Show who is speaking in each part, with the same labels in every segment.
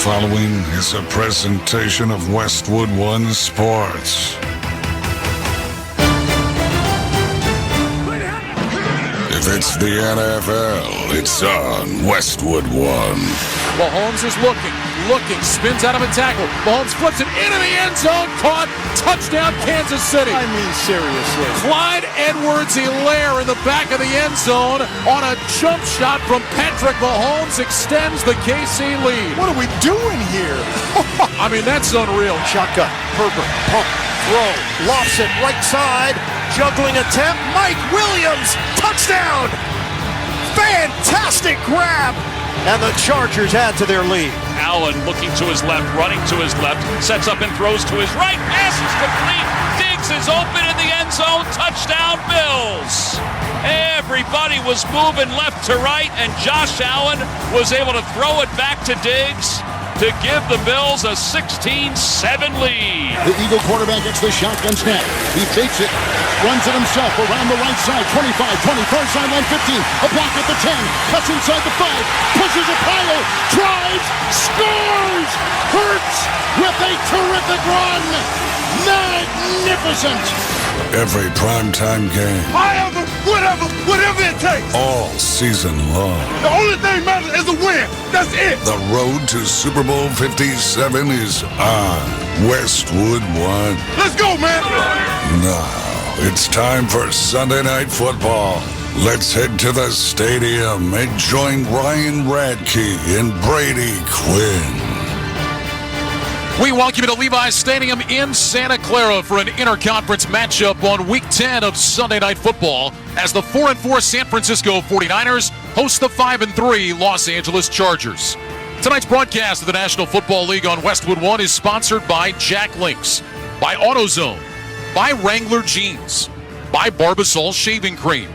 Speaker 1: following is a presentation of Westwood One Sports. If it's the NFL, it's on Westwood One.
Speaker 2: Mahomes is looking, spins out of a tackle. Mahomes flips it into the end zone, caught, touchdown Kansas City.
Speaker 3: I mean, seriously.
Speaker 2: Clyde Edwards-Helaire in the back of the end zone on a jump shot from Patrick Mahomes extends the KC lead.
Speaker 3: What are we doing here?
Speaker 2: I mean, that's unreal.
Speaker 3: Shotgun, Herbert, pump, throw, lofts it right side, juggling attempt, Mike Williams, touchdown! Fantastic grab! And the Chargers add to their lead.
Speaker 4: Allen looking to his left, running to his left, sets up and throws to his right. Pass is complete. Diggs is open in the end zone. Touchdown, Bills. Everybody was moving left to right, and Josh Allen was able to throw it back to Diggs to give the Bills a 16-7 lead.
Speaker 5: The Eagle quarterback gets the shotgun snap. He fakes it, runs it himself around the right side, 25, 20, far sideline 15, a block at the 10, cuts inside the 5, pushes a pile, drives, scores! Hurts with a terrific run! Magnificent!
Speaker 1: Every primetime game.
Speaker 6: Whatever it takes.
Speaker 1: All season long.
Speaker 6: The only thing matters is a win. That's it.
Speaker 1: The road to Super Bowl 57 is on Westwood One.
Speaker 6: Let's go, man.
Speaker 1: Now, it's time for Sunday Night Football. Let's head to the stadium and join Ryan Radke and Brady Quinn.
Speaker 2: We welcome you to Levi's Stadium in Santa Clara for an interconference matchup on Week 10 of Sunday Night Football as the 4-4 San Francisco 49ers host the 5-3 Los Angeles Chargers. Tonight's broadcast of the National Football League on Westwood One is sponsored by Jack Links, by AutoZone, by Wrangler Jeans, by Barbasol Shaving Cream,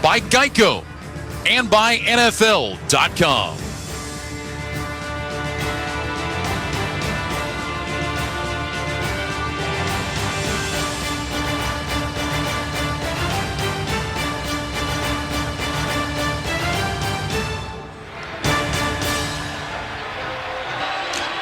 Speaker 2: by Geico, and by NFL.com.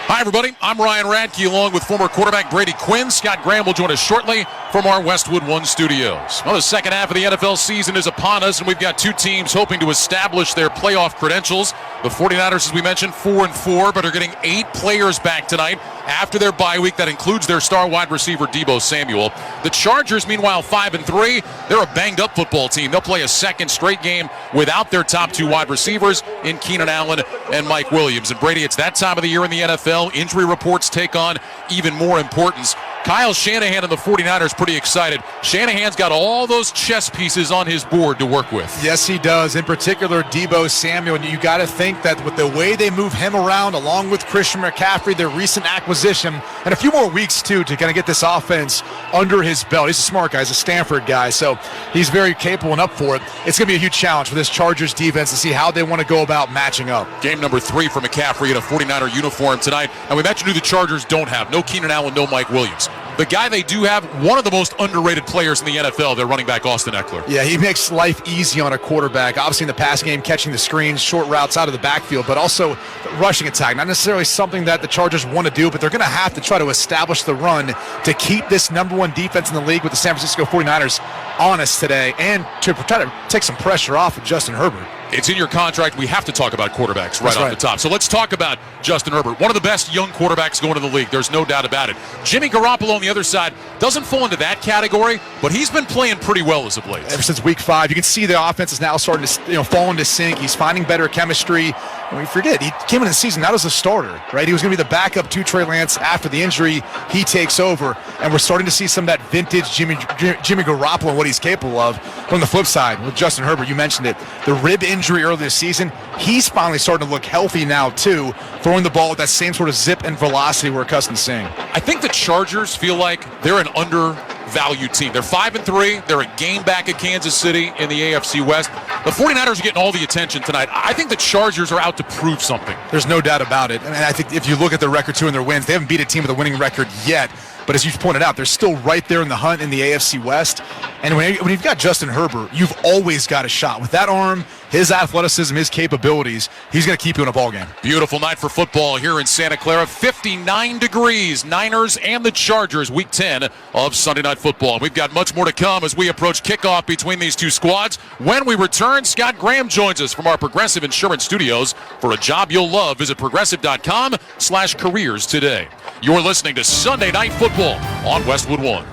Speaker 2: Hi, everybody. I'm Ryan Radke, along with former quarterback Brady Quinn. Scott Graham will join us shortly from our Westwood One studios. Well, the second half of the NFL season is upon us, and we've got two teams hoping to establish their playoff credentials. The 49ers, as we mentioned, 4-4, but are getting 8 players back tonight after their bye week. That includes their star wide receiver, Deebo Samuel. The Chargers, meanwhile, 5-3. They're a banged-up football team. They'll play a second straight game without their top 2 wide receivers in Keenan Allen and Mike Williams. And, Brady, it's that time of the year in the NFL. Injury reports take on even more importance. Kyle Shanahan and the 49ers pretty excited. Shanahan's got all those chess pieces on his board to work with.
Speaker 7: Yes, he does. In particular, Deebo Samuel. And you got to think that with the way they move him around, along with Christian McCaffrey, their recent acquisition, and a few more weeks, too, to kind of get this offense under his belt. He's a smart guy. He's a Stanford guy, so he's very capable and up for it. It's going to be a huge challenge for this Chargers defense to see how they want to go about matching up.
Speaker 2: Game number 3 for McCaffrey in a 49er uniform tonight. And we mentioned who the Chargers don't have. No Keenan Allen, no Mike Williams. The guy they do have, one of the most underrated players in the NFL, their running back, Austin Eckler.
Speaker 7: Yeah, he makes life easy on a quarterback. Obviously in the pass game, catching the screens, short routes out of the backfield, but also rushing attack. Not necessarily something that the Chargers want to do, but they're going to have to try to establish the run to keep this number 1 defense in the league with the San Francisco 49ers honest today and to try to take some pressure off of Justin Herbert.
Speaker 2: It's in your contract. We have to talk about quarterbacks right off the top. So let's talk about Justin Herbert, one of the best young quarterbacks going to the league. There's no doubt about it. Jimmy Garoppolo on the other side doesn't fall into that category, but he's been playing pretty well as of late.
Speaker 7: Ever since week 5, you can see the offense is now starting to fall into sync. He's finding better chemistry. And we forget, he came into the season not as a starter, right? He was going to be the backup to Trey Lance after the injury. He takes over, and we're starting to see some of that vintage Jimmy Garoppolo and what he's capable of. From the flip side, with Justin Herbert, you mentioned it, the rib injury earlier this season, he's finally starting to look healthy now too, throwing the ball with that same sort of zip and velocity we're accustomed to seeing.
Speaker 2: I think the Chargers feel like they're an undervalued team. They're 5-3. They're a game back at Kansas City in the AFC West. The 49ers are getting all the attention tonight. I think the Chargers are out to prove something.
Speaker 7: There's no doubt about it. And I think if you look at their record too and their wins, they haven't beat a team with a winning record yet. But as you pointed out, they're still right there in the hunt in the AFC West. And when you've got Justin Herbert, you've always got a shot. With that arm, his athleticism, his capabilities, he's going to keep you in a ball game.
Speaker 2: Beautiful night for football here in Santa Clara. 59 degrees. Niners and the Chargers, Week 10 of Sunday Night Football. We've got much more to come as we approach kickoff between these two squads. When we return, Scott Graham joins us from our Progressive Insurance Studios. For a job you'll love, visit progressive.com/careers today. You're listening to Sunday Night Football on Westwood One.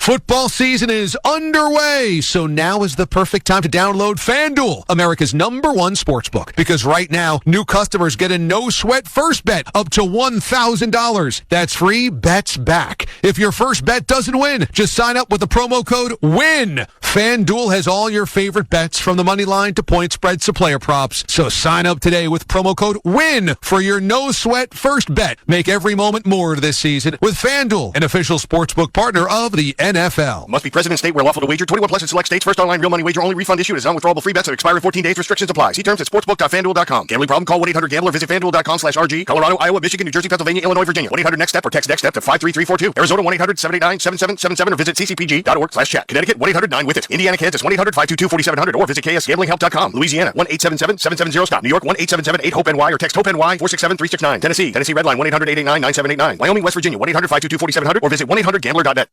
Speaker 8: Football season is underway, so now is the perfect time to download FanDuel, America's #1 sportsbook. Because right now, new customers get a no-sweat first bet up to $1,000. That's free bets back. If your first bet doesn't win, just sign up with the promo code WIN. FanDuel has all your favorite bets from the money line to point spreads to player props. So sign up today with promo code WIN for your no-sweat first bet. Make every moment more this season with FanDuel, an official sportsbook partner of the NFL.
Speaker 3: Must be present in state where lawful to wager. 21 plus in select states. First online real money wager only. Refund issued as non-withdrawable free bets that expire in 14 days. Restrictions apply. See terms at sportsbook.fanduel.com. Gambling problem? Call 1-800-GAMBLER. Visit fanduel.com/RG. Colorado, Iowa, Michigan, New Jersey, Pennsylvania, Illinois, Virginia. 1-800-NEXT-STEP or text NEXT-STEP to 53342. Arizona 1-800-789-7777 or visit ccpg.org/chat. Connecticut 1-800-9-WITH-IT. Indiana, Kansas 1-800-522-4700 or visit ksgamblinghelp.com. Louisiana 1-877-770-STOP. New York 1-877-8-HOPE-NY or text HOPE-NY 467-369. Tennessee Redline 1-800-889-9789. Wyoming, West Virginia 1-800-522-4700 or visit 1-800-GAMBLER.net.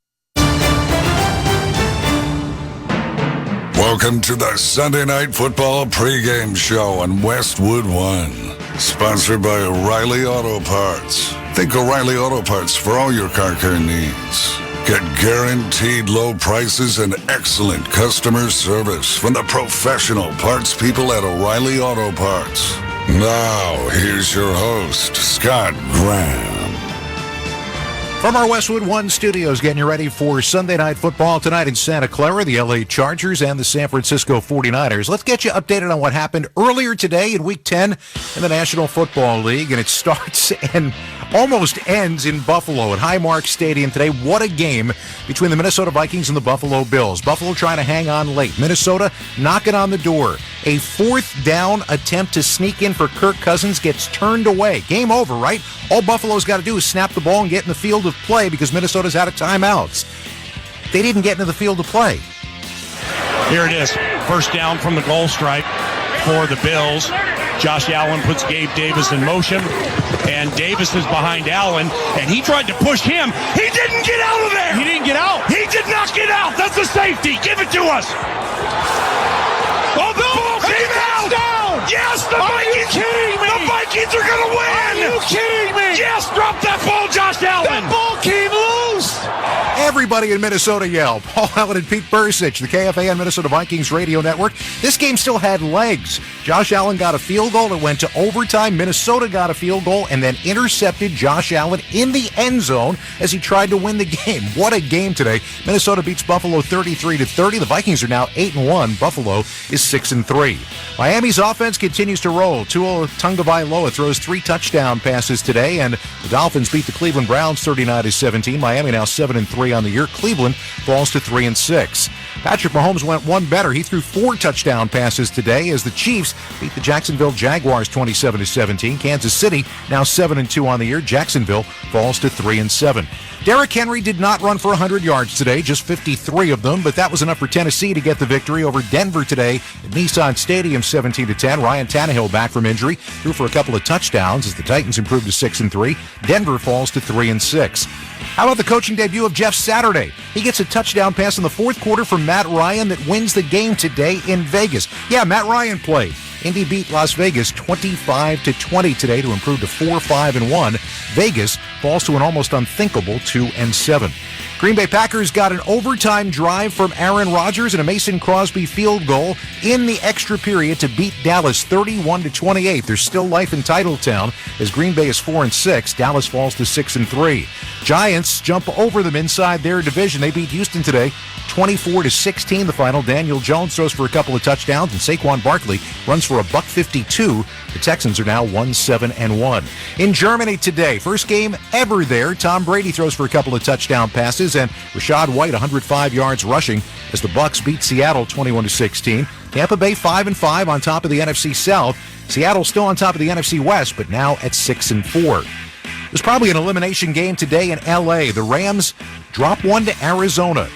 Speaker 1: Welcome to the Sunday Night Football pregame show on Westwood One. Sponsored by O'Reilly Auto Parts. Think O'Reilly Auto Parts for all your car care needs. Get guaranteed low prices and excellent customer service from the professional parts people at O'Reilly Auto Parts. Now, here's your host, Scott Graham.
Speaker 9: From our Westwood One studios, getting you ready for Sunday Night Football tonight in Santa Clara, the LA Chargers and the San Francisco 49ers. Let's get you updated on what happened earlier today in Week 10 in the National Football League, and it starts and almost ends in Buffalo at Highmark Stadium today. What a game between the Minnesota Vikings and the Buffalo Bills. Buffalo trying to hang on late. Minnesota knocking on the door. A fourth down attempt to sneak in for Kirk Cousins gets turned away. Game over, right? All Buffalo's got to do is snap the ball and get in the field of play because Minnesota's out of timeouts. They didn't get into the field of play.
Speaker 10: Here it is. First down from the goal stripe for the Bills. Josh Allen puts Gabe Davis in motion, and Davis is behind Allen, and he tried to push him. He didn't get out of there!
Speaker 6: He didn't get out.
Speaker 10: He did not get out! That's a safety! Give it to us! Oh, the ball came out! Yes, the Vikings!
Speaker 6: Kidding me?
Speaker 10: The Vikings are gonna win!
Speaker 6: Are you kidding me?
Speaker 10: Yes, drop that ball, Josh Allen!
Speaker 6: That ball came loose!
Speaker 9: Everybody in Minnesota yelled. Paul Allen and Pete Bursich, the KFAN Minnesota Vikings radio network. This game still had legs. Josh Allen got a field goal. It went to overtime. Minnesota got a field goal and then intercepted Josh Allen in the end zone as he tried to win the game. What a game today. Minnesota beats Buffalo 33-30. The Vikings are now 8-1. Buffalo is 6-3. Miami's offense continues to roll. Tua Tagovailoa throws 3 touchdown passes today, and the Dolphins beat the Cleveland Browns 39-17. Miami now 7-3 on the year. Cleveland falls to 3-6. Patrick Mahomes went one better. He threw 4 touchdown passes today as the Chiefs beat the Jacksonville Jaguars 27-17. Kansas City now 7-2 on the year. Jacksonville falls to 3-7. Derrick Henry did not run for 100 yards today, just 53 of them, but that was enough for Tennessee to get the victory over Denver today at Nissan Stadium 17-10. Ryan Tannehill back from injury, threw for a couple of touchdowns as the Titans improved to 6-3. Denver falls to 3-6. How about the coaching debut of Jeff Saturday? He gets a touchdown pass in the fourth quarter from Matt Ryan that wins the game today in Vegas. Yeah, Matt Ryan played. Indy beat Las Vegas 25-20 today to improve to 4-5-1. Vegas falls to an almost unthinkable 2-7. Green Bay Packers got an overtime drive from Aaron Rodgers and a Mason Crosby field goal in the extra period to beat Dallas 31-28. There's still life in Titletown as Green Bay is 4-6. Dallas falls to 6-3. Giants jump over them inside their division. They beat Houston today 24-16 the final. Daniel Jones throws for a couple of touchdowns and Saquon Barkley runs for $152. The Texans are now 1-7-1. In Germany today, first game ever there. Tom Brady throws for a couple of touchdown passes and Rashad White 105 yards rushing as the Bucs beat Seattle 21-16. Tampa Bay 5-5 on top of the NFC South. Seattle still on top of the NFC West, but now at 6-4. There's probably an elimination game today in L.A. The Rams drop one to Arizona.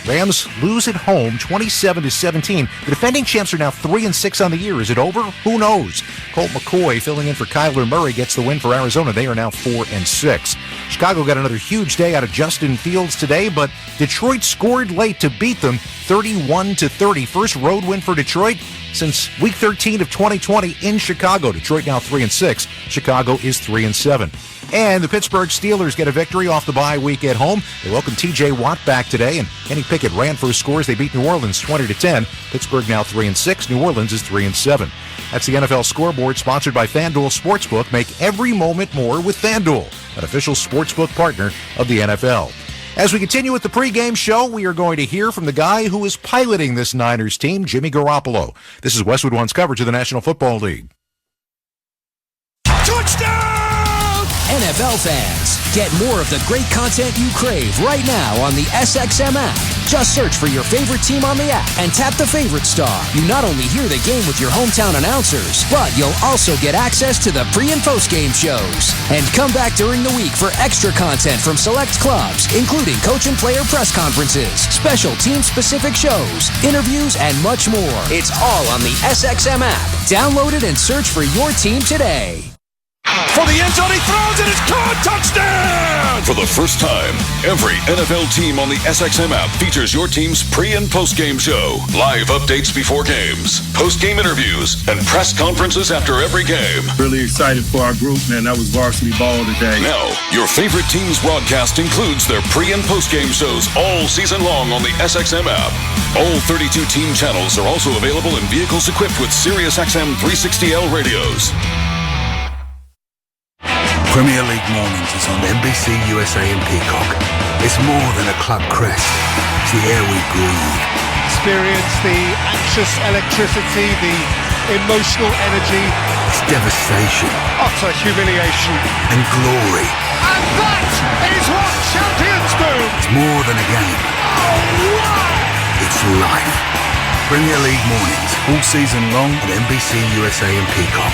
Speaker 9: Rams lose at home 27-17. The defending champs are now 3-6 on the year. Is it over? Who knows? Colt McCoy filling in for Kyler Murray gets the win for Arizona. They are now 4-6. Chicago got another huge day out of Justin Fields today, but Detroit scored late to beat them 31-30. First road win for Detroit since Week 13 of 2020 in Chicago. Detroit now 3-6. Chicago is 3-7. And the Pittsburgh Steelers get a victory off the bye week at home. They welcome T.J. Watt back today, and Kenny Pickett ran for his scores. They beat New Orleans 20-10. Pittsburgh now 3-6. New Orleans is 3-7. That's the NFL scoreboard, sponsored by FanDuel Sportsbook. Make every moment more with FanDuel, an official sportsbook partner of the NFL. As we continue with the pregame show, we are going to hear from the guy who is piloting this Niners team, Jimmy Garoppolo. This is Westwood One's coverage of the National Football League.
Speaker 6: Touchdown!
Speaker 11: NFL fans, get more of the great content you crave right now on the SXM app. Just search for your favorite team on the app and tap the favorite star. You not only hear the game with your hometown announcers, but you'll also get access to the pre- and post-game shows. And come back during the week for extra content from select clubs, including coach and player press conferences, special team-specific shows, interviews, and much more. It's all on the SXM app. Download it and search for your team today.
Speaker 6: For the end zone, he throws it, it's caught, touchdown!
Speaker 12: For the first time, every NFL team on the SXM app features your team's pre- and post-game show, live updates before games, post-game interviews, and press conferences after every game.
Speaker 13: Really excited for our group, man. That was varsity ball today.
Speaker 12: Now, your favorite team's broadcast includes their pre- and post-game shows all season long on the SXM app. All 32 team channels are also available in vehicles equipped with SiriusXM 360L radios.
Speaker 14: Premier League Mornings is on NBC, USA and Peacock. It's more than a club crest. It's the air we breathe.
Speaker 15: Experience the anxious electricity, the emotional energy.
Speaker 14: It's devastation.
Speaker 15: Utter humiliation.
Speaker 14: And glory.
Speaker 15: And that is what champions do!
Speaker 14: It's more than a game.
Speaker 15: Oh, wow!
Speaker 14: It's life. Premier League Mornings, all season long on NBC, USA and Peacock.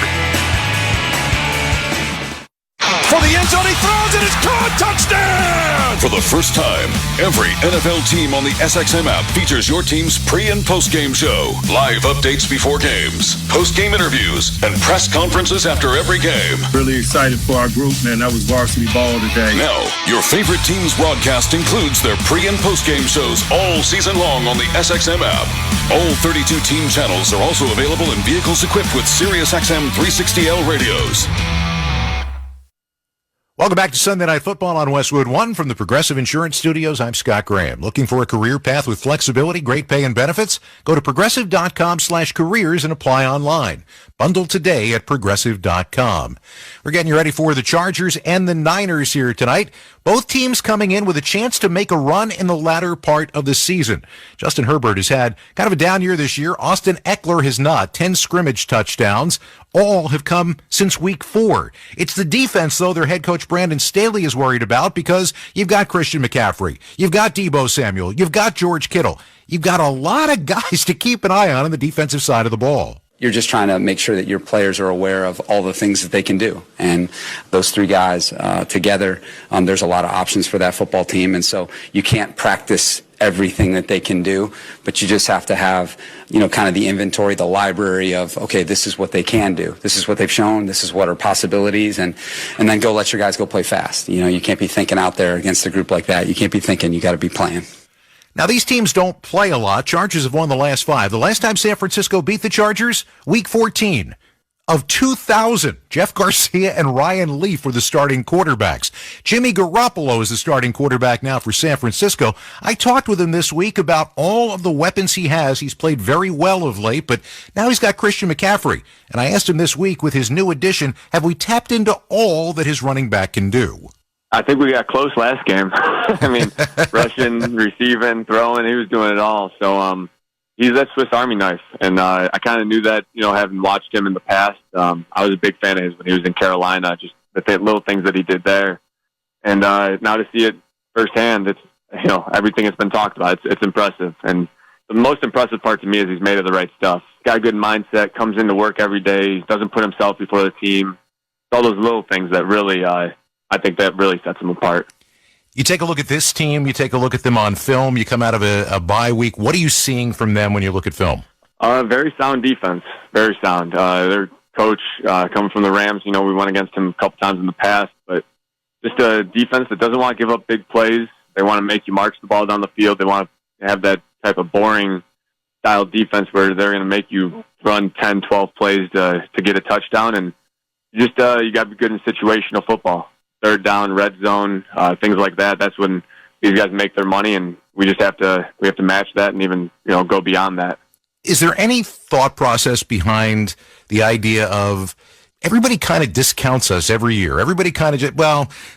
Speaker 6: For the end zone, he throws it, it's caught, touchdown!
Speaker 12: For the first time, every NFL team on the SXM app features your team's pre- and post-game show, live updates before games, post-game interviews, and press conferences after every game.
Speaker 13: Really excited for our group, man. That was varsity ball today.
Speaker 12: Now, your favorite team's broadcast includes their pre- and post-game shows all season long on the SXM app. All 32 team channels are also available in vehicles equipped with SiriusXM 360L radios.
Speaker 9: Welcome back to Sunday Night Football on Westwood One from the Progressive Insurance Studios. I'm Scott Graham. Looking for a career path with flexibility, great pay, and benefits? Go to progressive.com/careers and apply online. Bundle today at progressive.com. We're getting you ready for the Chargers and the Niners here tonight. Both teams coming in with a chance to make a run in the latter part of the season. Justin Herbert has had kind of a down year this year. Austin Eckler has not. 10 scrimmage touchdowns. All have come since week 4. It's the defense, though, their head coach Brandon Staley is worried about, because you've got Christian McCaffrey, you've got Deebo Samuel, you've got George Kittle. You've got a lot of guys to keep an eye on the defensive side of the ball.
Speaker 16: You're just trying to make sure that your players are aware of all the things that they can do. And those three guys together, there's a lot of options for that football team. And so you can't practice everything that they can do, but you just have to have, kind of the inventory, the library of, okay, this is what they can do. This is what they've shown. This is what are possibilities. And then go let your guys go play fast. You can't be thinking out there against a group like that. You can't be thinking, you got to be playing.
Speaker 9: Now, these teams don't play a lot. Chargers have won the last 5. The last time San Francisco beat the Chargers, Week 14 of 2000. Jeff Garcia and Ryan Leaf were the starting quarterbacks. Jimmy Garoppolo is the starting quarterback now for San Francisco. I talked with him this week about all of the weapons he has. He's played very well of late, but now he's got Christian McCaffrey. And I asked him this week, with his new addition, have we tapped into all that his running back can do?
Speaker 17: I think we got close last game. I mean, rushing, receiving, throwing, he was doing it all. So he's that Swiss Army knife. And I kind of knew that, having watched him in the past. I was a big fan of his when he was in Carolina, just the little things that he did there. And now to see it firsthand, it's, everything that's been talked about, it's impressive. And the most impressive part to me is he's made of the right stuff. He's got a good mindset, comes into work every day, doesn't put himself before the team. It's all those little things that really... I think that really sets him apart.
Speaker 9: You take a look at this team, you take a look at them on film, you come out of a bye week. What are you seeing from them when you look at film?
Speaker 17: Very sound defense. Very sound. Their coach, coming from the Rams, we went against him a couple times in the past, but just a defense that doesn't want to give up big plays. They want to make you march the ball down the field. They want to have that type of boring style defense where they're going to make you run 10, 12 plays to get a touchdown. And you got to be good in situational football. Third down, red zone, things like that. That's when these guys make their money, and we have to match that and even go beyond that.
Speaker 9: Is there any thought process behind the idea of everybody kind of discounts us every year? Everybody kind of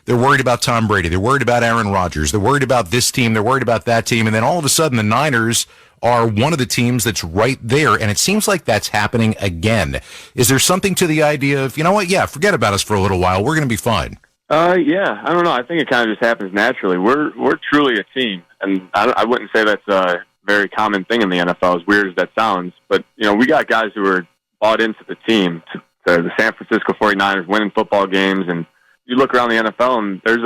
Speaker 9: they're worried about Tom Brady. They're worried about Aaron Rodgers. They're worried about this team. They're worried about that team. And then all of a sudden the Niners are one of the teams that's right there. And it seems like that's happening again. Is there something to the idea of, yeah, forget about us for a little while. We're going to be fine.
Speaker 17: Yeah, I don't know. I think it kind of just happens naturally. We're truly a team. And I wouldn't say that's a very common thing in the NFL, as weird as that sounds. But, we got guys who are bought into the team, to the San Francisco 49ers winning football games. And you look around the NFL, and there's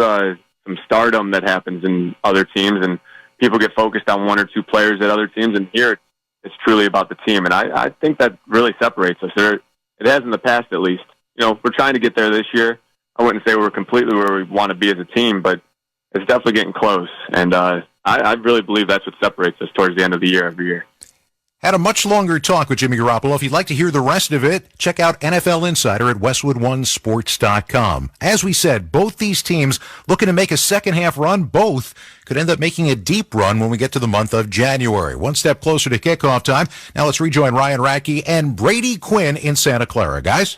Speaker 17: some stardom that happens in other teams, and people get focused on one or two players at other teams. And here, it's truly about the team. And I think that really separates us. It has in the past, at least. We're trying to get there this year. I wouldn't say we're completely where we want to be as a team, but it's definitely getting close. And I really believe that's what separates us towards the end of the year every year.
Speaker 9: Had a much longer talk with Jimmy Garoppolo. If you'd like to hear the rest of it, check out NFL Insider at westwood1sports.com. As we said, both these teams looking to make a second-half run. Both could end up making a deep run when we get to the month of January. One step closer to kickoff time. Now let's rejoin Ryan Radke and Brady Quinn in Santa Clara. Guys?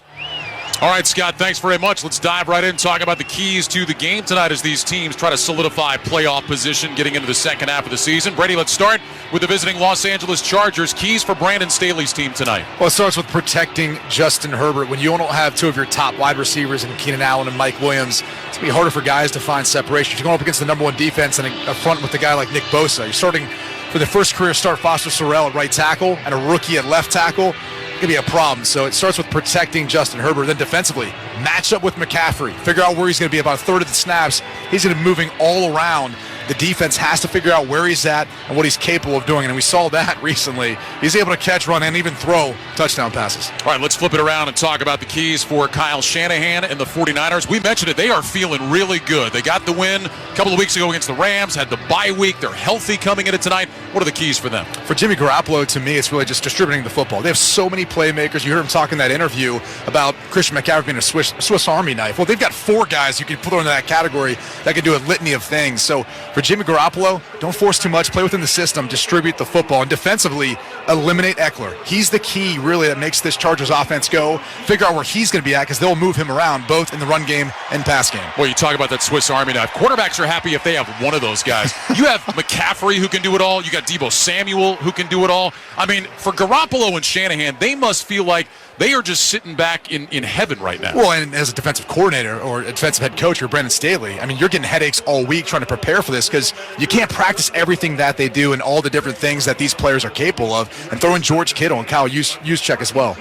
Speaker 2: All right, Scott, thanks very much. Let's dive right in and talk about the keys to the game tonight as these teams try to solidify playoff position getting into the second half of the season. Brady, let's start with the visiting Los Angeles Chargers. Keys for Brandon Staley's team tonight.
Speaker 7: Well, it starts with protecting Justin Herbert. When you don't have two of your top wide receivers in Keenan Allen and Mike Williams, it's going to be harder for guys to find separation. If you're going up against the number one defense and a front with a guy like Nick Bosa, you're starting for the first career start Foster Sorrell at right tackle and a rookie at left tackle. Going to be a problem. So it starts with protecting Justin Herbert. Then defensively, match up with McCaffrey. Figure out where he's going to be about a third of the snaps. He's going to be moving all around. The defense has to figure out where he's at and what he's capable of doing. And we saw that recently. He's able to catch, run, and even throw touchdown passes.
Speaker 2: All right, let's flip it around and talk about the keys for Kyle Shanahan and the 49ers. We mentioned it. They are feeling really good. They got the win a couple of weeks ago against the Rams, had the bye week. They're healthy coming into tonight. What are the keys for them?
Speaker 7: For Jimmy Garoppolo, to me, it's really just distributing the football. They have so many playmakers. You heard him talk in that interview about Christian McCaffrey being a Swiss Army knife. Well, they've got four guys you can put into that category that can do a litany of things. So for Jimmy Garoppolo, don't force too much. Play within the system. Distribute the football. And defensively, eliminate Eckler. He's the key, really, that makes this Chargers offense go. Figure out where he's going to be at because they'll move him around both in the run game and pass game.
Speaker 2: Well, you talk about that Swiss Army knife. Quarterbacks are happy if they have one of those guys. You have McCaffrey who can do it all. You got Deebo Samuel who can do it all. I mean, for Garoppolo and Shanahan, they must feel like they are just sitting back in heaven right now.
Speaker 7: Well, and as a defensive coordinator or a defensive head coach or Brandon Staley, I mean, you're getting headaches all week trying to prepare for this because you can't practice everything that they do and all the different things that these players are capable of. And throw in George Kittle and Kyle Juszczyk as well.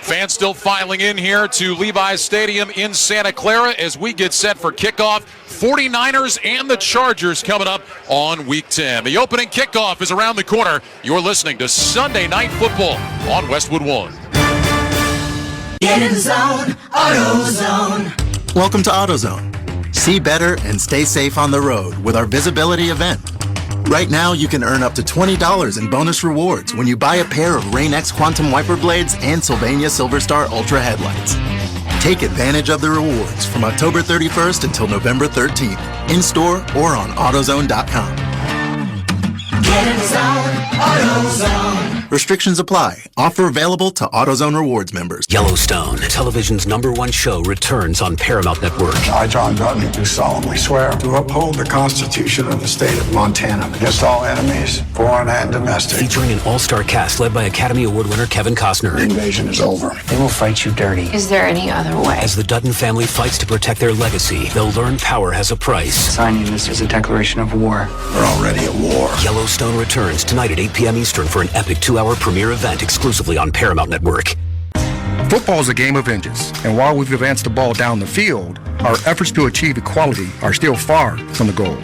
Speaker 2: Fans still filing in here to Levi's Stadium in Santa Clara as we get set for kickoff. 49ers and the Chargers coming up on Week 10. The opening kickoff is around the corner. You're listening to Sunday Night Football on Westwood One.
Speaker 18: Get in the zone, AutoZone.
Speaker 19: Welcome to AutoZone. See better and stay safe on the road with our visibility event. Right now, you can earn up to $20 in bonus rewards when you buy a pair of Rain-X Quantum Wiper Blades and Sylvania Silver Star Ultra headlights. Take advantage of the rewards from October 31st until November 13th, in-store or on AutoZone.com.
Speaker 18: Get in the zone, AutoZone.
Speaker 19: Restrictions apply. Offer available to AutoZone Rewards members.
Speaker 20: Yellowstone, television's #1 show, returns on Paramount Network.
Speaker 21: I, John Dutton, do solemnly swear to uphold the Constitution of the state of Montana against all enemies, foreign and domestic.
Speaker 20: Featuring an all-star cast led by Academy Award winner Kevin Costner.
Speaker 21: The invasion is over.
Speaker 20: They will fight you dirty.
Speaker 22: Is there any other way?
Speaker 20: As the Dutton family fights to protect their legacy, they'll learn power has a price.
Speaker 21: Signing this is a declaration of war. We're already at war.
Speaker 20: Yellowstone returns tonight at 8 p.m. Eastern for an epic 2-hour premiere event exclusively on Paramount Network.
Speaker 4: Football is a game of vengeance, and while we've advanced the ball down the field, our efforts to achieve equality are still far from the goal.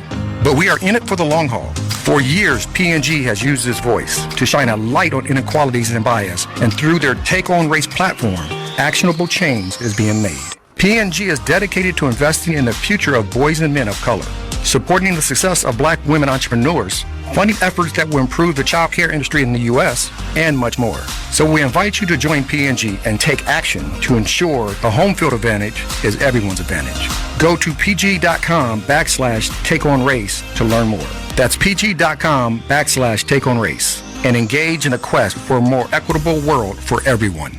Speaker 4: But we are in it for the long haul. For years, P&G has used its voice to shine a light on inequalities and bias, and through their Take On Race platform, actionable change is being made. P&G is dedicated to investing in the future of boys and men of color, supporting the success of black women entrepreneurs, funding efforts that will improve the child care industry in the U.S., and much more. So we invite you to join P&G and take action to ensure the home field advantage is everyone's advantage. Go to pg.com/takeonrace to learn more. That's pg.com/takeonrace and engage in a quest for a more equitable world for everyone.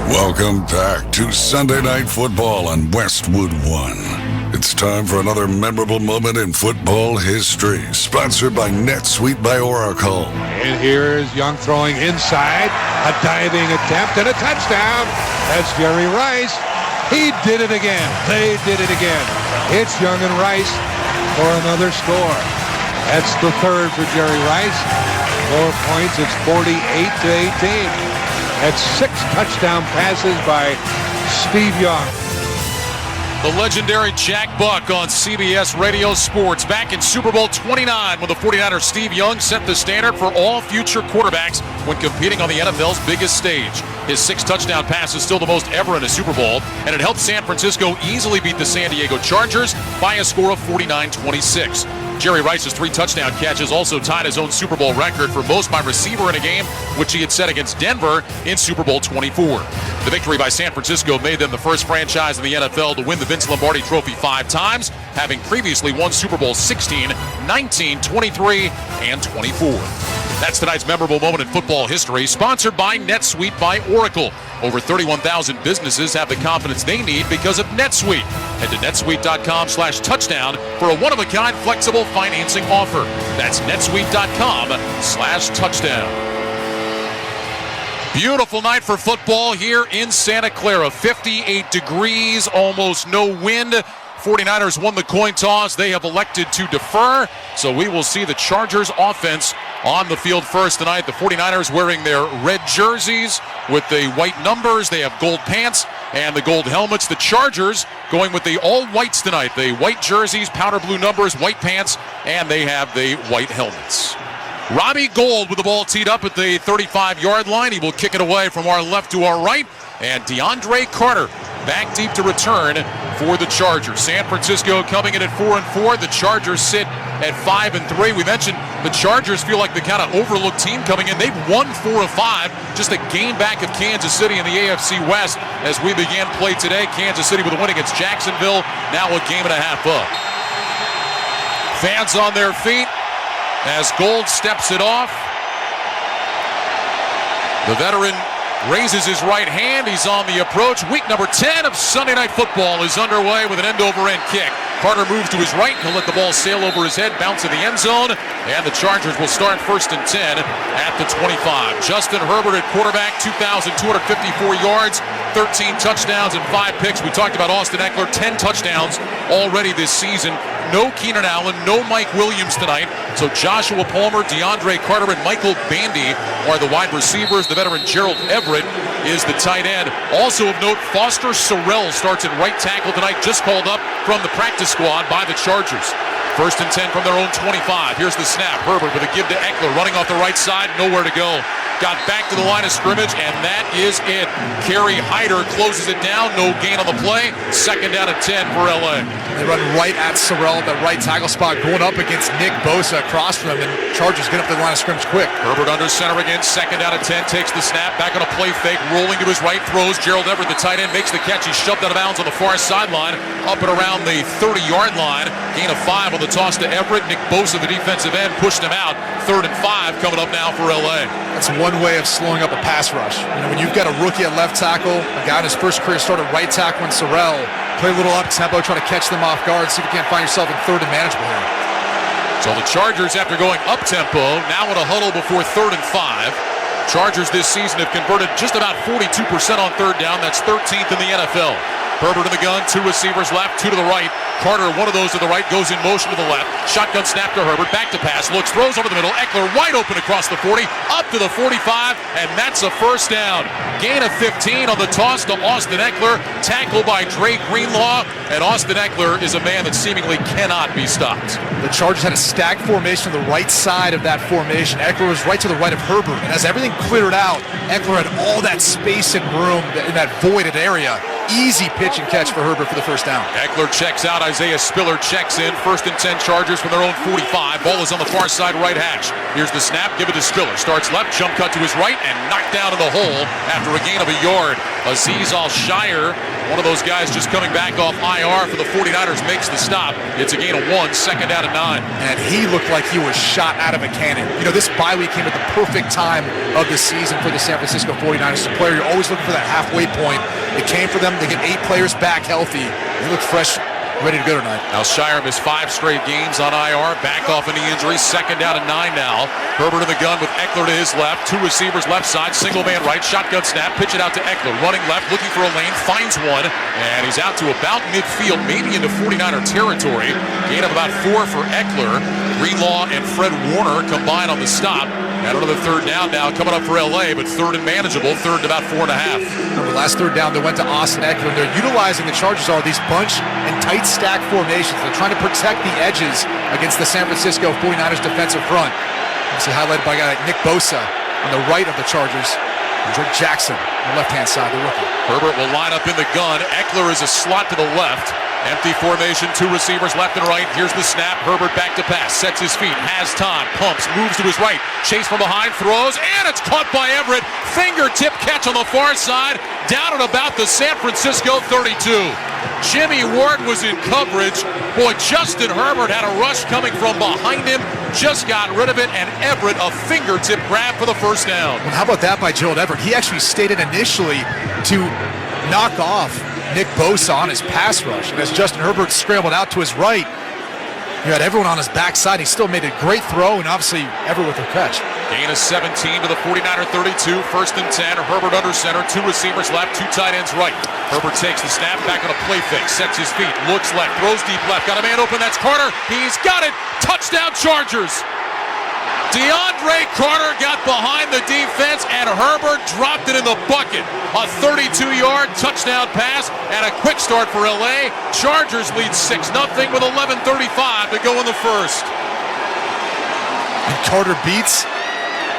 Speaker 1: Welcome back to Sunday Night Football on Westwood One. It's time for another memorable moment in football history, sponsored by NetSuite by Oracle.
Speaker 6: And here's Young throwing inside, a diving attempt and a touchdown. That's Jerry Rice. He did it again. They did it again. It's Young and Rice for another score. That's the third for Jerry Rice. 4 points. It's 48-18. That's 6 touchdown passes by Steve Young.
Speaker 2: The legendary Jack Buck on CBS Radio Sports back in Super Bowl 29 when the 49ers Steve Young set the standard for all future quarterbacks when competing on the NFL's biggest stage. His 6 touchdown pass is still the most ever in a Super Bowl, and it helped San Francisco easily beat the San Diego Chargers by a score of 49-26. Jerry Rice's 3 touchdown catches also tied his own Super Bowl record for most by receiver in a game, which he had set against Denver in Super Bowl 24. The victory by San Francisco made them the first franchise in the NFL to win the Vince Lombardi Trophy 5 times, having previously won Super Bowl 16, 19, 23, and 24. That's tonight's memorable moment in football history, sponsored by NetSuite by Oracle. Over 31,000 businesses have the confidence they need because of NetSuite. Head to netsuite.com/touchdown for a one-of-a-kind flexible financing offer. That's netsuite.com/touchdown. Beautiful night for football here in Santa Clara. 58 degrees, almost no wind. 49ers won the coin toss. They have elected to defer, so we will see the Chargers offense on the field first tonight. The 49ers wearing their red jerseys with the white numbers. They have gold pants and the gold helmets. The Chargers going with the all whites tonight. The white jerseys, powder blue numbers, white pants, and they have the white helmets. Robbie Gould with the ball teed up at the 35-yard line. He will kick it away from our left to our right. And DeAndre Carter back deep to return for the Chargers. San Francisco coming in at 4-4. The Chargers sit at 5-3. We mentioned the Chargers feel like the kind of overlooked team coming in. They've won 4 of 5, just a game back of Kansas City in the AFC West as we began play today. Kansas City with a win against Jacksonville, now a game and a half up. Fans on their feet as Gould steps it off. The veteran raises his right hand. He's on the approach. Week number 10 of Sunday Night Football is underway with an end-over-end kick. Carter moves to his right. He'll let the ball sail over his head, bounce in the end zone, and the Chargers will start 1st and 10 at the 25. Justin Herbert at quarterback, 2,254 yards, 13 touchdowns, and 5 picks. We talked about Austin Eckler, 10 touchdowns already this season. No Keenan Allen, no Mike Williams tonight. So Joshua Palmer, DeAndre Carter, and Michael Bandy are the wide receivers. The veteran Gerald Everett is the tight end. Also of note, Foster Sorrell starts at right tackle tonight, just called up from the practice squad by the Chargers. 1st and 10 from their own 25. Here's the snap. Herbert with a give to Eckler, running off the right side, nowhere to go. Got back to the line of scrimmage, and that is it. Kerry Hyder closes it down. No gain on the play. 2nd down and 10 for LA.
Speaker 7: They run right at Sorrell at the right tackle spot, going up against Nick Bosa across from him, and Chargers get up to the line of scrimmage quick.
Speaker 2: Herbert under center again. 2nd down and 10. Takes the snap. Back on a play fake. Rolling to his right. Throws. Gerald Everett, the tight end, makes the catch. He's shoved out of bounds on the far sideline. Up and around the 30-yard line. Gain of 5 on the toss to Everett. Nick Bosa, the defensive end, pushed him out. 3rd and 5 coming up now for LA.
Speaker 7: That's one way of slowing up a pass rush. You know, when you've got a rookie at left tackle, a guy in his first career started right tackle in Sorrell, play a little up-tempo, try to catch them off guard, see if you can't find yourself in 3rd and manageable here.
Speaker 2: So the Chargers, after going up-tempo, now in a huddle before 3rd and 5. Chargers this season have converted just about 42% on 3rd down. That's 13th in the NFL. Herbert in the gun, 2 receivers left, 2 to the right. Carter, one of those to the right, goes in motion to the left. Shotgun snap to Herbert, back to pass, looks, throws over the middle. Eckler wide open across the 40, up to the 45, and that's a first down. Gain of 15 on the toss to Austin Eckler, tackled by Dre Greenlaw, and Austin Eckler is a man that seemingly cannot be stopped.
Speaker 7: The Chargers had a stacked formation on the right side of that formation. Eckler was right to the right of Herbert, and as everything cleared out, Eckler had all that space and room in that voided area. Easy pitch and catch for Herbert for the first down.
Speaker 2: Eckler checks out. Isaiah Spiller checks in. 1st and 10 Chargers from their own 45. Ball is on the far side right hash. Here's the snap. Give it to Spiller. Starts left. Jump cut to his right and knocked down in the hole after a gain of a yard. Azeez Al-Shire, one of those guys just coming back off IR for the 49ers, makes the stop. It's a gain of 1. 2nd down and 9.
Speaker 7: And he looked like he was shot out of a cannon. You know, this bye week came at the perfect time of the season for the San Francisco 49ers. As a player, you're always looking for that halfway point. It came for them. They get 8 players back healthy. They look fresh, ready to go tonight.
Speaker 2: Now Shire missed 5 straight games on IR. Back off any injury. 2nd down and 9 now. Herbert in the gun with Eckler to his left. 2 receivers left side. Single man right. Shotgun snap. Pitch it out to Eckler. Running left. Looking for a lane. Finds one. And he's out to about midfield. Maybe into 49er territory. Gain of about 4 for Eckler. Greenlaw and Fred Warner combined on the stop. And another 3rd down now coming up for LA, but 3rd and manageable. 3rd and about 4.5.
Speaker 7: The last 3rd down, they went to Austin Eckler. They're utilizing the Chargers are these bunch and tight stack formations. They're trying to protect the edges against the San Francisco 49ers defensive front. This is highlighted by a guy like Nick Bosa on the right of the Chargers. And George Jackson on the left-hand side, the rookie.
Speaker 2: Herbert will line up in the gun. Eckler is a slot to the left. Empty formation, 2 receivers left and right. Here's the snap. Herbert back to pass. Sets his feet. Has time. Pumps. Moves to his right. Chase from behind. Throws. And it's caught by Everett. Fingertip catch on the far side. Down at about the San Francisco 32. Jimmy Ward was in coverage. Boy, Justin Herbert had a rush coming from behind him. Just got rid of it. And Everett, a fingertip grab for the first down.
Speaker 7: Well, how about that by Gerald Everett? He actually stated initially to knock off Nick Bosa on his pass rush. And as Justin Herbert scrambled out to his right, you had everyone on his backside. He still made a great throw, and obviously Everett with a catch.
Speaker 2: Gain of 17 to the 49er 32. 1st and 10. Herbert under center. 2 receivers left. 2 tight ends right. Herbert takes the snap. Back on a play fake. Sets his feet. Looks left. Throws deep left. Got a man open. That's Carter. He's got it. Touchdown Chargers. DeAndre Carter got behind the defense, and Herbert dropped it in the bucket. A 32-yard touchdown pass and a quick start for LA. Chargers lead 6-0 with 11:35 to go in the first.
Speaker 7: And Carter beats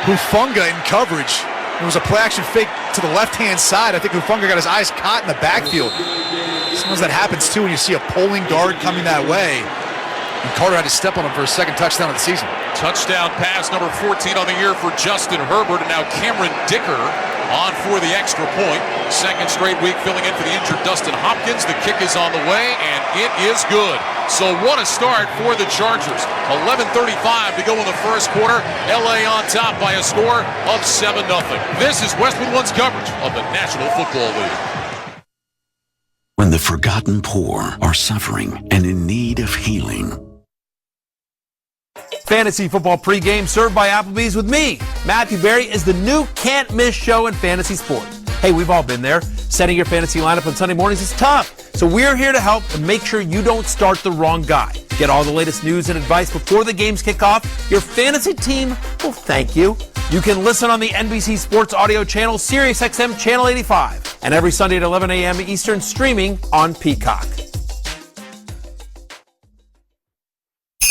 Speaker 7: Hufanga in coverage. It was a play-action fake to the left-hand side. I think Hufanga got his eyes caught in the backfield. Sometimes that happens, too, when you see a pulling guard coming that way. And Carter had to step on him for his 2nd touchdown of the season.
Speaker 2: Touchdown pass number 14 on the year for Justin Herbert. And now Cameron Dicker on for the extra point. 2nd straight week filling in for the injured Dustin Hopkins. The kick is on the way, and it is good. So what a start for the Chargers. 11:35 to go in the first quarter. LA on top by a score of 7-0. This is Westwood One's coverage of the National Football League.
Speaker 5: When the forgotten poor are suffering and in need of healing.
Speaker 22: Fantasy football pregame served by Applebee's with me. Matthew Berry is the new can't-miss show in fantasy sports. Hey, we've all been there. Setting your fantasy lineup on Sunday mornings is tough. So we're here to help and make sure you don't start the wrong guy. Get all the latest news and advice before the games kick off. Your fantasy team will thank you. You can listen on the NBC Sports Audio channel, SiriusXM Channel 85, and every Sunday at 11 a.m. Eastern, streaming on Peacock.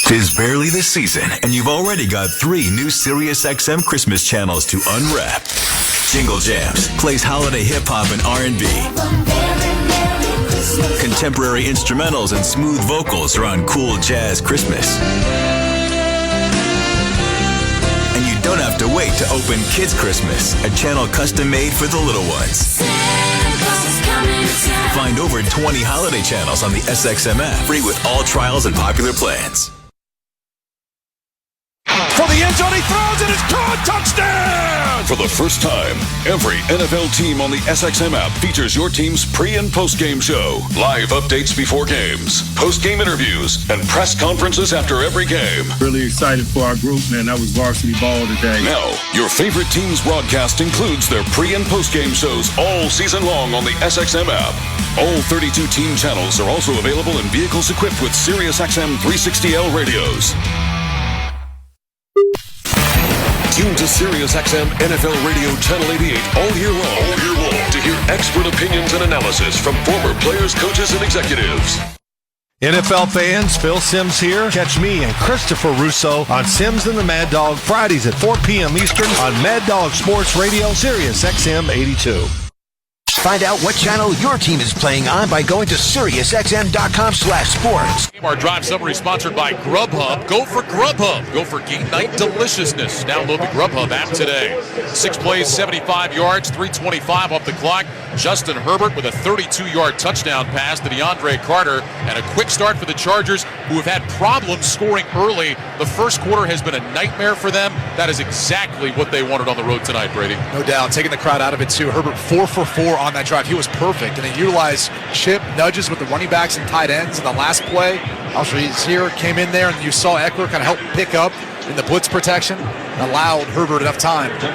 Speaker 23: 'Tis barely the season, and you've already got 3 new SiriusXM Christmas channels to unwrap. Jingle Jams plays holiday hip-hop and R&B. Contemporary instrumentals and smooth vocals are on Cool Jazz Christmas. And you don't have to wait to open Kids Christmas, a channel custom-made for the little ones. Find over 20 holiday channels on the SXM app, free with all trials and popular plans.
Speaker 15: For the end zone, he throws it, it's caught, touchdown!
Speaker 12: For the first time, every NFL team on the SXM app features your team's pre- and post-game show. Live updates before games, post-game interviews, and press conferences after every game.
Speaker 13: Really excited for our group, man. That was varsity ball today.
Speaker 12: Now, your favorite team's broadcast includes their pre- and post-game shows all season long on the SXM app. All 32 team channels are also available in vehicles equipped with SiriusXM 360L radios. Tune to SiriusXM NFL Radio Channel 88 all year long to hear expert opinions and analysis from former players, coaches, and executives.
Speaker 3: NFL fans, Phil Simms here. Catch me and Christopher Russo on Simms and the Mad Dog Fridays at 4 p.m. Eastern on Mad Dog Sports Radio, SiriusXM 82.
Speaker 8: Find out what channel your team is playing on by going to SiriusXM.com/sports.
Speaker 2: Our drive summary sponsored by Grubhub. Go for Grubhub. Go for game night deliciousness. Download the Grubhub app today. 6 plays, 75 yards, 3:25 off the clock. Justin Herbert with a 32-yard touchdown pass to DeAndre Carter, and a quick start for the Chargers, who have had problems scoring early. The first quarter has been a nightmare for them. That is exactly what they wanted on the road tonight, Brady.
Speaker 7: No doubt, taking the crowd out of it too. Herbert 4 for 4 on that drive. He was perfect, and they utilized chip nudges with the running backs and tight ends in the last play. He's here, came in there, and you saw Eckler kind of help pick up in the blitz protection, allowed Herbert enough time to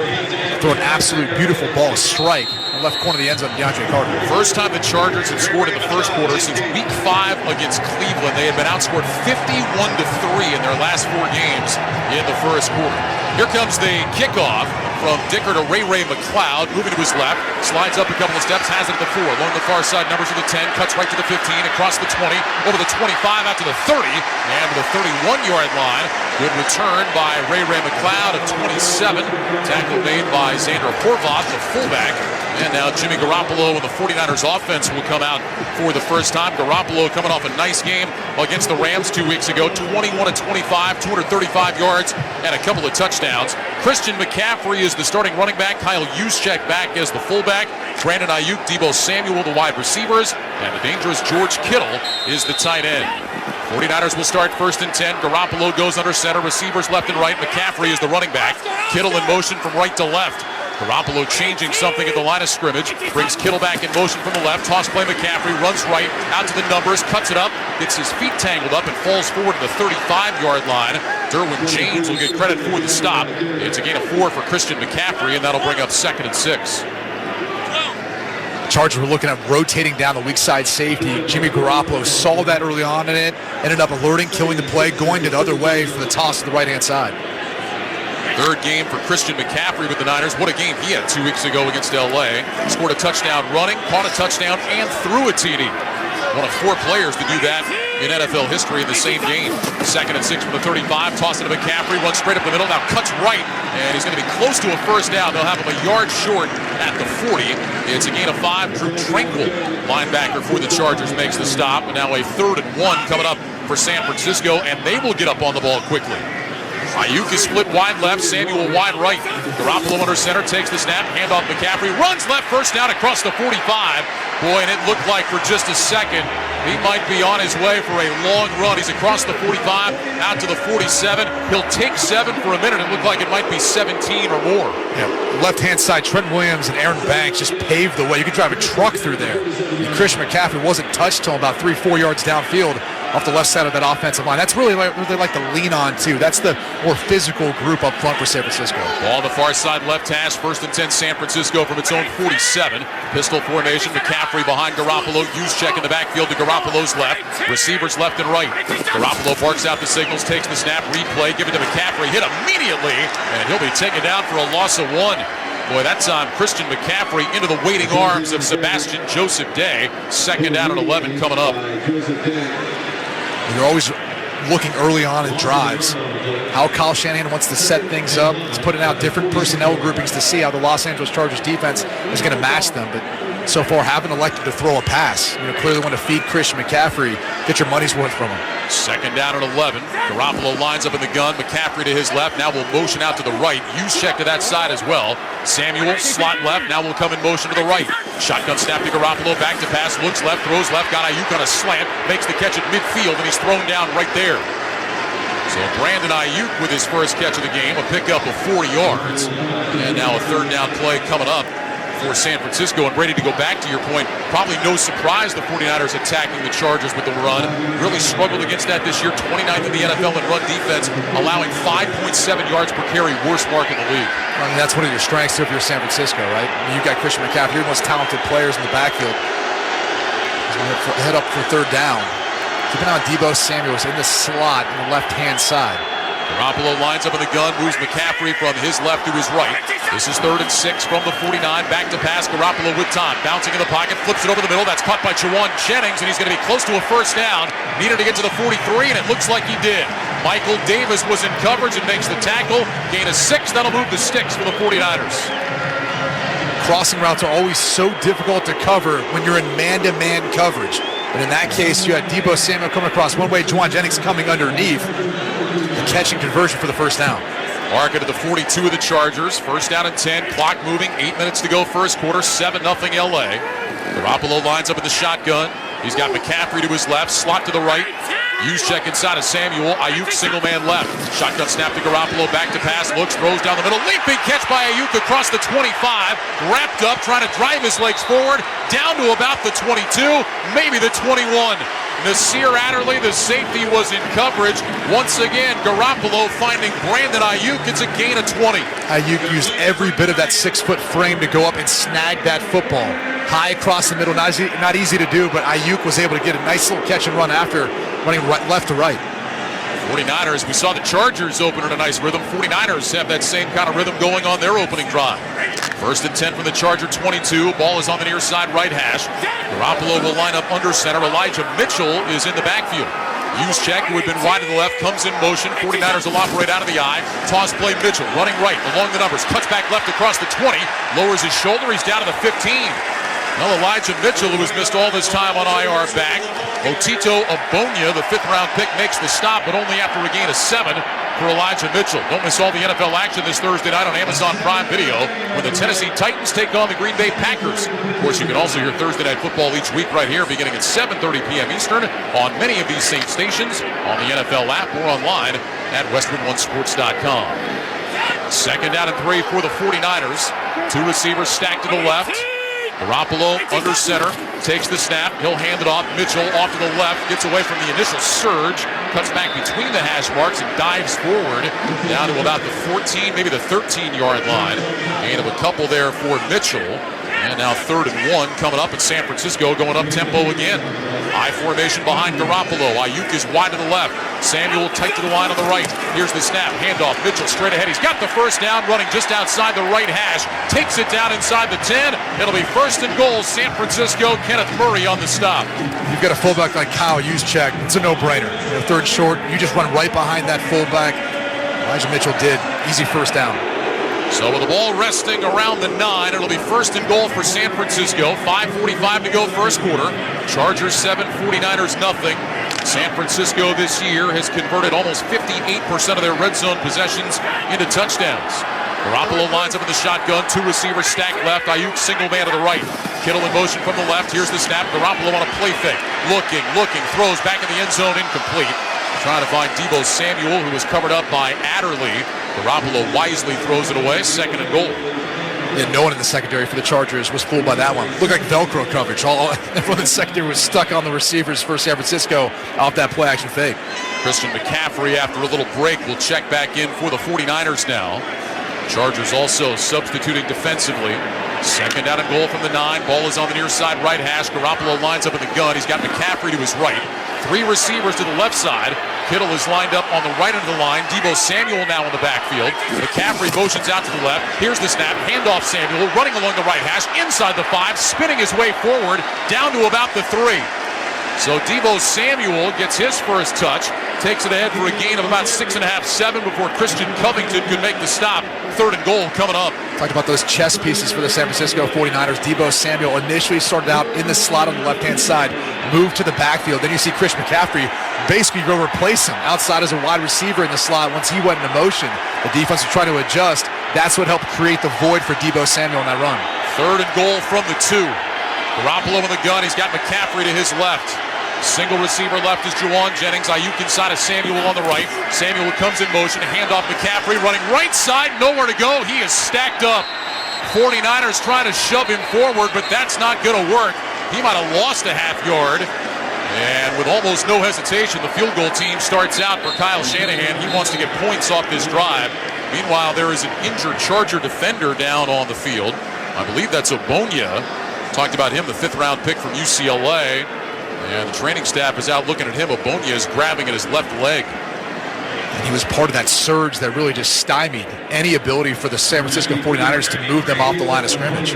Speaker 7: throw an absolute beautiful ball, strike, in the left corner of the end zone, DeAndre Carter.
Speaker 2: First time the Chargers had scored in the first quarter since Week 5 against Cleveland. They had been outscored 51-3 in their last 4 games in the first quarter. Here comes the kickoff from Dicker to Ray McLeod, moving to his left, slides up a couple of steps, has it at the 4, along the far side, numbers to the 10, cuts right to the 15, across the 20, over the 25, out to the 30, and to the 31-yard line. Good return by Ray McLeod at 27. Tackle made by Xander Horvath, the fullback. And now Jimmy Garoppolo and the 49ers offense will come out for the first time. Garoppolo coming off a nice game against the Rams 2 weeks ago. 21-25, 235 yards, and a couple of touchdowns. Christian McCaffrey is the starting running back. Kyle Juszczyk back as the fullback. Brandon Ayuk, Deebo Samuel, the wide receivers. And the dangerous George Kittle is the tight end. 49ers will start 1st and 10. Garoppolo goes under center. Receivers left and right. McCaffrey is the running back. Kittle in motion from right to left. Garoppolo changing something at the line of scrimmage. Brings Kittle back in motion from the left. Toss play McCaffrey. Runs right. Out to the numbers. Cuts it up. Gets his feet tangled up and falls forward to the 35-yard line. Derwin James will get credit for the stop. It's a gain of 4 for Christian McCaffrey, and that'll bring up 2nd and 6.
Speaker 7: Chargers were looking at rotating down the weak side safety. Jimmy Garoppolo saw that early on in it, ended up alerting, killing the play, going the other way for the toss to the right-hand side.
Speaker 2: 3rd game for Christian McCaffrey with the Niners. What a game he had 2 weeks ago against L.A. Scored a touchdown running, caught a touchdown, and threw a TD. One of 4 players to do that in NFL history in the same game. 2nd and 6 from the 35. Toss it to McCaffrey. Runs straight up the middle. Now cuts right. And he's going to be close to a first down. They'll have him a yard short at the 40. It's a gain of 5. Drew Tranquill, linebacker for the Chargers, makes the stop. And now a 3rd and 1 coming up for San Francisco. And they will get up on the ball quickly. Ayuk is split wide left, Samuel wide right. Garoppolo under center, takes the snap, handoff McCaffrey, runs left, first down across the 45. Boy, and it looked like for just a second he might be on his way for a long run. He's across the 45, out to the 47. He'll take 7 for a minute. It looked like it might be 17 or more.
Speaker 7: Yeah, left-hand side, Trent Williams and Aaron Banks just paved the way. You could drive a truck through there. And Christian McCaffrey wasn't touched till about 3-4 yards downfield off the left side of that offensive line. That's really like to lean on, too. That's the more physical group up front for San Francisco.
Speaker 2: Ball on the far side, left hash, 1st and 10, San Francisco from its own 47. Pistol formation, McCaffrey behind Garoppolo. Juszczyk in the backfield to Garoppolo's left. Receivers left and right. Garoppolo barks out the signals, takes the snap, replay, give it to McCaffrey, hit immediately, and he'll be taken down for a loss of 1. Boy, that time Christian McCaffrey into the waiting arms of Sebastian Joseph Day. 2nd down and 11 coming up.
Speaker 7: You're always looking early on in drives how Kyle Shanahan wants to set things up. He's putting out different personnel groupings to see how the Los Angeles Chargers defense is going to match them. But so far, haven't elected to throw a pass. Clearly want to feed Christian McCaffrey, get your money's worth from him.
Speaker 2: 2nd down and 11. Garoppolo lines up in the gun. McCaffrey to his left. Now will motion out to the right. Juszczyk to that side as well. Samuel, slot left. Now will come in motion to the right. Shotgun snap to Garoppolo. Back to pass. Looks left. Throws left. Got Ayuk on a slant. Makes the catch at midfield, and he's thrown down right there. So Brandon Ayuk with his first catch of the game, a pickup of 40 yards. And now a third down play coming up for San Francisco. And Brady, to go back to your point, probably no surprise the 49ers attacking the Chargers with the run. Really struggled against that this year, 29th in the NFL in run defense, allowing 5.7 yards per carry, worst mark in the league.
Speaker 7: I mean, that's one of your strengths if you're San Francisco, right? I mean, you've got Christian McCaffrey, you're the most talented players in the backfield. He's going to head up for third down. Keeping on Deebo Samuel's in the slot on the left-hand side.
Speaker 2: Garoppolo lines up in the gun, moves McCaffrey from his left to his right. This is 3rd and 6 from the 49. Back to pass, Garoppolo with time. Bouncing in the pocket, flips it over the middle. That's caught by Jawan Jennings, and he's going to be close to a first down. Needed to get to the 43, and it looks like he did. Michael Davis was in coverage and makes the tackle. Gain of 6, that'll move the sticks for the 49ers.
Speaker 7: Crossing routes are always so difficult to cover when you're in man-to-man coverage. But in that case, you had Deebo Samuel coming across one way, Jawan Jennings coming underneath. The catch and conversion for the first down.
Speaker 2: Market at the 42 of the Chargers. First down and 10. Clock moving. 8 minutes to go first quarter. 7-0 LA. Garoppolo lines up in the shotgun. He's got McCaffrey to his left. Slot to the right. Juszczyk inside of Samuel. Ayuk single man left. Shotgun snap to Garoppolo. Back to pass. Looks. Throws down the middle. Leaping catch by Ayuk across the 25. Wrapped up. Trying to drive his legs forward. Down to about the 22. Maybe the 21. Nasir Adderley, the safety, was in coverage. Once again, Garoppolo finding Brandon Ayuk. It's a gain of 20.
Speaker 7: Ayuk used every bit of that 6-foot frame to go up and snag that football. High across the middle, not easy to do, but Ayuk was able to get a nice little catch and run after running left to right.
Speaker 2: 49ers, we saw the Chargers open in a nice rhythm. 49ers have that same kind of rhythm going on their opening drive. 1st and 10 from the Charger 22. Ball is on the near side right hash. Garoppolo will line up under center. Elijah Mitchell is in the backfield. Juszczyk, who had been wide to the left, comes in motion. 49ers will operate out of the eye. Toss play Mitchell, running right along the numbers. Cuts back left across the 20. Lowers his shoulder. He's down to the 15. Well, Elijah Mitchell, who has missed all this time on IR, back. Otito Abonia, the 5th-round pick, makes the stop, but only after a gain of 7 for Elijah Mitchell. Don't miss all the NFL action this Thursday night on Amazon Prime Video when the Tennessee Titans take on the Green Bay Packers. Of course, you can also hear Thursday Night Football each week right here, beginning at 7:30 p.m. Eastern on many of these same stations, on the NFL app, or online at westwood1sports.com. 2nd down and 3 for the 49ers. 2 receivers stacked to the left. Garoppolo under center, takes the snap, he'll hand it off. Mitchell off to the left, gets away from the initial surge, cuts back between the hash marks and dives forward down to about the 14, maybe the 13-yard line. Gain of a couple there for Mitchell. And now 3rd and 1 coming up at San Francisco, going up tempo again. I formation behind Garoppolo. Ayuk is wide to the left. Samuel tight to the line on the right. Here's the snap. Handoff. Mitchell straight ahead. He's got the first down, running just outside the right hash. Takes it down inside the 10. It'll be 1st and goal. San Francisco. Kenneth Murray on the stop.
Speaker 7: You've got a fullback like Kyle Juszczyk. It's a no-brainer. 3rd short. You just run right behind that fullback. Elijah Mitchell did. Easy first down.
Speaker 2: So with the ball resting around the 9, it'll be 1st and goal for San Francisco. 5:45 to go first quarter. Chargers 7, 49ers nothing. San Francisco this year has converted almost 58% of their red zone possessions into touchdowns. Garoppolo lines up in the shotgun. 2 receivers stacked left. Ayuk single man to the right. Kittle in motion from the left. Here's the snap. Garoppolo on a play fake. Looking. Throws back in the end zone. Incomplete. Trying to find Deebo Samuel, who was covered up by Adderley. Garoppolo wisely throws it away. 2nd and goal.
Speaker 7: Yeah, no one in the secondary for the Chargers was fooled by that one. Looked like Velcro coverage. Everyone in the secondary was stuck on the receivers for San Francisco off that play-action fake.
Speaker 2: Christian McCaffrey, after a little break, will check back in for the 49ers now. Chargers also substituting defensively. 2nd down and goal from the 9. Ball is on the near side right hash. Garoppolo lines up in the gun. He's got McCaffrey to his right. 3 receivers to the left side. Kittle is lined up on the right end of the line. Deebo Samuel now in the backfield. McCaffrey motions out to the left. Here's the snap. Handoff Samuel running along the right hash. Inside the 5. Spinning his way forward. Down to about the 3. So Deebo Samuel gets his first touch. Takes it ahead for a gain of about 6.5, 7 before Christian Covington could make the stop. 3rd and goal coming up.
Speaker 7: Talked about those chess pieces for the San Francisco 49ers. Deebo Samuel initially started out in the slot on the left-hand side, moved to the backfield. Then you see Christian McCaffrey basically go replace him outside as a wide receiver in the slot. Once he went into motion, the defense was trying to adjust. That's what helped create the void for Deebo Samuel in that run.
Speaker 2: 3rd and goal from the 2. Garoppolo in the gun. He's got McCaffrey to his left. Single receiver left is Juwan Jennings. Ayuk inside of Samuel on the right. Samuel comes in motion. Handoff McCaffrey running right side. Nowhere to go. He is stacked up. 49ers trying to shove him forward, but that's not going to work. He might have lost a half yard. And with almost no hesitation, the field goal team starts out for Kyle Shanahan. He wants to get points off this drive. Meanwhile, there is an injured Charger defender down on the field. I believe that's Obonia. Talked about him, the 5th-round pick from UCLA. And the training staff is out looking at him. Obonia is grabbing at his left leg.
Speaker 7: And he was part of that surge that really just stymied any ability for the San Francisco 49ers to move them off the line of scrimmage.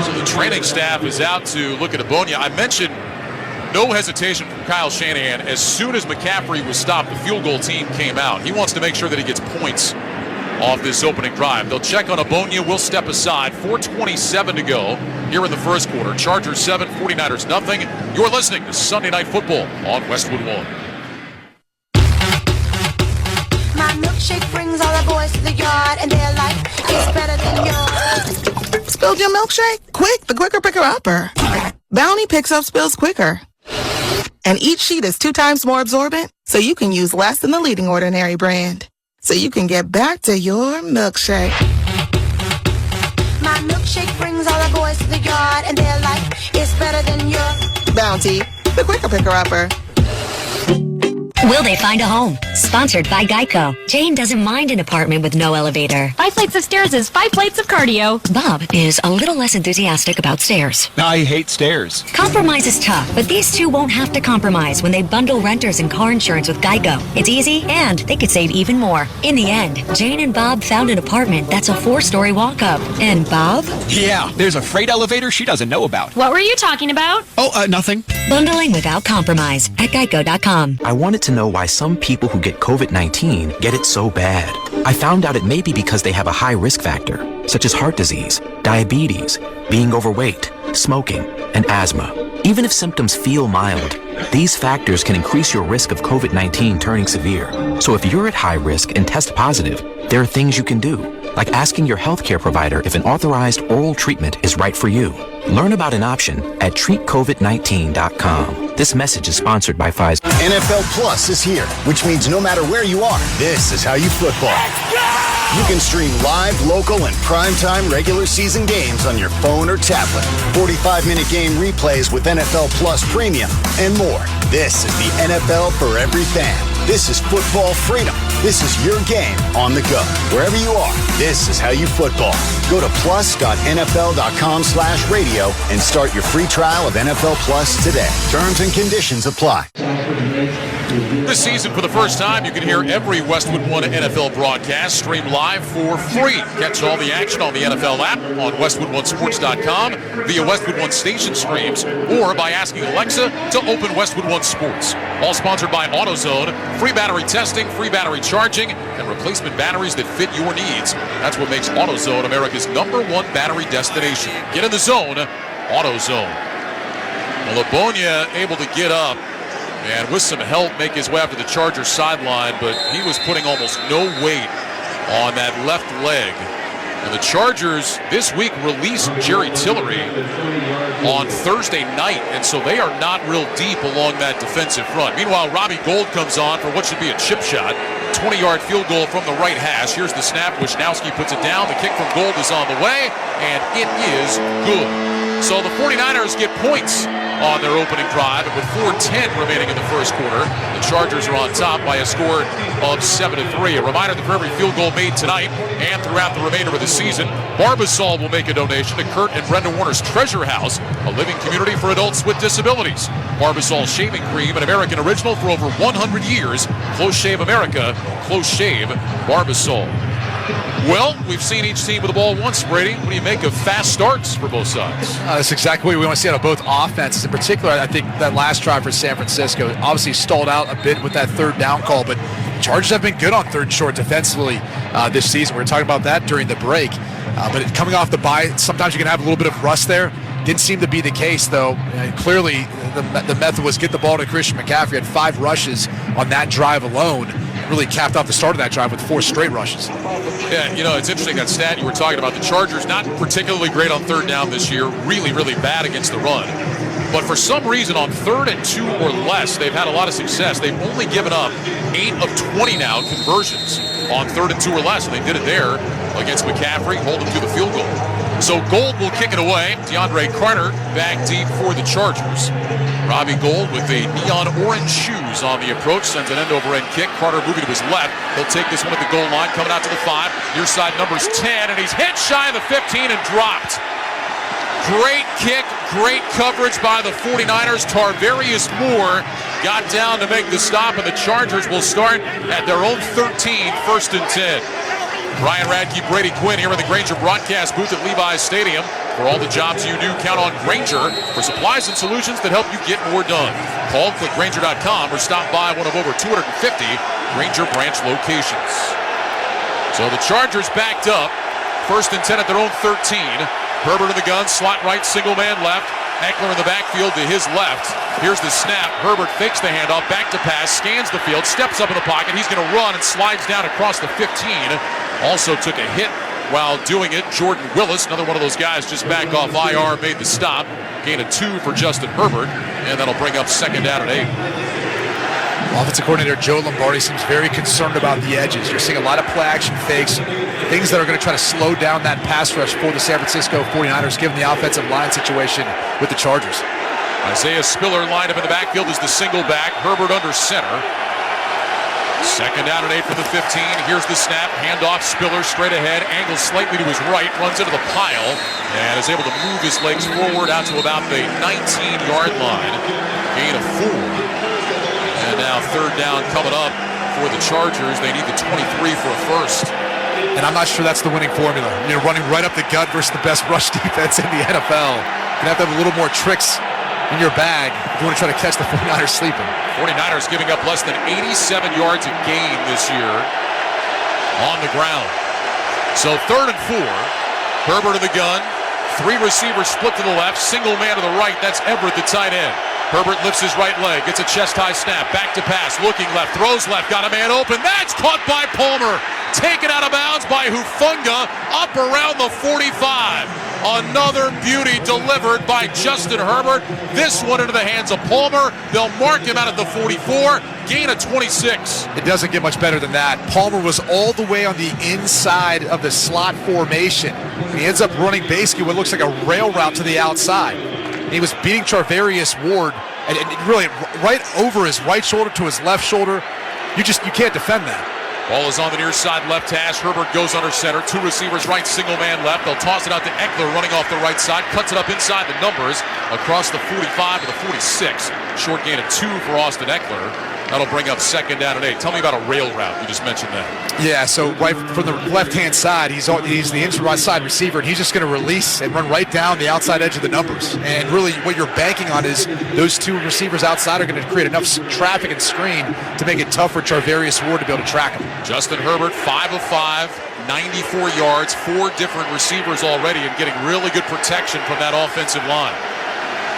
Speaker 2: So the training staff is out to look at Obonia. I mentioned no hesitation from Kyle Shanahan. As soon as McCaffrey was stopped, the field goal team came out. He wants to make sure that he gets points off this opening drive. They'll check on Obonia. We'll step aside. 4:27 to go here in the first quarter. Chargers 7, 49ers nothing. You're listening to Sunday Night Football on Westwood One.
Speaker 10: My milkshake brings all the boys to the yard, and they're like, it's better than yours.
Speaker 11: Spilled your milkshake? Quick, the quicker picker-upper. Bounty picks up spills quicker. And each sheet is 2 times more absorbent, so you can use less than the leading Ordinary brand. So you can get back to your milkshake.
Speaker 10: My milkshake brings all the boys to the yard, and they're like, it's better than yours.
Speaker 11: Bounty, the quicker picker-upper.
Speaker 14: Will they find a home? Sponsored by Geico. Jane doesn't mind an apartment with no elevator.
Speaker 24: 5 flights of stairs is 5 plates of cardio.
Speaker 14: Bob is a little less enthusiastic about stairs.
Speaker 25: I hate stairs.
Speaker 14: Compromise is tough, but these two won't have to compromise when they bundle renters and car insurance with Geico. It's easy, and they could save even more. In the end, Jane and Bob found an apartment that's a 4-story walk-up. And Bob?
Speaker 25: Yeah, there's a freight elevator she doesn't know about.
Speaker 24: What were you talking about?
Speaker 25: Oh, nothing.
Speaker 14: Bundling without compromise at Geico.com.
Speaker 26: I wanted to know why some people who get COVID-19 get it so bad. I found out it may be because they have a high risk factor, such as heart disease, diabetes, being overweight, smoking, and asthma. Even if symptoms feel mild, these factors can increase your risk of COVID-19 turning severe. So if you're at high risk and test positive, there are things you can do, like asking your healthcare provider if an authorized oral treatment is right for you. Learn about an option at treatcovid19.com. This message is sponsored by Pfizer.
Speaker 8: NFL Plus is here, which means no matter where you are, this is how you football. You can stream live, local, and primetime regular season games on your phone or tablet. 45-minute game replays with NFL Plus Premium and more. This is the NFL for every fan. This is football freedom. This is your game on the go. Wherever you are, this is how you football. Go to plus.nfl.com/radio and start your free trial of NFL Plus today. Terms and conditions apply.
Speaker 2: This season, for the first time, you can hear every Westwood One NFL broadcast streamed live for free. Catch all the action on the NFL app, on westwood1sports.com, via Westwood One station streams, or by asking Alexa to open Westwood One Sports. All sponsored by AutoZone. Free battery testing, free battery charging, and replacement batteries that fit your needs. That's what makes AutoZone America's #1 battery destination. Get in the zone, AutoZone. Well, Obonia able to get up and with some help make his way up to the Chargers sideline, but he was putting almost no weight on that left leg. And the Chargers this week released Jerry Tillery on Thursday night, and so they are not real deep along that defensive front. Meanwhile, Robbie Gould comes on for what should be a chip shot. 20-yard field goal from the right hash. Here's the snap. Wisnowski puts it down. The kick from Gould is on the way, and it is good. So the 49ers get points on their opening drive, and with 4:10 remaining in the first quarter, the Chargers are on top by a score of 7-3. A reminder that for every field goal made tonight and throughout the remainder of the season, Barbasol will make a donation to Kurt and Brenda Warner's Treasure House, a living community for adults with disabilities. Barbasol shaving cream, an American original for over 100 years. Close Shave America, Close Shave Barbasol. Well, we've seen each team with the ball once, Brady. What do you make of fast starts for both sides?
Speaker 7: That's exactly what we want to see out of both offenses. In particular, I think that last drive for San Francisco obviously stalled out a bit with that third down call, but Chargers have been good on third and short defensively this season. We were talking about that during the break. But coming off the bye, sometimes you can have a little bit of rust there. Didn't seem to be the case, though. Clearly, the method was get the ball to Christian McCaffrey. Had 5 rushes on that drive alone. Really capped off the start of that drive with 4 straight rushes.
Speaker 2: Yeah, you know, it's interesting that stat you were talking about. The Chargers not particularly great on third down this year. Really, really bad against the run. But for some reason, on 3rd and 2 or less, they've had a lot of success. They've only given up 8 of 20 now conversions on 3rd and 2 or less, and they did it there against McCaffrey, holding through the field goal. So Gold will kick it away. DeAndre Carter back deep for the Chargers. Robbie Gold with the neon orange shoes on the approach, sends an end-over-end kick. Carter moving to his left. He'll take this one at the goal line, coming out to the 5. Near side number's 10, and he's hit shy of the 15 and dropped. Great kick, great coverage by the 49ers. Tarvarius Moore got down to make the stop, and the Chargers will start at their own 13, 1st and 10. Ryan Radke, Brady Quinn here in the Grainger broadcast booth at Levi's Stadium. For all the jobs you do, count on Grainger for supplies and solutions that help you get more done. Call, click Grainger.com, or stop by one of over 250 Grainger branch locations. So the Chargers backed up, 1st and 10 at their own 13. Herbert in the gun, slot right, single man left. Eckler in the backfield to his left. Here's the snap. Herbert fakes the handoff, back to pass, scans the field, steps up in the pocket. He's going to run and slides down across the 15. Also took a hit while doing it. Jordan Willis, another one of those guys just back off IR, made the stop. Gain of 2 for Justin Herbert, and that'll bring up 2nd down and 8.
Speaker 7: Offensive coordinator Joe Lombardi seems very concerned about the edges. You're seeing a lot of play-action fakes, things that are going to try to slow down that pass rush for the San Francisco 49ers, given the offensive line situation with the Chargers.
Speaker 2: Isaiah Spiller lined up in the backfield as the single back. Herbert under center. 2nd down and 8 for the 15. Here's the snap. Handoff. Spiller straight ahead. Angles slightly to his right. Runs into the pile. And is able to move his legs forward out to about the 19-yard line. Gain of 4. And now 3rd down coming up for the Chargers. They need the 23 for a first.
Speaker 7: And I'm not sure that's the winning formula. You're running right up the gut versus the best rush defense in the NFL. You're going to have a little more tricks in your bag if you want to try to catch the 49ers sleeping.
Speaker 2: 49ers giving up less than 87 yards a game this year on the ground. So 3rd and 4. Herbert in the gun. 3 receivers split to the left. Single man to the right. That's Everett, the tight end. Herbert lifts his right leg. Gets a chest-high snap. Back to pass. Looking left. Throws left. Got a man open. That's caught by Palmer. Taken out of bounds by Hufanga. Up around the 45. Another beauty delivered by Justin Herbert. This one into the hands of Palmer. They'll mark him out at the 44. Gain of 26.
Speaker 7: It doesn't get much better than that. Palmer was all the way on the inside of the slot formation. He ends up running basically what looks like a rail route to the outside. He was beating Charvarius Ward and really right over his right shoulder to his left shoulder. You can't defend that.
Speaker 2: Ball is on the near side left hash. Herbert goes under center. 2 receivers right, single man left. They'll toss it out to Eckler running off the right side. Cuts it up inside the numbers across the 45 to the 46. Short gain of 2 for Austin Eckler. That'll bring up 2nd down and 8. Tell me about a rail route. You just mentioned that.
Speaker 7: Yeah, so right from the left-hand side, he's the inside receiver, and he's just going to release and run right down the outside edge of the numbers. And really what you're banking on is those 2 receivers outside are going to create enough traffic and screen to make it tough for Charvarius Ward to be able to track him.
Speaker 2: Justin Herbert, 5 of 5, 94 yards, 4 different receivers already, and getting really good protection from that offensive line.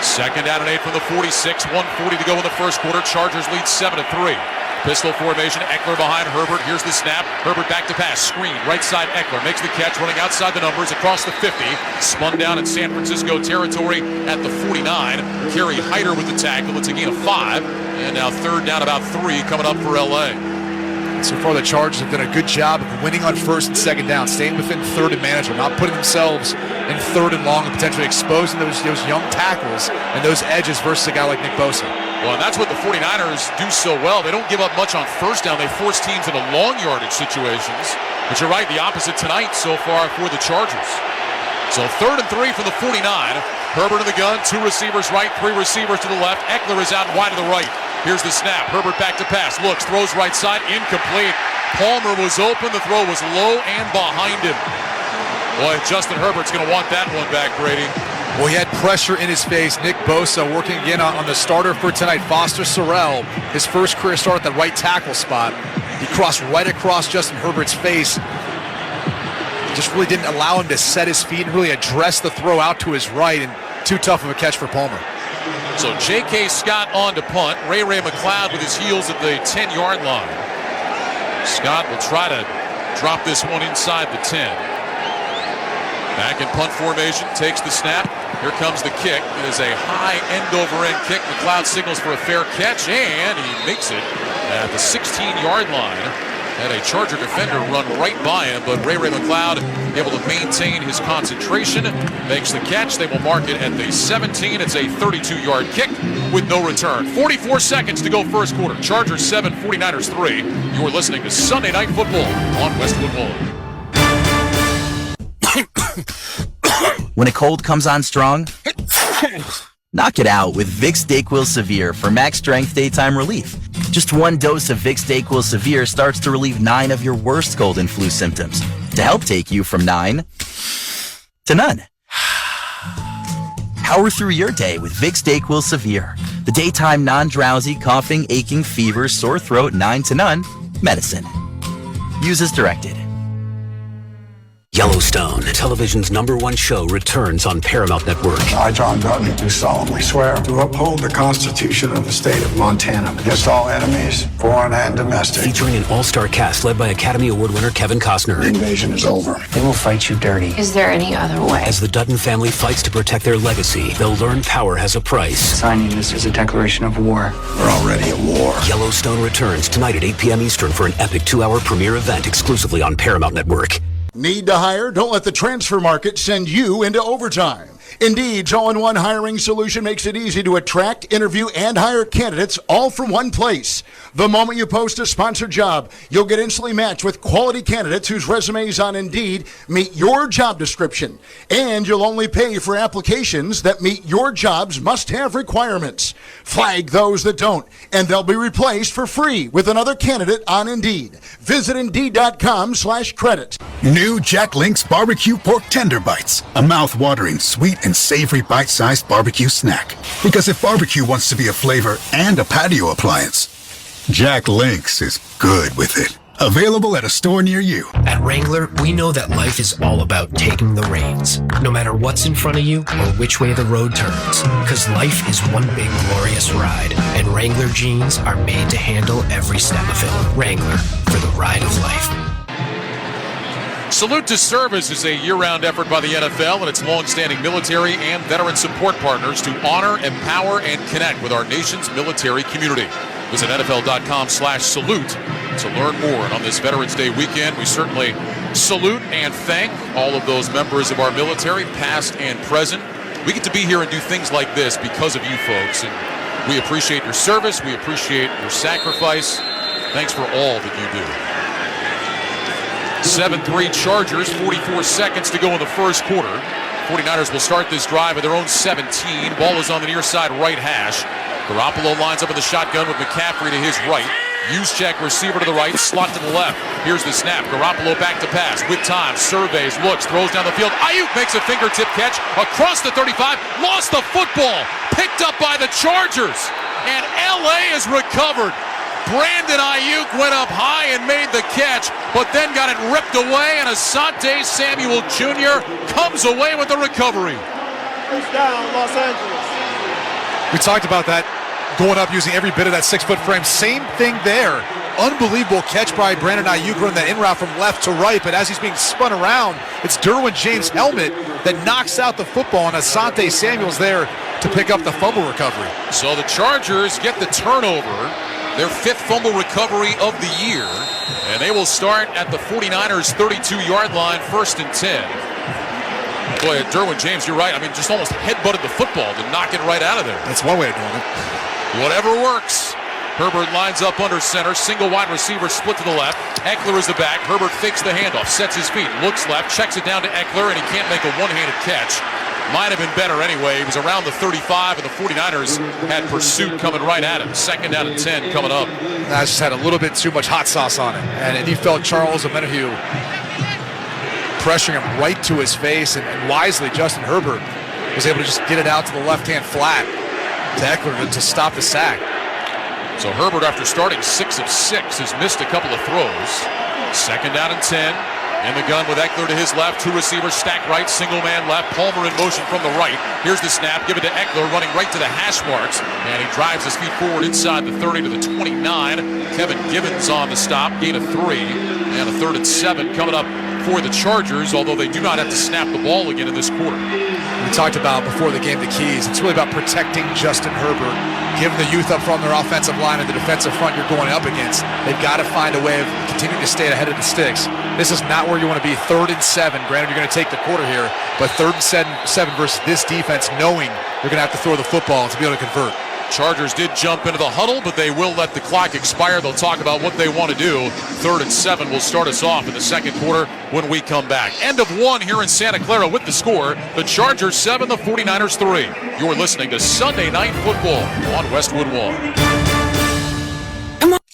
Speaker 2: 2nd down and 8 from the 46, 1:40 to go in the first quarter. Chargers lead 7-3. Pistol formation, Eckler behind Herbert. Here's the snap. Herbert back to pass. Screen, right side Eckler. Makes the catch, running outside the numbers across the 50. Spun down in San Francisco territory at the 49. Kerry Hyder with the tackle. It's a gain of 5. And now 3rd down, about 3 coming up for L.A.
Speaker 7: So far, the Chargers have done a good job of winning on 1st and 2nd down, staying within 3rd and manageable, not putting themselves in 3rd and long and potentially exposing those young tackles and those edges versus a guy like Nick Bosa.
Speaker 2: Well, and that's what the 49ers do so well. They don't give up much on 1st down. They force teams into long yardage situations. But you're right, the opposite tonight so far for the Chargers. So 3rd and 3 for the 49. Herbert in the gun, 2 receivers right, 3 receivers to the left. Eckler is out wide to the right. Here's the snap. Herbert back to pass. Looks, throws right side, incomplete. Palmer was open. The throw was low and behind him. Boy, Justin Herbert's going to want that one back, Brady.
Speaker 7: Well, he had pressure in his face. Nick Bosa working again on the starter for tonight, Foster Sorrell. His first career start at the right tackle spot. He crossed right across Justin Herbert's face. Just really didn't allow him to set his feet and really address the throw out to his right, and too tough of a catch for Palmer.
Speaker 2: So J.K. Scott on to punt. Ray McLeod with his heels at the 10-yard line. Scott will try to drop this one inside the 10. Back in punt formation, takes the snap, Here comes the kick. It is a high end-over-end kick. McLeod signals for a fair catch, and he makes it at the 16-yard line. Had a Charger defender run right by him, but Ray McLeod able to maintain his concentration. Makes the catch. They will mark it at the 17. It's a 32-yard kick with no return. 44 seconds to go first quarter. Chargers 7, 49ers 3. You're listening to Sunday Night Football on Westwood One.
Speaker 9: When a cold comes on strong, knock it out with Vicks DayQuil Severe for max strength daytime relief. Just one dose of Vicks DayQuil Severe starts to relieve 9 of your worst cold and flu symptoms to help take you from 9 to none. Power through your day with Vicks DayQuil Severe, the daytime non-drowsy, coughing, aching, fever, sore throat, 9 to none medicine. Use as directed.
Speaker 20: Yellowstone, television's #1 show, returns on Paramount Network.
Speaker 16: I, John Dutton, do solemnly swear to uphold the Constitution of the state of Montana against all enemies, foreign and domestic.
Speaker 20: Featuring an all-star cast led by Academy Award winner Kevin Costner.
Speaker 16: The invasion is over.
Speaker 20: They will fight you dirty.
Speaker 17: Is there any other way?
Speaker 20: As the Dutton family fights to protect their legacy, they'll learn power has a price.
Speaker 17: Signing this is a declaration of war.
Speaker 16: We're already at war.
Speaker 20: Yellowstone returns tonight at 8 p.m. Eastern for an epic 2-hour premiere event exclusively on Paramount Network.
Speaker 18: Need to hire? Don't let the transfer market send you into overtime. Indeed's all-in-one hiring solution makes it easy to attract, interview, and hire candidates all from one place. The moment you post a sponsored job, you'll get instantly matched with quality candidates whose resumes on Indeed meet your job description. And you'll only pay for applications that meet your job's must-have requirements. Flag those that don't, and they'll be replaced for free with another candidate on Indeed. Visit Indeed.com/credit.
Speaker 19: New Jack Link's Barbecue Pork Tender Bites. A mouth-watering, sweet and savory bite-sized barbecue snack. Because if barbecue wants to be a flavor and a patio appliance, Jack Link's is good with it. Available at a store near you.
Speaker 21: At Wrangler, we know that life is all about taking the reins, no matter what's in front of you or which way the road turns. Because life is one big glorious ride, and Wrangler jeans are made to handle every step of it. Wrangler, for the ride of life.
Speaker 2: Salute to Service is a year-round effort by the NFL and its long-standing military and veteran support partners to honor, empower, and connect with our nation's military community. Visit NFL.com/salute to learn more. And on this Veterans Day weekend, we certainly salute and thank all of those members of our military, past and present. We get to be here and do things like this because of you folks. And we appreciate your service. We appreciate your sacrifice. Thanks for all that you do. 7-3 Chargers, 44 seconds to go in the first quarter. 49ers will start this drive at their own 17. Ball is on the near side right hash. Garoppolo lines up in the shotgun with McCaffrey to his right. Juszczyk receiver to the right, slot to the left. Here's the snap. Garoppolo back to pass with time. Surveys, looks, throws down the field. Ayuk makes a fingertip catch across the 35. Lost the football. Picked up by the Chargers. And LA is recovered. Brandon Ayuk went up high and made the catch, but then got it ripped away, and Asante Samuel Jr. comes away with the recovery.
Speaker 27: First down, Los Angeles.
Speaker 7: We talked about that, going up using every bit of that 6-foot frame. Same thing there. Unbelievable catch by Brandon Ayuk running that in route from left to right, but as he's being spun around, it's Derwin James' helmet that knocks out the football, and Asante Samuel's there to pick up the fumble recovery.
Speaker 2: So the Chargers get the turnover, their 5th fumble recovery of the year, and they will start at the 49ers' 32-yard line, 1st and 10. Boy, Derwin James, you're right. I mean, just almost headbutted the football to knock it right out of there.
Speaker 7: That's one way of doing it.
Speaker 2: Whatever works. Herbert lines up under center. Single wide receiver split to the left. Eckler is the back. Herbert fakes the handoff, sets his feet, looks left, checks it down to Eckler, and he can't make a one-handed catch. Might have been better anyway. He was around the 35, and the 49ers had pursuit coming right at him. 2nd down and 10 coming up.
Speaker 7: That just had a little bit too much hot sauce on it. And he felt Charles Omenihu pressuring him right to his face. And wisely, Justin Herbert was able to just get it out to the left-hand flat to Eckler to stop the sack.
Speaker 2: So Herbert, after starting 6 of 6, has missed a couple of throws. 2nd down and 10. In the gun with Eckler to his left, 2 receivers stacked right, single man left, Palmer in motion from the right. Here's the snap, give it to Eckler, running right to the hash marks, and he drives his feet forward inside the 30 to the 29. Kevin Givens on the stop, gain of 3, and a 3rd and 7 coming up for the Chargers, although they do not have to snap the ball again in this quarter.
Speaker 7: We talked about before the game the keys. It's really about protecting Justin Herbert, giving the youth up front on their offensive line and the defensive front you're going up against. They've got to find a way of continuing to stay ahead of the sticks. This is not where you want to be. 3rd and 7. Granted, you're going to take the quarter here, but 3rd and 7 versus this defense, knowing you're going to have to throw the football to be able to convert.
Speaker 2: Chargers did jump into the huddle, but they will let the clock expire. They'll talk about what they want to do. 3rd and 7 will start us off in the second quarter when we come back. End of 1 here in Santa Clara with the score. The Chargers 7, the 49ers 3. You're listening to Sunday Night Football on Westwood 1.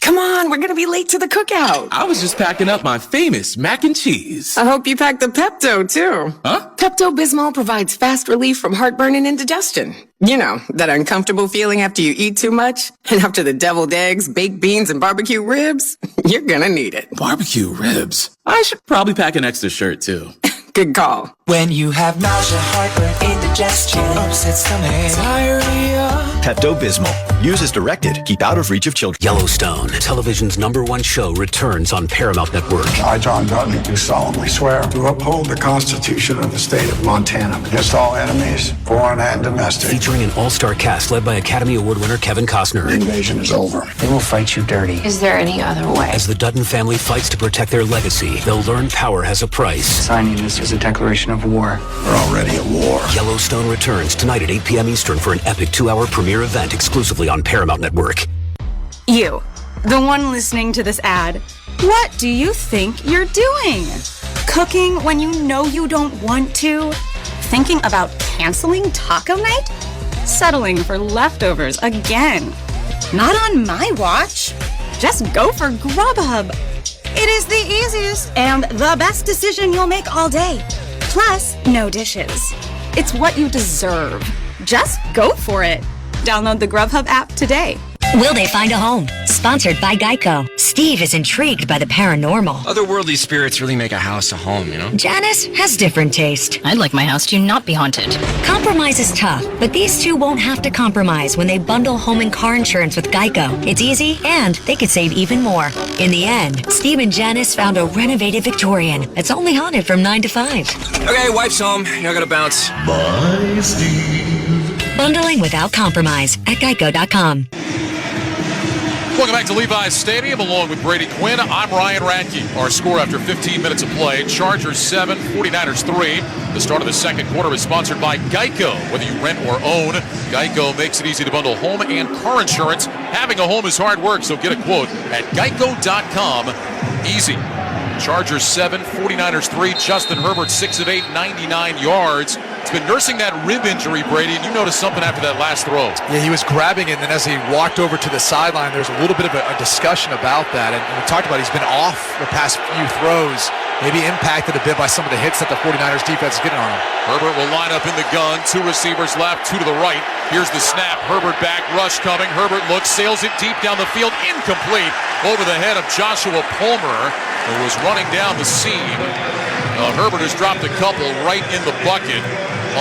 Speaker 1: Come on, we're gonna be late to the cookout.
Speaker 4: I was just packing up my famous mac and cheese.
Speaker 1: I hope you packed the Pepto, too.
Speaker 4: Huh?
Speaker 1: Pepto-Bismol provides fast relief from heartburn and indigestion. You know, that uncomfortable feeling after you eat too much? And after the deviled eggs, baked beans, and barbecue ribs? You're gonna need it.
Speaker 4: Barbecue ribs? I should probably pack an extra shirt, too.
Speaker 1: Good call.
Speaker 5: When you have nausea, heartburn, indigestion, upset stomach, diarrhea.
Speaker 20: Pepto-Bismol. Use as directed. Keep out of reach of children. Yellowstone, television's #1 show, returns on Paramount Network.
Speaker 16: I, John Dutton, do solemnly swear to uphold the Constitution of the state of Montana against all enemies, foreign and domestic.
Speaker 20: Featuring an all-star cast led by Academy Award winner Kevin Costner.
Speaker 16: The invasion is over.
Speaker 17: They will fight you dirty.
Speaker 1: Is there any other way?
Speaker 20: As the Dutton family fights to protect their legacy, they'll learn power has a price.
Speaker 17: Signing this is a declaration of war.
Speaker 16: We're already at war.
Speaker 20: Yellowstone returns tonight at 8 p.m. Eastern for an epic 2-hour premiere event exclusively on Paramount Network.
Speaker 6: You, the one listening to this ad, what do you think you're doing? Cooking when you know you don't want to? Thinking about canceling taco night? Settling for leftovers again? Not on my watch. Just go for Grubhub. It is the easiest and the best decision you'll make all day. Plus, no dishes. It's what you deserve. Just go for it. Download the Grubhub app today.
Speaker 14: Will they find a home? Sponsored by Geico. Steve is intrigued by the paranormal.
Speaker 15: Otherworldly spirits really make a house a home, you know?
Speaker 14: Janice has different taste.
Speaker 24: I'd like my house to not be haunted.
Speaker 14: Compromise is tough, but these two won't have to compromise when they bundle home and car insurance with Geico. It's easy, and they could save even more. In the end, Steve and Janice found a renovated Victorian that's only haunted from 9 to 5.
Speaker 15: Okay, wife's home. Now I gotta bounce.
Speaker 12: Bye, Steve.
Speaker 14: Bundling without compromise at geico.com.
Speaker 2: Welcome back to Levi's Stadium along with Brady Quinn. I'm Ryan Radke. Our score after 15 minutes of play, Chargers 7, 49ers 3. The start of the second quarter is sponsored by Geico. Whether you rent or own, Geico makes it easy to bundle home and car insurance. Having a home is hard work, so get a quote at geico.com. Easy. Chargers 7, 49ers 3. Justin Herbert 6 of 8, 99 yards. He's been nursing that rib injury, Brady, and you noticed something after that last throw.
Speaker 7: Yeah, he was grabbing it, and then as he walked over to the sideline, there's a little bit of a discussion about that. And we talked about he's been off the past few throws, maybe impacted a bit by some of the hits that the 49ers defense is getting on him.
Speaker 2: Herbert will line up in the gun. 2 receivers left, 2 to the right. Here's the snap. Herbert back, rush coming. Herbert looks, sails it deep down the field. Incomplete over the head of Joshua Palmer, who was running down the seam. Herbert has dropped a couple right in the bucket.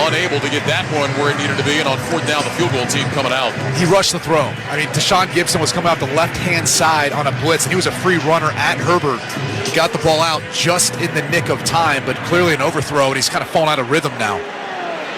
Speaker 2: Unable to get that one where it needed to be, and on 4th down, the field goal team coming out.
Speaker 7: He rushed the throw. I mean, Deshaun Gibson was coming out the left-hand side on a blitz, and he was a free runner at Herbert. He got the ball out just in the nick of time, but clearly an overthrow, and he's kind of fallen out of rhythm now.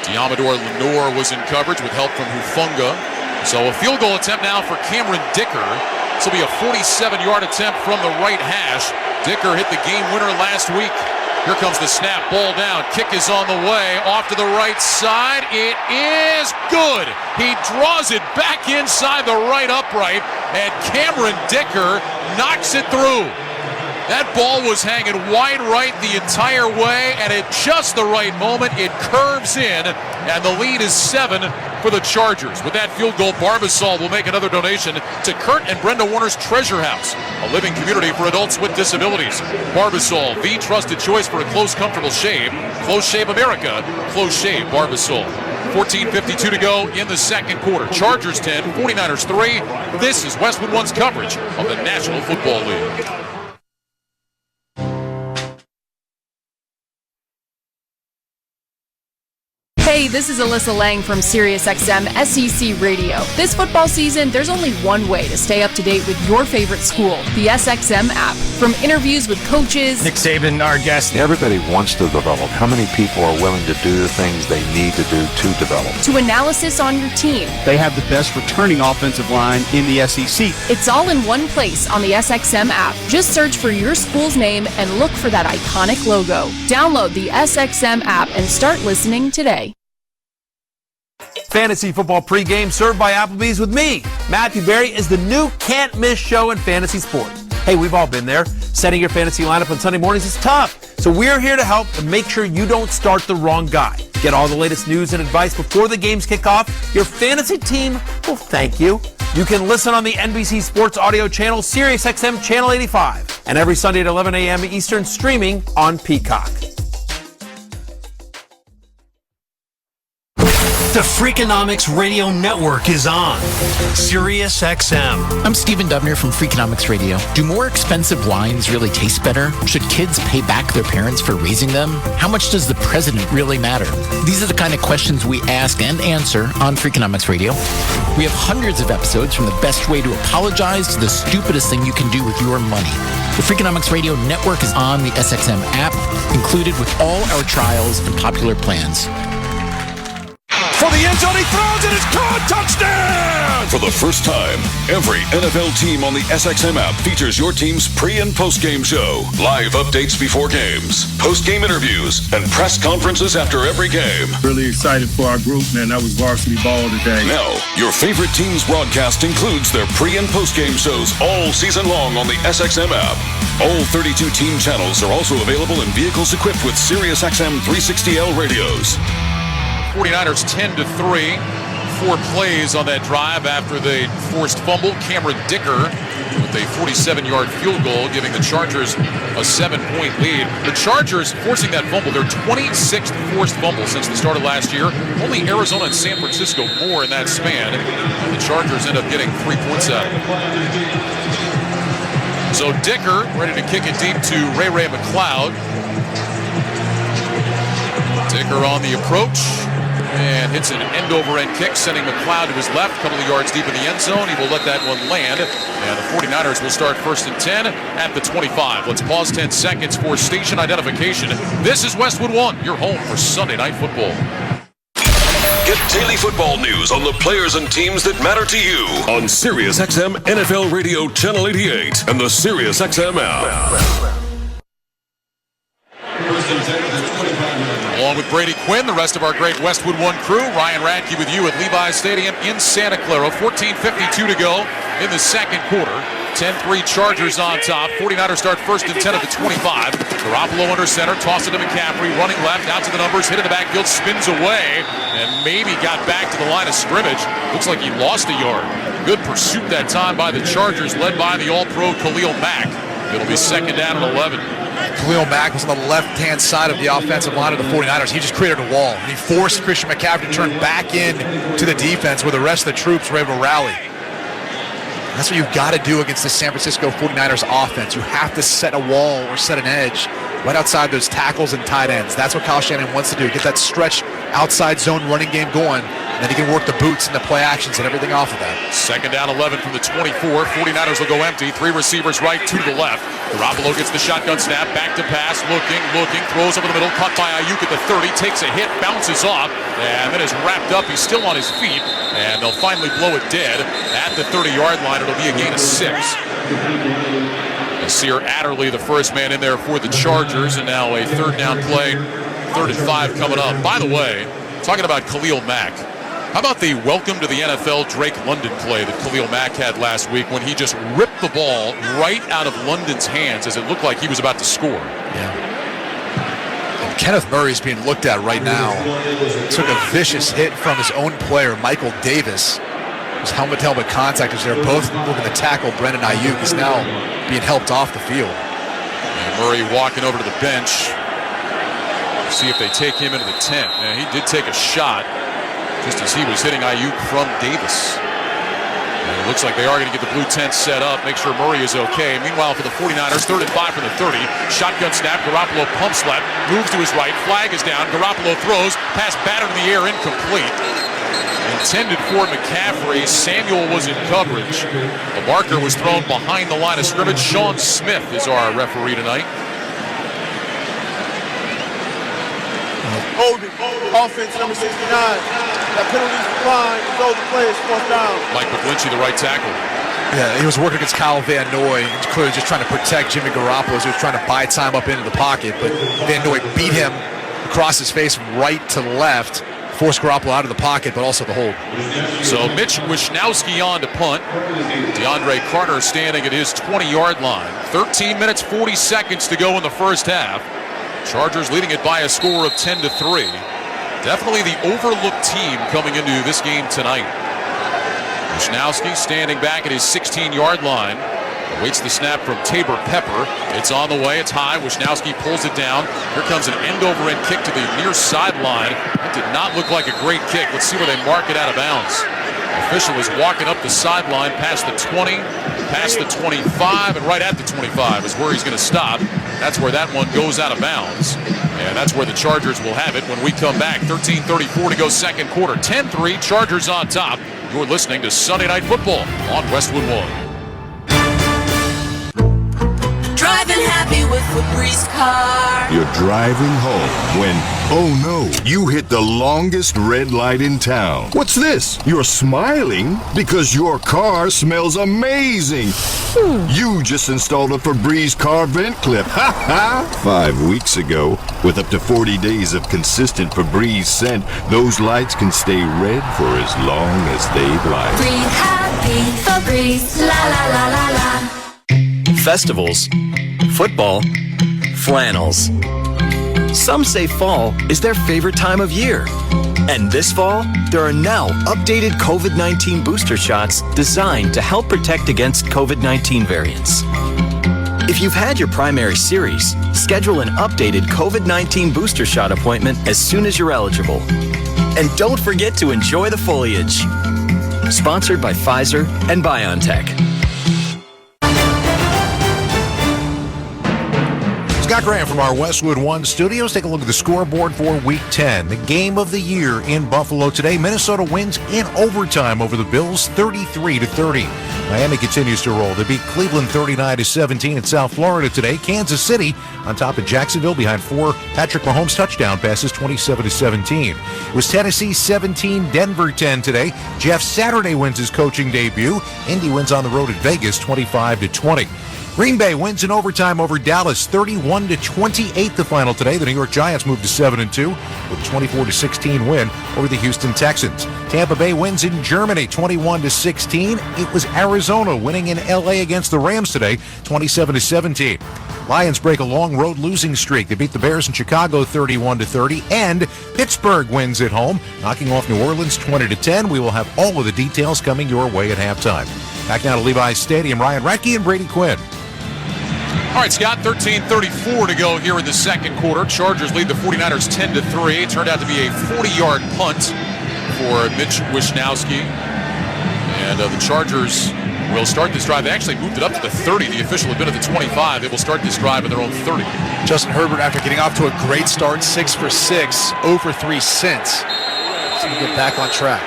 Speaker 2: Diamador Lenore was in coverage with help from Hufunga. So a field goal attempt now for Cameron Dicker. This will be a 47-yard attempt from the right hash. Dicker hit the game winner last week. Here comes the snap, ball down, kick is on the way, off to the right side, it is good. He draws it back inside the right upright, and Cameron Dicker knocks it through. That ball was hanging wide right the entire way, and at just the right moment, it curves in, and the lead is 7 for the Chargers. With that field goal, Barbasol will make another donation to Kurt and Brenda Warner's Treasure House, a living community for adults with disabilities. Barbasol, the trusted choice for a close, comfortable shave. Close Shave America, Close Shave Barbasol. 14:52 to go in the second quarter. Chargers 10, 49ers 3. This is Westwood One's coverage of the National Football League.
Speaker 22: Hey,
Speaker 3: this is Alyssa Lang from SiriusXM SEC Radio. This football season, there's only one way to stay up to date with your favorite school, the SXM app. From interviews with coaches,
Speaker 10: Nick Saban, our guest.
Speaker 11: Everybody wants to develop. How many people are willing to do the things they need to do to develop?
Speaker 3: to analysis on your team.
Speaker 13: They have the best returning offensive line in the SEC.
Speaker 3: It's all in one place on the SXM app. Just search for your school's name and look for that iconic logo. Download the SXM app and start listening today.
Speaker 22: Fantasy football pregame served by Applebee's with me. Matthew Berry is the new can't-miss show in fantasy sports. Hey, we've all been there. Setting your fantasy lineup on Sunday mornings is tough. So we're here to help and make sure you don't start the wrong guy. Get all the latest news and advice before the games kick off. Your fantasy team will thank you. You can listen on the NBC Sports Audio channel, SiriusXM Channel 85, and every Sunday at 11 a.m. Eastern, streaming on Peacock.
Speaker 21: The Freakonomics Radio Network is on SiriusXM.
Speaker 26: I'm Stephen Dubner from Freakonomics Radio. Do more expensive wines really taste better? Should kids pay back their parents for raising them? How much does the president really matter? These are the kind of questions we ask and answer on Freakonomics Radio. We have hundreds of episodes, from the best way to apologize to the stupidest thing you can do with your money. The Freakonomics Radio Network is on the SXM app, included with all our trials and popular plans.
Speaker 12: For the end zone, he throws it, it's caught, touchdown! For the first time, every NFL team on the SXM app features your team's pre- and post-game show, live updates before games, post-game interviews, and press conferences after every game.
Speaker 23: Really excited for our group, man. That was varsity ball today.
Speaker 12: Now, your favorite team's broadcast includes their pre- and post-game shows all season long on the SXM app. All 32 team channels are also available in vehicles equipped with SiriusXM 360L radios.
Speaker 2: 49ers 10-3. 4 plays on that drive after they forced fumble. Cameron Dicker with a 47-yard field goal, giving the Chargers a 7-point lead. The Chargers forcing that fumble, their 26th forced fumble since the start of last year. Only Arizona and San Francisco more in that span. And the Chargers end up getting 3 points out of it. So Dicker ready to kick it deep to Ray McLeod. Dicker on the approach and hits an end-over-end kick, sending McLeod to his left, a couple of yards deep in the end zone. He will let that one land, and the 49ers will start 1st and 10 at the 25. Let's pause 10 seconds for station identification. This is Westwood One, your home for Sunday Night Football.
Speaker 12: Get daily football news on the players and teams that matter to you on SiriusXM NFL Radio Channel 88 and the SiriusXM app.
Speaker 2: Along with Brady Quinn, the rest of our great Westwood One crew, Ryan Radke with you at Levi's Stadium in Santa Clara. 14:52 to go in the second quarter. 10-3 Chargers on top. 49ers start 1st and 10 at the 25. Garoppolo under center, toss it to McCaffrey, running left, out to the numbers, hit in the backfield, spins away, and maybe got back to the line of scrimmage. Looks like he lost a yard. Good pursuit that time by the Chargers, led by the All-Pro Khalil Mack. It'll be 2nd down and 11.
Speaker 7: Khalil Mack was on the left-hand side of the offensive line of the 49ers. He just created a wall. He forced Christian McCaffrey to turn back in to the defense where the rest of the troops were able to rally. That's what you've got to do against the San Francisco 49ers offense. You have to set a wall or set an edge right outside those tackles and tight ends. That's what Kyle Shanahan wants to do. Get that stretch outside zone running game going. Then he can work the boots and the play actions and everything off of that.
Speaker 2: 2nd down 11 from the 24. 49ers will go empty. 3 receivers right, 2 to the left. Garoppolo gets the shotgun snap, back to pass, looking, throws over the middle, caught by Ayuk at the 30, takes a hit, bounces off, and then is wrapped up. He's still on his feet, and they'll finally blow it dead at the 30-yard line. It'll be a gain of 6. Nasir Adderley, the first man in there for the Chargers, and now a 3rd down play, 3rd and 5 coming up. By the way, talking about Khalil Mack, how about the welcome to the NFL Drake London play that Khalil Mack had last week when he just ripped the ball right out of London's hands as it looked like he was about to score?
Speaker 7: Yeah. And Kenneth Murray's being looked at right now. Took a vicious hit from his own player, Michael Davis. His helmet-to-helmet contact as they're both looking to tackle Brandon Ayuk. He's now being helped off the field.
Speaker 2: And Murray walking over to the bench. See if they take him into the tent. Now, he did take a shot just as he was hitting Ayuk from Davis. And it looks like they are going to get the blue tent set up, make sure Murray is okay. Meanwhile, for the 49ers, 3rd and 5 from the 30. Shotgun snap, Garoppolo pump slap, moves to his right, flag is down, Garoppolo throws, pass batted in the air, incomplete. Intended for McCaffrey. Samuel was in coverage. The marker was thrown behind the line of scrimmage. Sean Smith is our referee tonight.
Speaker 8: Holding. Offense number 69. That penalty's declined. Throw the play. It's 4th down.
Speaker 2: Mike McGlinchey, the right tackle.
Speaker 7: Yeah, he was working against Kyle Van Noy. He was clearly just trying to protect Jimmy Garoppolo as he was trying to buy time up into the pocket. But Van Noy beat him across his face from right to left. Forced Garoppolo out of the pocket, but also the hold.
Speaker 2: So Mitch Wishnowsky on to punt. DeAndre Carter standing at his 20-yard line. 13 minutes, 40 seconds to go in the first half. Chargers leading it by a score of 10-3. Definitely the overlooked team coming into this game tonight. Wishnowsky standing back at his 16-yard line. Awaits the snap from Tabor Pepper. It's on the way. It's high. Wishnowsky pulls it down. Here comes an end-over-end kick to the near sideline. It did not look like a great kick. Let's see where they mark it out of bounds. Official is walking up the sideline past the 20, past the 25, and right at the 25 is where he's going to stop. That's where that one goes out of bounds. And that's where the Chargers will have it when we come back. 13:34 to go second quarter. 10-3, Chargers on top. You're listening to Sunday Night Football on Westwood One.
Speaker 9: Driving happy with Febreze car.
Speaker 10: You're driving home when, oh no, you hit the longest red light in town. What's this? You're smiling because your car smells amazing. You just installed a Febreze car vent clip. Ha ha! 5 weeks ago, with up to 40 days of consistent Febreze scent, those lights can stay red for as long as they'd like.
Speaker 9: Breathe happy, Febreze, la la la la la.
Speaker 20: Festivals, football, flannels. Some say fall is their favorite time of year. And this fall, there are now updated COVID-19 booster shots designed to help protect against COVID-19 variants. If you've had your primary series, schedule an updated COVID-19 booster shot appointment as soon as you're eligible. And don't forget to enjoy the foliage. Sponsored by Pfizer and BioNTech.
Speaker 18: Scott Graham from our Westwood One studios. Take a look at the scoreboard for Week 10. The game of the year in Buffalo today. Minnesota wins in overtime over the Bills, 33-30. Miami continues to roll. They beat Cleveland 39-17 in South Florida today. Kansas City on top of Jacksonville behind 4 Patrick Mahomes touchdown passes, 27-17. It was Tennessee 17, Denver 10 today. Jeff Saturday wins his coaching debut. Indy wins on the road at Vegas, 25-20. Green Bay wins in overtime over Dallas, 31-28 the final today. The New York Giants moved to 7-2 with a 24-16 win over the Houston Texans. Tampa Bay wins in Germany, 21-16. It was Arizona winning in LA against the Rams today, 27-17. Lions break a long road losing streak. They beat the Bears in Chicago 31-30, and Pittsburgh wins at home, knocking off New Orleans 20-10. We will have all of the details coming your way at halftime. Back now to Levi's Stadium, Ryan Radke and Brady Quinn.
Speaker 2: All right, Scott, 13:34 to go here in the second quarter. Chargers lead the 49ers 10-3. It turned out to be a 40-yard punt for Mitch Wishnowsky. And the Chargers will start this drive. They actually moved it up to the 30. The official had been at the 25. They will start this drive at their own 30.
Speaker 7: Justin Herbert, after getting off to a great start, 6 for 6, 0 for 3 since. So we get back on track.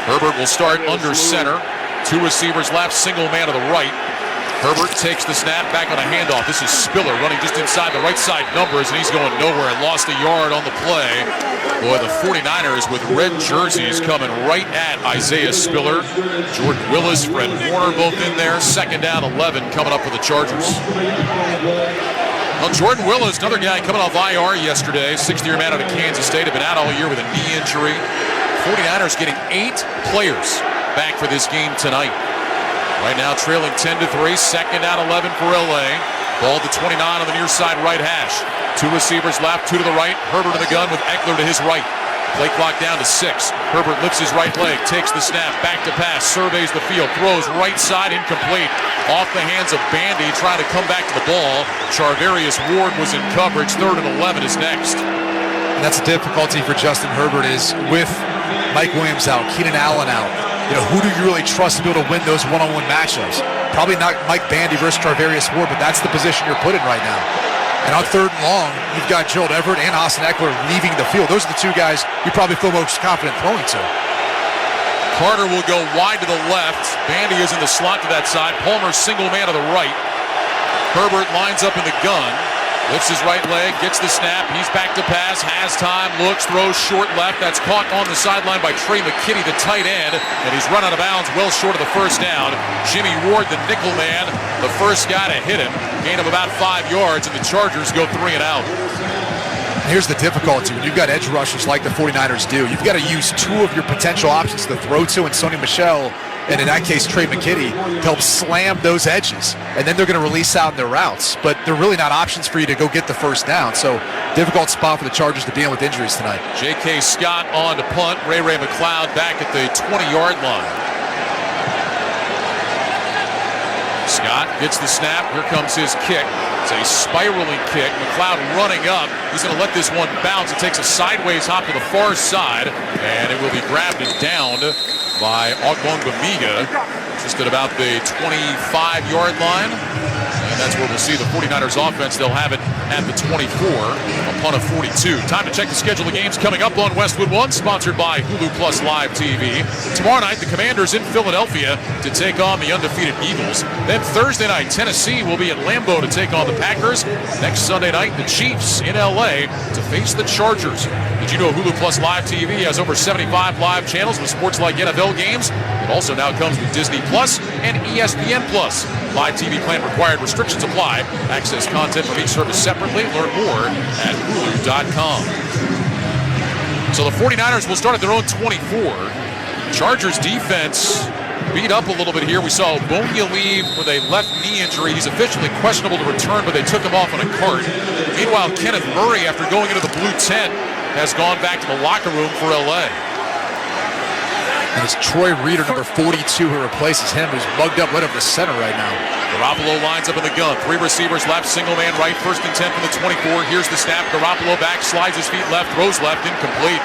Speaker 2: Herbert will start under center. 2 receivers left, single man to the right. Herbert takes the snap, back on a handoff. This is Spiller running just inside the right side numbers, and he's going nowhere. Lost a yard on the play. Boy, the 49ers with red jerseys coming right at Isaiah Spiller. Jordan Willis, Fred Warner both in there. Second down, 11 coming up for the Chargers. Well, Jordan Willis, another guy coming off IR yesterday. 6th-year man out of Kansas State, had been out all year with a knee injury. 49ers getting 8 players back for this game tonight. Right now trailing 10-3, second down 11 for LA. Ball to 29 on the near side right hash. 2 receivers left, 2 to the right. Herbert in the gun with Eckler to his right. Play clock down to 6. Herbert lifts his right leg, takes the snap, back to pass, surveys the field, throws right side, incomplete. Off the hands of Bandy, trying to come back to the ball. Charvarius Ward was in coverage. 3rd and 11 is next.
Speaker 7: And that's the difficulty for Justin Herbert is with Mike Williams out, Keenan Allen out. Who do you really trust to be able to win those one-on-one matchups? Probably not Mike Bandy versus Tarvarius Ward, but that's the position you're put in right now. And on 3rd and long, you've got Gerald Everett and Austin Eckler leaving the field. Those are the two guys you probably feel most confident throwing to.
Speaker 2: Carter will go wide to the left. Bandy is in the slot to that side. Palmer single man to the right. Herbert lines up in the gun. Lifts his right leg, gets the snap. He's back to pass, has time, looks, throws short left. That's caught on the sideline by Trey McKinney, the tight end. And he's run out of bounds well short of the first down. Jimmy Ward, the nickel man, the first guy to hit him. Gain of about 5 yards, and the Chargers go 3 and out.
Speaker 7: Here's the difficulty. When you've got edge rushers like the 49ers do, you've got to use 2 of your potential options to throw to, and Sony Michel, and in that case, Trey McKinney, to help slam those edges. And then they're going to release out in their routes. But they're really not options for you to go get the first down. So difficult spot for the Chargers to deal with injuries tonight.
Speaker 2: J.K. Scott on to punt. Ray McLeod back at the 20-yard line. Scott gets the snap. Here comes his kick. It's a spiraling kick. McLeod running up. He's going to let this one bounce. It takes a sideways hop to the far side, and it will be grabbed and downed by Ogbongbemiga, just at about the 25-yard line. And that's where we'll see the 49ers offense. They'll have it at the 24, a punt of 42. Time to check the schedule of games coming up on Westwood One, sponsored by Hulu Plus Live TV. Tomorrow night, the Commanders in Philadelphia to take on the undefeated Eagles. Then Thursday night, Tennessee will be at Lambeau to take on the Packers. Next Sunday night, the Chiefs in L.A. to face the Chargers. Did you know Hulu Plus Live TV has over 75 live channels with sports like NFL games? It also now comes with Disney Plus and ESPN Plus. Live TV plan required, restrictions apply. Access content from each service separately. Learn more at hulu.com. So the 49ers will start at their own 24. Chargers defense beat up a little bit here. We saw Bonia leave with a left knee injury. He's officially questionable to return, but they took him off on a cart. Meanwhile, Kenneth Murray, after going into the blue tent, has gone back to the locker room for L.A.
Speaker 7: And it's Troy Reader, number 42, who replaces him, who's mugged up right over the center right now.
Speaker 2: Garoppolo lines up in the gun. 3 receivers left, single man right, 1st and 10 from the 24. Here's the snap. Garoppolo back, slides his feet left, throws left, incomplete.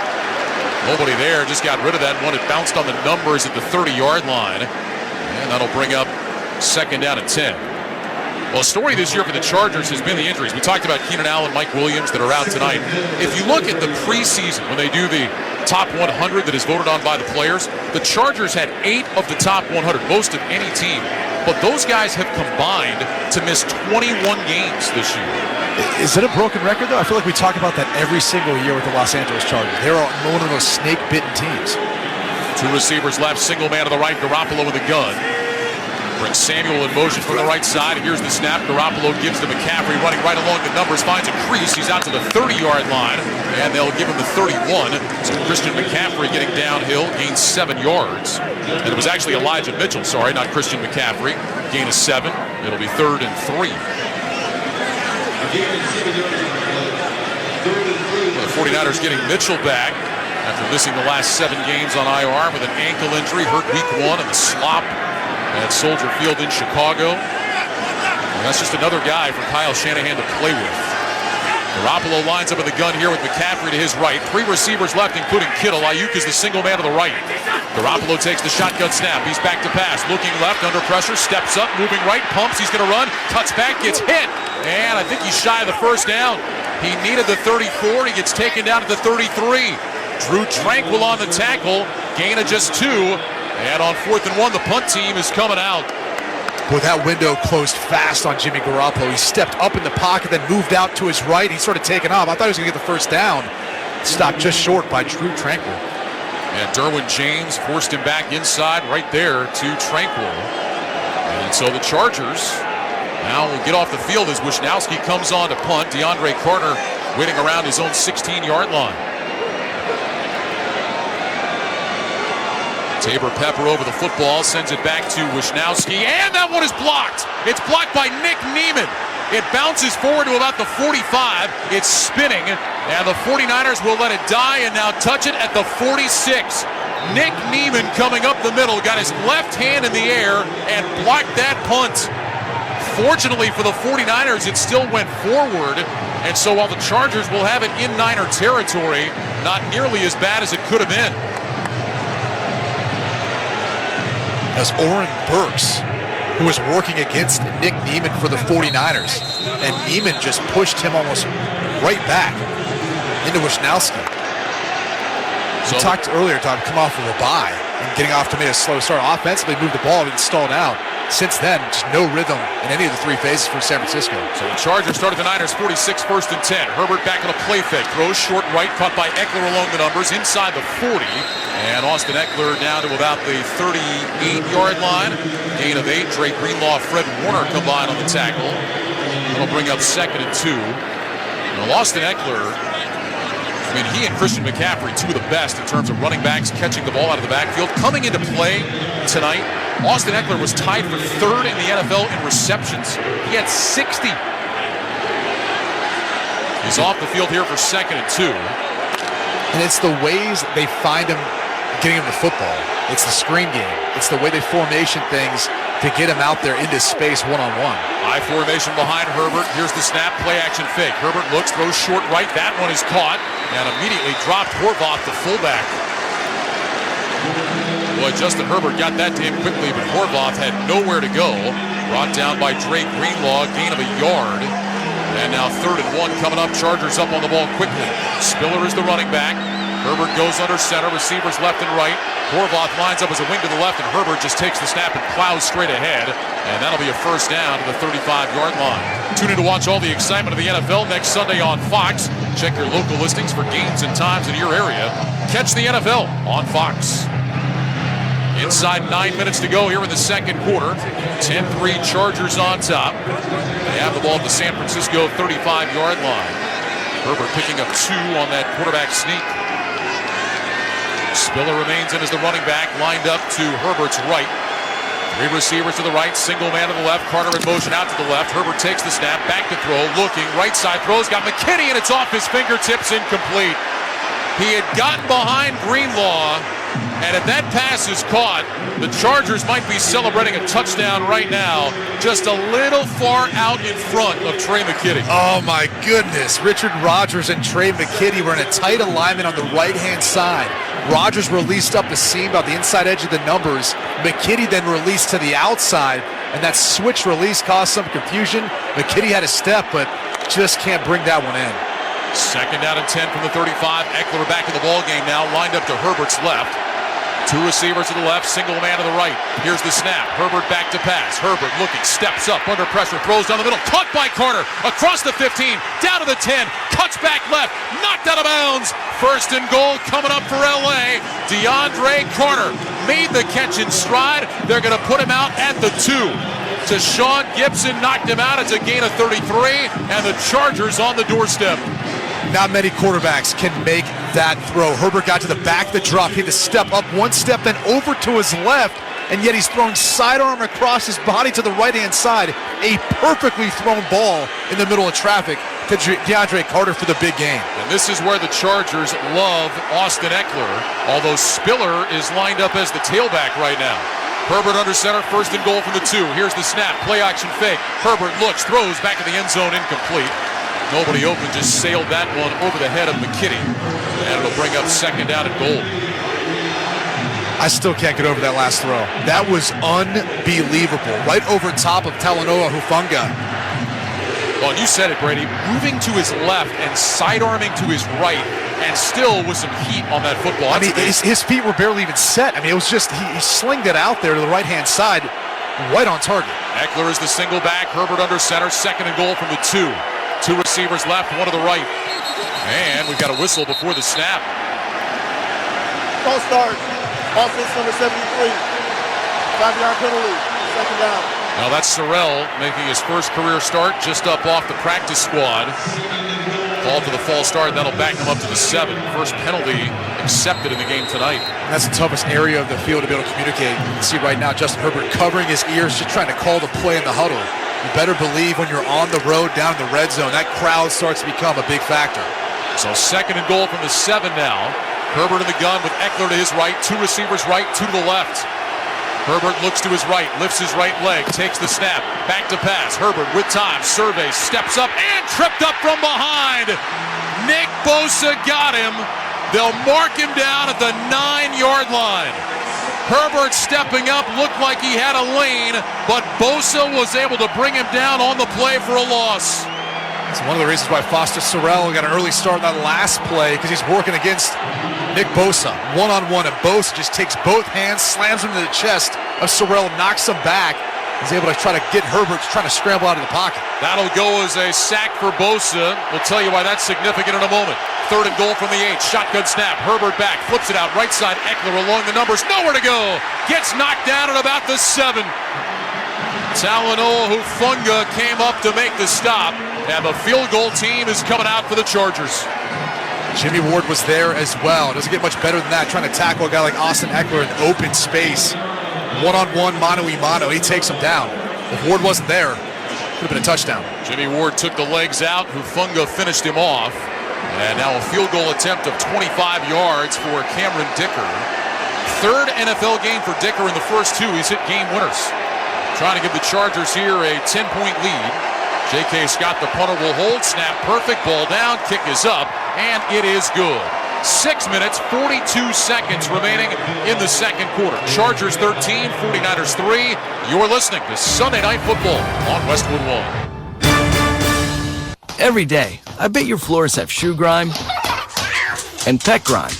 Speaker 2: Nobody there, just got rid of that one. It bounced on the numbers at the 30-yard line. And that'll bring up 2nd down and 10. Well, the story this year for the Chargers has been the injuries. We talked about Keenan Allen, Mike Williams that are out tonight. If you look at the preseason, when they do the top 100 that is voted on by the players, the Chargers had 8 of the top 100, most of any team. But those guys have combined to miss 21 games this year.
Speaker 7: Is it a broken record, though? I feel like we talk about that every single year with the Los Angeles Chargers. They're one of those snake-bitten teams.
Speaker 2: 2 receivers left, single man to the right, Garoppolo with a gun. Brings Samuel in motion from the right side. Here's the snap. Garoppolo gives to McCaffrey, running right along the numbers, finds a crease. He's out to the 30-yard line, and they'll give him the 31. So Christian McCaffrey getting downhill, gains 7 yards. And it was actually Elijah Mitchell, not Christian McCaffrey. Gain of 7. It'll be 3rd and 3. The 49ers getting Mitchell back after missing the last 7 games on IR with an ankle injury, hurt week 1 in the slop at Soldier Field in Chicago. And that's just another guy for Kyle Shanahan to play with. Garoppolo lines up in the gun here with McCaffrey to his right. 3 receivers left, including Kittle. Ayuk is the single man to the right. Garoppolo takes the shotgun snap. He's back to pass. Looking left, under pressure, steps up, moving right, pumps. He's going to run, cuts back, gets hit. And I think he's shy of the first down. He needed the 34. He gets taken down at the 33. Drew Tranquil on the tackle. Gain of just 2. And on 4th and 1, the punt team is coming out.
Speaker 7: Boy, that window closed fast on Jimmy Garoppolo. He stepped up in the pocket, then moved out to his right. He's sort of taken off. I thought he was going to get the first down. Stopped just short by Drew Tranquil.
Speaker 2: And Derwin James forced him back inside right there to Tranquil. And so the Chargers now will get off the field as Wisnowski comes on to punt. DeAndre Carter waiting around his own 16-yard line. Tabor Pepper over the football, sends it back to Wisnowski, and that one is blocked. It's blocked by Nick Niemann. It bounces forward to about the 45. It's spinning, and the 49ers will let it die and now touch it at the 46. Nick Niemann coming up the middle, got his left hand in the air and blocked that punt. Fortunately for the 49ers, it still went forward, and so while the Chargers will have it in Niner territory, not nearly as bad as it could have been.
Speaker 7: That was Oren Burks, who was working against Nick Neiman for the 49ers. And Neiman just pushed him almost right back into Wisnowski. We talked earlier, Tom, come off of a bye and getting off to make a slow start. Offensively, moved the ball and stalled out. Since then, just no rhythm in any of the three phases for San Francisco.
Speaker 2: So the Chargers started the Niners 46, 1st and 10. Herbert back on a play fake. Throws short right, caught by Eckler along the numbers, inside the 40. And Austin Eckler down to about the 38-yard line. Gain of 8. Drake Greenlaw, Fred Warner combined on the tackle. That'll bring up 2nd and 2. Well, Austin Eckler, I mean, he and Christian McCaffrey, two of the best in terms of running backs, catching the ball out of the backfield. Coming into play tonight, Austin Eckler was tied for 3rd in the NFL in receptions. He had 60. He's off the field here for 2nd and 2.
Speaker 7: And it's the ways they find him getting him the football. It's the screen game. It's the way they formation things to get him out there into space one-on-one.
Speaker 2: High formation behind Herbert. Here's the snap, play action fake. Herbert looks, throws short right. That one is caught and immediately dropped Horvath, the fullback. Boy, Justin Herbert got that to him quickly, but Horvath had nowhere to go. Brought down by Drake Greenlaw, gain of a yard. And now 3rd and 1 coming up. Chargers up on the ball quickly. Spiller is the running back. Herbert goes under center, receivers left and right. Horvath lines up as a wing to the left, and Herbert just takes the snap and plows straight ahead. And that'll be a 1st down to the 35-yard line. Tune in to watch all the excitement of the NFL next Sunday on Fox. Check your local listings for games and times in your area. Catch the NFL on Fox. Inside 9 minutes to go here in the 2nd quarter. 10-3 Chargers on top. They have the ball at the San Francisco 35-yard line. Herbert picking up 2 on that quarterback sneak. Spiller remains in as the running back, lined up to Herbert's right. 3 receivers to the right, single man to the left. Carter in motion out to the left. Herbert takes the snap, back to throw, looking, right side throws, got McKinney, and it's off his fingertips, incomplete. He had gotten behind Greenlaw, and if that pass is caught, the Chargers might be celebrating a touchdown right now, just a little far out in front of Trey McKinney.
Speaker 7: Oh my goodness. Richard Rodgers and Trey McKinney were in a tight alignment on the right-hand side. Rodgers released up the seam about the inside edge of the numbers. McKinney then released to the outside, and that switch release caused some confusion. McKinney had a step, but just can't bring that one in.
Speaker 2: 2nd down and 10 from the 35. Eckler back in the ball game now, lined up to Herbert's left. 2 receivers to the left, single man to the right. Here's the snap. Herbert back to pass. Herbert looking, steps up, under pressure, throws down the middle. Caught by Carter, across the 15, down to the 10, cuts back left, knocked out of bounds. 1st and goal coming up for L.A. DeAndre Carter made the catch in stride. They're going to put him out at the 2. Deshaun Gibson knocked him out. It's a gain of 33, and the Chargers on the doorstep.
Speaker 7: Not many quarterbacks can make that throw. Herbert got to the back of the drop. He had to step up 1 step, then over to his left, and yet he's throwing sidearm across his body to the right-hand side. A perfectly thrown ball in the middle of traffic to DeAndre Carter for the big game.
Speaker 2: And this is where the Chargers love Austin Eckler, although Spiller is lined up as the tailback right now. Herbert under center, 1st and goal from the 2. Here's the snap, play action fake. Herbert looks, throws back in the end zone, incomplete. Nobody open, just sailed that one over the head of McKinney. And it'll bring up 2nd down and goal.
Speaker 7: I still can't get over that last throw. That was unbelievable. Right over top of Talanoa Hufanga.
Speaker 2: Well, and you said it, Brady. Moving to his left and sidearming to his right, and still with some heat on that football.
Speaker 7: I mean, his feet were barely even set. I mean, it was just, he slinged it out there to the right-hand side, right on target.
Speaker 2: Eckler is the single back. Herbert under center, 2nd and goal from the 2. 2 receivers left, 1 to the right. And we've got a whistle before the snap.
Speaker 8: False start. Offense number 73. 5-yard penalty. 2nd down.
Speaker 2: Now that's Sorrell making his first career start just up off the practice squad. Called for the false start. That'll back him up to the 7. First penalty accepted in the game tonight.
Speaker 7: And that's the toughest area of the field to be able to communicate. You can see right now Justin Herbert covering his ears, just trying to call the play in the huddle. You better believe when you're on the road down in the red zone, that crowd starts to become a big factor.
Speaker 2: So 2nd and goal from the 7 now. Herbert in the gun with Eckler to his right. 2 receivers right, 2 to the left. Herbert looks to his right, lifts his right leg, takes the snap, back to pass. Herbert with time, surveys, steps up, and tripped up from behind. Nick Bosa got him. They'll mark him down at the 9-yard line. Herbert stepping up, looked like he had a lane, but Bosa was able to bring him down on the play for a loss.
Speaker 7: It's one of the reasons why Foster Sorrell got an early start on that last play, because he's working against Nick Bosa, one-on-one, and Bosa just takes both hands, slams him to the chest of Sorrell, knocks him back. He's able to try to get Herbert trying to scramble out of the pocket.
Speaker 2: That'll go as a sack for Bosa. We'll tell you why that's significant in a moment. 3rd and goal from the 8. Shotgun snap. Herbert back. Flips it out. Right side. Eckler along the numbers. Nowhere to go. Gets knocked down at about the 7. Talanoa Hufanga came up to make the stop. And the field goal team is coming out for the Chargers.
Speaker 7: Jimmy Ward was there as well. Doesn't get much better than that. Trying to tackle a guy like Austin Eckler in open space. One-on-one, mano-a-mano. He takes him down. If Ward wasn't there, could have been a touchdown.
Speaker 2: Jimmy Ward took the legs out. Hufanga finished him off. And now a field goal attempt of 25 yards for Cameron Dicker. 3rd NFL game for Dicker in the first 2. He's hit game winners. Trying to give the Chargers here a 10-point lead. J.K. Scott, the punter, will hold. Snap perfect. Ball down. Kick is up. And it is good. 6 minutes, 42 seconds remaining in the second quarter. Chargers 13, 49ers 3. You're listening to Sunday Night Football on Westwood One.
Speaker 20: Every day, I bet your floors have shoe grime and pet grime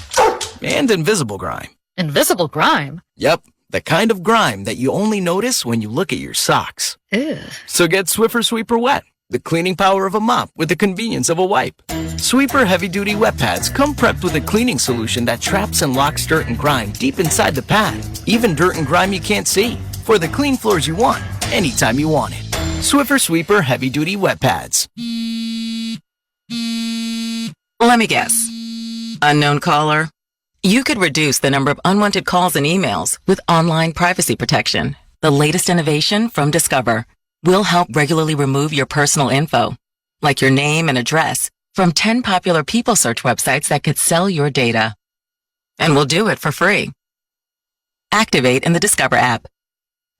Speaker 20: and invisible grime.
Speaker 24: Invisible grime?
Speaker 20: Yep, the kind of grime that you only notice when you look at your socks.
Speaker 24: Ew.
Speaker 20: So get Swiffer Sweeper Wet, the cleaning power of a mop with the convenience of a wipe. Sweeper heavy-duty wet pads come prepped with a cleaning solution that traps and locks dirt and grime deep inside the pad. Even dirt and grime you can't see. For the clean floors you want, anytime you want it. Swiffer Sweeper heavy-duty wet pads.
Speaker 1: Let me guess. Unknown caller? You could reduce the number of unwanted calls and emails with online privacy protection. The latest innovation from Discover will help regularly remove your personal info, like your name and address, from 10 popular people search websites that could sell your data. And we'll do it for free. Activate in the Discover app.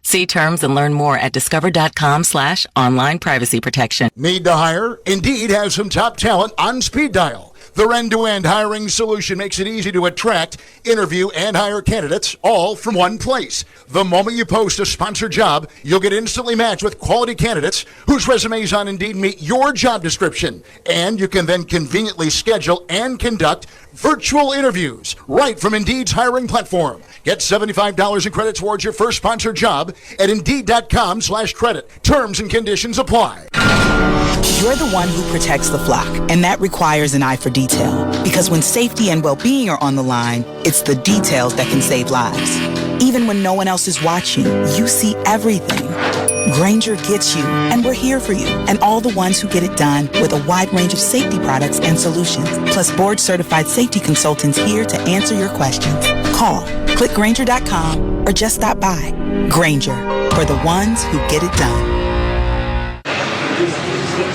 Speaker 1: See terms and learn more at discover.com/online privacy protection.
Speaker 4: Need to hire? Indeed has some top talent on speed dial. Their end-to-end hiring solution makes it easy to attract, interview, and hire candidates all from one place. The moment you post a sponsored job, you'll get instantly matched with quality candidates whose resumes on Indeed meet your job description. And you can then conveniently schedule and conduct virtual interviews right from Indeed's hiring platform. Get $75 in credit towards your first sponsored job at Indeed.com/credit. Terms and conditions apply.
Speaker 5: You're the one who protects the flock, and that requires an eye for detail. Because when safety and well-being are on the line, it's the details that can save lives. Even when no one else is watching, you see everything. Grainger gets you, and we're here for you, and all the ones who get it done with a wide range of safety products and solutions, plus board-certified safety consultants here to answer your questions. Call, click Grainger.com, or just stop by. Grainger, for the ones who get it done.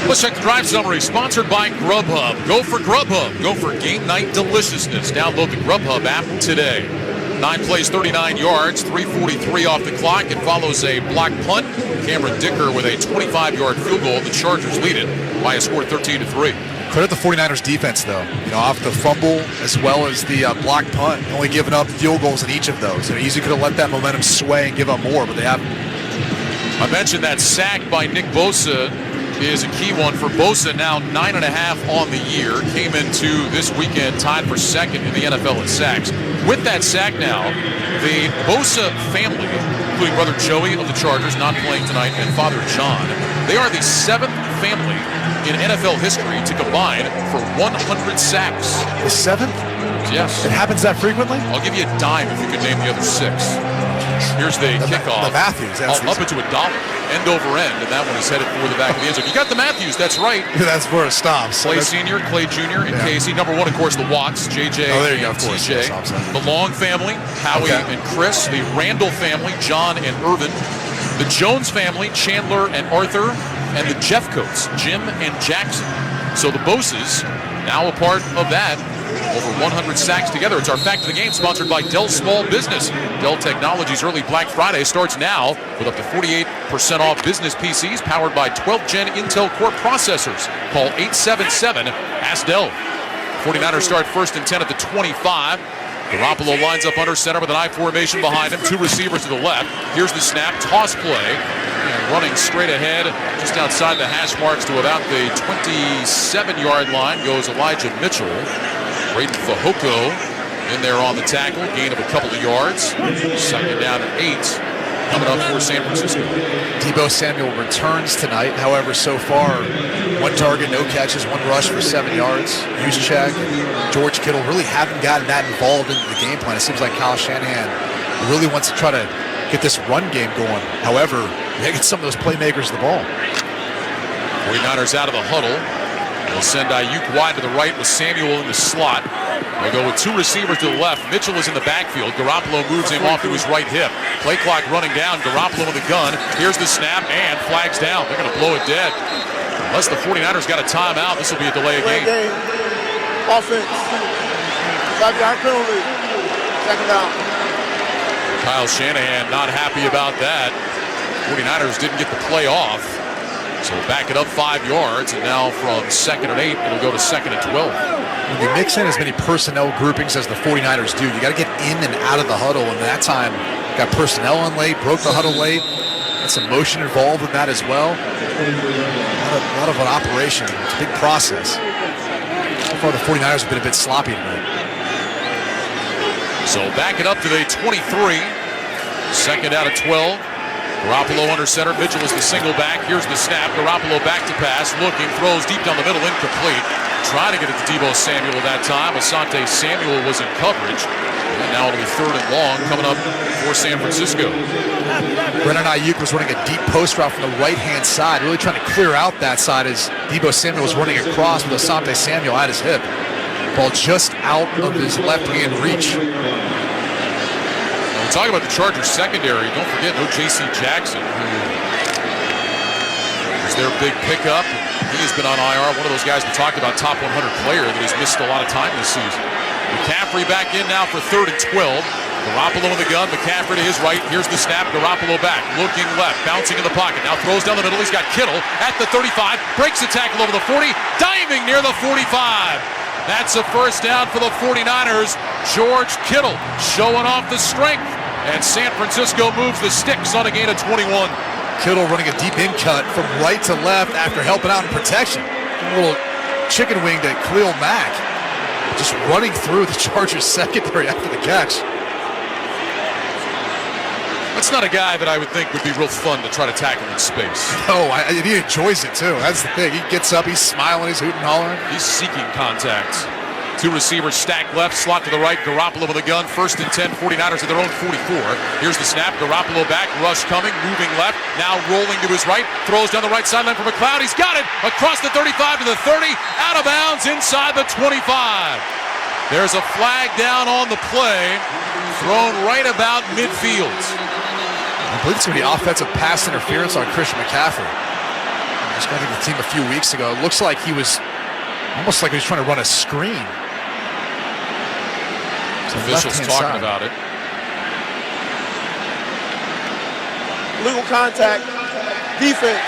Speaker 2: Let's check the drive summary, sponsored by Grubhub. Go for Grubhub. Go for game night deliciousness. Download the Grubhub app today. 9 plays, 39 yards, 3:43 off the clock. It follows a block punt. Cameron Dicker with a 25-yard field goal. The Chargers lead it by a score 13-3.
Speaker 7: Credit the 49ers defense, though. Off the fumble as well as the block punt, only giving up field goals in each of those. They easily could have let that momentum sway and give up more, but they haven't.
Speaker 2: I mentioned that sack by Nick Bosa is a key one for Bosa, now 9.5 on the year. Came into this weekend tied for second in the NFL in sacks. With that sack now, the Bosa family, including brother Joey of the Chargers, not playing tonight, and father John, they are the 7th family in NFL history to combine for 100 sacks.
Speaker 7: The 7th?
Speaker 2: Yes.
Speaker 7: It happens that frequently?
Speaker 2: I'll give you a dime if you can name the other 6. Here's the kickoff.
Speaker 7: The Matthews.
Speaker 2: Up into a $1, end over end, and that one is headed for the back of the end zone. You got the Matthews, that's right.
Speaker 7: That's where it stops.
Speaker 2: Clay Sr., Clay Jr., and Casey. Number 1, of course, the Watts, JJ and TJ. The Long family, Howie and Chris. The Randall family, John and Irvin. The Jones family, Chandler and Arthur. And the Jeffcoats, Jim and Jackson. So the Boses, now a part of that. Over 100 sacks together. It's our Fact of the Game, sponsored by Dell Small Business. Dell Technologies early Black Friday starts now with up to 48% off business PCs powered by 12th-gen Intel Core processors. Call 877-ASK-DELL. 49ers start 1st and 10 at the 25. Garoppolo lines up under center with an I formation behind him. 2 receivers to the left. Here's the snap, toss play. And running straight ahead, just outside the hash marks to about the 27-yard line goes Elijah Mitchell. Braden Fehoko in there on the tackle. Gain of a couple of yards. Second down and 8. Coming up for San Francisco.
Speaker 7: Deebo Samuel returns tonight. However, so far, 1 target, no catches, 1 rush for 7 yards. Juszczyk, George Kittle really haven't gotten that involved in the game plan. It seems like Kyle Shanahan really wants to try to get this run game going. However, they get some of those playmakers the ball.
Speaker 2: 49ers out of the huddle. They'll send Ayuk wide to the right with Samuel in the slot. They'll go with 2 receivers to the left. Mitchell is in the backfield. Garoppolo moves him off to his right hip. Play clock running down. Garoppolo with the gun. Here's the snap and flags down. They're going to blow it dead. Unless the 49ers got a timeout, this will be a delay of game.
Speaker 8: Offense. 5-yard penalty. Second down.
Speaker 2: Kyle Shanahan not happy about that. 49ers didn't get the play off. So back it up 5 yards, and now from 2nd and 8, it'll go to 2nd and 12.
Speaker 7: When you mix in as many personnel groupings as the 49ers do, you got to get in and out of the huddle, and that time got personnel in late, broke the huddle late, and some motion involved in that as well. A lot of an operation. It's a big process. So far, the 49ers have been a bit sloppy tonight.
Speaker 2: So back it up to the 23. 2nd out of 12. Garoppolo under center. Mitchell is the single back. Here's the snap. Garoppolo back to pass. Looking. Throws deep down the middle. Incomplete. Trying to get it to Deebo Samuel that time. Asante Samuel was in coverage. And now it'll be 3rd and long coming up for San Francisco.
Speaker 7: Brandon Ayuk was running a deep post route from the right-hand side. Really trying to clear out that side as Deebo Samuel was running across with Asante Samuel at his hip. Ball just out of his left-hand reach.
Speaker 2: Talk about the Chargers secondary. Don't forget, no J.C. Jackson, who is their big pickup. He has been on IR. One of those guys we talked about, top 100 player that has missed a lot of time this season. McCaffrey back in now for 3rd and 12. Garoppolo in the gun. McCaffrey to his right. Here's the snap. Garoppolo back. Looking left. Bouncing in the pocket. Now throws down the middle. He's got Kittle at the 35. Breaks the tackle over the 40. Diving near the 45. That's a first down for the 49ers. George Kittle showing off the strength. And San Francisco moves the sticks on a gain of 21.
Speaker 7: Kittle running a deep in cut from right to left after helping out in protection. A little chicken wing to Khalil Mack. Just running through the Chargers secondary after the catch.
Speaker 2: That's not a guy that I would think would be real fun to try to tackle in space.
Speaker 7: No, he enjoys it too. That's the thing. He gets up, he's smiling, he's hooting and hollering.
Speaker 2: He's seeking contact. 2 receivers stacked left, slot to the right. Garoppolo with a gun. 1st and 10, 49ers at their own 44. Here's the snap. Garoppolo back. Rush coming. Moving left. Now rolling to his right. Throws down the right sideline for McLeod. He's got it. Across the 35 to the 30. Out of bounds inside the 25. There's a flag down on the play. Thrown right about midfield.
Speaker 7: I believe it's going to be offensive pass interference on Christian McCaffrey. Just got to the team a few weeks ago. It looks like he was almost like he was trying to run a screen.
Speaker 2: Officials talking about it.
Speaker 8: Legal contact. Defense.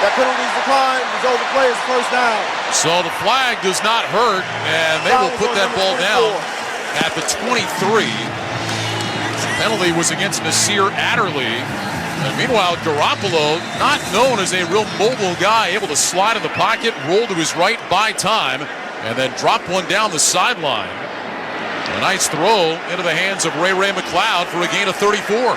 Speaker 8: That penalty's declined. Result of the play is first down.
Speaker 2: So the flag does not hurt, and they will put that ball down at the 23. The penalty was against Nasir Adderley. And meanwhile, Garoppolo, not known as a real mobile guy, able to slide in the pocket, roll to his right, buy time, and then drop one down the sideline. A nice throw into the hands of Ray McLeod for a gain of 34.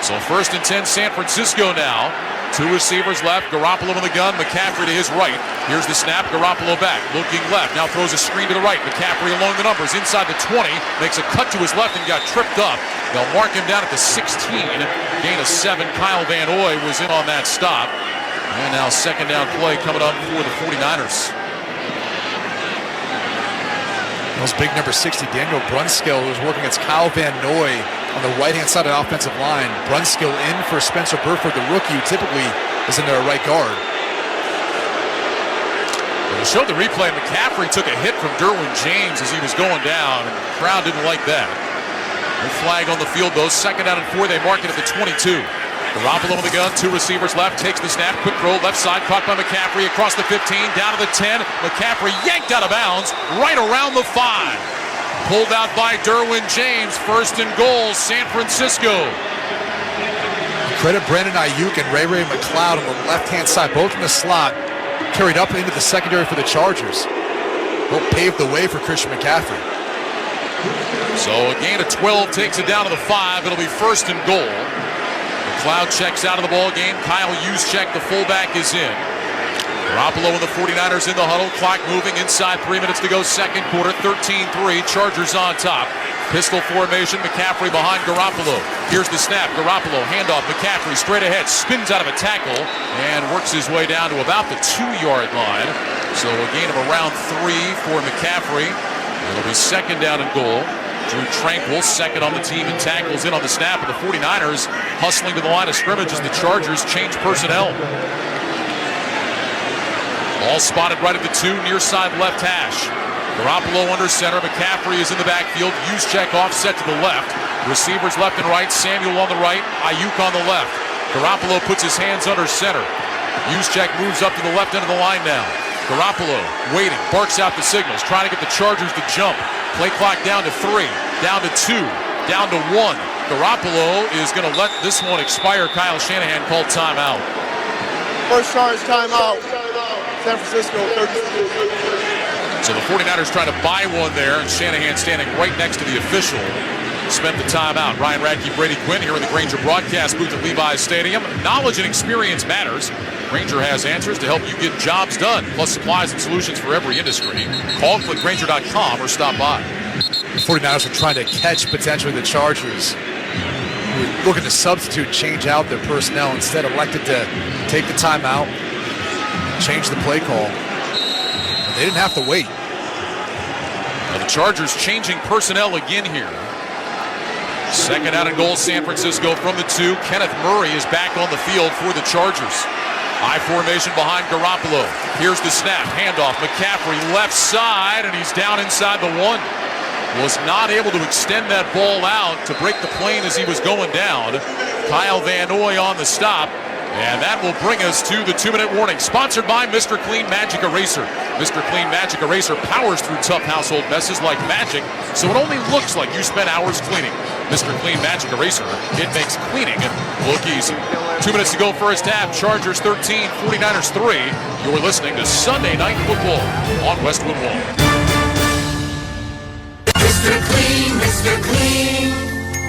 Speaker 2: So 1st and 10, San Francisco now. 2 receivers left. Garoppolo in the gun. McCaffrey to his right. Here's the snap. Garoppolo back. Looking left. Now throws a screen to the right. McCaffrey along the numbers. Inside the 20. Makes a cut to his left and got tripped up. They'll mark him down at the 16. Gain of 7. Kyle Van Noy was in on that stop. And now 2nd down play coming up for the 49ers.
Speaker 7: Those big number 60, Daniel Brunskill, who's working against Kyle Van Noy on the right-hand side of the offensive line. Brunskill in for Spencer Burford, the rookie, who typically is in there at right guard.
Speaker 2: Well, they showed the replay. McCaffrey took a hit from Derwin James as he was going down, and the crowd didn't like that. No flag on the field, though. 2nd down and 4. They mark it at the 22. Garoppolo with the gun, 2 receivers left, takes the snap, quick throw, left side, caught by McCaffrey, across the 15, down to the 10. McCaffrey yanked out of bounds, right around the 5. Pulled out by Derwin James. First and goal, San Francisco.
Speaker 7: Credit Brandon Ayuk and Ray McLeod on the left-hand side, both in the slot, carried up into the secondary for the Chargers. Both paved the way for Christian McCaffrey.
Speaker 2: So a gain of 12 takes it down to the 5. It'll be first and goal. McLeod checks out of the ball game. Kyle Juszczyk, the fullback, is in. Garoppolo and the 49ers in the huddle. Clock moving inside 3 minutes to go. Second quarter, 13-3. Chargers on top. Pistol formation, McCaffrey behind Garoppolo. Here's the snap, Garoppolo, handoff, McCaffrey straight ahead, spins out of a tackle, and works his way down to about the 2-yard line. So a gain of around 3 for McCaffrey. It'll be second down and goal. Drew Tranquil, second on the team in tackles, in on the snap, and the 49ers hustling to the line of scrimmage as the Chargers change personnel. All spotted right at the 2, near side left hash. Garoppolo under center. McCaffrey is in the backfield. Juszczyk offset to the left. Receivers left and right. Samuel on the right. Ayuk on the left. Garoppolo puts his hands under center. Juszczyk moves up to the left end of the line now. Garoppolo waiting. Barks out the signals. Trying to get the Chargers to jump. Play clock down to 3. Down to 2. Down to 1. Garoppolo is going to let this one expire. Kyle Shanahan called timeout.
Speaker 8: First charge timeout. San Francisco 30.
Speaker 2: So the 49ers trying to buy one there, and Shanahan standing right next to the official. Spent the timeout. Ryan Radke, Brady Quinn here in the Grainger broadcast booth at Levi's Stadium. Knowledge and experience matters. Grainger has answers to help you get jobs done, plus supplies and solutions for every industry. Call, click Grainger.com, or stop by.
Speaker 7: The 49ers are trying to catch potentially the Chargers, who are looking to substitute, change out their personnel. Instead, elected to take the timeout, change the play call. They didn't have to wait.
Speaker 2: Now the Chargers changing personnel again here. Second out and goal, San Francisco from the 2. Kenneth Murray is back on the field for the Chargers. I formation behind Garoppolo. Here's the snap, handoff, McCaffrey left side, and he's down inside the 1. Was not able to extend that ball out to break the plane as he was going down. Kyle Van Noy on the stop. And that will bring us to the 2-minute warning. Sponsored by Mr. Clean Magic Eraser. Mr. Clean Magic Eraser powers through tough household messes like magic, so it only looks like you spent hours cleaning. Mr. Clean Magic Eraser, it makes cleaning look easy. 2 minutes to go first half. Chargers 13, 49ers 3. You're listening to Sunday Night Football on Westwood One.
Speaker 9: Mr. Clean, Mr. Clean.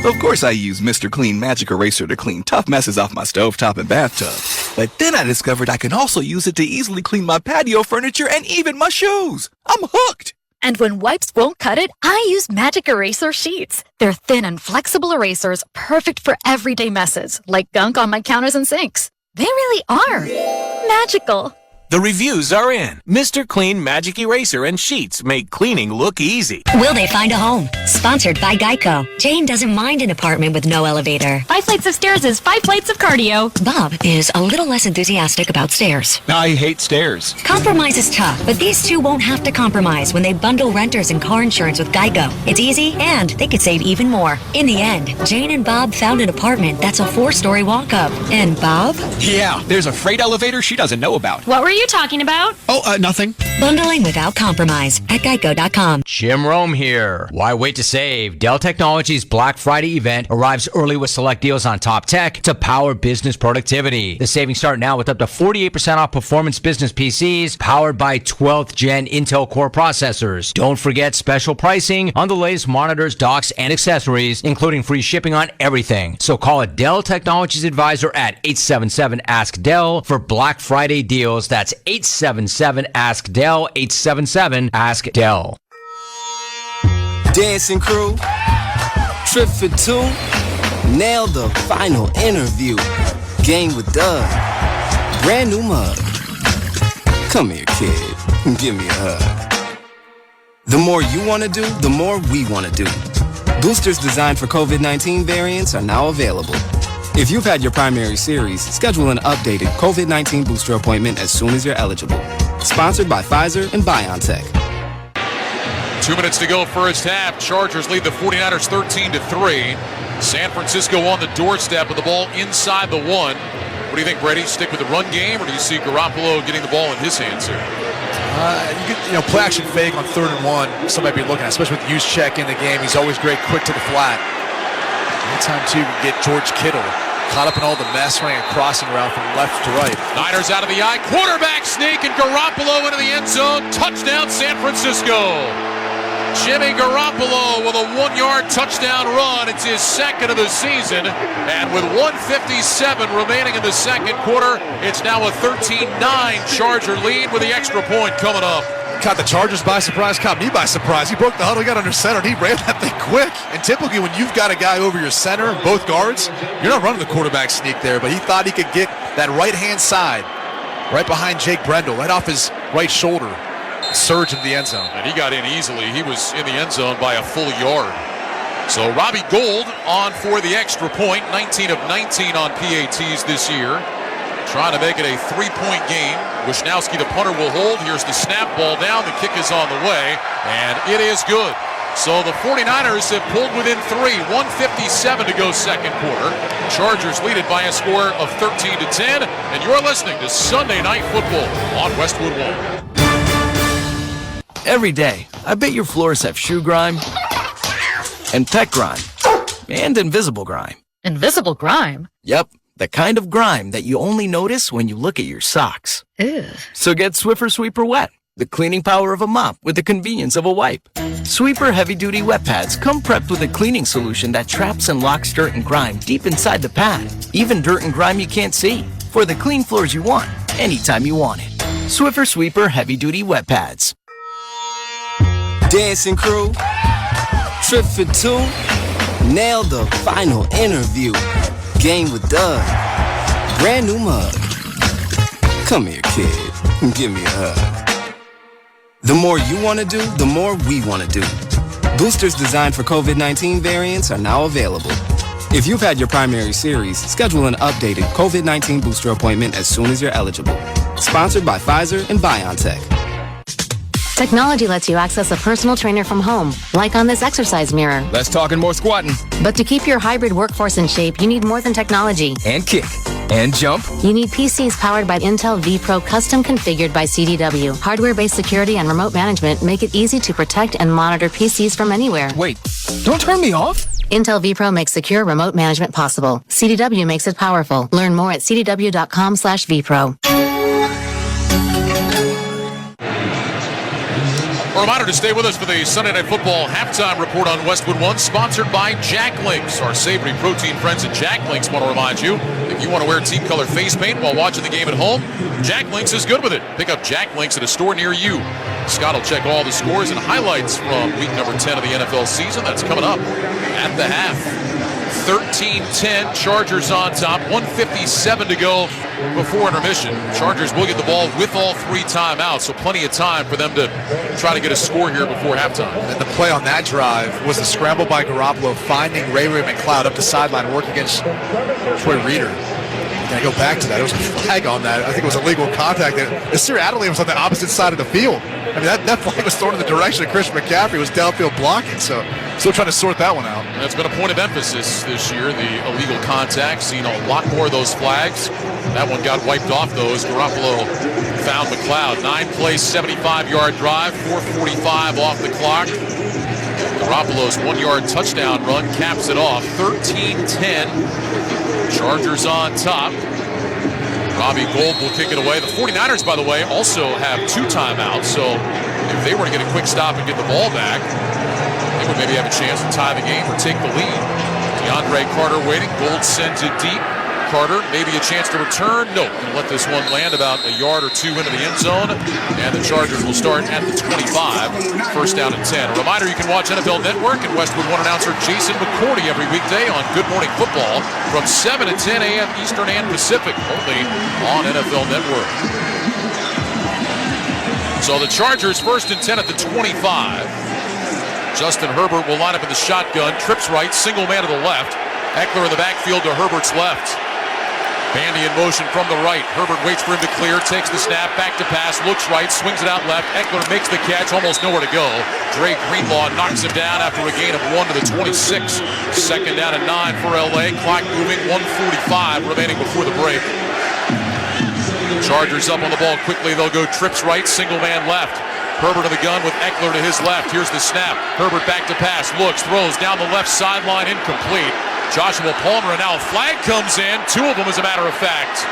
Speaker 6: Of course I use Mr. Clean Magic Eraser to clean tough messes off my stovetop and bathtub. But then I discovered I can also use it to easily clean my patio furniture and even my shoes. I'm hooked!
Speaker 24: And when wipes won't cut it, I use Magic Eraser Sheets. They're thin and flexible erasers, perfect for everyday messes, like gunk on my counters and sinks. They really are magical.
Speaker 15: The reviews are in. Mr. Clean Magic Eraser and Sheets make cleaning look easy.
Speaker 14: Will they find a home? Sponsored by Geico. Jane doesn't mind an apartment with no elevator.
Speaker 24: 5 flights of stairs is 5 flights of cardio.
Speaker 14: Bob is a little less enthusiastic about stairs.
Speaker 15: I hate stairs.
Speaker 14: Compromise is tough, but these two won't have to compromise when they bundle renters and car insurance with Geico. It's easy, and they could save even more. In the end, Jane and Bob found an apartment that's a 4-story walk-up. And Bob?
Speaker 15: Yeah, there's a freight elevator she doesn't know about.
Speaker 24: What were you talking about?
Speaker 15: Oh, nothing.
Speaker 14: Bundling without compromise at Geico.com.
Speaker 16: Jim Rome here. Why wait to save? Dell Technologies Black Friday event arrives early with select deals on top tech to power business productivity. The savings start now with up to 48% off performance business PCs powered by 12th gen Intel Core processors. Don't forget special pricing on the latest monitors, docks, and accessories, including free shipping on everything. So call a Dell Technologies advisor at 877-ASK-DELL for Black Friday deals. That's 877-ASK-DELL, 877-ASK-DELL.
Speaker 17: Dancing crew, trip for 2, nail the final interview. Game with Doug, brand new mug. Come here, kid, give me a hug. The more you want to do, the more we want to do. Boosters designed for COVID-19 variants are now available. If you've had your primary series, schedule an updated COVID-19 booster appointment as soon as you're eligible. Sponsored by Pfizer and BioNTech.
Speaker 2: 2 minutes to go first half. Chargers lead the 49ers 13-3. San Francisco on the doorstep with the ball inside the 1. What do you think, Brady? Stick with the run game, or do you see Garoppolo getting the ball in his hands here?
Speaker 7: Play action fake on 3rd and 1. Somebody be looking at, especially with Juszczyk in the game. He's always great, quick to the flat. Anytime too, you can get George Kittle caught up in all the mess, running a crossing route from left to right.
Speaker 2: Niners out of the eye, quarterback sneak, and Garoppolo into the end zone. Touchdown, San Francisco. Jimmy Garoppolo with a 1-yard touchdown run. It's his second of the season. And with 1:57 remaining in the second quarter, it's now a 13-9 Charger lead with the extra point coming up.
Speaker 7: Caught the Chargers by surprise, caught me by surprise. He broke the huddle, he got under center, and he ran that thing quick. And typically when you've got a guy over your center, both guards, you're not running the quarterback sneak there, but he thought he could get that right-hand side right behind Jake Brendel, right off his right shoulder. Surge into the end zone.
Speaker 2: And he got in easily. He was in the end zone by a full yard. So Robbie Gould on for the extra point. 19 of 19 on PATs this year. Trying to make it a 3-point game. Wisnowski, the punter, will hold. Here's the snap, ball down. The kick is on the way, and it is good. So the 49ers have pulled within 3. 1:57 to go second quarter. Chargers lead it by a score of 13-10. And you're listening to Sunday Night Football on Westwood One.
Speaker 20: Every day, I bet your floors have shoe grime and pet grime and invisible grime.
Speaker 24: Invisible grime?
Speaker 20: Yep, the kind of grime that you only notice when you look at your socks.
Speaker 24: Ew.
Speaker 20: So get Swiffer Sweeper Wet, the cleaning power of a mop with the convenience of a wipe. Sweeper heavy-duty wet pads come prepped with a cleaning solution that traps and locks dirt and grime deep inside the pad, even dirt and grime you can't see, for the clean floors you want, anytime you want it. Swiffer Sweeper heavy-duty wet pads.
Speaker 17: Dancing crew, trip for 2, nailed the final interview. Game with Doug, brand new mug. Come here, kid, give me a hug. The more you want to do, the more we want to do. Boosters designed for COVID-19 variants are now available. If you've had your primary series, schedule an updated COVID-19 booster appointment as soon as you're eligible. Sponsored by Pfizer and BioNTech.
Speaker 3: Technology lets you access a personal trainer from home, like on this exercise mirror.
Speaker 6: Less talking, more squatting.
Speaker 3: But to keep your hybrid workforce in shape, you need more than technology.
Speaker 6: And kick. And jump.
Speaker 3: You need PCs powered by Intel vPro, custom configured by CDW. Hardware-based security and remote management make it easy to protect and monitor PCs from anywhere.
Speaker 6: Wait, don't turn me off.
Speaker 3: Intel vPro makes secure remote management possible. CDW makes it powerful. Learn more at cdw.com/vPro.
Speaker 2: A reminder to stay with us for the Sunday Night Football halftime report on Westwood One, sponsored by Jack Links. Our savory protein friends at Jack Links want to remind you, if you want to wear team color face paint while watching the game at home, Jack Links is good with it. Pick up Jack Links at a store near you. Scott will check all the scores and highlights from week number 10 of the NFL season. That's coming up at the half. 13-10, Chargers on top, 1:57 to go before intermission. Chargers will get the ball with all 3 timeouts, so plenty of time for them to try to get a score here before halftime.
Speaker 7: And the play on that drive was the scramble by Garoppolo, finding Ray McLeod up the sideline, working against Troy Reader. Can I go back to that? There was a flag on that. I think it was illegal contact. Nasir Adelaide was on the opposite side of the field. I mean, that flag was thrown in the direction of Christian McCaffrey, was downfield blocking, so still trying to sort that one out.
Speaker 2: And it's been a point of emphasis this year, the illegal contact. Seen a lot more of those flags. That one got wiped off, though, as Garoppolo found McLeod. 9-play, 75-yard drive, 4:45 off the clock. Garoppolo's 1-yard touchdown run caps it off, 13-10. Chargers on top. Robbie Gould will kick it away. The 49ers, by the way, also have 2 timeouts, so if they were to get a quick stop and get the ball back, they would maybe have a chance to tie the game or take the lead. DeAndre Carter waiting. Gould sends it deep. Carter, maybe a chance to return. No, going to let this one land about a yard or 2 into the end zone. And the Chargers will start at the 25. First down and 10. A reminder, you can watch NFL Network and Westwood One announcer Jason McCourty every weekday on Good Morning Football from 7 to 10 a.m. Eastern and Pacific, only on NFL Network. So the Chargers first and 10 at the 25. Justin Herbert will line up in the shotgun. Trips right, single man to the left. Eckler in the backfield to Herbert's left. Bandy in motion from the right. Herbert waits for him to clear, takes the snap, back to pass, looks right, swings it out left. Eckler makes the catch, almost nowhere to go. Dre Greenlaw knocks him down after a gain of 1 to the 26. Second down and 9 for LA. Clock moving, 1:45 remaining before the break. Chargers up on the ball quickly. They'll go trips right, single man left. Herbert to the gun with Eckler to his left. Here's the snap. Herbert back to pass. Looks, throws down the left sideline, incomplete. Joshua Palmer, and now a flag comes in. Two of them, as a matter of fact.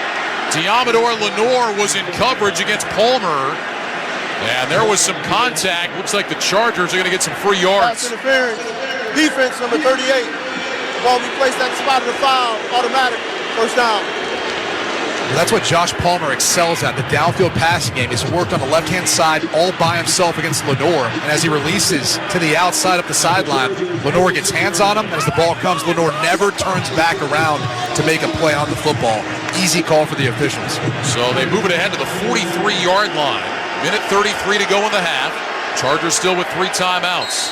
Speaker 2: Diamador Lenore was in coverage against Palmer. And there was some contact. Looks like the Chargers are going to get some free yards.
Speaker 8: Pass interference. Defense, number 38. The ball be placed at the spot of the foul. Automatic. First down.
Speaker 7: That's what Josh Palmer excels at. The downfield passing game. He's worked on the left-hand side all by himself against Lenore. And as he releases to the outside of the sideline, Lenore gets hands on him. As the ball comes, Lenore never turns back around to make a play on the football. Easy call for the officials.
Speaker 2: So they move it ahead to the 43-yard line. Minute 33 to go in the half. Chargers still with 3 timeouts.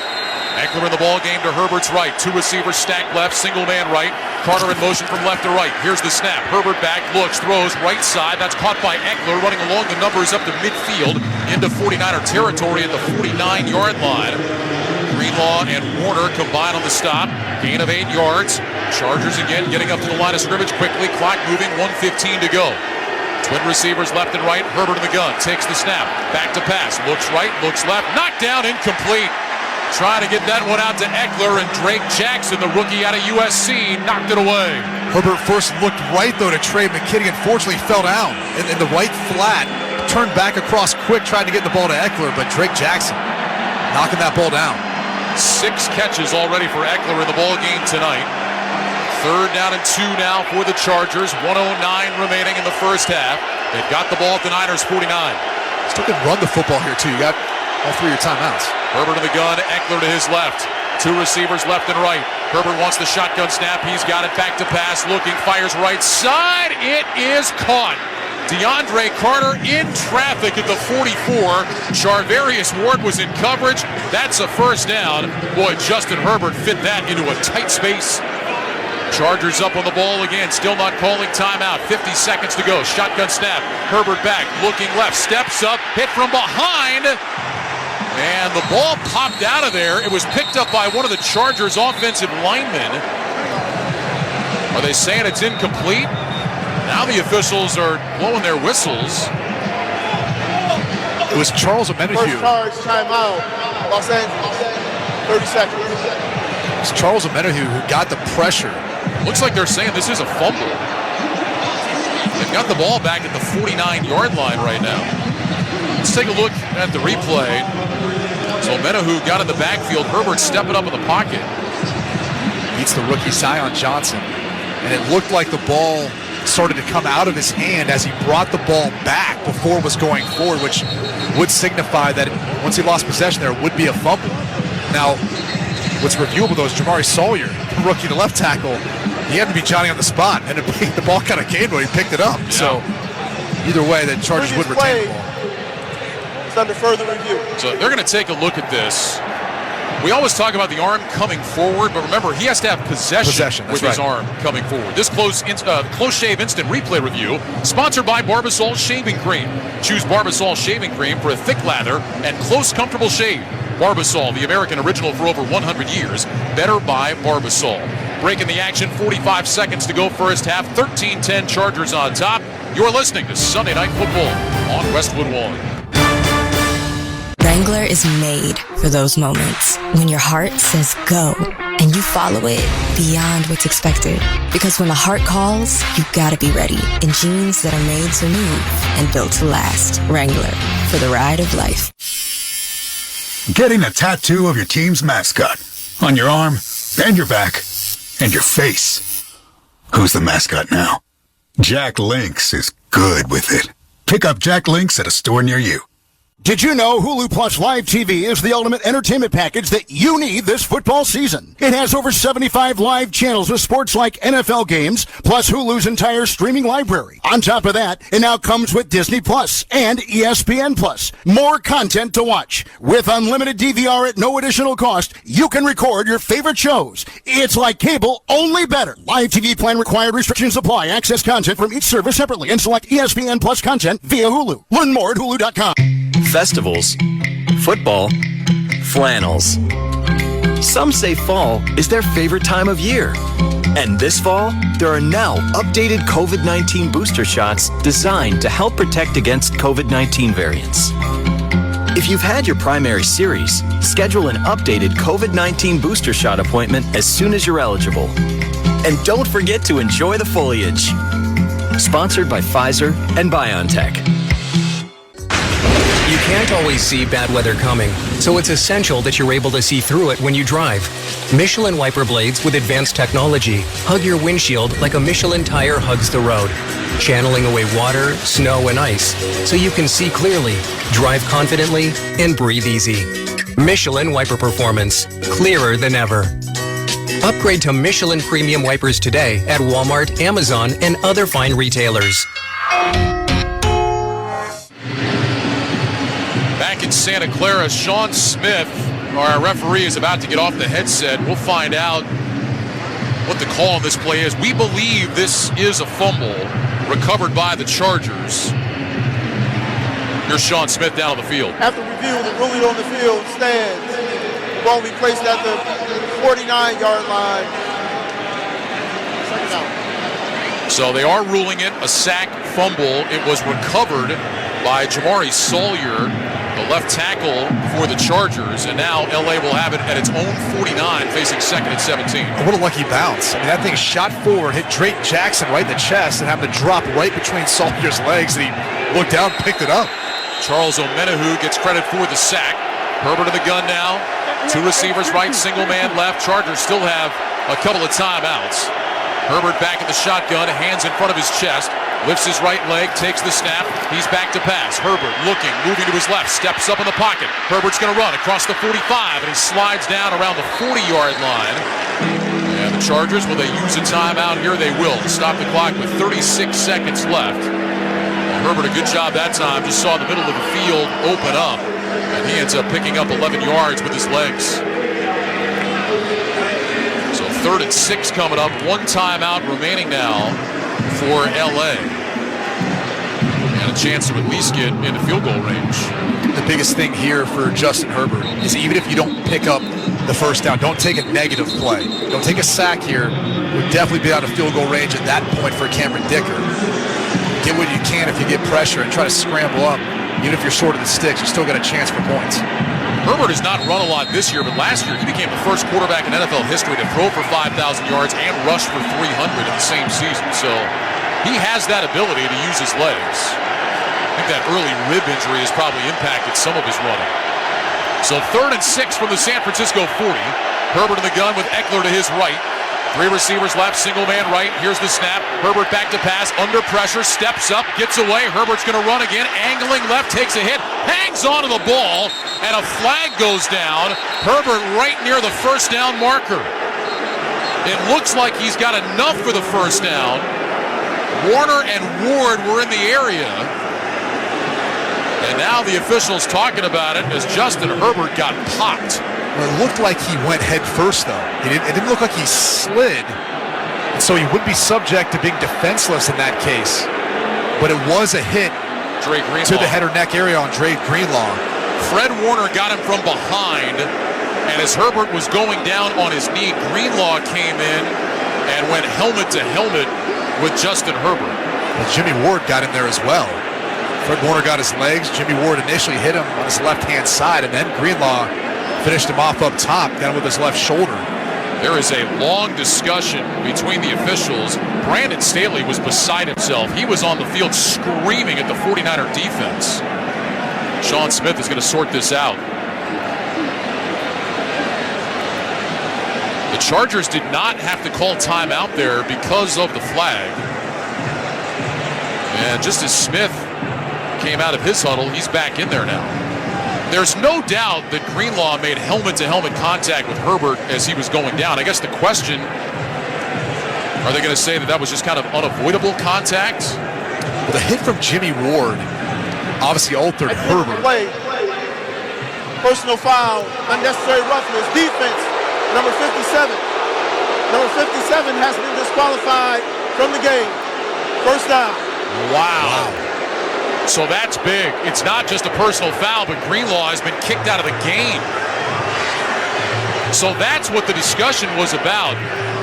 Speaker 2: Eckler in the ball game to Herbert's right. 2 receivers stacked left, single man right. Carter in motion from left to right. Here's the snap. Herbert back, looks, throws, right side. That's caught by Eckler, running along the numbers up to midfield into 49er territory at the 49-yard line. Greenlaw and Warner combine on the stop. Gain of 8 yards. Chargers again getting up to the line of scrimmage quickly. Clock moving, 1:15 to go. Twin receivers left and right. Herbert in the gun. Takes the snap. Back to pass. Looks right, looks left. Knocked down, incomplete. Trying to get that one out to Eckler, and Drake Jackson, the rookie out of USC, knocked it away.
Speaker 7: Herbert first looked right, though, to Trey McKitty. Unfortunately, fell down in the right flat. Turned back across quick, tried to get the ball to Eckler, but Drake Jackson knocking that ball down.
Speaker 2: 6 catches already for Eckler in the ball game tonight. 3rd down and 2 now for the Chargers. 1:09 remaining in the first half. They've got the ball at the Niners' 49.
Speaker 7: Still can run the football here, too. You got all 3 of your timeouts.
Speaker 2: Herbert in the gun, Eckler to his left. 2 receivers left and right. Herbert wants the shotgun snap. He's got it back to pass. Looking, fires right side. It is caught. DeAndre Carter in traffic at the 44. Charvarius Ward was in coverage. That's a first down. Boy, Justin Herbert fit that into a tight space. Chargers up on the ball again. Still not calling timeout. 50 seconds to go. Shotgun snap. Herbert back. Looking left. Steps up. Hit from behind. And the ball popped out of there. It was picked up by one of the Chargers' offensive linemen. Are they saying it's incomplete? Now the officials are blowing their whistles.
Speaker 7: It was Charles Omenihu.
Speaker 8: First charge, timeout. Los Angeles. 30 seconds.
Speaker 7: It's Charles Omenihu who got the pressure.
Speaker 2: Looks like they're saying this is a fumble. They've got the ball back at the 49-yard line right now. Let's take a look at the replay. So Menahu got in the backfield. Herbert stepping up in the pocket.
Speaker 7: Beats the rookie Zion Johnson. And it looked like the ball started to come out of his hand as he brought the ball back before it was going forward, which would signify that once he lost possession there, it would be a fumble. Now, what's reviewable, though, is Jamari Sawyer, rookie to left tackle. He had to be Johnny on the spot, and the ball kind of came to him. He picked it up. Yeah. So either way, the Chargers would retain the ball.
Speaker 8: It's under further review.
Speaker 2: So they're going to take a look at this. We always talk about the arm coming forward, but remember, he has to have possession with his arm coming forward. This close shave instant replay review, sponsored by Barbasol Shaving Cream. Choose Barbasol Shaving Cream for a thick lather and close, comfortable shave. Barbasol, the American original for over 100 years. Better by Barbasol. Breaking the action, 45 seconds to go first half. 13-10 Chargers on top. You're listening to Sunday Night Football on Westwood One.
Speaker 11: Wrangler is made for those moments when your heart says go and you follow it beyond what's expected. Because when the heart calls, you gotta be ready in jeans that are made to move and built to last. Wrangler, for the ride of life.
Speaker 13: Getting a tattoo of your team's mascot on your arm and your back and your face. Who's the mascot now? Jack Lynx is good with it. Pick up Jack Lynx at a store near you.
Speaker 4: Did you know Hulu Plus Live TV is the ultimate entertainment package that you need this football season? It has over 75 live channels with sports like NFL games, plus Hulu's entire streaming library. On top of that, it now comes with Disney Plus and ESPN Plus. More content to watch. With unlimited DVR at no additional cost, you can record your favorite shows. It's like cable, only better. Live TV plan required. Restrictions apply. Access content from each service separately and select ESPN Plus content via Hulu. Learn more at Hulu.com.
Speaker 20: Festivals, football, flannels. Some say fall is their favorite time of year. And this fall, there are now updated COVID-19 booster shots designed to help protect against COVID-19 variants. If you've had your primary series, schedule an updated COVID-19 booster shot appointment as soon as you're eligible. And don't forget to enjoy the foliage. Sponsored by Pfizer and BioNTech.
Speaker 19: You can't always see bad weather coming, so it's essential that you're able to see through it when you drive. Michelin wiper blades with advanced technology hug your windshield like a Michelin tire hugs the road, channeling away water, snow, and ice so you can see clearly, drive confidently, and breathe easy. Michelin wiper performance, clearer than ever. Upgrade to Michelin premium wipers today at Walmart, Amazon, and other fine retailers.
Speaker 2: Back in Santa Clara, Sean Smith, our referee, is about to get off the headset. We'll find out what the call on this play is. We believe this is a fumble recovered by the Chargers. Here's Sean Smith down on the field.
Speaker 8: After review, the ruling on the field stands. The ball will be placed at the 49-yard line. Second down.
Speaker 2: So they are ruling it a sack fumble. It was recovered by Jamari Sawyer, the left tackle for the Chargers, and now LA will have it at its own 49, facing second and 17.
Speaker 7: What a lucky bounce. I mean, that thing shot forward, hit Drake Jackson right in the chest, and happened to drop right between Sawyer's legs, and he looked down, picked it up.
Speaker 2: Charles Omenihu gets credit for the sack. Herbert in the gun now. Two receivers right, single man left. Chargers still have a couple of timeouts. Herbert back in the shotgun, hands in front of his chest. Lifts his right leg, takes the snap. He's back to pass. Herbert looking, moving to his left, steps up in the pocket. Herbert's going to run across the 45, and he slides down around the 40-yard line. And the Chargers, will they use a timeout here? They will, to stop the clock with 36 seconds left. And Herbert, a good job that time, just saw the middle of the field open up, and he ends up picking up 11 yards with his legs. So 3rd and 6 coming up. One timeout remaining now for LA, and a chance to at least get into field goal range.
Speaker 7: The biggest thing here for Justin Herbert is even if you don't pick up the first down, don't take a negative play. Don't take a sack here. Would definitely be out of field goal range at that point for Cameron Dicker. Get what you can if you get pressure and try to scramble up. Even if you're short of the sticks, you still got a chance for points.
Speaker 2: Herbert has not run a lot this year, but last year he became the first quarterback in NFL history to throw for 5,000 yards and rush for 300 in the same season. So he has that ability to use his legs. I think that early rib injury has probably impacted some of his running. So 3rd and 6 from the San Francisco 40. Herbert in the gun with Eckler to his right. 3 receivers left, single man right. Here's the snap. Herbert back to pass, under pressure, steps up, gets away. Herbert's going to run again, angling left, takes a hit, hangs onto the ball, and a flag goes down. Herbert right near the first down marker. It looks like he's got enough for the first down. Warner and Ward were in the area. And now the officials talking about it as Justin Herbert got popped.
Speaker 7: Well, it looked like he went head first, though. It didn't look like he slid, so he would be subject to being defenseless in that case. But it was a hit to the head or neck area on Dre Greenlaw.
Speaker 2: Fred Warner got him from behind, and as Herbert was going down on his knee, Greenlaw came in and went helmet to helmet with Justin Herbert.
Speaker 7: Well, Jimmy Ward got in there as well. Fred Warner got his legs. Jimmy Ward initially hit him on his left-hand side, and then Greenlaw finished him off up top, down with his left shoulder.
Speaker 2: There is a long discussion between the officials. Brandon Staley was beside himself. He was on the field screaming at the 49er defense. Sean Smith is going to sort this out. The Chargers did not have to call timeout there because of the flag. And just as Smith came out of his huddle, he's back in there now. There's no doubt that Greenlaw made helmet-to-helmet contact with Herbert as he was going down. I guess the question, are they going to say that that was just kind of unavoidable contact?
Speaker 7: Well, the hit from Jimmy Ward obviously altered Herbert.
Speaker 8: Personal foul, unnecessary roughness, defense, number 57. Number 57 has been disqualified from the game. First down.
Speaker 2: Wow. So that's big. It's not just a personal foul, but Greenlaw has been kicked out of the game. So that's what the discussion was about.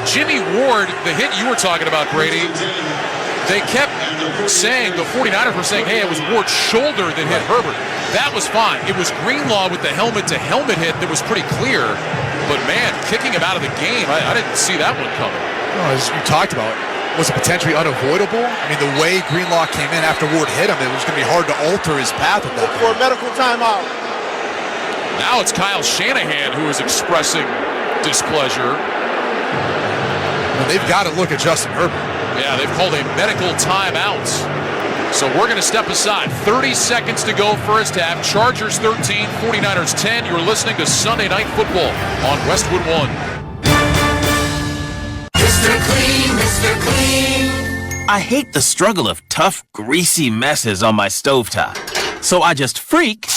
Speaker 2: Jimmy Ward, the hit you were talking about, Brady, they kept saying, the 49ers were saying, hey, it was Ward's shoulder that hit Herbert. That was fine. It was Greenlaw with the helmet-to-helmet hit that was pretty clear. But, man, kicking him out of the game, I didn't see that one coming.
Speaker 7: No, as you talked about, was it potentially unavoidable? I mean, the way Greenlaw came in after Ward hit him, it was going to be hard to alter his path at that point.
Speaker 8: For a medical timeout.
Speaker 2: Now it's Kyle Shanahan who is expressing displeasure.
Speaker 7: Well, they've got to look at Justin Herbert.
Speaker 2: Yeah, they've called a medical timeout. So we're going to step aside. 30 seconds to go first half. Chargers 13, 49ers 10. You're listening to Sunday Night Football on Westwood 1.
Speaker 9: Mr. Clean, Mr. Clean.
Speaker 15: I hate the struggle of tough, greasy messes on my stovetop. So I just freak,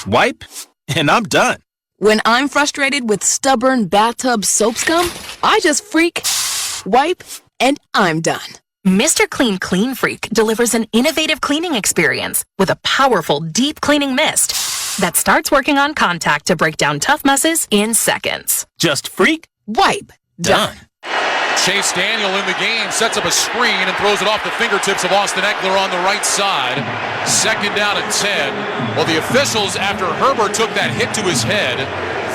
Speaker 15: wipe, and I'm done.
Speaker 12: When I'm frustrated with stubborn bathtub soap scum, I just freak, wipe, and I'm done.
Speaker 14: Mr. Clean Clean Freak delivers an innovative cleaning experience with a powerful deep cleaning mist that starts working on contact to break down tough messes in seconds.
Speaker 15: Just freak,
Speaker 12: wipe,
Speaker 15: done.
Speaker 2: Chase Daniel in the game sets up a screen and throws it off the fingertips of Austin Eckler on the right side. Second down and 10. Well, the officials, after Herbert took that hit to his head,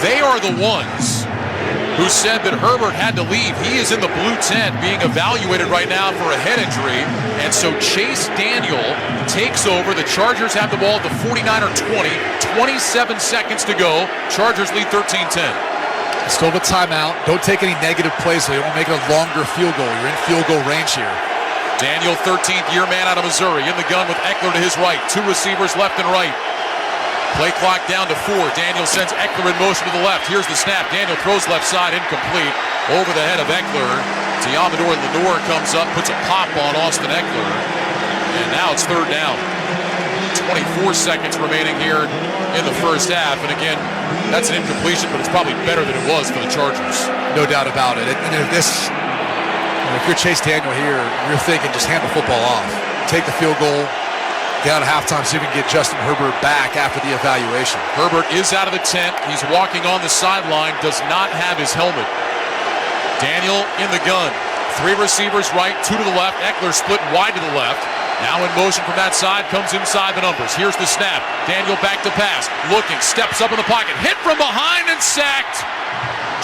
Speaker 2: they are the ones who said that Herbert had to leave. He is in the blue tent being evaluated right now for a head injury. And so Chase Daniel takes over. The Chargers have the ball at the 49er 20. 27 seconds to go. Chargers lead 13-10.
Speaker 7: Still have a timeout. Don't take any negative plays so you don't make it a longer field goal. You're in field goal range here.
Speaker 2: Daniel, 13th year man out of Missouri, in the gun with Eckler to his right. Two receivers left and right. Play clock down to 4. Daniel sends Eckler in motion to the left. Here's the snap. Daniel throws left side, incomplete. Over the head of Eckler. Amador Lenore comes up, puts a pop on Austin Eckler. And now it's third down. 24 seconds remaining here in the first half. And again, that's an incompletion, but it's probably better than it was for the Chargers.
Speaker 7: No doubt about it. And if you're Chase Daniel here, you're thinking just hand the football off. Take the field goal. Get out of halftime so you can get Justin Herbert back after the evaluation.
Speaker 2: Herbert is out of the tent. He's walking on the sideline, does not have his helmet. Daniel in the gun. 3 receivers right, 2 to the left. Eckler split wide to the left. Now in motion from that side, comes inside the numbers. Here's the snap. Daniel back to pass. Looking, steps up in the pocket. Hit from behind and sacked.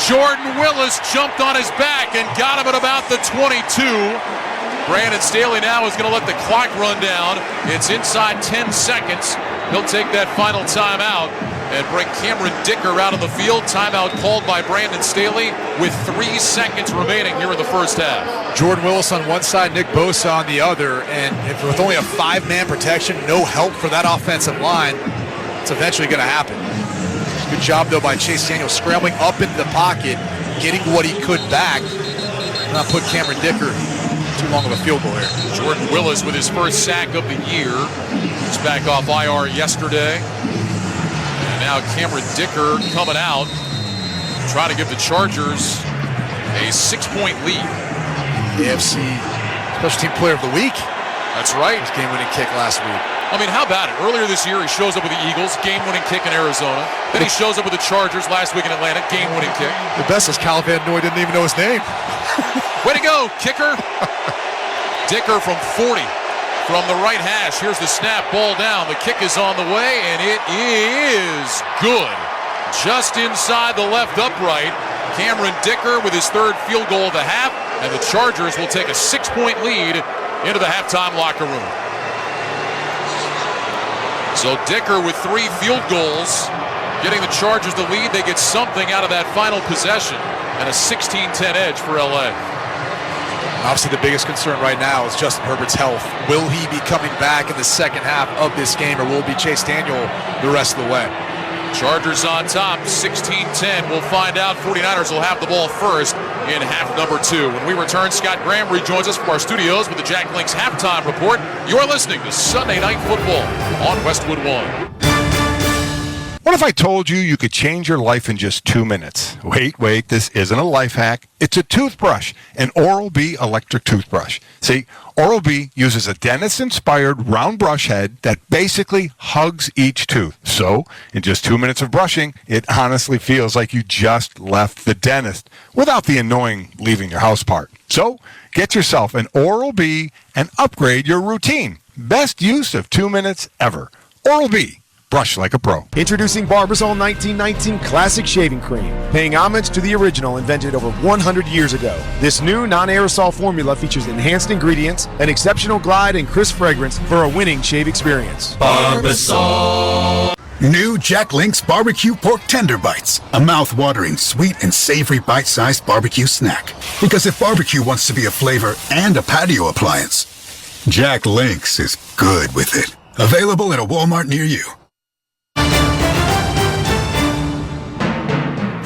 Speaker 2: Jordan Willis jumped on his back and got him at about the 22. Brandon Staley now is going to let the clock run down. It's inside 10 seconds. He'll take that final timeout and bring Cameron Dicker out of the field. Timeout called by Brandon Staley with 3 seconds remaining here in the first half. Jordan
Speaker 7: Willis on one side, Nick Bosa on the other, and with only a 5-man protection, no help for that offensive line, it's eventually going to happen. Good job, though, by Chase Daniel scrambling up into the pocket, getting what he could back, not put Cameron Dicker too long of a field goal here.
Speaker 2: Jordan Willis with his first sack of the year. He's back off IR yesterday. And now Cameron Dicker coming out, trying to give the Chargers a 6-point lead.
Speaker 7: AFC Special Team Player of the Week.
Speaker 2: That's right.
Speaker 7: His game-winning kick last week.
Speaker 2: I mean, how about it? Earlier this year, he shows up with the Eagles, game-winning kick in Arizona. Then he shows up with the Chargers last week in Atlanta, game-winning kick.
Speaker 7: The best is Cal Van Noy didn't even know his name.
Speaker 2: Way to go, kicker. Dicker from 40 from the right hash. Here's the snap, ball down. The kick is on the way, and it is good. Just inside the left upright. Cameron Dicker with his 3rd field goal of the half, and the Chargers will take a 6-point lead into the halftime locker room. So Dicker with 3 field goals, getting the Chargers the lead. They get something out of that final possession, and a 16-10 edge for LA.
Speaker 7: Obviously, the biggest concern right now is Justin Herbert's health. Will he be coming back in the second half of this game, or will it be Chase Daniel the rest of the way?
Speaker 2: Chargers on top, 16-10. We'll find out. 49ers will have the ball first in half number 2. When we return, Scott Graham rejoins us from our studios with the Jack Links halftime report. You're listening to Sunday Night Football on Westwood 1.
Speaker 18: What if I told you you could change your life in just 2 minutes? Wait, this isn't a life hack. It's a toothbrush, an Oral-B electric toothbrush. See, Oral-B uses a dentist-inspired round brush head that basically hugs each tooth. So, in just 2 minutes of brushing, it honestly feels like you just left the dentist without the annoying leaving your house part. So, get yourself an Oral-B and upgrade your routine. Best use of 2 minutes ever. Oral-B. Brush like a pro.
Speaker 10: Introducing Barbasol 1919 Classic Shaving Cream, paying homage to the original invented over 100 years ago. This new non-aerosol formula features enhanced ingredients, an exceptional glide, and crisp fragrance for a winning shave experience.
Speaker 13: Barbasol. New Jack Link's Barbecue Pork Tender Bites. A mouth-watering, sweet, and savory bite-sized barbecue snack. Because if barbecue wants to be a flavor and a patio appliance, Jack Link's is good with it. Available at a Walmart near you.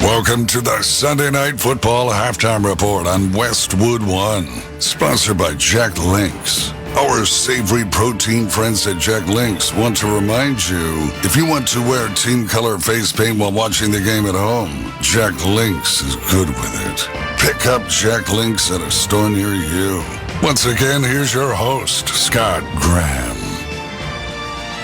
Speaker 21: Welcome to the Sunday Night Football Halftime Report on Westwood One, sponsored by Jack Link's. Our savory protein friends at Jack Link's want to remind you, if you want to wear team color face paint while watching the game at home, Jack Link's is good with it. Pick up Jack Link's at a store near you. Once again, here's your host, Scott Graham.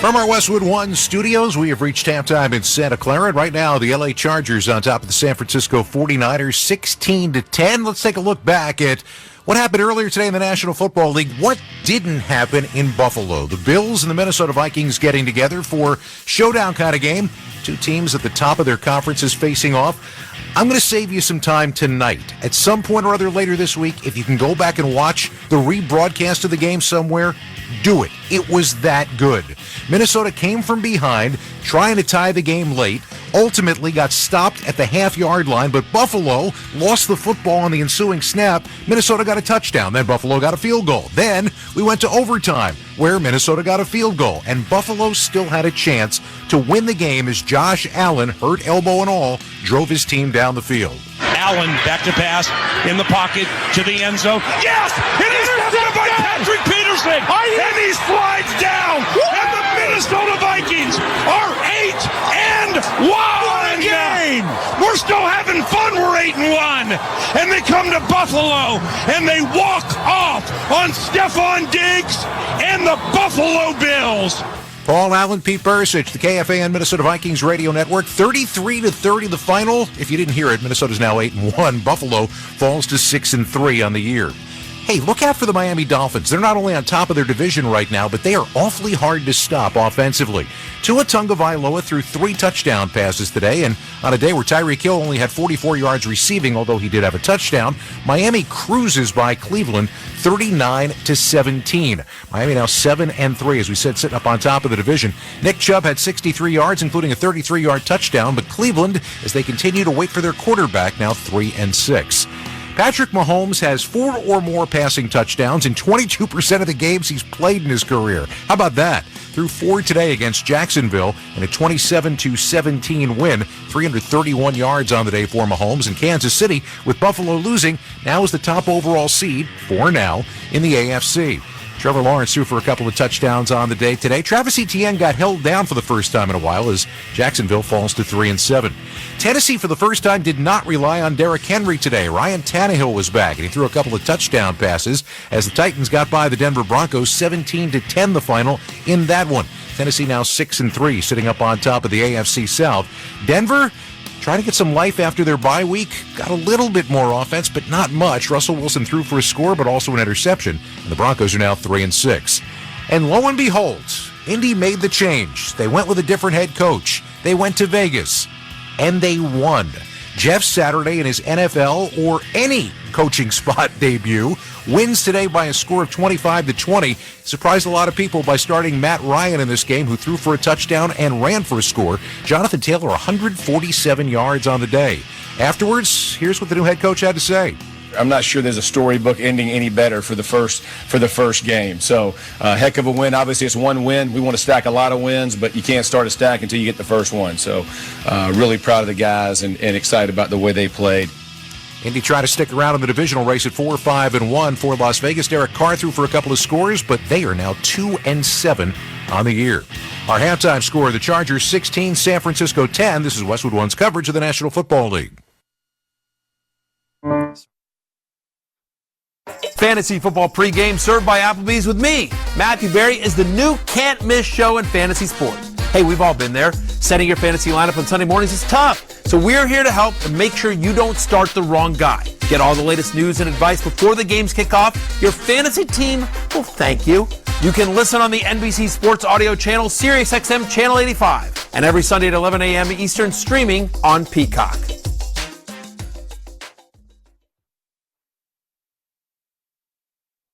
Speaker 18: From our Westwood One studios, we have reached halftime in Santa Clara. And right now, the LA Chargers on top of the San Francisco 49ers, 16-10. Let's take a look back at what happened earlier today in the National Football League. What didn't happen in Buffalo? The Bills and the Minnesota Vikings getting together for showdown kind of game. Two teams at the top of their conferences facing off. I'm going to save you some time tonight. At some point or other later this week, if you can go back and watch the rebroadcast of the game somewhere, do it. It was that good. Minnesota came from behind, trying to tie the game late, ultimately got stopped at the half-yard line, but Buffalo lost the football on the ensuing snap. Minnesota got a touchdown, then Buffalo got a field goal. Then we went to overtime, where Minnesota got a field goal, and Buffalo still had a chance to win the game as Josh Allen, hurt elbow and all, drove his team down the field.
Speaker 22: Allen back to pass in the pocket to the end zone. Yes! It is intercepted by Patrick Peterson! And he slides down! And the Minnesota Vikings are 8-1! What a game! We're still having fun. We're 8-1. And they come to Buffalo and they walk off on Stephon Diggs and the Buffalo Bills.
Speaker 18: Paul Allen, Pete Burisic, the KFAN Minnesota Vikings radio network, 33-30 the final. If you didn't hear it, Minnesota's now 8-1. Buffalo falls to 6-3 on the year. Hey, look out for the Miami Dolphins. They're not only on top of their division right now, but they are awfully hard to stop offensively. Tua Tagovailoa threw 3 touchdown passes today, and on a day where Tyreek Hill only had 44 yards receiving, although he did have a touchdown, Miami cruises by Cleveland 39-17. Miami now 7-3, as we said, sitting up on top of the division. Nick Chubb had 63 yards, including a 33-yard touchdown, but Cleveland, as they continue to wait for their quarterback, now 3-6. Patrick Mahomes has 4 or more passing touchdowns in 22% of the games he's played in his career. How about that? Threw 4 today against Jacksonville in a 27-17 win. 331 yards on the day for Mahomes. And Kansas City, with Buffalo losing, now is the top overall seed, for now, in the AFC. Trevor Lawrence threw for a couple of touchdowns on the day today. Travis Etienne got held down for the first time in a while as Jacksonville falls to 3-7. Tennessee, for the first time, did not rely on Derrick Henry today. Ryan Tannehill was back, and he threw a couple of touchdown passes as the Titans got by the Denver Broncos 17-10 the final in that one. Tennessee now 6-3, sitting up on top of the AFC South. Denver trying to get some life after their bye week. Got a little bit more offense, but not much. Russell Wilson threw for a score, but also an interception. And the Broncos are now 3-6. And lo and behold, Indy made the change. They went with a different head coach. They went to Vegas, and they won. Jeff Saturday in his NFL or any coaching spot debut wins today by a score of 25-20. Surprised a lot of people by starting Matt Ryan in this game, who threw for a touchdown and ran for a score. Jonathan Taylor, 147 yards on the day. Afterwards, here's what the new head coach had to say.
Speaker 23: I'm not sure there's a storybook ending any better for the first game. So, heck of a win. Obviously, it's one win. We want to stack a lot of wins, but you can't start a stack until you get the first one. So, really proud of the guys and excited about the way they played.
Speaker 18: Indy try to stick around in the divisional race at 4-5-1 for Las Vegas. Derek Carr threw for a couple of scores, but they are now 2-7 on the year. Our halftime score, the Chargers 16, San Francisco 10. This is Westwood One's coverage of the National Football League.
Speaker 1: Fantasy football pregame served by Applebee's with me. Matthew Berry is the new can't-miss show in fantasy sports. Hey, we've all been there. Setting your fantasy lineup on Sunday mornings is tough. So we're here to help and make sure you don't start the wrong guy. Get all the latest news and advice before the games kick off. Your fantasy team will thank you. You can listen on the NBC Sports Audio channel, SiriusXM Channel 85. And every Sunday at 11 a.m. Eastern, streaming on Peacock.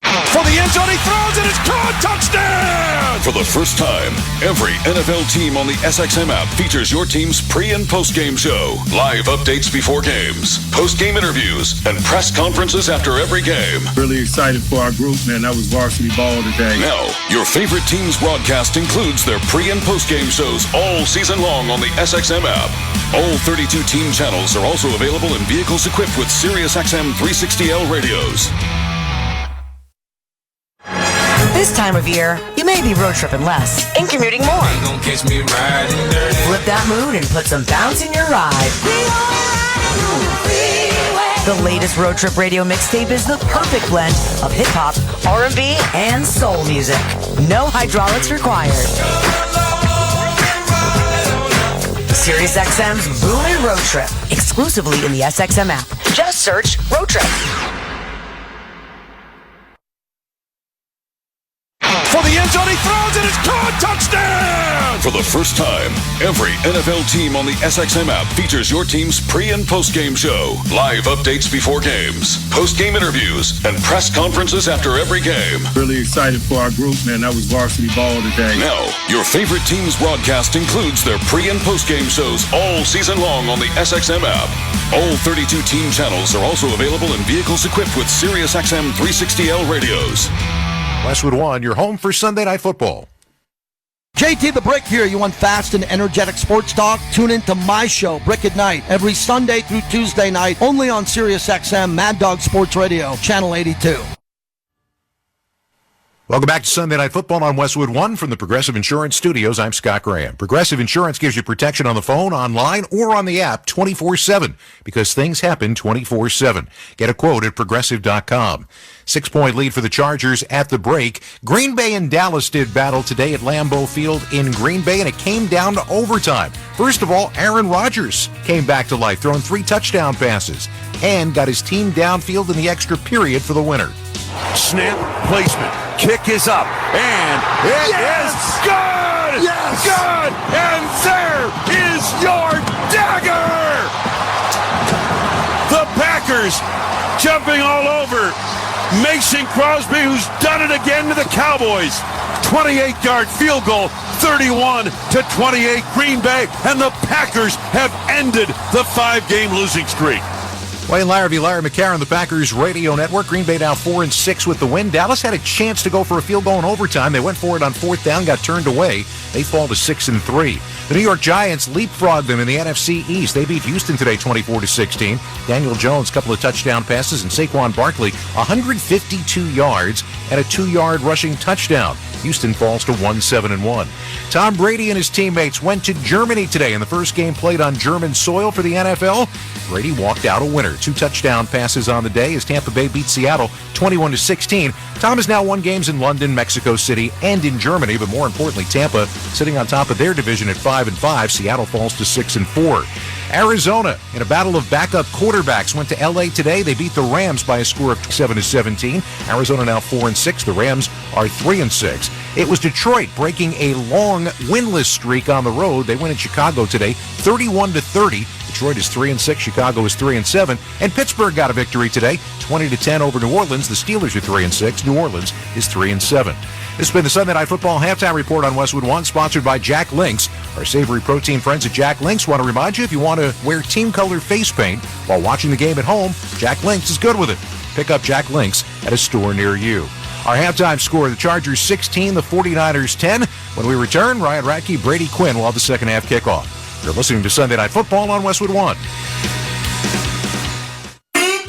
Speaker 22: For the end zone, he throws and it's caught. Touchdown!
Speaker 21: For the first time, every NFL team on the SXM app features your team's pre- and post-game show. Live updates before games, post-game interviews, and press conferences after every game.
Speaker 5: Really excited for our group, man. That was varsity ball today.
Speaker 21: Now, your favorite team's broadcast includes their pre- and post-game shows all season long on the SXM app. All 32 team channels are also available in vehicles equipped with SiriusXM 360L radios.
Speaker 16: This time of year, you may be road tripping less and commuting more. Flip that mood and put some bounce in your ride. The latest road trip radio mixtape is the perfect blend of hip-hop, R&B, and soul music. No hydraulics required. SiriusXM's Boomin' Road Trip, exclusively in the SXM app. Just search Road Trip.
Speaker 22: For the end zone, he throws and it's caught. Touchdown!
Speaker 21: For the first time, every NFL team on the SXM app features your team's pre- and post-game show. Live updates before games, post-game interviews, and press conferences after every game.
Speaker 5: Really excited for our group, man. That was varsity ball today.
Speaker 21: Now, your favorite team's broadcast includes their pre- and post-game shows all season long on the SXM app. All 32 team channels are also available in vehicles equipped with SiriusXM 360L radios.
Speaker 18: Westwood One, your home for Sunday Night Football.
Speaker 24: JT the Brick here. You want fast and energetic sports talk? Tune in to my show, Brick at Night, every Sunday through Tuesday night, only on SiriusXM Mad Dog Sports Radio, Channel 82.
Speaker 18: Welcome back to Sunday Night Football on Westwood One from the Progressive Insurance Studios. I'm Scott Graham. Progressive Insurance gives you protection on the phone, online, or on the app 24/7 because things happen 24/7. Get a quote at Progressive.com. 6-point lead for the Chargers at the break. Green Bay and Dallas did battle today at Lambeau Field in Green Bay, and it came down to overtime. First of all, Aaron Rodgers came back to life, throwing 3 touchdown passes, and got his team downfield in the extra period for the winner.
Speaker 22: Snap, placement, kick is up, and it is good! Yes! Good! And there is your dagger! The Packers jumping all over Mason Crosby, who's done it again to the Cowboys. 28-yard field goal, 31-28 Green Bay, and the Packers have ended the 5-game losing streak.
Speaker 18: Wayne Larrabee, Larry McCarron, the Packers Radio Network. Green Bay now 4-6 with the win. Dallas had a chance to go for a field goal in overtime. They went for it on 4th down, got turned away. They fall to 6-3. The New York Giants leapfrogged them in the NFC East. They beat Houston today 24-16. Daniel Jones, couple of touchdown passes, and Saquon Barkley, 152 yards and a 2-yard rushing touchdown. Houston falls to 1-7-1. Tom Brady and his teammates went to Germany today in the first game played on German soil for the NFL. Brady walked out a winner. 2 touchdown passes on the day as Tampa Bay beat Seattle 21-16. Tom has now won games in London, Mexico City, and in Germany, but more importantly, Tampa sitting on top of their division at 5-5. Seattle falls to 6-4. Arizona, in a battle of backup quarterbacks, went to L.A. today. They beat the Rams by a score of 7-17. Arizona now 4-6. The Rams are 3-6. It was Detroit breaking a long winless streak on the road. They win in Chicago today, 31-30. Detroit is 3-6. Chicago is 3-7. And Pittsburgh got a victory today, 20-10 over New Orleans. The Steelers are 3-6. New Orleans is 3-7. This has been the Sunday Night Football Halftime Report on Westwood One, sponsored by Jack Links. Our savory protein friends at Jack Links want to remind you, if you want to wear team color face paint while watching the game at home, Jack Links is good with it. Pick up Jack Links at a store near you. Our halftime score, the Chargers 16, the 49ers 10. When we return, Ryan Radke, Brady Quinn will have the second half kickoff. You're listening to Sunday Night Football on Westwood One.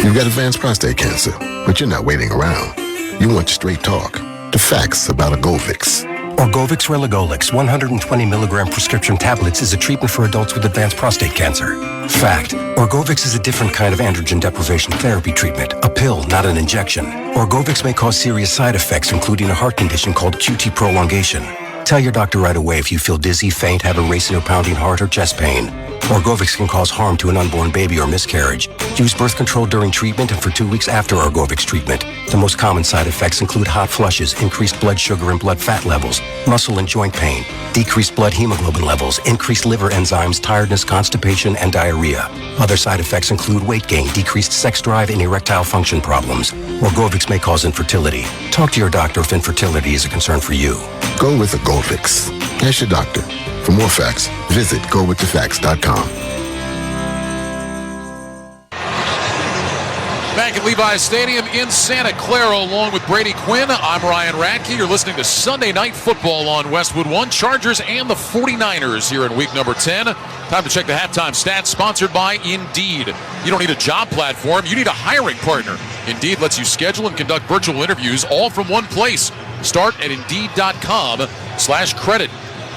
Speaker 3: You've got advanced prostate cancer, but you're not waiting around. You want straight talk. The facts about Orgovix.
Speaker 6: Orgovix Relagolix 120 milligram prescription tablets is a treatment for adults with advanced prostate cancer. Fact: Orgovix is a different kind of androgen deprivation therapy treatment, a pill, not an injection. Orgovix may cause serious side effects, including a heart condition called QT prolongation. Tell your doctor right away if you feel dizzy, faint, have a racing or pounding heart, or chest pain. Orgovix can cause harm to an unborn baby or miscarriage. Use birth control during treatment and for 2 weeks after Orgovix treatment. The most common side effects include hot flushes, increased blood sugar and blood fat levels, muscle and joint pain, decreased blood hemoglobin levels, increased liver enzymes, tiredness, constipation, and diarrhea. Other side effects include weight gain, decreased sex drive, and erectile function problems. Orgovix may cause infertility. Talk to your doctor if infertility is a concern for you.
Speaker 3: Go with Orgovix. Ask your doctor. For more facts, visit gowiththefacts.com.
Speaker 2: Back at Levi's Stadium in Santa Clara along with Brady Quinn. I'm Ryan Radke. You're listening to Sunday Night Football on Westwood One. Chargers and the 49ers here in week number 10. Time to check the halftime stats, sponsored by Indeed. You don't need a job platform. You need a hiring partner. Indeed lets you schedule and conduct virtual interviews all from one place. Start at Indeed.com/credit.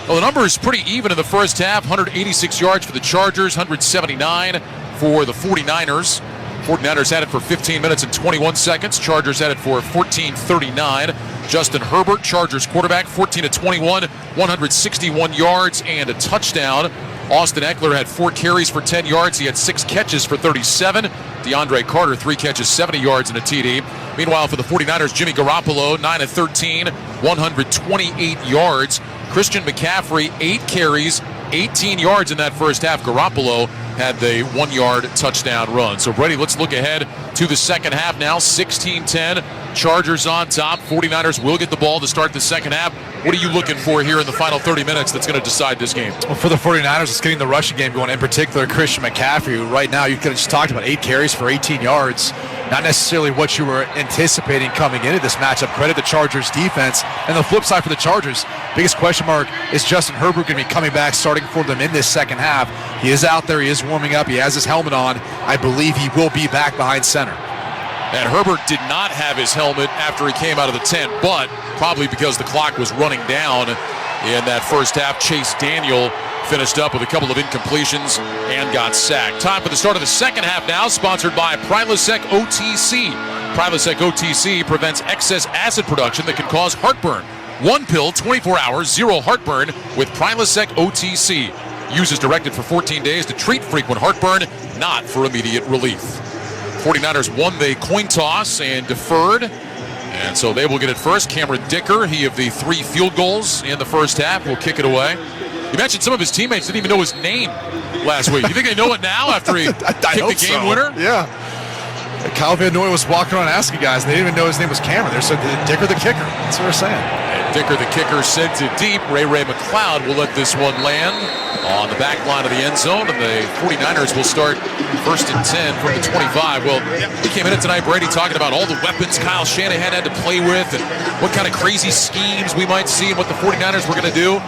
Speaker 2: Well, the number is pretty even in the first half. 186 yards for the Chargers, 179 for the 49ers. 49ers had it for 15 minutes and 21 seconds. Chargers had it for 14:39. Justin Herbert, Chargers quarterback, 14-21, 161 yards and a touchdown. Austin Eckler had 4 carries for 10 yards. He had 6 catches for 37. DeAndre Carter, 3 catches, 70 yards and a TD. Meanwhile, for the 49ers, Jimmy Garoppolo, 9-13, 128 yards. Christian McCaffrey, 8 carries, 18 yards in that first half. Garoppolo had the 1-yard touchdown run. So, Brady, let's look ahead to the second half now. 16-10, Chargers on top. 49ers will get the ball to start the second half. What are you looking for here in the final 30 minutes that's going to decide this game?
Speaker 7: Well, for the 49ers, it's getting the rushing game going, in particular Christian McCaffrey, who right now, you could have just talked about 8 carries for 18 yards. Not necessarily what you were anticipating coming into this matchup. Credit the Chargers defense. And the flip side for the Chargers, biggest question mark, is Justin Herbert going to be coming back, starting for them in this second half? He is out there. He is warming up. He has his helmet on. I believe he will be back behind center.
Speaker 2: And Herbert did not have his helmet after he came out of the tent, but probably because the clock was running down in that first half. Chase Daniel finished up with a couple of incompletions and got sacked. Time for the start of the second half now, sponsored by Prilosec OTC. Prilosec OTC prevents excess acid production that can cause heartburn. 1 pill, 24 hours, 0 heartburn with Prilosec OTC. Use as directed for 14 days to treat frequent heartburn, not for immediate relief. 49ers won the coin toss and deferred, and so they will get it first. Cameron Dicker, he of the 3 field goals in the first half, will kick it away. You mentioned some of his teammates didn't even know his name last week. You think they know it now after he kicked the game winner?
Speaker 7: Yeah. Kyle Van Noy was walking around asking guys. They didn't even know his name was Cameron. They said Dicker the kicker. That's what we're saying.
Speaker 2: And Dicker the kicker sends it deep. Ray McLeod will let this one land on the back line of the end zone, and the 49ers will start 1st and 10 from the 25. Well, we came in tonight, Brady, talking about all the weapons Kyle Shanahan had to play with and what kind of crazy schemes we might see and what the 49ers were going to do.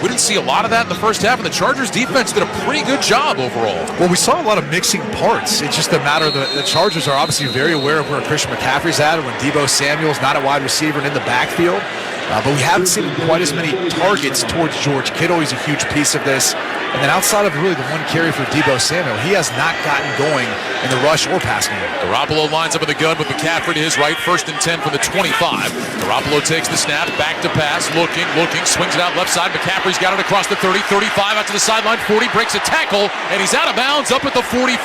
Speaker 2: We didn't see a lot of that in the first half, and the Chargers defense did a pretty good job overall.
Speaker 7: Well, we saw a lot of mixing parts. It's just a matter of the Chargers are obviously very aware of where Christian McCaffrey's at, and when Deebo Samuel's not a wide receiver and in the backfield. But we haven't seen quite as many targets towards George Kittle. He's a huge piece of this. And then outside of really the 1 carry for Deebo Samuel, he has not gotten going in the rush or passing game.
Speaker 2: Garoppolo lines up in the gun with McCaffrey to his right, 1st and 10 from the 25. Garoppolo takes the snap, back to pass, looking, swings it out left side. McCaffrey's got it across the 30, 35, out to the sideline, 40, breaks a tackle, and he's out of bounds up at the 45.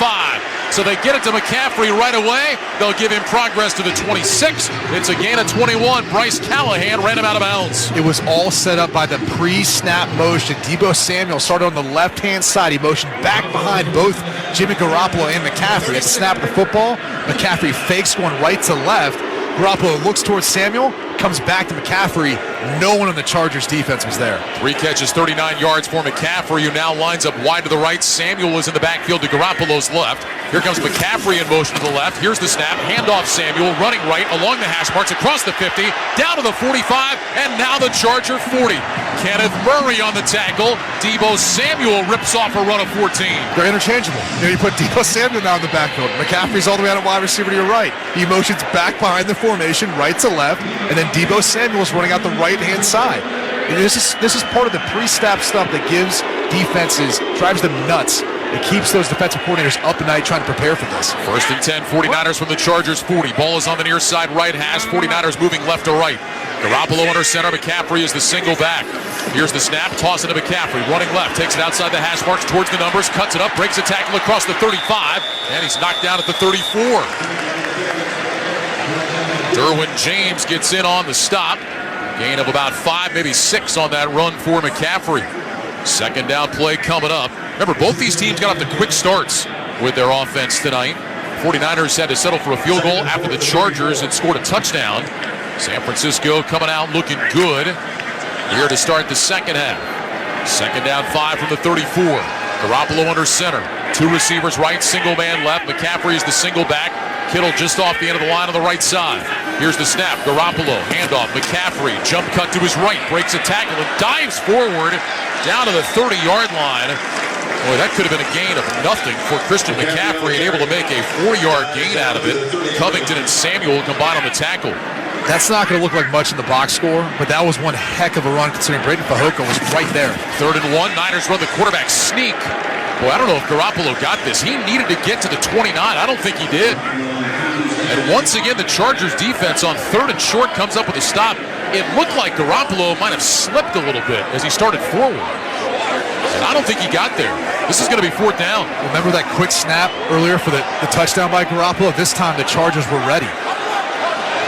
Speaker 2: So they get it to McCaffrey right away. They'll give him progress to the 26. It's a gain of 21. Bryce Callahan ran him out of bounds.
Speaker 7: It was all set up by the pre-snap motion. Deebo Samuel started on the left-hand side. He motioned back behind both Jimmy Garoppolo and McCaffrey. At the snap of the football, McCaffrey fakes one right to left. Garoppolo looks towards Samuel, comes back to McCaffrey. No one on the Chargers defense was there.
Speaker 2: 3 catches, 39 yards for McCaffrey, who now lines up wide to the right. Samuel is in the backfield to Garoppolo's left. Here comes McCaffrey in motion to the left. Here's the snap. Handoff Samuel, running right along the hash marks, across the 50, down to the 45, and now the Charger 40. Kenneth Murray on the tackle. Deebo Samuel rips off a run of 14.
Speaker 7: They're interchangeable. You put Deebo Samuel now in the backfield. McCaffrey's all the way out of wide receiver to your right. He motions back behind the formation, right to left, and then Deebo Samuel's running out the right-hand side. And this is part of the pre-snap stuff that gives defenses, drives them nuts. It keeps those defensive coordinators up at night trying to prepare for this.
Speaker 2: 1st and 10, 49ers from the Chargers 40. Ball is on the near side right hash. 49ers moving left to right. Garoppolo under center. McCaffrey is the single back. Here's the snap. Toss it to McCaffrey. Running left. Takes it outside the hash marks towards the numbers. Cuts it up. Breaks a tackle across the 35. And he's knocked down at the 34. Derwin James gets in on the stop. Gain of about 5, maybe 6 on that run for McCaffrey. 2nd down play coming up. Remember, both these teams got off to quick starts with their offense tonight. 49ers had to settle for a field goal after the Chargers had scored a touchdown. San Francisco coming out looking good here to start the second half. 2nd down 5 from the 34. Garoppolo under center. 2 receivers right, single man left. McCaffrey is the single back. Kittle just off the end of the line on the right side. Here's the snap. Garoppolo, handoff. McCaffrey, jump cut to his right, breaks a tackle and dives forward down to the 30-yard line. Boy, that could have been a gain of nothing for Christian McCaffrey, and able to make a 4-yard gain out of it. Covington and Samuel combine on the tackle.
Speaker 7: That's not going to look like much in the box score, but that was one heck of a run considering Braden Fehoko was right there.
Speaker 2: 3rd and 1. Niners run the quarterback sneak. Boy, I don't know if Garoppolo got this. He needed to get to the 29. I don't think he did. And once again, the Chargers defense on 3rd and short comes up with a stop. It looked like Garoppolo might have slipped a little bit as he started forward. And I don't think he got there. This is going to be 4th down.
Speaker 7: Remember that quick snap earlier for the touchdown by Garoppolo? This time the Chargers were ready.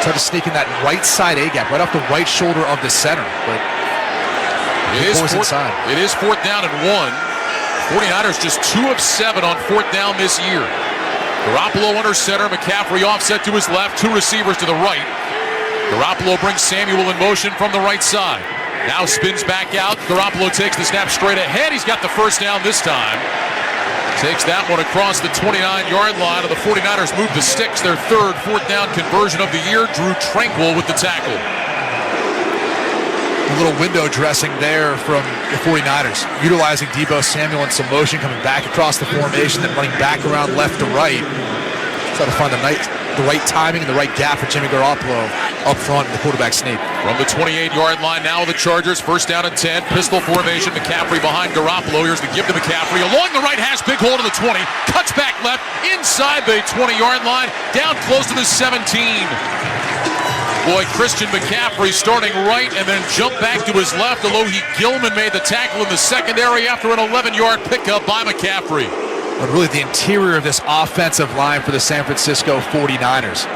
Speaker 7: Tried to sneak in that right side A-gap, right off the right shoulder of the center. But
Speaker 2: it is 4th down and 1. 49ers just 2 of 7 on 4th down this year. Garoppolo under center. McCaffrey offset to his left. 2 receivers to the right. Garoppolo brings Samuel in motion from the right side. Now spins back out. Garoppolo takes the snap straight ahead. He's got the 1st down this time. Takes that one across the 29-yard line, and the 49ers move the sticks. Their 3rd 4th down conversion of the year. Drew Tranquill with the tackle.
Speaker 7: A little window dressing there from the 49ers, utilizing Deebo Samuel in some motion, coming back across the formation, then running back around left to right. Try to find the right timing and the right gap for Jimmy Garoppolo up front in the quarterback sneak.
Speaker 2: From the 28-yard line now the Chargers, 1st down and 10. Pistol formation, McCaffrey behind Garoppolo. Here's the give to McCaffrey. Along the right hash, big hole to the 20. Cuts back left, inside the 20-yard line, down close to the 17. Boy, Christian McCaffrey starting right and then jump back to his left. Alohi Gilman made the tackle in the secondary after an 11-yard pickup by McCaffrey.
Speaker 7: But really the interior of this offensive line for the San Francisco 49ers.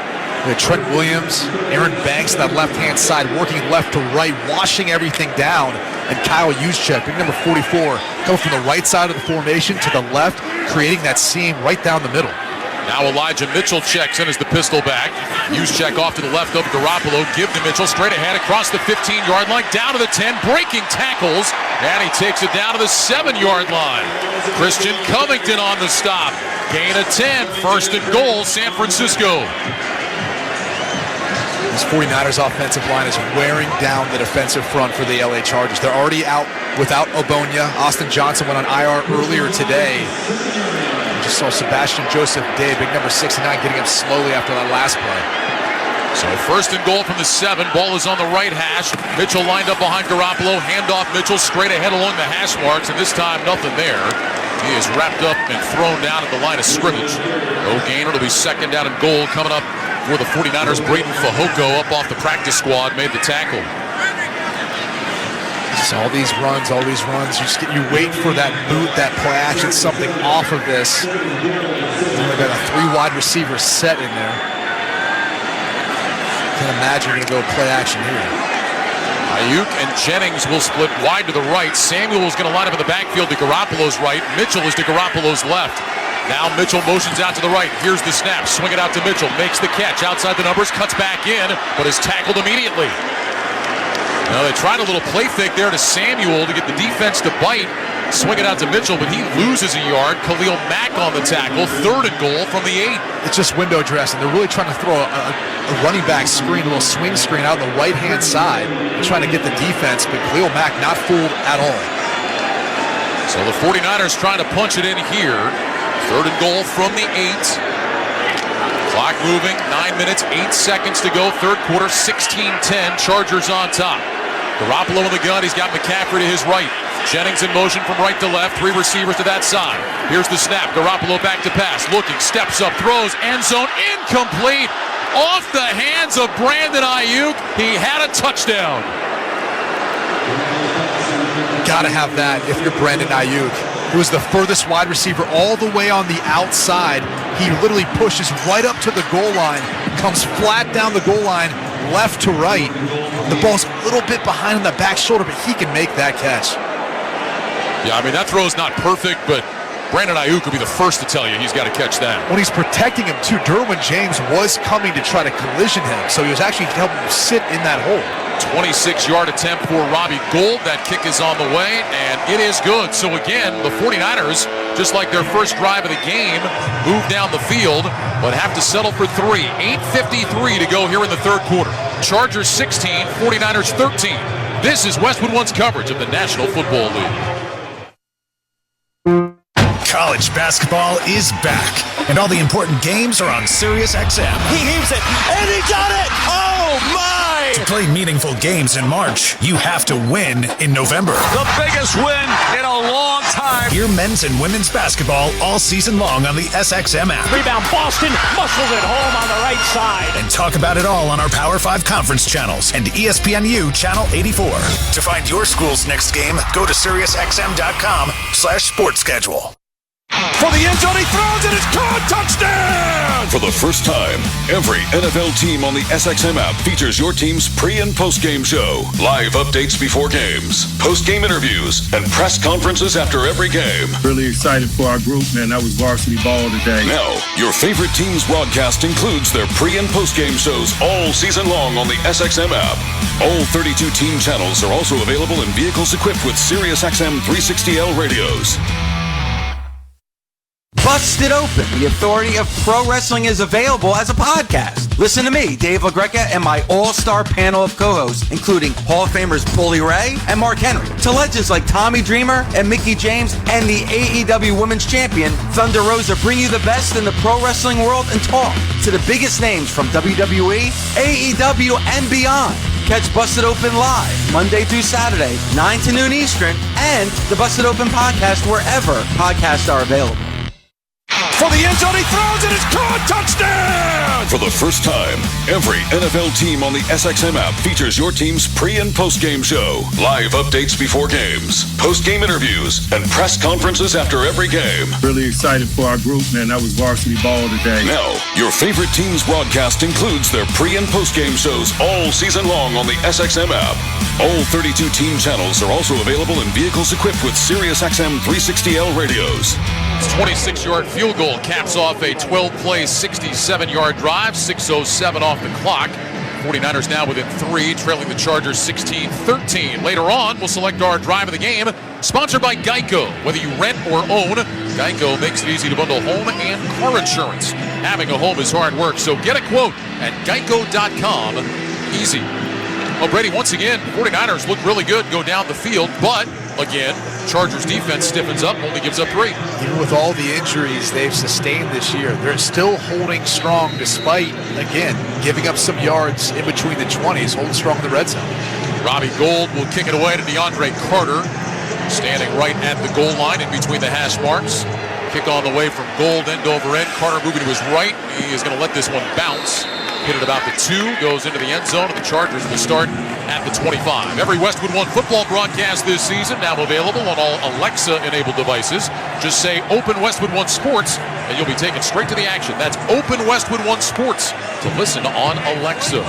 Speaker 7: Trent Williams, Aaron Banks on that left-hand side, working left to right, washing everything down. And Kyle Juszczyk, big number 44, coming from the right side of the formation to the left, creating that seam right down the middle.
Speaker 2: Now Elijah Mitchell checks in as the pistol back. Juszczyk off to the left of Garoppolo. Give to Mitchell straight ahead across the 15-yard line, down to the 10, breaking tackles, and he takes it down to the 7-yard line. Christian Covington on the stop. Gain of 10, 1st and goal, San Francisco.
Speaker 7: This 49ers offensive line is wearing down the defensive front for the LA Chargers. They're already out without Ogbonnia. Austin Johnson went on IR earlier today. We just saw Sebastian Joseph Day, big number 69, getting up slowly after that last play.
Speaker 2: So 1st and goal from the 7. Ball is on the right hash. Mitchell lined up behind Garoppolo. Handoff Mitchell straight ahead along the hash marks, and this time nothing there. He is wrapped up and thrown down at the line of scrimmage. No gain. It'll be 2nd down and goal coming up for the 49ers. Braden Fehoko up off the practice squad made the tackle.
Speaker 7: So all these runs. You wait for that boot, that play action, something off of this. They've got a 3 wide receiver set in there. Can't imagine you're going to go play action here.
Speaker 2: Ayuk and Jennings will split wide to the right. Samuel is going to line up in the backfield to Garoppolo's right. Mitchell is to Garoppolo's left. Now Mitchell motions out to the right. Here's the snap. Swing it out to Mitchell. Makes the catch outside the numbers. Cuts back in, but is tackled immediately. Now they tried a little play fake there to Samuel to get the defense to bite. swing it out to Mitchell, but he loses a yard. Khalil Mack on the tackle. 3rd and goal from the 8.
Speaker 7: It's just window dressing. They're really trying to throw a running back screen, a little swing screen out on the right-hand side, trying to get the defense, but Khalil Mack not fooled at all.
Speaker 2: So the 49ers trying to punch it in here. 3rd and goal from the 8. Clock moving, 9 minutes, 8 seconds to go. 3rd quarter, 16-10. Chargers on top. Garoppolo in the gun. He's got McCaffrey to his right. Jennings in motion from right to left. 3 receivers to that side. Here's the snap. Garoppolo back to pass. Looking, steps up, throws, end zone, incomplete. Off the hands of Brandon Ayuk. He had a touchdown.
Speaker 7: Gotta have that if you're Brandon Ayuk. He was the furthest wide receiver all the way on the outside. He literally pushes right up to the goal line, comes flat down the goal line, left to right. The ball's a little bit behind on the back shoulder, but he can make that catch.
Speaker 2: Yeah, I mean, that throw is not perfect, but Brandon Ayuk will be the first to tell you he's got to catch that.
Speaker 7: When he's protecting him, too, Derwin James was coming to try to collision him, so he was actually helping him sit in that hole.
Speaker 2: 26-yard attempt for Robbie Gould. That kick is on the way, and it is good. So again, the 49ers, just like their first drive of the game, move down the field, but have to settle for 3. 8:53 to go here in the 3rd quarter. Chargers 16, 49ers 13. This is Westwood One's coverage of the National Football League.
Speaker 4: College basketball is back, and all the important games are on Sirius XM.
Speaker 22: He heaves it, and he got it! Oh, my!
Speaker 4: To play meaningful games in March, you have to win in November.
Speaker 22: The biggest win in a long time.
Speaker 4: Hear men's and women's basketball all season long on the SXM app.
Speaker 22: Rebound, Boston muscles it home on the right side.
Speaker 4: And talk about it all on our Power 5 conference channels and ESPNU Channel 84. To find your school's next game, go to SiriusXM.com/sports-schedule.
Speaker 22: For the end zone, he throws it, it's caught, touchdown!
Speaker 11: For the first time, every NFL team on the SXM app features your team's pre- and post-game show, live updates before games, post-game interviews, and press conferences after every game.
Speaker 5: Really excited for our group, man. That was varsity ball today.
Speaker 11: Now, your favorite team's broadcast includes their pre- and post-game shows all season long on the SXM app. All 32 team channels are also available in vehicles equipped with SiriusXM 360L radios.
Speaker 17: Busted Open, the authority of pro wrestling, is available as a podcast. Listen to me, Dave LaGreca, and my all-star panel of co-hosts, including Hall of Famers Bully Ray and Mark Henry, to legends like Tommy Dreamer and Mickey James, and the AEW Women's Champion, Thunder Rosa, bring you the best in the pro wrestling world and talk to the biggest names from WWE, AEW, and beyond. Catch Busted Open live, Monday through Saturday, 9 to noon Eastern, and the Busted Open podcast wherever podcasts are available.
Speaker 22: For the end zone, he throws it, it's caught, touchdown!
Speaker 11: For the first time, every NFL team on the SXM app features your team's pre- and post-game show, live updates before games, post-game interviews, and press conferences after every game.
Speaker 5: Really excited for our group, man. That was varsity ball today.
Speaker 11: Now, your favorite team's broadcast includes their pre- and post-game shows all season long on the SXM app. All 32 team channels are also available in vehicles equipped with SiriusXM 360L radios.
Speaker 2: 26-yard field goal caps off a 12-play, 67-yard drive. 6:07 off the clock. 49ers now within 3, trailing the Chargers 16-13. Later on, we'll select our drive of the game, sponsored by Geico. Whether you rent or own, Geico makes it easy to bundle home and car insurance. Having a home is hard work, so get a quote at geico.com. Easy. Well, Brady, once again, 49ers look really good, go down the field, but again, Chargers defense stiffens up, only gives up 3.
Speaker 7: Even with all the injuries they've sustained this year, they're still holding strong despite, again, giving up some yards in between the 20s, holding strong in the red zone.
Speaker 2: Robbie Gould will kick it away to DeAndre Carter, standing right at the goal line in between the hash marks. Kick on the way from Gould, end over end. Carter moving to his right. He is going to let this one bounce. Hit it about the 2, goes into the end zone, and the Chargers will start at the 25. Every Westwood One football broadcast this season now available on all Alexa-enabled devices. Just say Open Westwood One Sports, and you'll be taken straight to the action. That's Open Westwood One Sports to listen on Alexa.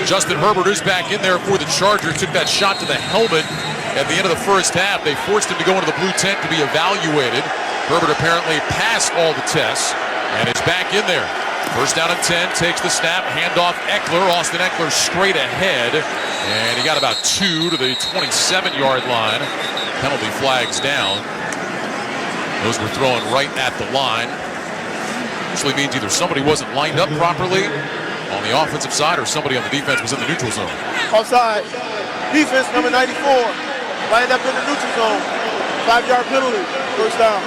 Speaker 2: Justin Herbert is back in there for the Chargers. Took that shot to the helmet at the end of the first half. They forced him to go into the blue tent to be evaluated. Herbert apparently passed all the tests and is back in there. First down and 10, takes the snap, handoff Eckler. Austin Eckler straight ahead, and he got about 2 to the 27-yard line. penalty flags down. Those were thrown right at the line. Usually means either somebody wasn't lined up properly on the offensive side or somebody on the defense was in the neutral zone.
Speaker 8: Offside. Defense number 94. Lined up in the neutral zone. 5-yard penalty. First down.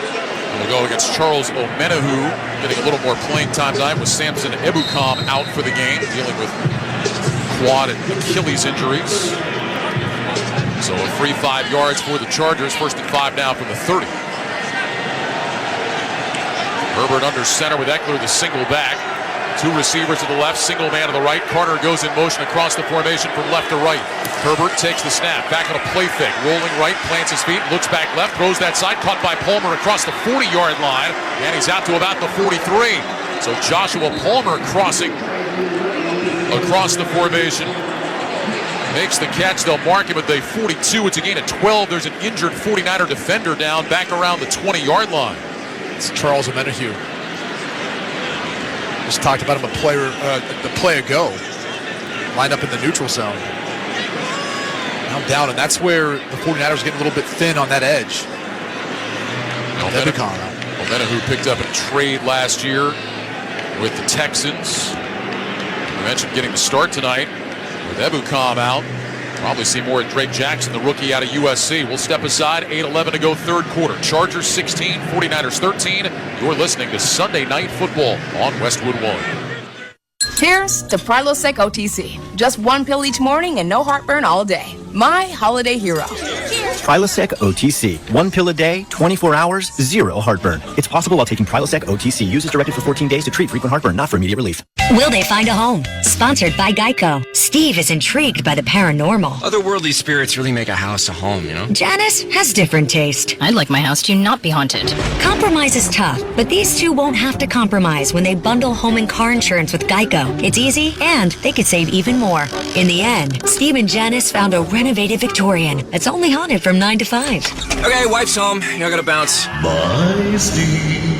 Speaker 2: We'll go against Charles Omenahu, getting a little more playing time tonight with Samson Ebukam out for the game, dealing with quad and Achilles injuries. So a free 5 yards for the Chargers. 1st and 5 now from the 30. Herbert under center with Eckler, the single back. 2 receivers to the left, single man to the right. Carter goes in motion across the formation from left to right. Herbert takes the snap, back on a play fake, rolling right, plants his feet, looks back left, throws that side, caught by Palmer across the 40-yard line, and he's out to about the 43. So Joshua Palmer crossing across the formation. Makes the catch, they'll mark him at the 42. It's a gain of 12. There's an injured 49er defender down back around the 20-yard line.
Speaker 7: It's Charles Omenahu. Just talked about him the play ago. Lined up in the neutral zone. Now down, and that's where the 49ers getting a little bit thin on that edge.
Speaker 2: Omenahu picked up a trade last year with the Texans. We mentioned getting the start tonight with Ebukam out. Probably see more at Drake Jackson, the rookie out of USC. We'll step aside, 8:11 to go, third quarter. Chargers 16, 49ers 13. You're listening to Sunday Night Football on Westwood One.
Speaker 12: Here's to Prilosec OTC. Just 1 pill each morning and no heartburn all day. My holiday hero.
Speaker 9: Prilosec OTC. 1 pill a day, 24 hours, 0 heartburn. It's possible while taking Prilosec OTC. Use as directed for 14 days to treat frequent heartburn, not for immediate relief.
Speaker 14: Will they find a home? Sponsored by Geico. Steve is intrigued by the paranormal.
Speaker 19: Otherworldly spirits really make a house a home, you know?
Speaker 14: Janice has different taste.
Speaker 20: I'd like my house to not be haunted.
Speaker 14: Compromise is tough, but these two won't have to compromise when they bundle home and car insurance with Geico. It's easy, and they could save even more. In the end, Steve and Janice found a renovated Victorian that's only haunted from 9 to 5.
Speaker 19: Okay, wife's home. You know, I gotta bounce. Bye, Steve.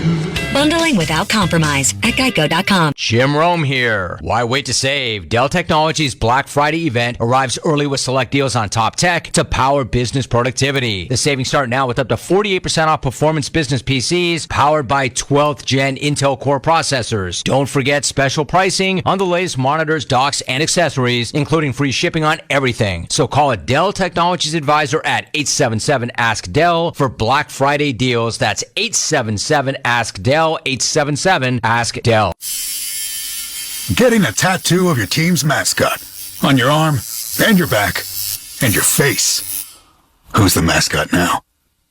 Speaker 14: Bundling without compromise at Geico.com.
Speaker 25: Jim Rome here. Why wait to save? Dell Technologies Black Friday event arrives early with select deals on top tech to power business productivity. The savings start now with up to 48% off performance business PCs powered by 12th gen Intel Core processors. Don't forget special pricing on the latest monitors, docks, and accessories, including free shipping on everything. So call a Dell Technologies advisor at 877-ASK-DELL for Black Friday deals. That's 877-ASK-DELL. 877-ASK-DELL.
Speaker 13: Getting a tattoo of your team's mascot on your arm and your back and your face. Who's the mascot now?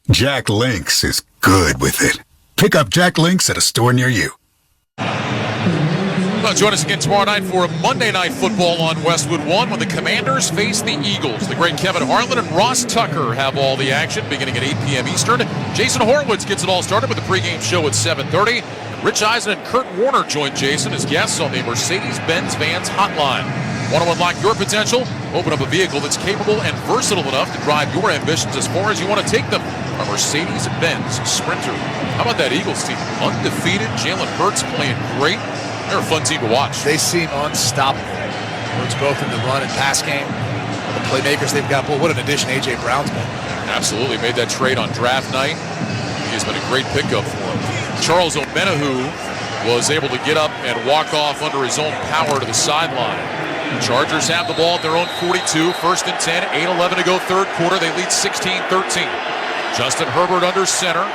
Speaker 13: Jack Lynx is good with it. Pick up Jack Lynx at a store near you.
Speaker 2: Well, join us again tomorrow night for Monday Night Football on Westwood One when the Commanders face the Eagles. The great Kevin Harlan and Ross Tucker have all the action beginning at 8 p.m. Eastern. Jason Horwitz gets it all started with the pregame show at 7:30. Rich Eisen and Kurt Warner join Jason as guests on the Mercedes-Benz Vans Hotline. Want to unlock your potential? Open up a vehicle that's capable and versatile enough to drive your ambitions as far as you want to take them. A Mercedes-Benz Sprinter. How about that Eagles team? Undefeated. Jalen Hurts playing great. They're a fun team to watch.
Speaker 7: They seem unstoppable. Hurts both in the run and pass game. The playmakers they've got. Boy, what an addition A.J. Brown's been.
Speaker 2: Absolutely. Made that trade on draft night. He has been a great pickup for him. Charles Omenahu was able to get up and walk off under his own power to the sideline. The Chargers have the ball at their own 42. 1st and 10. 8:11 to go, third quarter. They lead 16-13. Justin Herbert under center.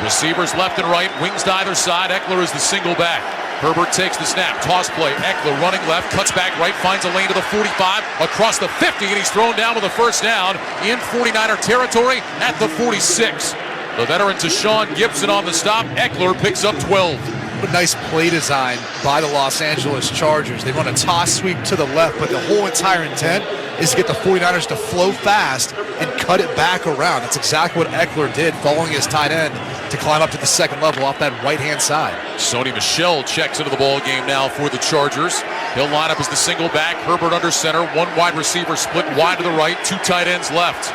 Speaker 2: Receivers left and right. Wings to either side. Eckler is the single back. Herbert takes the snap, toss play, Eckler running left, cuts back right, finds a lane to the 45, across the 50, and he's thrown down with a first down in 49er territory at the 46. The veteran Tashawn Gibson on the stop. Eckler picks up 12.
Speaker 7: What a nice play design by the Los Angeles Chargers. They run a toss sweep to the left, but the whole entire intent is to get the 49ers to flow fast and cut it back around. That's exactly what Eckler did, following his tight end to climb up to the second level off that right-hand side.
Speaker 2: Sony Michel checks into the ball game now for the Chargers. He'll line up as the single back. Herbert under center. One wide receiver split wide to the right. 2 tight ends left.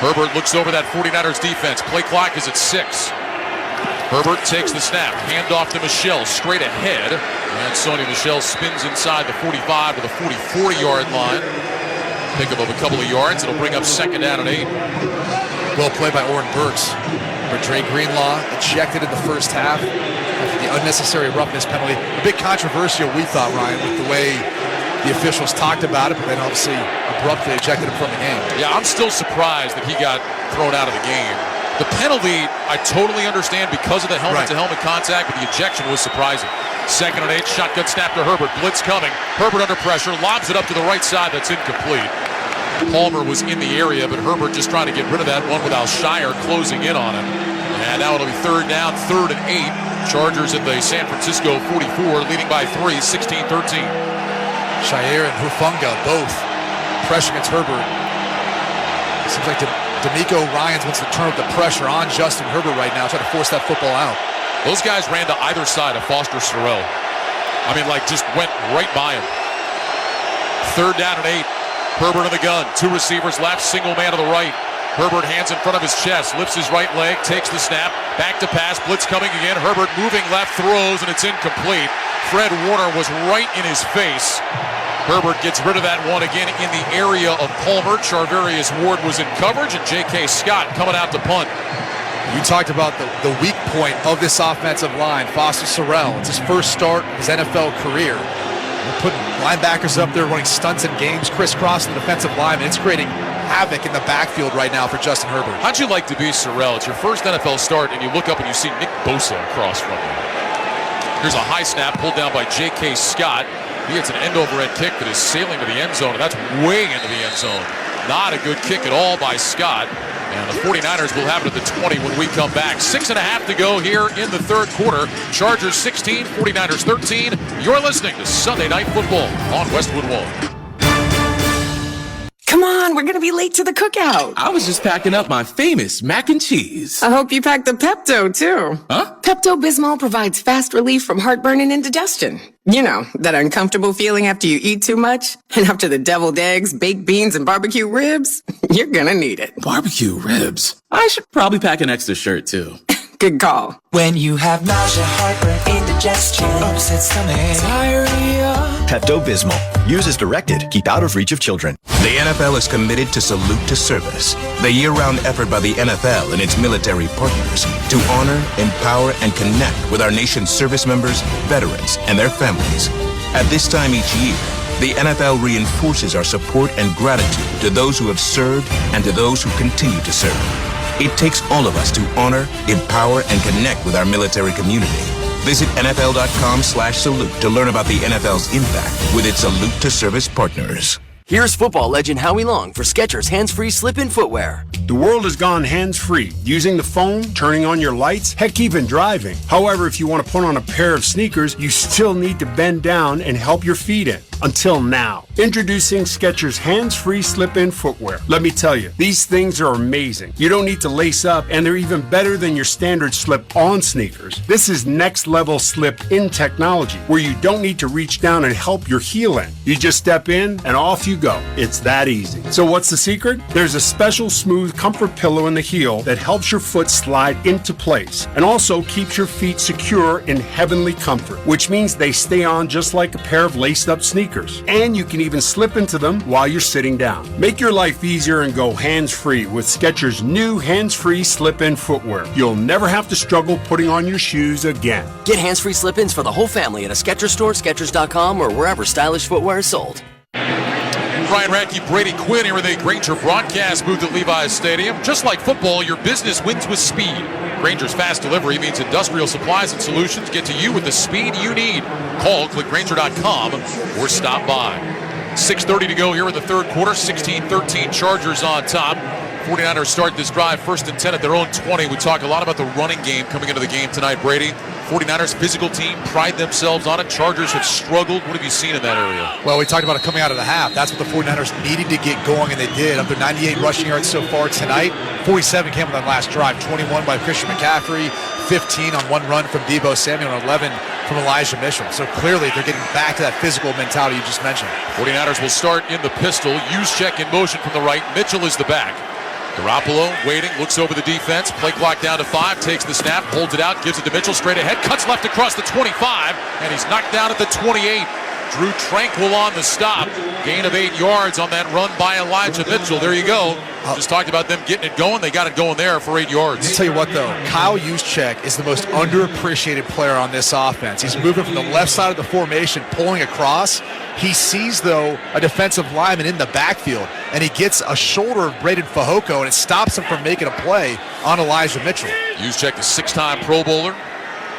Speaker 2: Herbert looks over that 49ers defense. Play clock is at 6. Herbert takes the snap. Handoff to Michel straight ahead. And Sony Michel spins inside the 45 to the 44-yard line. Pickup of a couple of yards. It'll bring up 2nd down and 8.
Speaker 7: Well played by Oren Burks. But Dre Greenlaw ejected in the first half after the unnecessary roughness penalty. A bit controversial, we thought, Ryan, with the way the officials talked about it, but then obviously abruptly ejected him from the game.
Speaker 2: Yeah, I'm still surprised that he got thrown out of the game. The penalty, I totally understand because of the helmet-to-helmet contact, but the ejection was surprising. 2nd and 8, shotgun snap to Herbert. Blitz coming. Herbert under pressure, lobs it up to the right side. That's incomplete. Palmer was in the area, but Herbert just trying to get rid of that one without Shire closing in on him. And now it'll be 3rd down, 3rd and 8. Chargers at the San Francisco 44, leading by 3, 16-13.
Speaker 7: Shire and Hufanga both pressure against Herbert. It seems like D'Amico Ryans wants to turn up the pressure on Justin Herbert right now, trying to force that football out.
Speaker 2: Those guys ran to either side of Foster Sorrell. I mean, like, just went right by him. 3rd down and 8. Herbert in the gun. 2 receivers left, single man to the right. Herbert hands in front of his chest, lifts his right leg, takes the snap, back to pass, blitz coming again. Herbert moving left, throws, and it's incomplete. Fred Warner was right in his face. Herbert gets rid of that one again in the area of Palmer. Charvarius Ward was in coverage, and J.K. Scott coming out to punt.
Speaker 7: You talked about the weak point of this offensive line, Foster Sorrell. It's his first start of his NFL career. They're putting linebackers up there running stunts and games, crisscrossing the defensive line, and it's creating havoc in the backfield right now for Justin Herbert.
Speaker 2: How'd you like to be Sorrell? It's your first NFL start, and you look up and you see Nick Bosa across from you. Here's a high snap pulled down by J.K. Scott. He hits an end-over-end kick that is sailing to the end zone, and that's way into the end zone. Not a good kick at all by Scott. And the 49ers will have it at the 20 when we come back. 6.5 to go here in the 3rd quarter. Chargers 16, 49ers 13. You're listening to Sunday Night Football on Westwood One.
Speaker 1: Come on, we're going to be late to the cookout.
Speaker 10: I was just packing up my famous mac and cheese.
Speaker 1: I hope you packed the Pepto, too.
Speaker 10: Huh?
Speaker 1: Pepto-Bismol provides fast relief from heartburn and indigestion. You know, that uncomfortable feeling after you eat too much? And after the deviled eggs, baked beans, and barbecue ribs? You're going to need it.
Speaker 10: Barbecue ribs? I should probably pack an extra shirt, too.
Speaker 1: Good call.
Speaker 15: When you have nausea, heartburn, indigestion, upset stomach, diarrhea.
Speaker 9: Pepto-Bismol. Use as directed. Keep out of reach of children.
Speaker 16: The NFL is committed to Salute to Service, the year-round effort by the NFL and its military partners to honor, empower, and connect with our nation's service members, veterans, and their families. At this time each year, the NFL reinforces our support and gratitude to those who have served and to those who continue to serve. It takes all of us to honor, empower, and connect with our military community. Visit NFL.com/salute to learn about the NFL's impact with its Salute to Service partners.
Speaker 23: Here's football legend Howie Long for Skechers hands-free slip-in footwear.
Speaker 26: The world has gone hands-free, using the phone, turning on your lights, heck, even driving. However, if you want to put on a pair of sneakers, you still need to bend down and help your feet in. Until now. Introducing Skechers hands-free slip-in footwear. Let me tell you, these things are amazing. You don't need to lace up, and they're even better than your standard slip-on sneakers. This is next-level slip-in technology, where you don't need to reach down and help your heel in. You just step in, and off you go. It's that easy. So what's the secret? There's a special smooth comfort pillow in the heel that helps your foot slide into place, and also keeps your feet secure in heavenly comfort, which means they stay on just like a pair of laced-up sneakers. And you can even slip into them while you're sitting down. Make your life easier and go hands-free with Skechers' new hands-free slip-in footwear. You'll never have to struggle putting on your shoes again.
Speaker 23: Get hands-free slip-ins for the whole family at a Skechers store, Skechers.com, or wherever stylish footwear is sold.
Speaker 2: Ryan Radke, Brady Quinn here in the Grainger broadcast booth at Levi's Stadium. Just like football, your business wins with speed. Grainger's fast delivery means industrial supplies and solutions get to you with the speed you need. Call, click Grainger.com, or stop by. 6:30 to go here in the 3rd quarter. 16-13 Chargers on top. 49ers start this drive 1st and 10 at their own 20. We talk a lot about the running game coming into the game tonight, Brady. 49ers physical team, pride themselves on it. Chargers have struggled. What have you seen in that area?
Speaker 7: Well, we talked about it coming out of the half. That's what the 49ers needed to get going, and they did. Up to 98 rushing yards so far tonight. 47 came on that last drive. 21 by Christian McCaffrey. 15 on one run from Deebo Samuel, and 11 from Elijah Mitchell. So clearly they're getting back to that physical mentality you just mentioned.
Speaker 2: 49ers will start in the pistol. Use check in motion from the right. Mitchell is the back. Garoppolo waiting, looks over the defense. Play clock down to 5, takes the snap, holds it out, gives it to Mitchell straight ahead, cuts left across the 25, and he's knocked down at the 28. Drew Tranquil on the stop. Gain of 8 yards on that run by Elijah Mitchell. There you go. Just talked about them getting it going. They got it going there for 8 yards.
Speaker 7: I'll tell you what, though. Kyle Juszczyk is the most underappreciated player on this offense. He's moving from the left side of the formation, pulling across. He sees, though, a defensive lineman in the backfield, and he gets a shoulder of Braden Fehoko, and it stops him from making a play on Elijah Mitchell.
Speaker 2: Juszczyk, the 6-time Pro Bowler.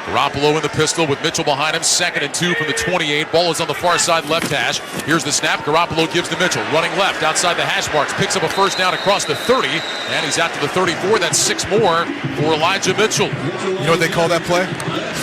Speaker 2: Garoppolo in the pistol with Mitchell behind him. 2nd and 2 from the 28. Ball is on the far side left hash. Here's the snap. Garoppolo gives to Mitchell. Running left outside the hash marks. Picks up a first down across the 30. And he's out to the 34. That's 6 more for Elijah Mitchell.
Speaker 7: You know what they call that play?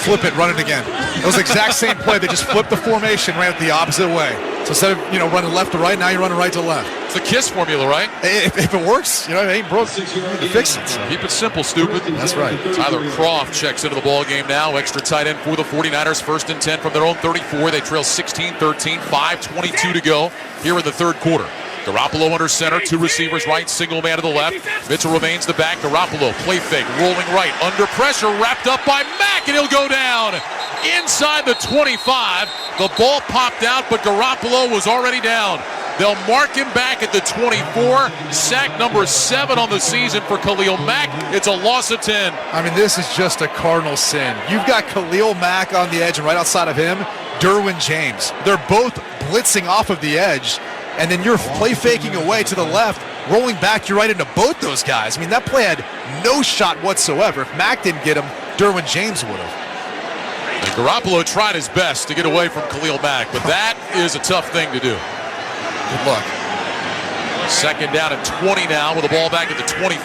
Speaker 7: Flip it, run it again. It was the exact same play. They just flipped the formation, ran it the opposite way. So instead of running left to right, now you're running right to left.
Speaker 2: It's the KISS formula, right?
Speaker 7: If it works, it ain't broke. You need to fix it.
Speaker 2: Keep it simple, stupid.
Speaker 7: That's right.
Speaker 2: Tyler Croft checks into the ball game now. Extra tight end for the 49ers. 1st and 10 from their own 34. They trail 16-13. 5:22 to go here in the third quarter. Garoppolo under center, 2 receivers right, single man to the left. Mitchell remains the back. Garoppolo, play fake, rolling right, under pressure, wrapped up by Mack, and he'll go down inside the 25. The ball popped out, but Garoppolo was already down. They'll mark him back at the 24. Sack number 7 on the season for Khalil Mack. It's a loss of 10.
Speaker 7: I mean, this is just a cardinal sin. You've got Khalil Mack on the edge, and right outside of him, Derwin James. They're both blitzing off of the edge. And then you're play faking away to the left, rolling back, you're right into both those guys. I mean, that play had no shot whatsoever. If Mack didn't get him, Derwin James would have.
Speaker 2: And Garoppolo tried his best to get away from Khalil Mack, but that is a tough thing to do.
Speaker 7: Good luck.
Speaker 2: 2nd down and 20 now with the ball back at the 24.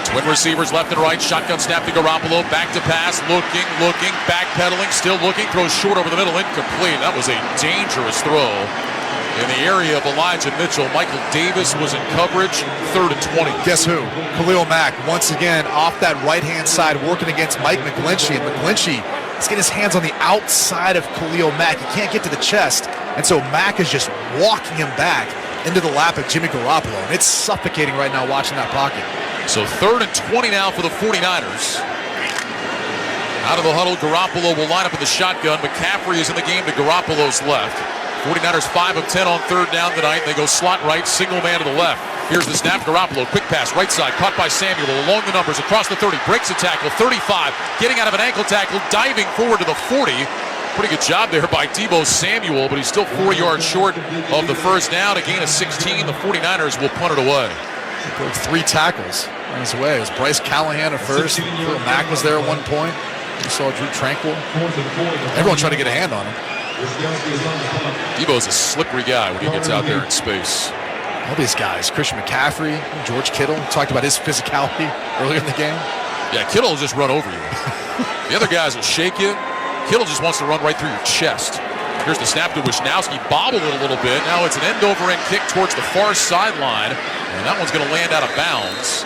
Speaker 2: Twin receivers left and right. Shotgun snap to Garoppolo. Back to pass. Looking, backpedaling, still looking. Throws short over the middle. Incomplete. That was a dangerous throw. In the area of Elijah Mitchell, Michael Davis was in coverage, 3rd and 20.
Speaker 7: Guess who? Khalil Mack, once again, off that right-hand side, working against Mike McGlinchey. And McGlinchey is getting his hands on the outside of Khalil Mack. He can't get to the chest. And so Mack is just walking him back into the lap of Jimmy Garoppolo. And it's suffocating right now watching that pocket.
Speaker 2: So 3rd and 20 now for the 49ers. Out of the huddle, Garoppolo will line up in the shotgun. McCaffrey is in the game to Garoppolo's left. 49ers 5 of 10 on 3rd down tonight. They go slot right, single man to the left. Here's the snap. Garoppolo, quick pass, right side, caught by Samuel. Along the numbers, across the 30, breaks a tackle, 35, getting out of an ankle tackle, diving forward to the 40. Pretty good job there by Deebo Samuel, but he's still 4 yards short of the first down. A gain of 16. The 49ers will punt it away.
Speaker 7: He broke 3 tackles on his way. It was Bryce Callahan at first. Mack was there at one point. You saw Drew Tranquil. Everyone trying to get a hand on him.
Speaker 2: Deebo's a slippery guy when he gets out there in space.
Speaker 7: All these guys, Christian McCaffrey, George Kittle, talked about his physicality earlier in the game.
Speaker 2: Yeah, Kittle will just run over you. The other guys will shake you. Kittle just wants to run right through your chest. Here's the snap to Wisnowski, bobbled it a little bit. Now it's an end-over-end kick towards the far sideline, and that one's going to land out of bounds.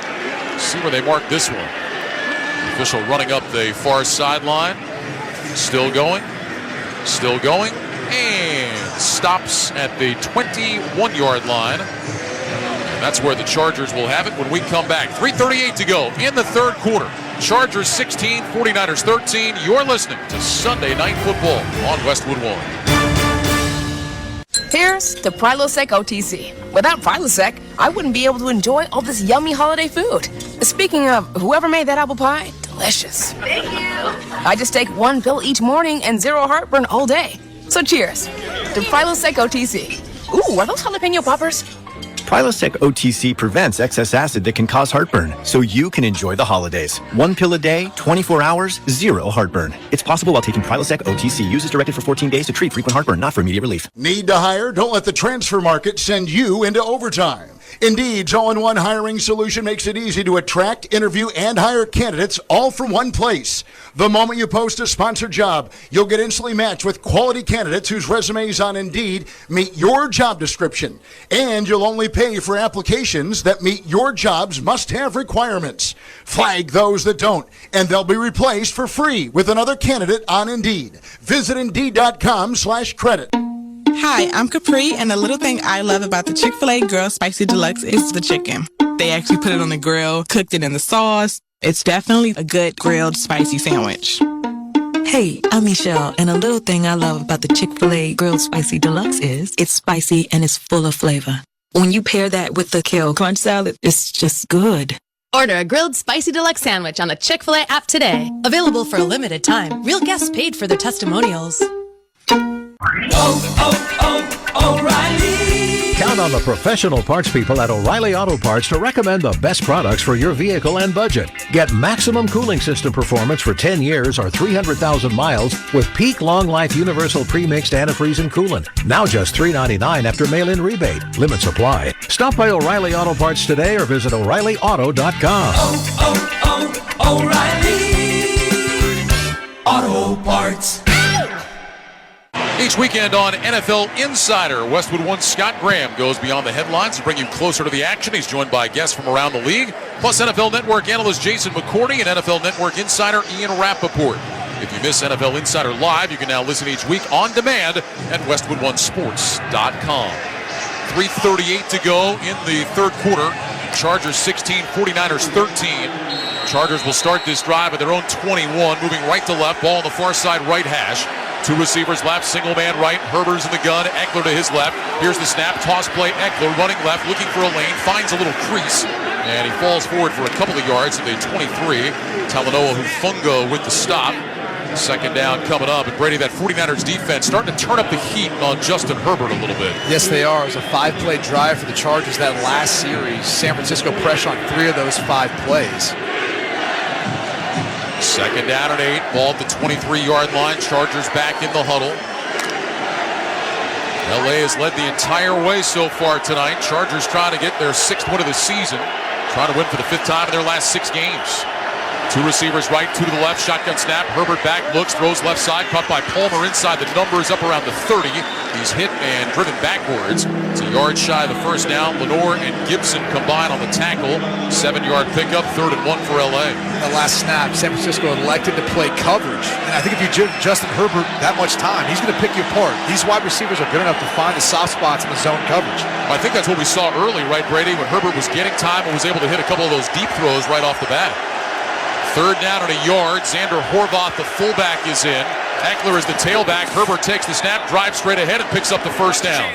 Speaker 2: Let's see where they mark this one. The official running up the far sideline. Still going, and stops at the 21-yard line. And that's where the Chargers will have it when we come back. 3:38 to go in the third quarter. Chargers 16, 49ers 13. You're listening to Sunday Night Football on Westwood One.
Speaker 12: Here's to Prilosec OTC. Without Prilosec, I wouldn't be able to enjoy all this yummy holiday food. Speaking of whoever made that apple pie, delicious.
Speaker 3: Thank you.
Speaker 12: I just take 1 pill each morning and 0 heartburn all day. So cheers to Prilosec OTC. Ooh, are those jalapeno poppers?
Speaker 9: Prilosec OTC prevents excess acid that can cause heartburn, so you can enjoy the holidays. 1 pill a day, 24 hours, 0 heartburn. It's possible while taking Prilosec OTC. Use as directed for 14 days to treat frequent heartburn, not for immediate relief.
Speaker 4: Need to hire? Don't let the transfer market send you into overtime. Indeed's all-in-one hiring solution makes it easy to attract, interview, and hire candidates all from one place. The moment you post a sponsored job, you'll get instantly matched with quality candidates whose resumes on Indeed meet your job description. And you'll only pay for applications that meet your job's must-have requirements. Flag those that don't, and they'll be replaced for free with another candidate on Indeed. Visit Indeed.com/credit.
Speaker 3: Hi, I'm Capri, and the little thing I love about the Chick-fil-A Grilled Spicy Deluxe is the chicken. They actually put it on the grill, cooked it in the sauce. It's definitely a good grilled spicy sandwich.
Speaker 6: Hey, I'm Michelle, and a little thing I love about the Chick-fil-A Grilled Spicy Deluxe is it's spicy and it's full of flavor. When you pair that with the Kale Crunch Salad, it's just good.
Speaker 17: Order a grilled spicy deluxe sandwich on the Chick-fil-A app today. Available for a limited time. Real guests paid for their testimonials.
Speaker 18: O'Reilly! Count on the professional parts people at O'Reilly Auto Parts to recommend the best products for your vehicle and budget. Get maximum cooling system performance for 10 years or 300,000 miles with Peak Long Life Universal Pre-Mixed Antifreeze and Coolant. Now just $3.99 after mail-in rebate. Limits apply. Stop by O'Reilly Auto Parts today or visit O'ReillyAuto.com.
Speaker 15: O'Reilly Auto Parts.
Speaker 2: Each weekend on NFL Insider, Westwood One Scott Graham goes beyond the headlines to bring you closer to the action. He's joined by guests from around the league, plus NFL Network analyst Jason McCourty and NFL Network insider Ian Rappaport. If you miss NFL Insider Live, you can now listen each week on demand at westwoodonesports.com. 3:38 to go in the third quarter. Chargers 16, 49ers 13. Chargers will start this drive at their own 21, moving right to left, ball on the far side right hash. Two receivers left, single man right. Herbert's in the gun, Eckler to his left. Here's the snap, toss play, Eckler running left, looking for a lane, finds a little crease, and he falls forward for a couple of yards at the 23. Talanoa Hufanga with the stop. Second down coming up, and Brady, that 49ers defense starting to turn up the heat on Justin Herbert a little bit.
Speaker 7: Yes, they are. It was a 5-play drive for the Chargers that last series. San Francisco pressure on 3 of those 5 plays.
Speaker 2: Second down and 8, ball at the 23-yard line. Chargers back in the huddle. LA has led the entire way so far tonight. Chargers trying to get their 6th win of the season, trying to win for the 5th time in their last 6 games. Two receivers right, two to the left, shotgun snap. Herbert back, looks, throws left side, caught by Palmer inside. The number is up around the 30. He's hit and driven backwards. It's a yard shy of the first down. Lenore and Gibson combine on the tackle. 7-yard pickup, 3rd and 1 for LA.
Speaker 7: The last snap, San Francisco elected to play coverage. And I think if you give Justin Herbert that much time, he's going to pick you apart. These wide receivers are good enough to find the soft spots in the zone coverage.
Speaker 2: I think that's what we saw early, right, Brady, when Herbert was getting time and was able to hit a couple of those deep throws right off the bat. 3rd down and a yard. Xander Horvath, the fullback, is in. Eckler is the tailback. Herbert takes the snap, drives straight ahead, and picks up the first down.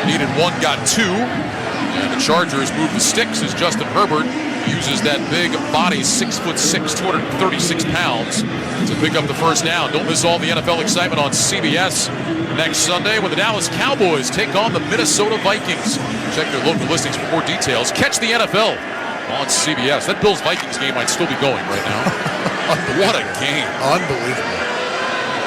Speaker 2: Needed 1, got 2. And the Chargers move the sticks as Justin Herbert uses that big body, 6'6", 236 pounds, to pick up the first down. Don't miss all the NFL excitement on CBS next Sunday when the Dallas Cowboys take on the Minnesota Vikings. Check their local listings for more details. Catch the NFL on CBS. That Bills-Vikings game might still be going right now. What a game.
Speaker 7: Unbelievable.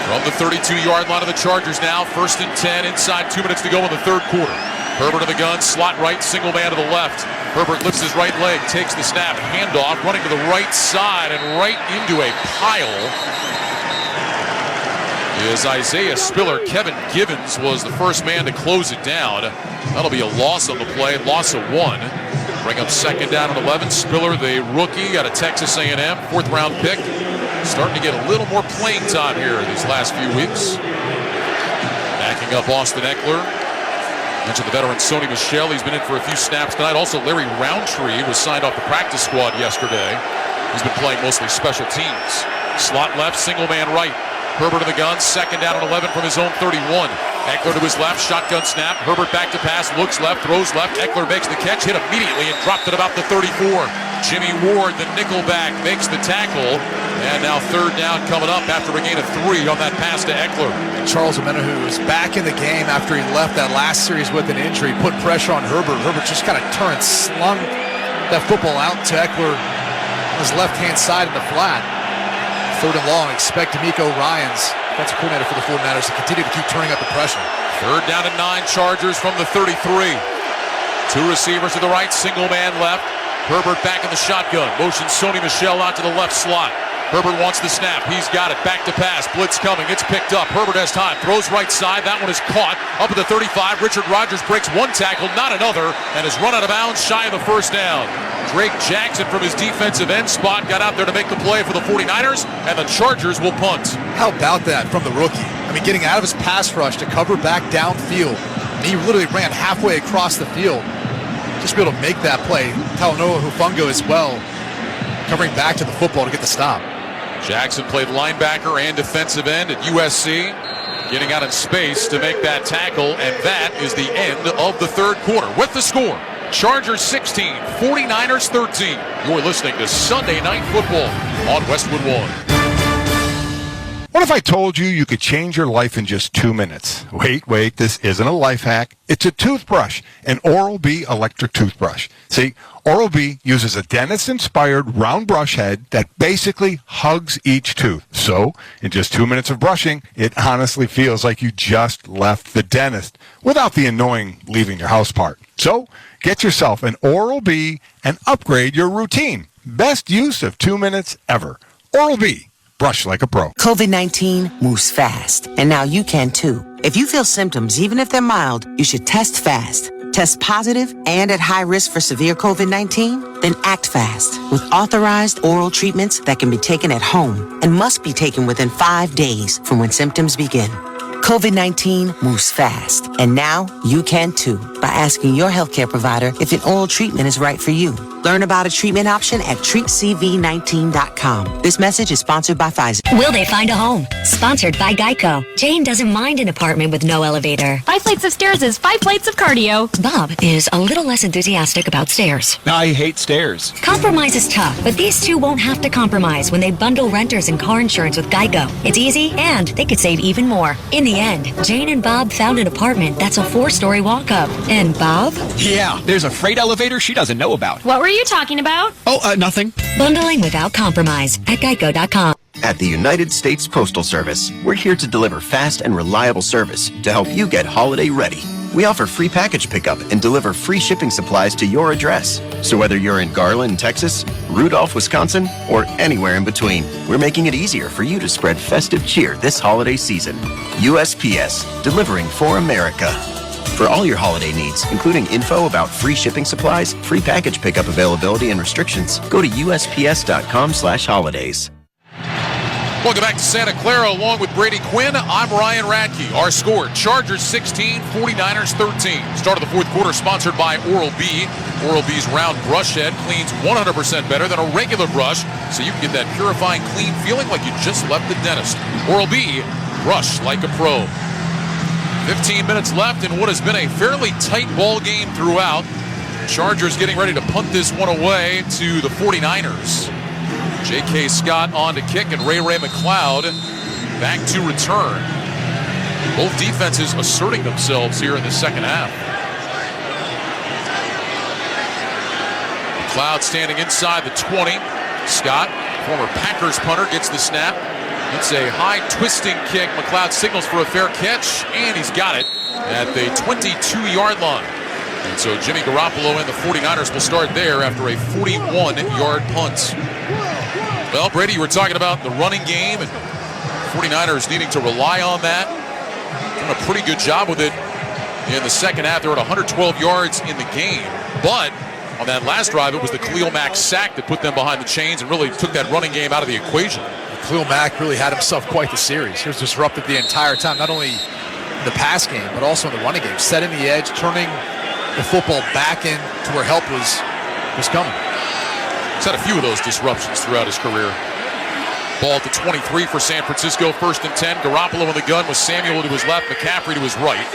Speaker 2: From the 32-yard line of the Chargers now, 1st and 10, inside 2 minutes to go in the third quarter. Herbert in the gun, slot right, single man to the left. Herbert lifts his right leg, takes the snap, handoff, running to the right side and right into a pile is Isaiah Spiller. Kevin Givens was the first man to close it down. That'll be a loss on the play, loss of 1. Bring up 2nd down and 11. Spiller, the rookie out of Texas A&M, 4th-round pick. Starting to get a little more playing time here these last few weeks. Backing up Austin Eckler. Mentioned the veteran Sony Michel. He's been in for a few snaps tonight. Also, Larry Roundtree was signed off the practice squad yesterday. He's been playing mostly special teams. Slot left, single man right. Herbert in the gun, 2nd down and 11 from his own 31. Eckler to his left, shotgun snap. Herbert back to pass, looks left, throws left. Eckler makes the catch, hit immediately and dropped it about the 34. Jimmy Ward, the nickelback, makes the tackle. And now 3rd down coming up after a gain of 3 on that pass to Eckler.
Speaker 7: Charles Omenihu was back in the game after he left that last series with an injury, put pressure on Herbert. Herbert just kind of turned, slung that football out to Eckler on his left-hand side in the flat. 3rd and long, expect D'Amico Ryans, defensive coordinator for the 49ers, to continue to keep turning up the pressure.
Speaker 2: 3rd down and 9, Chargers from the 33. 2 receivers to the right, single man left. Herbert back in the shotgun. Motion Sony Michel out to the left slot. Herbert wants the snap. He's got it. Back to pass. Blitz coming. It's picked up. Herbert has time. Throws right side. That one is caught. Up at the 35. Richard Rodgers breaks 1 tackle, not another, and is run out of bounds shy of the first down. Drake Jackson from his defensive end spot got out there to make the play for the 49ers, and the Chargers will punt.
Speaker 7: How about that from the rookie? I mean, getting out of his pass rush to cover back downfield. He literally ran halfway across the field. Just be able to make that play. Talanoa Hufanga as well, covering back to the football to get the stop.
Speaker 2: Jackson played linebacker and defensive end at USC, getting out in space to make that tackle, and that is the end of the third quarter. With the score, Chargers 16, 49ers 13. You're listening to Sunday Night Football on Westwood One.
Speaker 5: What if I told you could change your life in just 2 minutes? Wait, this isn't a life hack. It's a toothbrush, an Oral-B electric toothbrush. See, Oral-B uses a dentist-inspired round brush head that basically hugs each tooth. So, in just 2 minutes of brushing, it honestly feels like you just left the dentist without the annoying leaving your house part. So, get yourself an Oral-B and upgrade your routine. Best use of 2 minutes ever. Oral-B. Brush like a pro.
Speaker 8: COVID-19 moves fast, and now you can too. If you feel symptoms, even if they're mild, you should test fast. Test positive and at high risk for severe COVID-19? Then act fast with authorized oral treatments that can be taken at home and must be taken within 5 days from when symptoms begin. COVID-19 moves fast, and now you can too by asking your healthcare provider if an oral treatment is right for you. Learn about a treatment option at treatcv19.com. This message is sponsored by Pfizer.
Speaker 14: Will they find a home? Sponsored by Geico. Jane doesn't mind an apartment with no elevator.
Speaker 20: 5 flights of stairs is 5 plates of cardio.
Speaker 14: Bob is a little less enthusiastic about stairs.
Speaker 10: I hate stairs.
Speaker 14: Compromise is tough, but these two won't have to compromise when they bundle renters and car insurance with Geico. It's easy, and they could save even more. In the end, Jane and Bob found an apartment that's a 4-story walk-up. And Bob?
Speaker 10: Yeah, there's a freight elevator she doesn't know about.
Speaker 20: What were you talking about?
Speaker 10: Oh, nothing.
Speaker 14: Bundling without compromise at geico.com.
Speaker 9: At the United States Postal Service, we're here to deliver fast and reliable service to help you get holiday ready. We offer free package pickup and deliver free shipping supplies to your address. So whether you're in Garland, Texas, Rudolph, Wisconsin, or anywhere in between, we're making it easier for you to spread festive cheer this holiday season. USPS, delivering for America. For all your holiday needs, including info about free shipping supplies, free package pickup availability, and restrictions, go to USPS.com/holidays.
Speaker 2: Welcome back to Santa Clara along with Brady Quinn. I'm Ryan Radke. Our score, Chargers 16, 49ers 13. Start of the fourth quarter sponsored by Oral-B. Oral-B's round brush head cleans 100% better than a regular brush, so you can get that purifying, clean feeling like you just left the dentist. Oral-B, brush like a pro. 15 minutes left in what has been a fairly tight ball game throughout. Chargers getting ready to punt this one away to the 49ers. J.K. Scott on to kick, and Ray McLeod back to return. Both defenses asserting themselves here in the second half. McLeod standing inside the 20. Scott, former Packers punter, gets the snap. It's a high twisting kick. McLeod signals for a fair catch, and he's got it at the 22-yard line. And so Jimmy Garoppolo and the 49ers will start there after a 41-yard punt. Well, Brady, you were talking about the running game and 49ers needing to rely on that. Doing a pretty good job with it in the second half. They're at 112 yards in the game. But on that last drive, it was the Khalil Mack sack that put them behind the chains and really took that running game out of the equation.
Speaker 7: Khalil Mack really had himself quite the series. He was disrupted the entire time, not only in the pass game, but also in the running game. Setting the edge, turning the football back in to where help was coming.
Speaker 2: He's had a few of those disruptions throughout his career. Ball at the 23 for San Francisco, 1st and 10. Garoppolo in the gun with Samuel to his left, McCaffrey to his right.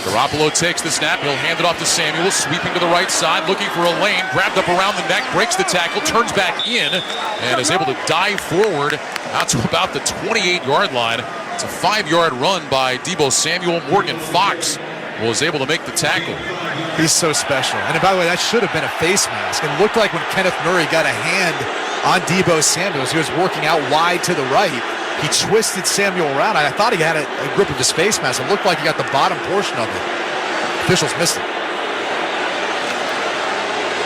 Speaker 2: Garoppolo takes the snap. He'll hand it off to Samuel, sweeping to the right side, looking for a lane, grabbed up around the neck, breaks the tackle, turns back in, and is able to dive forward out to about the 28-yard line. It's a 5-yard run by Deebo Samuel. Morgan Fox was able to make the tackle.
Speaker 7: He's so special. And by the way, that should have been a face mask. It looked like when Kenneth Murray got a hand on Deebo Samuel, he was working out wide to the right. He twisted Samuel around. I thought he had a grip of his face mask. It looked like he got the bottom portion of it. Officials missed it.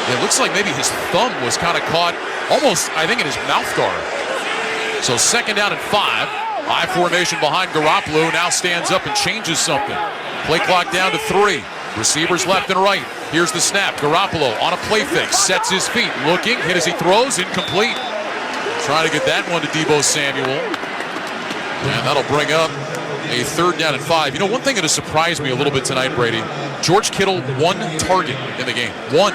Speaker 2: It looks like maybe his thumb was kind of caught almost, I think, in his mouth guard. So 2nd down and 5. High formation behind Garoppolo. Now stands up and changes something. Play clock down to 3. Receivers left and right. Here's the snap. Garoppolo on a play fake. Sets his feet. Looking. Hit as he throws. Incomplete. Trying to get that one to Deebo Samuel. And that'll bring up a 3rd down and 5. You know, one thing that has surprised me a little bit tonight, Brady, George Kittle, 1 target in the game. 1.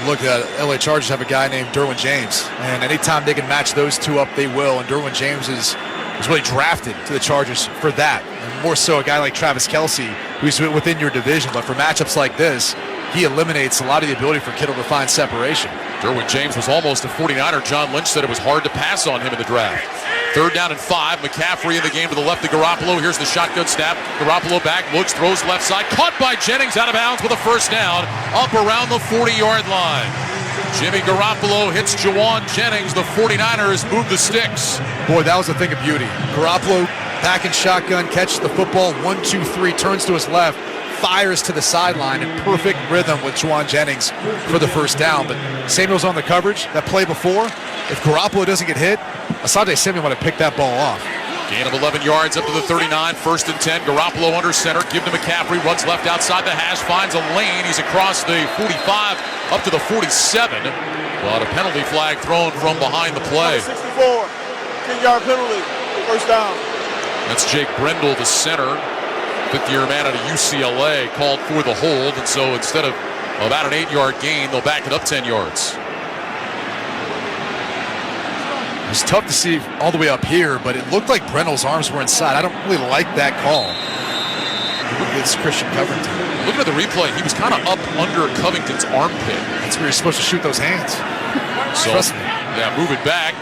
Speaker 7: Look, LA Chargers have a guy named Derwin James, and anytime they can match those two up, they will. And Derwin James is really drafted to the Chargers for that. And more so a guy like Travis Kelce, who's within your division. But for matchups like this, he eliminates a lot of the ability for Kittle to find separation.
Speaker 2: Derwin James was almost a 49er. John Lynch said it was hard to pass on him in the draft. 3rd down and 5. McCaffrey in the game to the left of Garoppolo. Here's the shotgun snap. Garoppolo back, looks, throws left side. Caught by Jennings out of bounds with a first down up around the 40-yard line. Jimmy Garoppolo hits Jawan Jennings. The 49ers move the sticks.
Speaker 7: Boy, that was a thing of beauty. Garoppolo back in shotgun, catches the football, 1, 2, 3, turns to his left, fires to the sideline in perfect rhythm with Jawan Jennings for the first down. But Samuel's on the coverage. That play before, if Garoppolo doesn't get hit, Asante Samuel might have picked that ball off.
Speaker 2: Gain of 11 yards up to the 39. 1st and 10. Garoppolo under center. Give to McCaffrey. Runs left outside the hash. Finds a lane. He's across the 45 up to the 47. But a penalty flag thrown from behind the play.
Speaker 11: 64. 10-yard penalty. First down.
Speaker 2: That's Jake Brendel, the center. 5th-year man out of UCLA, called for the hold. And so instead of about an 8-yard gain, they'll back it up 10 yards.
Speaker 7: It was tough to see all the way up here, but it looked like Brendel's arms were inside. I don't really like that call. Look at this Christian Covington.
Speaker 2: Looking at the replay, he was kind of up under Covington's armpit.
Speaker 7: That's where you're supposed to shoot those hands.
Speaker 2: So, yeah, move it back.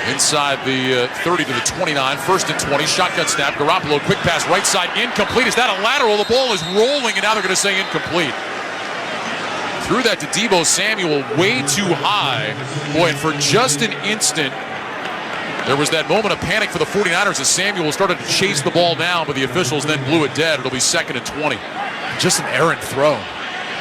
Speaker 2: Inside the 30 to the 29. 1st and 20. Shotgun snap. Garoppolo, quick pass, right side, incomplete. Is that a lateral? The ball is rolling, and now they're going to say incomplete. Threw that to Deebo Samuel way too high. Boy, and for just an instant, there was that moment of panic for the 49ers as Samuel started to chase the ball down, but the officials then blew it dead. It'll be 2nd and 20.
Speaker 7: Just an errant throw.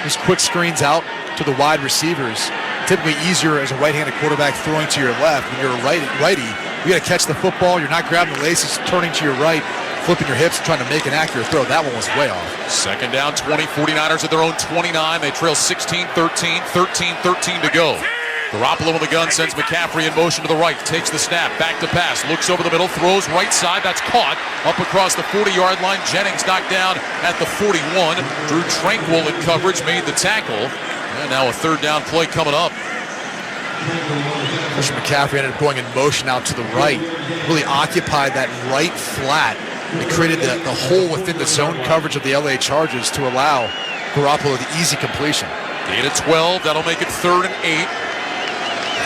Speaker 7: Those quick screens out to the wide receivers. Typically easier as a right-handed quarterback throwing to your left. When you're a righty, you got to catch the football. You're not grabbing the laces, turning to your right, flipping your hips, trying to make an accurate throw. That one was way off.
Speaker 2: 2nd down, 20. 49ers at their own 29. They trail 16-13. 13-13 to go. Garoppolo in the gun sends McCaffrey in motion to the right. Takes the snap, back to pass. Looks over the middle, throws right side. That's caught up across the 40-yard line. Jennings knocked down at the 41. Drew Tranquil in coverage, made the tackle. And now a 3rd down play coming up.
Speaker 7: Christian McCaffrey ended up going in motion out to the right. Really occupied that right flat. It created the hole within the zone coverage of the LA Chargers to allow Garoppolo the easy completion.
Speaker 2: Gain of 12. That'll make it 3rd and 8.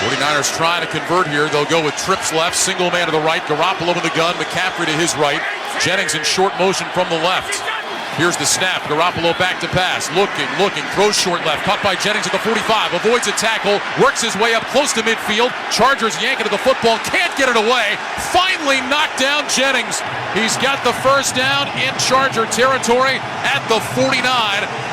Speaker 2: 49ers trying to convert here. They'll go with trips left, single man to the right. Garoppolo in the gun, McCaffrey to his right. Jennings in short motion from the left. Here's the snap. Garoppolo back to pass. Looking, throws short left. Caught by Jennings at the 45. Avoids a tackle. Works his way up close to midfield. Chargers yanking at the football. Can't get it away. Finally knocked down Jennings. He's got the first down in Charger territory at the 49.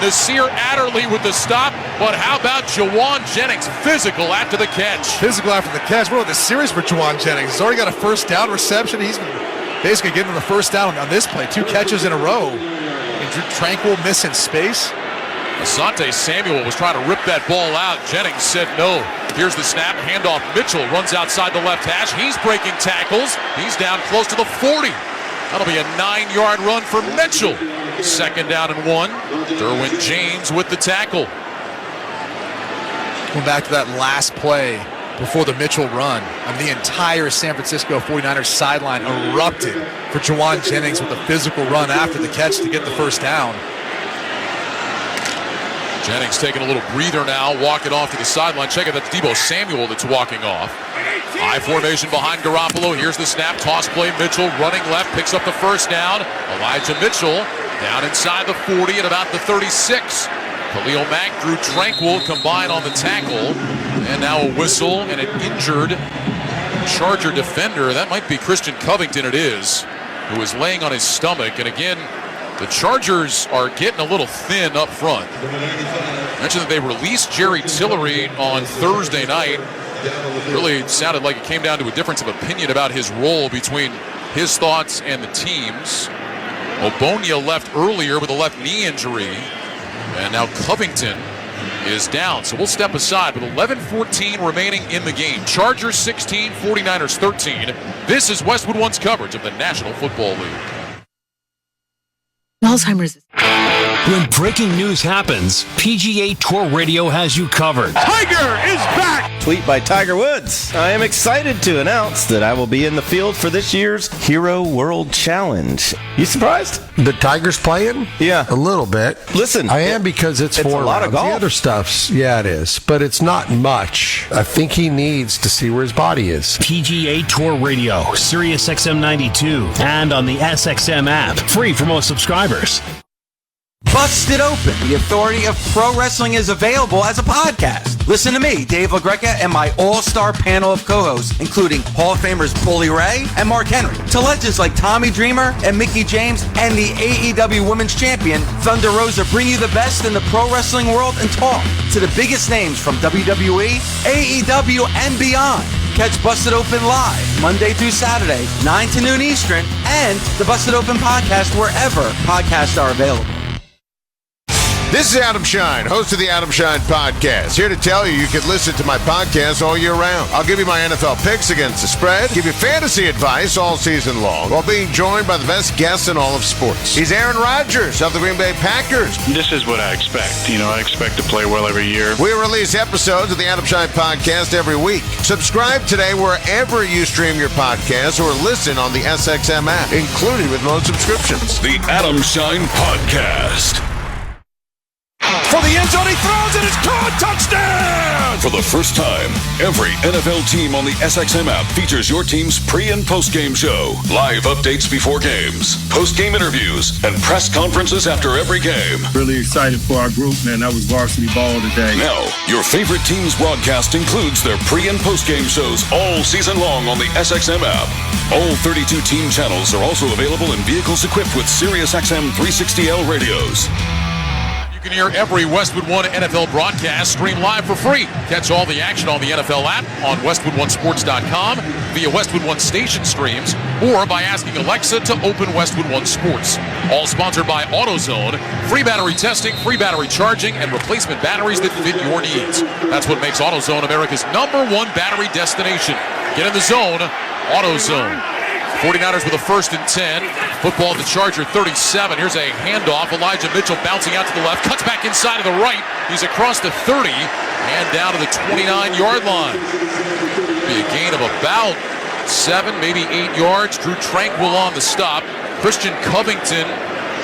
Speaker 2: Nasir Adderley with the stop. But how about Jawan Jennings? Physical after the catch.
Speaker 7: Physical after the catch. What the series for Jawan Jennings? He's already got a first down reception. He's basically getting the first down on this play. 2 catches in a row. Drew Tranquil missing space.
Speaker 2: Asante Samuel was trying to rip that ball out. Jennings said no. Here's the snap. Handoff. Mitchell runs outside the left hash. He's breaking tackles. He's down close to the 40. That'll be a 9-yard run for Mitchell. 2nd down and 1. Derwin James with the tackle.
Speaker 7: Going back to that last play before the Mitchell run. The entire San Francisco 49ers sideline erupted for Jawan Jennings with a physical run after the catch to get the first down.
Speaker 2: Jennings taking a little breather now, walking off to the sideline. Check out that Deebo Samuel that's walking off. High formation behind Garoppolo. Here's the snap, toss play. Mitchell running left, picks up the first down. Elijah Mitchell down inside the 40 at about the 36. Khalil Mack, Drew Tranquil combine on the tackle. And now a whistle and an injured Charger defender. That might be Christian Covington, it is, who is laying on his stomach. And again, the Chargers are getting a little thin up front. I mentioned that they released Jerry Tillery on Thursday night. Really sounded like it came down to a difference of opinion about his role between his thoughts and the team's. Obonia left earlier with a left knee injury. And now Covington is down. So we'll step aside with 11:14 remaining in the game. Chargers 16, 49ers 13. This is Westwood One's coverage of the National Football League.
Speaker 6: Alzheimer's.
Speaker 13: When breaking news happens, PGA Tour Radio has you covered.
Speaker 19: Tiger is back! Tweet by Tiger Woods. I am excited to announce that I will be in the field for this year's Hero World Challenge. You surprised?
Speaker 21: The Tiger's playing?
Speaker 19: Yeah.
Speaker 21: A little bit.
Speaker 19: Listen.
Speaker 21: I am, because it's 4
Speaker 19: a lot
Speaker 21: rounds.
Speaker 19: of golf.
Speaker 21: The other stuff's, yeah, it is. But it's not much. I think he needs to see where his body is.
Speaker 13: PGA Tour Radio, Sirius XM 92, and on the SXM app. Free for most subscribers.
Speaker 22: Busted Open, the authority of pro wrestling, is available as a podcast. Listen to me, Dave LaGreca, and my all-star panel of co-hosts, including Hall of Famers Bully Ray and Mark Henry, to legends like Tommy Dreamer and Mickie James, and the AEW Women's Champion, Thunder Rosa, bring you the best in the pro wrestling world and talk to the biggest names from WWE, AEW, and beyond. Catch Busted Open live, Monday through Saturday, 9 to noon Eastern, and the Busted Open podcast wherever podcasts are available.
Speaker 24: This is Adam Shine, host of the Adam Shine Podcast. Here to tell you can listen to my podcast all year round. I'll give you my NFL picks against the spread, give you fantasy advice all season long, while being joined by the best guests in all of sports. He's Aaron Rodgers of the Green Bay Packers.
Speaker 25: This is what I expect. I expect to play well every year.
Speaker 24: We release episodes of the Adam Shine Podcast every week. Subscribe today wherever you stream your podcasts or listen on the SXM app, included with most subscriptions.
Speaker 27: The Adam Shine Podcast.
Speaker 2: For the end zone, he throws it, it's caught, touchdown!
Speaker 27: For the first time, every NFL team on the SXM app features your team's pre- and post-game show, live updates before games, post-game interviews, and press conferences after every game.
Speaker 11: Really excited for our group, man. That was varsity ball today.
Speaker 27: Now, your favorite team's broadcast includes their pre- and post-game shows all season long on the SXM app. All 32 team channels are also available in vehicles equipped with SiriusXM 360L radios.
Speaker 2: You can hear every Westwood One NFL broadcast streamed live for free. Catch all the action on the NFL app, on westwood1sports.com, via Westwood One station streams, or by asking Alexa to open Westwood One Sports. All sponsored by AutoZone. Free battery testing, free battery charging, and replacement batteries that fit your needs. That's what makes AutoZone America's #1 battery destination. Get in the zone, AutoZone. 49ers with a 1st and 10. Football at the Charger 37. Here's a handoff. Elijah Mitchell bouncing out to the left. Cuts back inside to the right. He's across the 30 and down to the 29-yard line. Be a gain of about 7, maybe 8 yards. Drew Tranquil on the stop. Christian Covington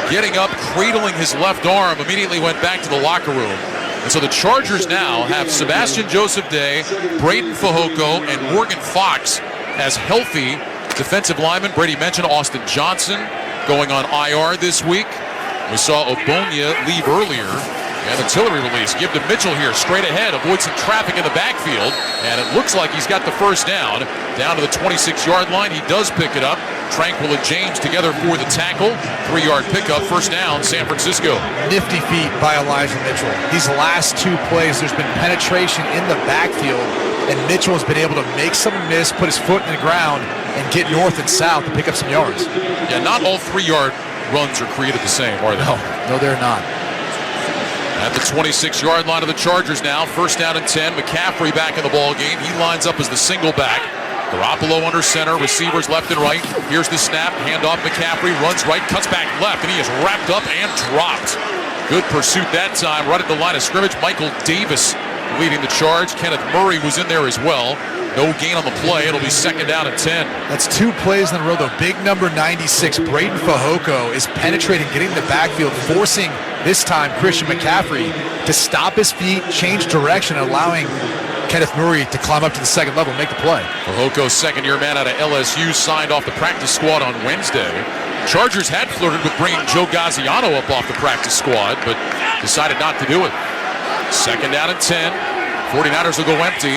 Speaker 2: getting up, cradling his left arm, immediately went back to the locker room. And so the Chargers now have Sebastian Joseph-Day, Braden Fehoko, and Morgan Fox as healthy defensive lineman. Brady mentioned Austin Johnson going on IR this week. We saw Obonya leave earlier. And the Tillery release. Give to Mitchell here, straight ahead. Avoid some traffic in the backfield. And it looks like he's got the first down. Down to the 26-yard line. He does pick it up. Tranquil and James together for the tackle. 3-yard pickup. First down, San Francisco.
Speaker 7: Nifty feet by Elijah Mitchell. These last 2 plays, there's been penetration in the backfield. And Mitchell has been able to make some miss, put his foot in the ground, and get north and south to pick up some yards.
Speaker 2: Yeah, not all 3-yard runs are created the same, are they?
Speaker 7: No, they're not.
Speaker 2: At the 26-yard line of the Chargers now, 1st down and 10. McCaffrey back in the ball game. He lines up as the single back. Garoppolo under center, receivers left and right. Here's the snap, handoff. McCaffrey runs right, cuts back left, and he is wrapped up and dropped. Good pursuit that time, right at the line of scrimmage. Michael Davis leading the charge. Kenneth Murray was in there as well. No gain on the play. It'll be 2nd down and 10.
Speaker 7: That's 2 plays in a row, though. Big number 96, Braden Fehoko, is penetrating, getting the backfield, forcing, this time, Christian McCaffrey to stop his feet, change direction, allowing Kenneth Murray to climb up to the 2nd level and make the play.
Speaker 2: Fehoko's second-year man out of LSU signed off the practice squad on Wednesday. Chargers had flirted with bringing Joe Gaziano up off the practice squad, but decided not to do it. 2nd down and 10. 49ers will go empty.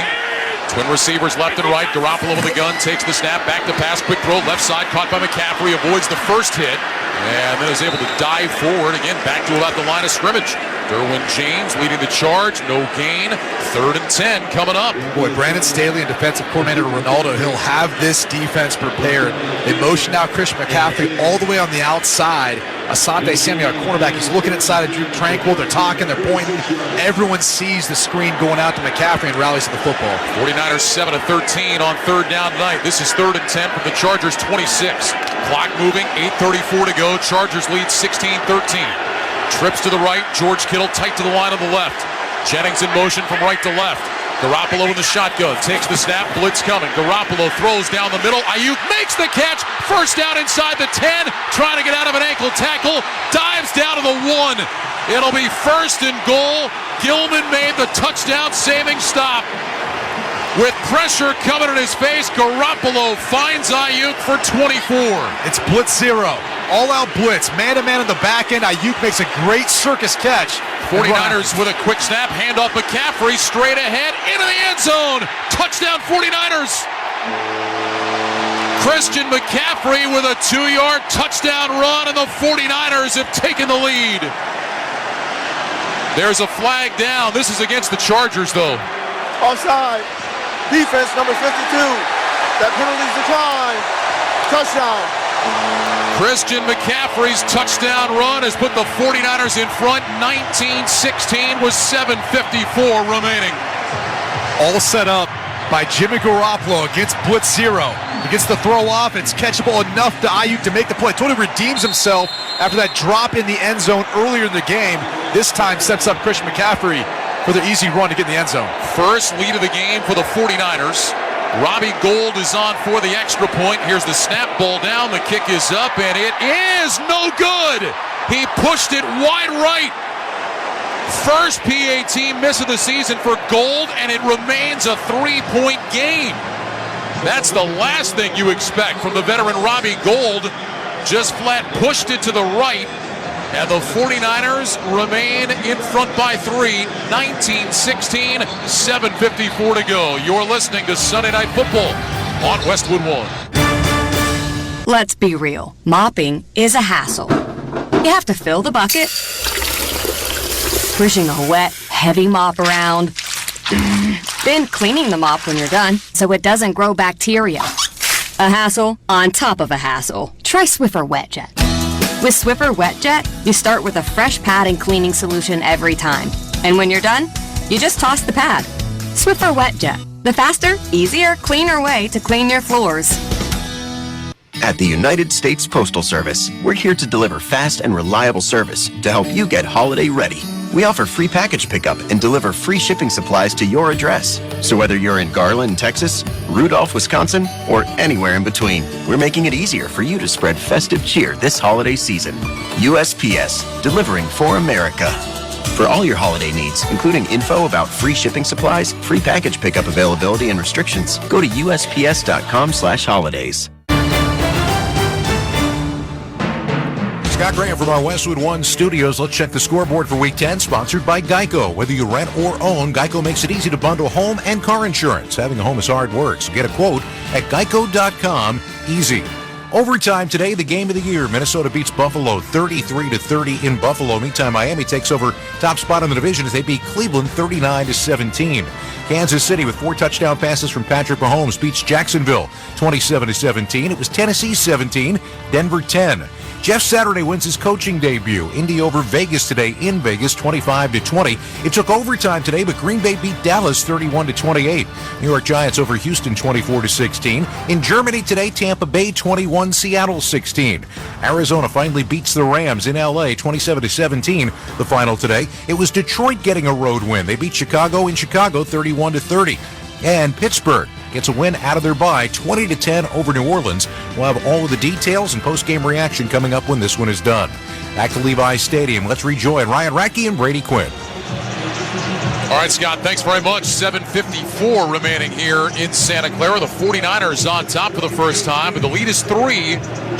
Speaker 2: Twin receivers left and right. Garoppolo with the gun, takes the snap, back to pass, quick throw, left side, caught by McCaffrey, avoids the first hit, and then is able to dive forward again, back to about the line of scrimmage. Derwin James leading the charge. No gain. 3rd and 10 coming up.
Speaker 7: Boy, Brandon Staley and defensive coordinator Ronaldo Hill have this defense prepared. They motion out Christian McCaffrey all the way on the outside. Asante Samuel, cornerback, he's looking inside of Drew Tranquil. They're talking, they're pointing. Everyone sees the screen going out to McCaffrey and rallies to the football.
Speaker 2: 49ers 7 of 13 on 3rd down tonight. This is 3rd and 10 from the Chargers 26. Clock moving, 8:34 to go. Chargers lead 16-13. Trips to the right, George Kittle tight to the line on the left. Jennings in motion from right to left. Garoppolo in the shotgun, takes the snap, blitz coming. Garoppolo throws down the middle. Ayuk makes the catch. First down inside the 10, trying to get out of an ankle tackle. Dives down to the 1. It'll be 1st and goal. Gilman made the touchdown saving stop. With pressure coming in his face, Garoppolo finds Ayuk for 24.
Speaker 7: It's blitz 0. All-out blitz. Man-to-man in the back end. Ayuk makes a great circus catch.
Speaker 2: 49ers with a quick snap. Handoff McCaffrey straight ahead into the end zone. Touchdown 49ers. Christian McCaffrey with a 2-yard touchdown run, and the 49ers have taken the lead. There's a flag down. This is against the Chargers, though.
Speaker 11: Offside. Defense number 52. That penalty's declined. Touchdown.
Speaker 2: Christian McCaffrey's touchdown run has put the 49ers in front 19-16 with 7:54 remaining.
Speaker 7: All set up by Jimmy Garoppolo against blitz 0. He gets the throw off. It's catchable enough to Ayuk to make the play. Totally redeems himself after that drop in the end zone earlier in the game. This time sets up Christian McCaffrey for the easy run to get in the end zone.
Speaker 2: First lead of the game for the 49ers. Robbie Gould is on for the extra point. Here's the snap, ball down. The kick is up, and it is no good. He pushed it wide right. First PAT miss of the season for Gould, and it remains a 3-point game. That's the last thing you expect from the veteran Robbie Gould. Just flat pushed it to the right. And the 49ers remain in front by 3, 19-16, 7:54 to go. You're listening to Sunday Night Football on Westwood One.
Speaker 1: Let's be real. Mopping is a hassle. You have to fill the bucket, pushing a wet, heavy mop around, then cleaning the mop when you're done so it doesn't grow bacteria. A hassle on top of a hassle. Try Swiffer Wet Jet. With Swiffer Wet Jet, you start with a fresh pad and cleaning solution every time. And when you're done, you just toss the pad. Swiffer Wet Jet, the faster, easier, cleaner way to clean your floors.
Speaker 9: At the United States Postal Service, we're here to deliver fast and reliable service to help you get holiday ready. We offer free package pickup and deliver free shipping supplies to your address. So whether you're in Garland, Texas, Rudolph, Wisconsin, or anywhere in between, we're making it easier for you to spread festive cheer this holiday season. USPS, delivering for America. For all your holiday needs, including info about free shipping supplies, free package pickup availability and restrictions, go to USPS.com/holidays.
Speaker 3: Scott Graham from our Westwood One studios. Let's check the scoreboard for Week 10, sponsored by Geico. Whether you rent or own, Geico makes it easy to bundle home and car insurance. Having a home is hard work, so get a quote at geico.com. Easy. Overtime today, the game of the year. Minnesota beats Buffalo 33-30 in Buffalo. Meantime, Miami takes over top spot in the division as they beat Cleveland 39-17. Kansas City with 4 touchdown passes from Patrick Mahomes beats Jacksonville 27-17. It was Tennessee 17, Denver 10. Jeff Saturday wins his coaching debut. Indy over Vegas today in Vegas, 25-20. It took overtime today, but Green Bay beat Dallas 31-28. New York Giants over Houston 24-16. In Germany today, Tampa Bay 21, Seattle 16. Arizona finally beats the Rams in LA 27-17. The final today, it was Detroit getting a road win. They beat Chicago in Chicago 31-30. And Pittsburgh gets a win out of their bye, 20-10 over New Orleans. We'll have all of the details and post-game reaction coming up when this one is done. Back to Levi's Stadium. Let's rejoin Ryan Radke and Brady Quinn.
Speaker 2: All right, Scott, thanks very much. 7:54 remaining here in Santa Clara. The 49ers on top for the first time, but the lead is 3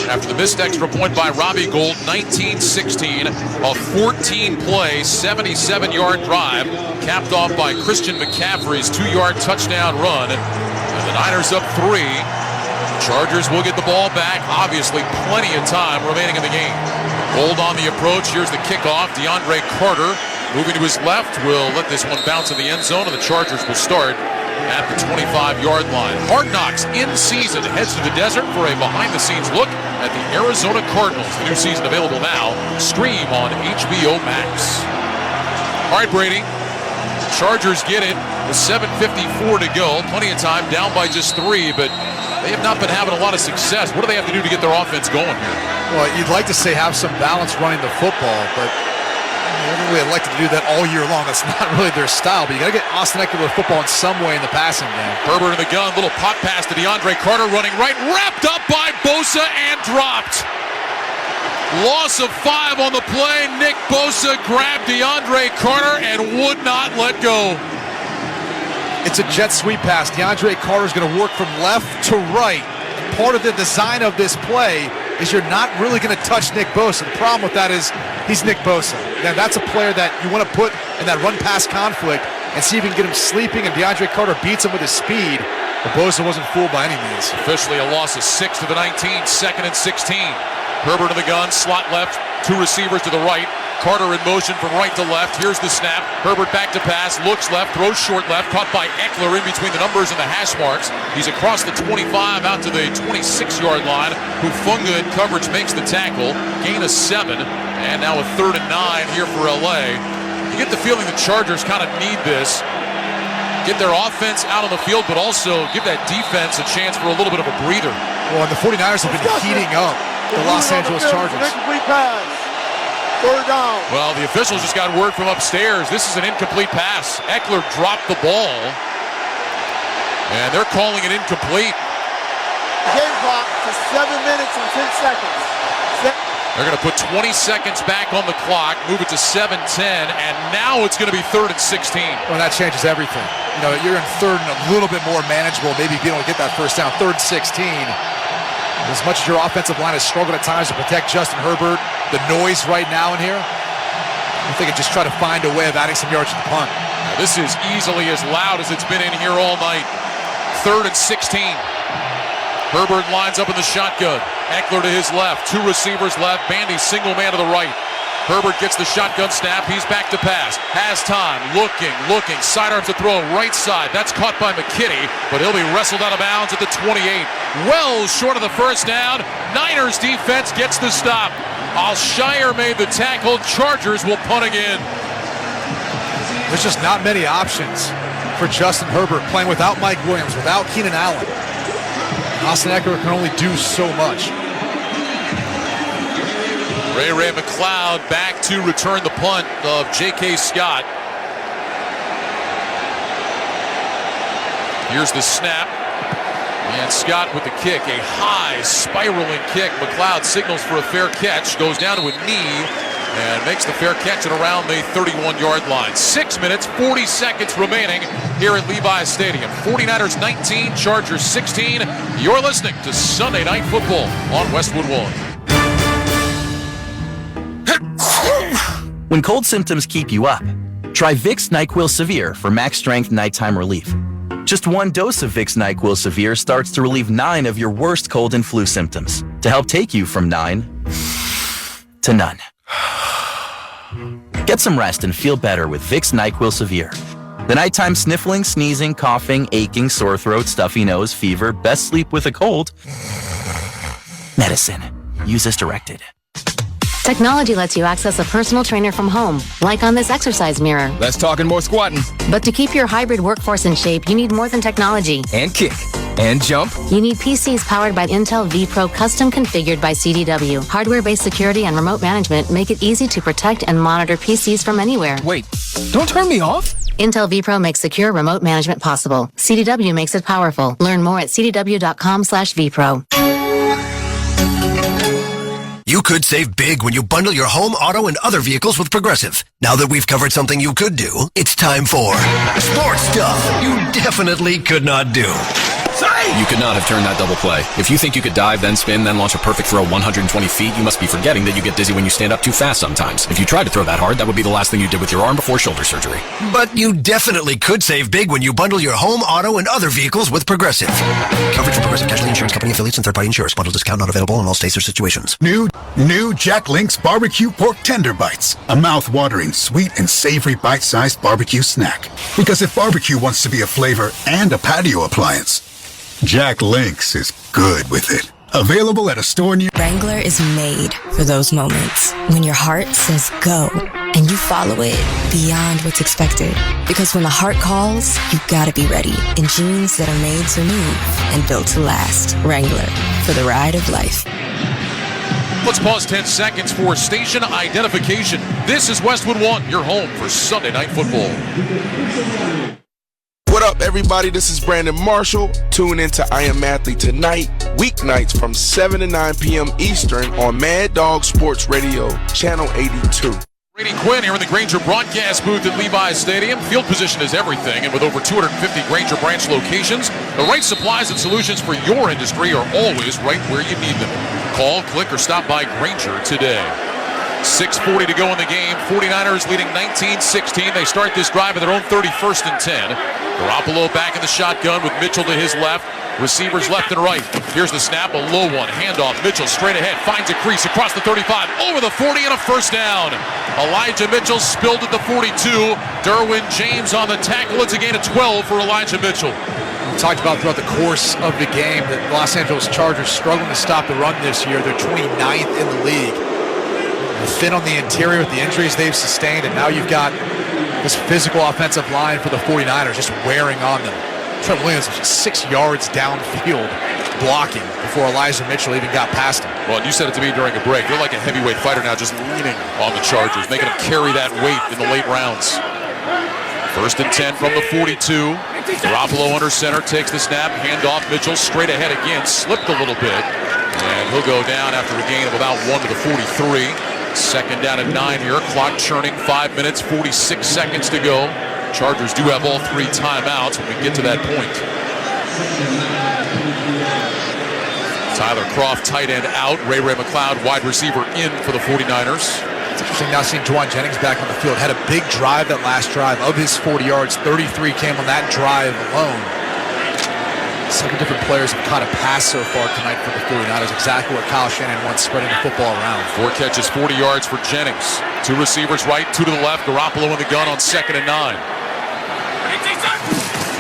Speaker 2: after the missed extra point by Robbie Gould, 19-16. A 14-play, 77-yard drive, capped off by Christian McCaffrey's 2-yard touchdown run. And the Niners up 3. Chargers will get the ball back. Obviously, plenty of time remaining in the game. Gould on the approach. Here's the kickoff. DeAndre Carter Moving to his left, will let this one bounce in the end zone, and the Chargers will start at the 25-yard line. Hard Knocks in season heads to the desert for a behind-the-scenes look at the Arizona Cardinals. The new season available now. Stream on HBO Max. All right, Brady. Chargers get it with 7:54 to go. Plenty of time, down by just 3, but they have not been having a lot of success. What do they have to do to get their offense going here?
Speaker 7: Well, you'd like to say have some balance running the football, but they haven't really elected to do that all year long. That's not really their style, but you got to get Austin Eckler with football in some way in the passing game.
Speaker 2: Herbert in the gun, little pop pass to DeAndre Carter running right, wrapped up by Bosa and dropped. Loss of 5 on the play. Nick Bosa grabbed DeAndre Carter and would not let go.
Speaker 7: It's a jet sweep pass. DeAndre Carter's going to work from left to right. Part of the design of this play is you're not really going to touch Nick Bosa. The problem with that is he's Nick Bosa. Now, that's a player that you want to put in that run-pass conflict and see if you can get him sleeping, and DeAndre Carter beats him with his speed. But Bosa wasn't fooled by any means.
Speaker 2: Officially a loss of 6 to the 19, 2nd and 16. Herbert in the gun, slot left, 2 receivers to the right. Carter in motion from right to left. Here's the snap. Herbert back to pass, looks left, throws short left, caught by Eckler in between the numbers and the hash marks. He's across the 25 out to the 26-yard line. Hufanga in coverage makes the tackle. Gain of 7, and now a 3rd and 9 here for LA. You get the feeling the Chargers kind of need this. Get their offense out on the field, but also give that defense a chance for a little bit of a breather.
Speaker 7: Well, and the 49ers have been heating up the Los Angeles Chargers.
Speaker 2: Well, the officials just got word from upstairs. This is an incomplete pass. Eckler dropped the ball, and they're calling it incomplete.
Speaker 11: Game clock to 7 minutes and 10 seconds.
Speaker 2: They're going to put 20 seconds back on the clock, move it to 7:10, and now it's going to be 3rd and 16.
Speaker 7: Well, that changes everything. You know, you're in 3rd and a little bit more manageable, maybe being able to get that first down. 3rd and 16. As much as your offensive line has struggled at times to protect Justin Herbert, the noise right now in here, I think it just try to find a way of adding some yards to the punt.
Speaker 2: Now, this is easily as loud as it's been in here all night. 3rd and 16. Herbert lines up in the shotgun. Eckler to his left. 2 receivers left. Bandy single man to the right. Herbert gets the shotgun snap. He's back to pass. Has time. Looking. Sidearms to throw. Right side. That's caught by McKinney, but he'll be wrestled out of bounds at the 28. Well short of the first down. Niners defense gets the stop. Alshire made the tackle. Chargers will punt again.
Speaker 7: There's just not many options for Justin Herbert playing without Mike Williams, without Keenan Allen. Austin Eckler can only do so much.
Speaker 2: Ray McLeod back to return the punt of J.K. Scott. Here's the snap. And Scott with the kick. A high spiraling kick. McLeod signals for a fair catch. Goes down to a knee and makes the fair catch at around the 31-yard line. 6 minutes, 40 seconds remaining here at Levi's Stadium. 49ers 19, Chargers 16. You're listening to Sunday Night Football on Westwood One.
Speaker 9: When cold symptoms keep you up, try Vicks NyQuil Severe for max strength nighttime relief. Just 1 dose of Vicks NyQuil Severe starts to relieve 9 of your worst cold and flu symptoms to help take you from 9 to none. Get some rest and feel better with Vicks NyQuil Severe. The nighttime sniffling, sneezing, coughing, aching, sore throat, stuffy nose, fever, best sleep with a cold. Medicine. Use as directed.
Speaker 4: Technology lets you access a personal trainer from home, like on this exercise mirror.
Speaker 12: Less talking, more squatting.
Speaker 4: But to keep your hybrid workforce in shape, you need more than technology.
Speaker 12: And kick. And jump.
Speaker 4: You need PCs powered by Intel vPro, custom configured by CDW. Hardware-based security and remote management make it easy to protect and monitor PCs from anywhere.
Speaker 12: Wait, don't turn me off.
Speaker 4: Intel vPro makes secure remote management possible. CDW makes it powerful. Learn more at cdw.com/vpro.
Speaker 16: You could save big when you bundle your home, auto, and other vehicles with Progressive. Now that we've covered something you could do, it's time for sports stuff you definitely could not do.
Speaker 12: You could not have turned that double play. If you think you could dive, then spin, then launch a perfect throw 120 feet, you must be forgetting that you get dizzy when you stand up too fast sometimes. If you tried to throw that hard, that would be the last thing you did with your arm before shoulder surgery.
Speaker 16: But you definitely could save big when you bundle your home, auto, and other vehicles with Progressive. Coverage from Progressive Casualty Insurance Company affiliates and third-party insurers. Bundle discount not available in all states or situations.
Speaker 5: New Jack Link's Barbecue Pork Tender Bites. A mouth-watering, sweet, and savory bite-sized barbecue snack. Because if barbecue wants to be a flavor and a patio appliance, Jack Link's is good with it. Available at a store near...
Speaker 8: Wrangler is made for those moments when your heart says go and you follow it beyond what's expected. Because when the heart calls, you gotta be ready in jeans that are made to move and built to last. Wrangler, for the ride of life.
Speaker 2: Let's pause 10 seconds for station identification. This is Westwood One, your home for Sunday Night Football.
Speaker 15: What up, everybody? This is Brandon Marshall. Tune in to I Am Athlete tonight, weeknights from 7 to 9 p.m. Eastern on Mad Dog Sports Radio, Channel 82.
Speaker 2: Brady Quinn here in the Grainger broadcast booth at Levi's Stadium. Field position is everything, and with over 250 Grainger branch locations, the right supplies and solutions for your industry are always right where you need them. Call, click, or stop by Grainger today. 6:40 to go in the game. 49ers leading 19-16. They start this drive at their own 31st and 10. Garoppolo back in the shotgun with Mitchell to his left. Receivers left and right. Here's the snap, a low one. Handoff. Mitchell straight ahead. Finds a crease across the 35. Over the 40 and a first down. Elijah Mitchell spilled at the 42. Derwin James on the tackle. It's a gain of 12 for Elijah Mitchell.
Speaker 7: We talked about throughout the course of the game that Los Angeles Chargers struggling to stop the run this year. They're 29th in the league. They're thin on the interior with the injuries they've sustained, and now you've got this physical offensive line for the 49ers just wearing on them. Trent Williams was just 6 yards downfield blocking before Elijah Mitchell even got past him.
Speaker 2: Well, you said it to me during a break. They're like a heavyweight fighter now, just leaning on the Chargers, making them carry that weight in the late rounds. First and 10 from the 42. Garoppolo under center, takes the snap, handoff. Mitchell straight ahead again, slipped a little bit, and he'll go down after a gain of about 1 to the 43. Second down and 9 here. Clock churning. 5 minutes, 46 seconds to go. Chargers do have all 3 timeouts when we get to that point. Tyler Kroft, tight end out. Ray McLeod, wide receiver in for the 49ers.
Speaker 7: It's interesting now seeing Juwan Jennings back on the field. Had a big drive that last drive. Of his 40 yards, 33 came on that drive alone. 7 different players have caught a pass so far tonight for the 49ers. Exactly what Kyle Shanahan wants, spreading the football around.
Speaker 2: 4 catches, 40 yards for Jennings. 2 receivers right, 2 to the left. Garoppolo in the gun on 2nd and 9.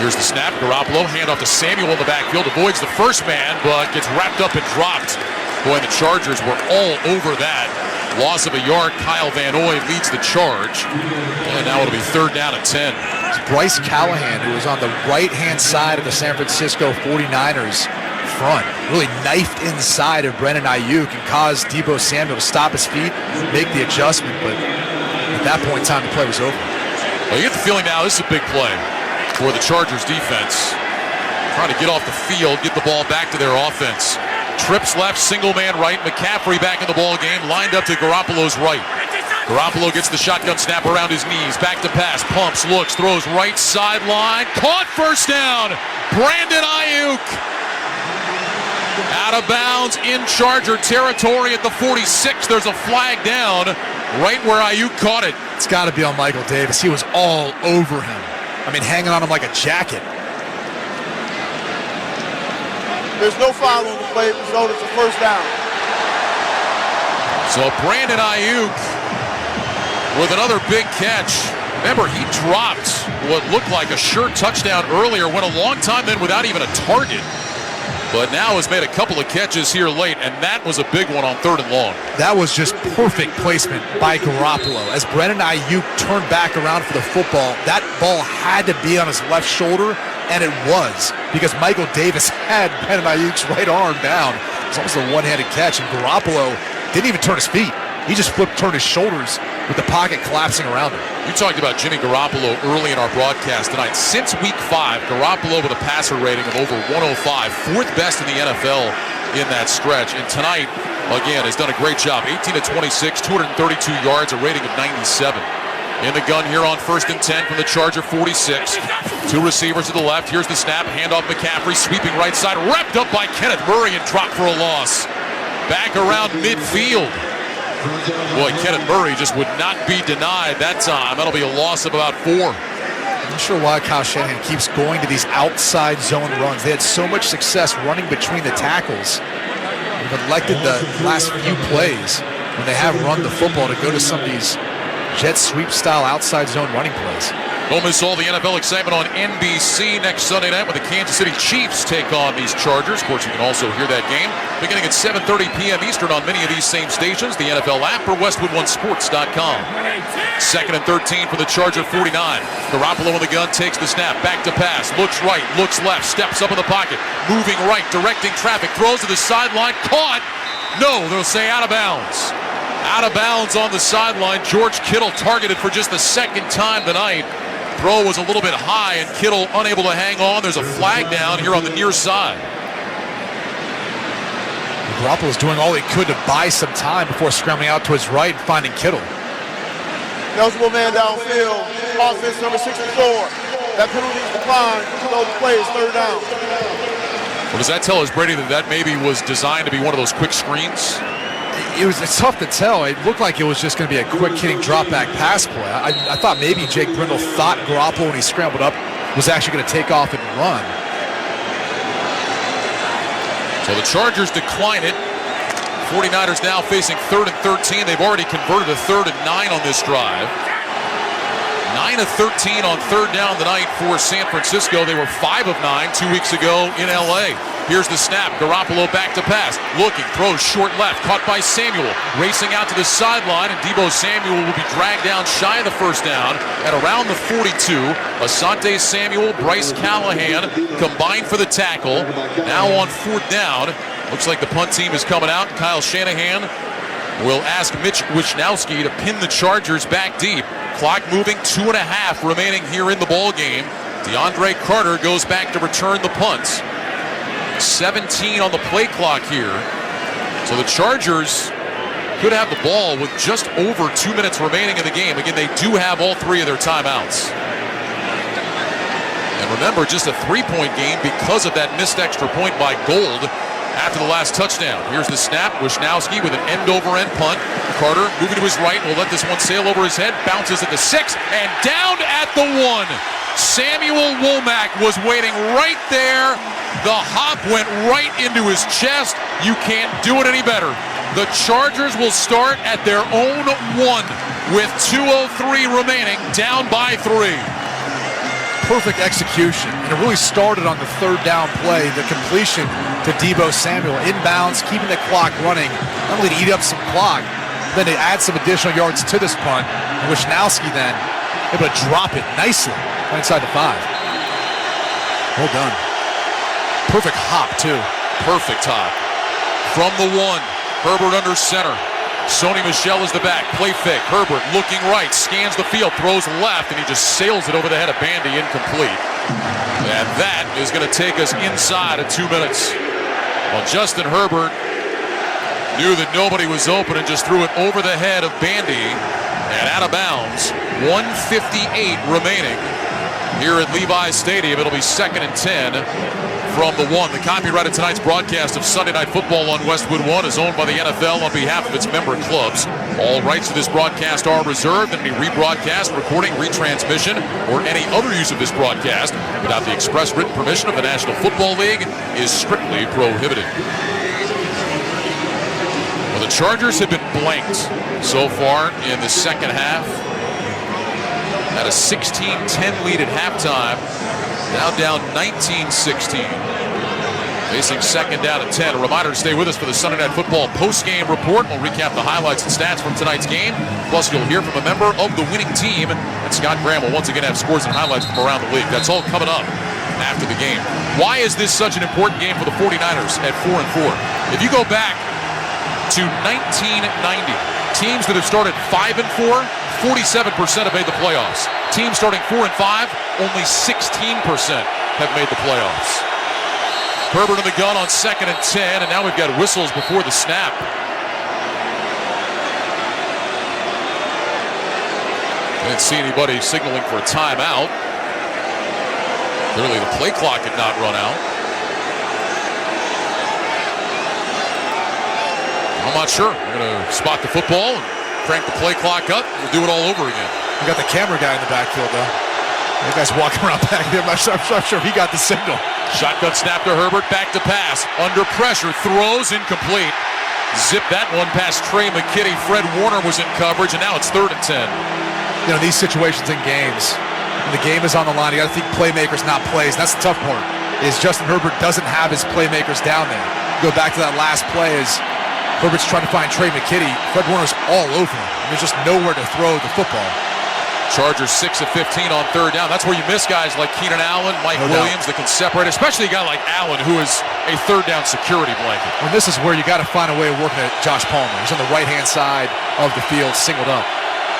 Speaker 2: Here's the snap. Garoppolo, handoff to Samuel in the backfield. Avoids the first man, but gets wrapped up and dropped. Boy, the Chargers were all over that. Loss of a yard. Kyle Van Noy leads the charge. And now it'll be 3rd down and 10.
Speaker 7: Bryce Callahan, who was on the right-hand side of the San Francisco 49ers front, really knifed inside of Brandon Ayuk and caused Deebo Samuel to stop his feet, make the adjustment, but at that point in time, the play was over.
Speaker 2: Well, you get the feeling now this is a big play for the Chargers defense. Trying to get off the field, get the ball back to their offense. Trips left, single man right. McCaffrey back in the ball game, lined up to Garoppolo's right. Garoppolo gets the shotgun snap around his knees. Back to pass, pumps, looks, throws right sideline. Caught, first down. Brandon Ayuk. Out of bounds in Charger territory at the 46. There's a flag down right where Ayuk caught it.
Speaker 7: It's got to be on Michael Davis. He was all over him. I mean, hanging on him like a jacket.
Speaker 11: There's no foul on the play, so it's a first down.
Speaker 2: So Brandon Ayuk with another big catch. Remember, he dropped what looked like a sure touchdown earlier, went a long time then without even a target. But now has made a couple of catches here late, and that was a big one on 3rd and long.
Speaker 7: That was just perfect placement by Garoppolo. As Brandon Ayuk turned back around for the football, that ball had to be on his left shoulder, and it was, because Michael Davis had Brandon Ayuk's right arm down. It was almost a one-handed catch, and Garoppolo didn't even turn his feet. He just turned his shoulders with the pocket collapsing around him.
Speaker 2: You talked about Jimmy Garoppolo early in our broadcast tonight. Since week 5, Garoppolo with a passer rating of over 105, 4th best in the NFL in that stretch. And tonight, again, has done a great job. 18 to 26, 232 yards, a rating of 97. In the gun here on 1st and 10 from the Charger 46. Two receivers to the left. Here's the snap. Handoff McCaffrey, sweeping right side. Wrapped up by Kenneth Murray and dropped for a loss. Back around midfield. Boy, Kenneth Murray just would not be denied that time. That'll be a loss of about 4.
Speaker 7: I'm not sure why Kyle Shanahan keeps going to these outside zone runs. They had so much success running between the tackles. They've elected the last few plays when they have run the football to go to some of these jet sweep style outside zone running plays.
Speaker 2: Don't miss all the NFL excitement on NBC next Sunday night when the Kansas City Chiefs take on these Chargers. Of course, you can also hear that game beginning at 7:30 p.m. Eastern on many of these same stations, the NFL app, or westwood1sports.com. 2nd and 13 for the Charger 49. Garoppolo in the gun, takes the snap, back to pass, looks right, looks left, steps up in the pocket, moving right, directing traffic, throws to the sideline, caught. No, they'll say out of bounds. Out of bounds on the sideline. George Kittle targeted for just the second time tonight. Throw was a little bit high, and Kittle unable to hang on. There's a flag down here on the near side.
Speaker 7: Garoppolo's doing all he could to buy some time before scrambling out to his right and finding Kittle.
Speaker 11: Eligible man downfield. Offense number 64. That penalty is declined. So the play is 3rd down.
Speaker 2: Well, does that tell us, Brady, that maybe was designed to be one of those quick screens?
Speaker 7: It's tough to tell. It looked like it was just going to be a quick hitting drop back pass play. I thought maybe Jake Brindle thought Garoppolo when he scrambled up was actually going to take off and run.
Speaker 2: So the Chargers decline it. 49ers now facing 3rd and 13. They've already converted a 3rd and 9 on this drive. 9 of 13 on 3rd down tonight for San Francisco. They were 5 of 9 2 weeks ago in L.A. Here's the snap. Garoppolo back to pass. Looking, throws short left. Caught by Samuel. Racing out to the sideline, and Deebo Samuel will be dragged down shy of the 1st down at around the 42. Asante Samuel, Bryce Callahan combined for the tackle. Now on 4th down. Looks like the punt team is coming out. Kyle Shanahan will ask Mitch Wishnowsky to pin the Chargers back deep. Clock moving, 2.5 remaining here in the ball game. DeAndre Carter goes back to return the punt. 17 on the play clock here. So the Chargers could have the ball with just over 2 minutes remaining in the game. Again, they do have all 3 of their timeouts. And remember, just a 3-point game because of that missed extra point by Gold after the last touchdown. Here's the snap. Wishnowsky with an end-over-end punt. Carter moving to his right. Will let this one sail over his head. Bounces at the 6 and down at the 1. Samuel Womack was waiting right there. The hop went right into his chest. You can't do it any better. The Chargers will start at their own 1 with 2:03 remaining, down by 3.
Speaker 7: Perfect execution. And it really started on the 3rd down play, the completion to Deebo Samuel. Inbounds, keeping the clock running. Not only to eat up some clock, then to add some additional yards to this punt. Wishnowsky then able to drop it nicely inside the 5. Well done. Perfect hop, too.
Speaker 2: Perfect hop. From the 1, Herbert under center. Sony Michel is the back. Play fake. Herbert looking right. Scans the field. Throws left. And he just sails it over the head of Bandy. Incomplete. And that is going to take us inside of 2 minutes. Well, Justin Herbert knew that nobody was open and just threw it over the head of Bandy. And out of bounds. 1:58 remaining here at Levi's Stadium. It'll be 2nd and 10. From the 1. The copyright of tonight's broadcast of Sunday Night Football on Westwood One is owned by the NFL on behalf of its member clubs. All rights to this broadcast are reserved, and any rebroadcast, recording, retransmission, or any other use of this broadcast without the express written permission of the National Football League is strictly prohibited. Well, the Chargers have been blanked so far in the second half. At a 16-10 lead at halftime. Now down 19-16. Facing 2nd down and 10. A reminder to stay with us for the Sunday Night Football post-game report. We'll recap the highlights and stats from tonight's game. Plus, you'll hear from a member of the winning team. And Scott Graham will once again have scores and highlights from around the league. That's all coming up after the game. Why is this such an important game for the 49ers at 4-4? If you go back to 1990, teams that have started 5-4, 47% have made the playoffs. Teams starting 4-5, only 16% have made the playoffs. Herbert in the gun on 2nd and 10, and now we've got whistles before the snap. I didn't see anybody signaling for a timeout. Clearly the play clock had not run out. I'm not sure. We're going to spot the football and crank the play clock up. We'll do it all over again.
Speaker 7: We got the camera guy in the backfield, though. The guy's walking around back there. I'm not sure he got the signal.
Speaker 2: Shotgun snap to Herbert, back to pass. Under pressure, throws, incomplete. Zip that one past Trey McKitty. Fred Warner was in coverage, and now it's 3rd and 10.
Speaker 7: You know, these situations in games, when the game is on the line, you got to think playmakers, not plays. That's the tough part, is Justin Herbert doesn't have his playmakers down there. Go back to that last play as Herbert's trying to find Trey McKitty. Fred Warner's all over him. There's just nowhere to throw the football.
Speaker 2: Chargers 6 of 15 on 3rd down. That's where you miss guys like Keenan Allen, Mike Williams that can separate, especially a guy like Allen who is a 3rd down security blanket.
Speaker 7: And this is where you got to find a way of working at Josh Palmer. He's on the right-hand side of the field, singled up.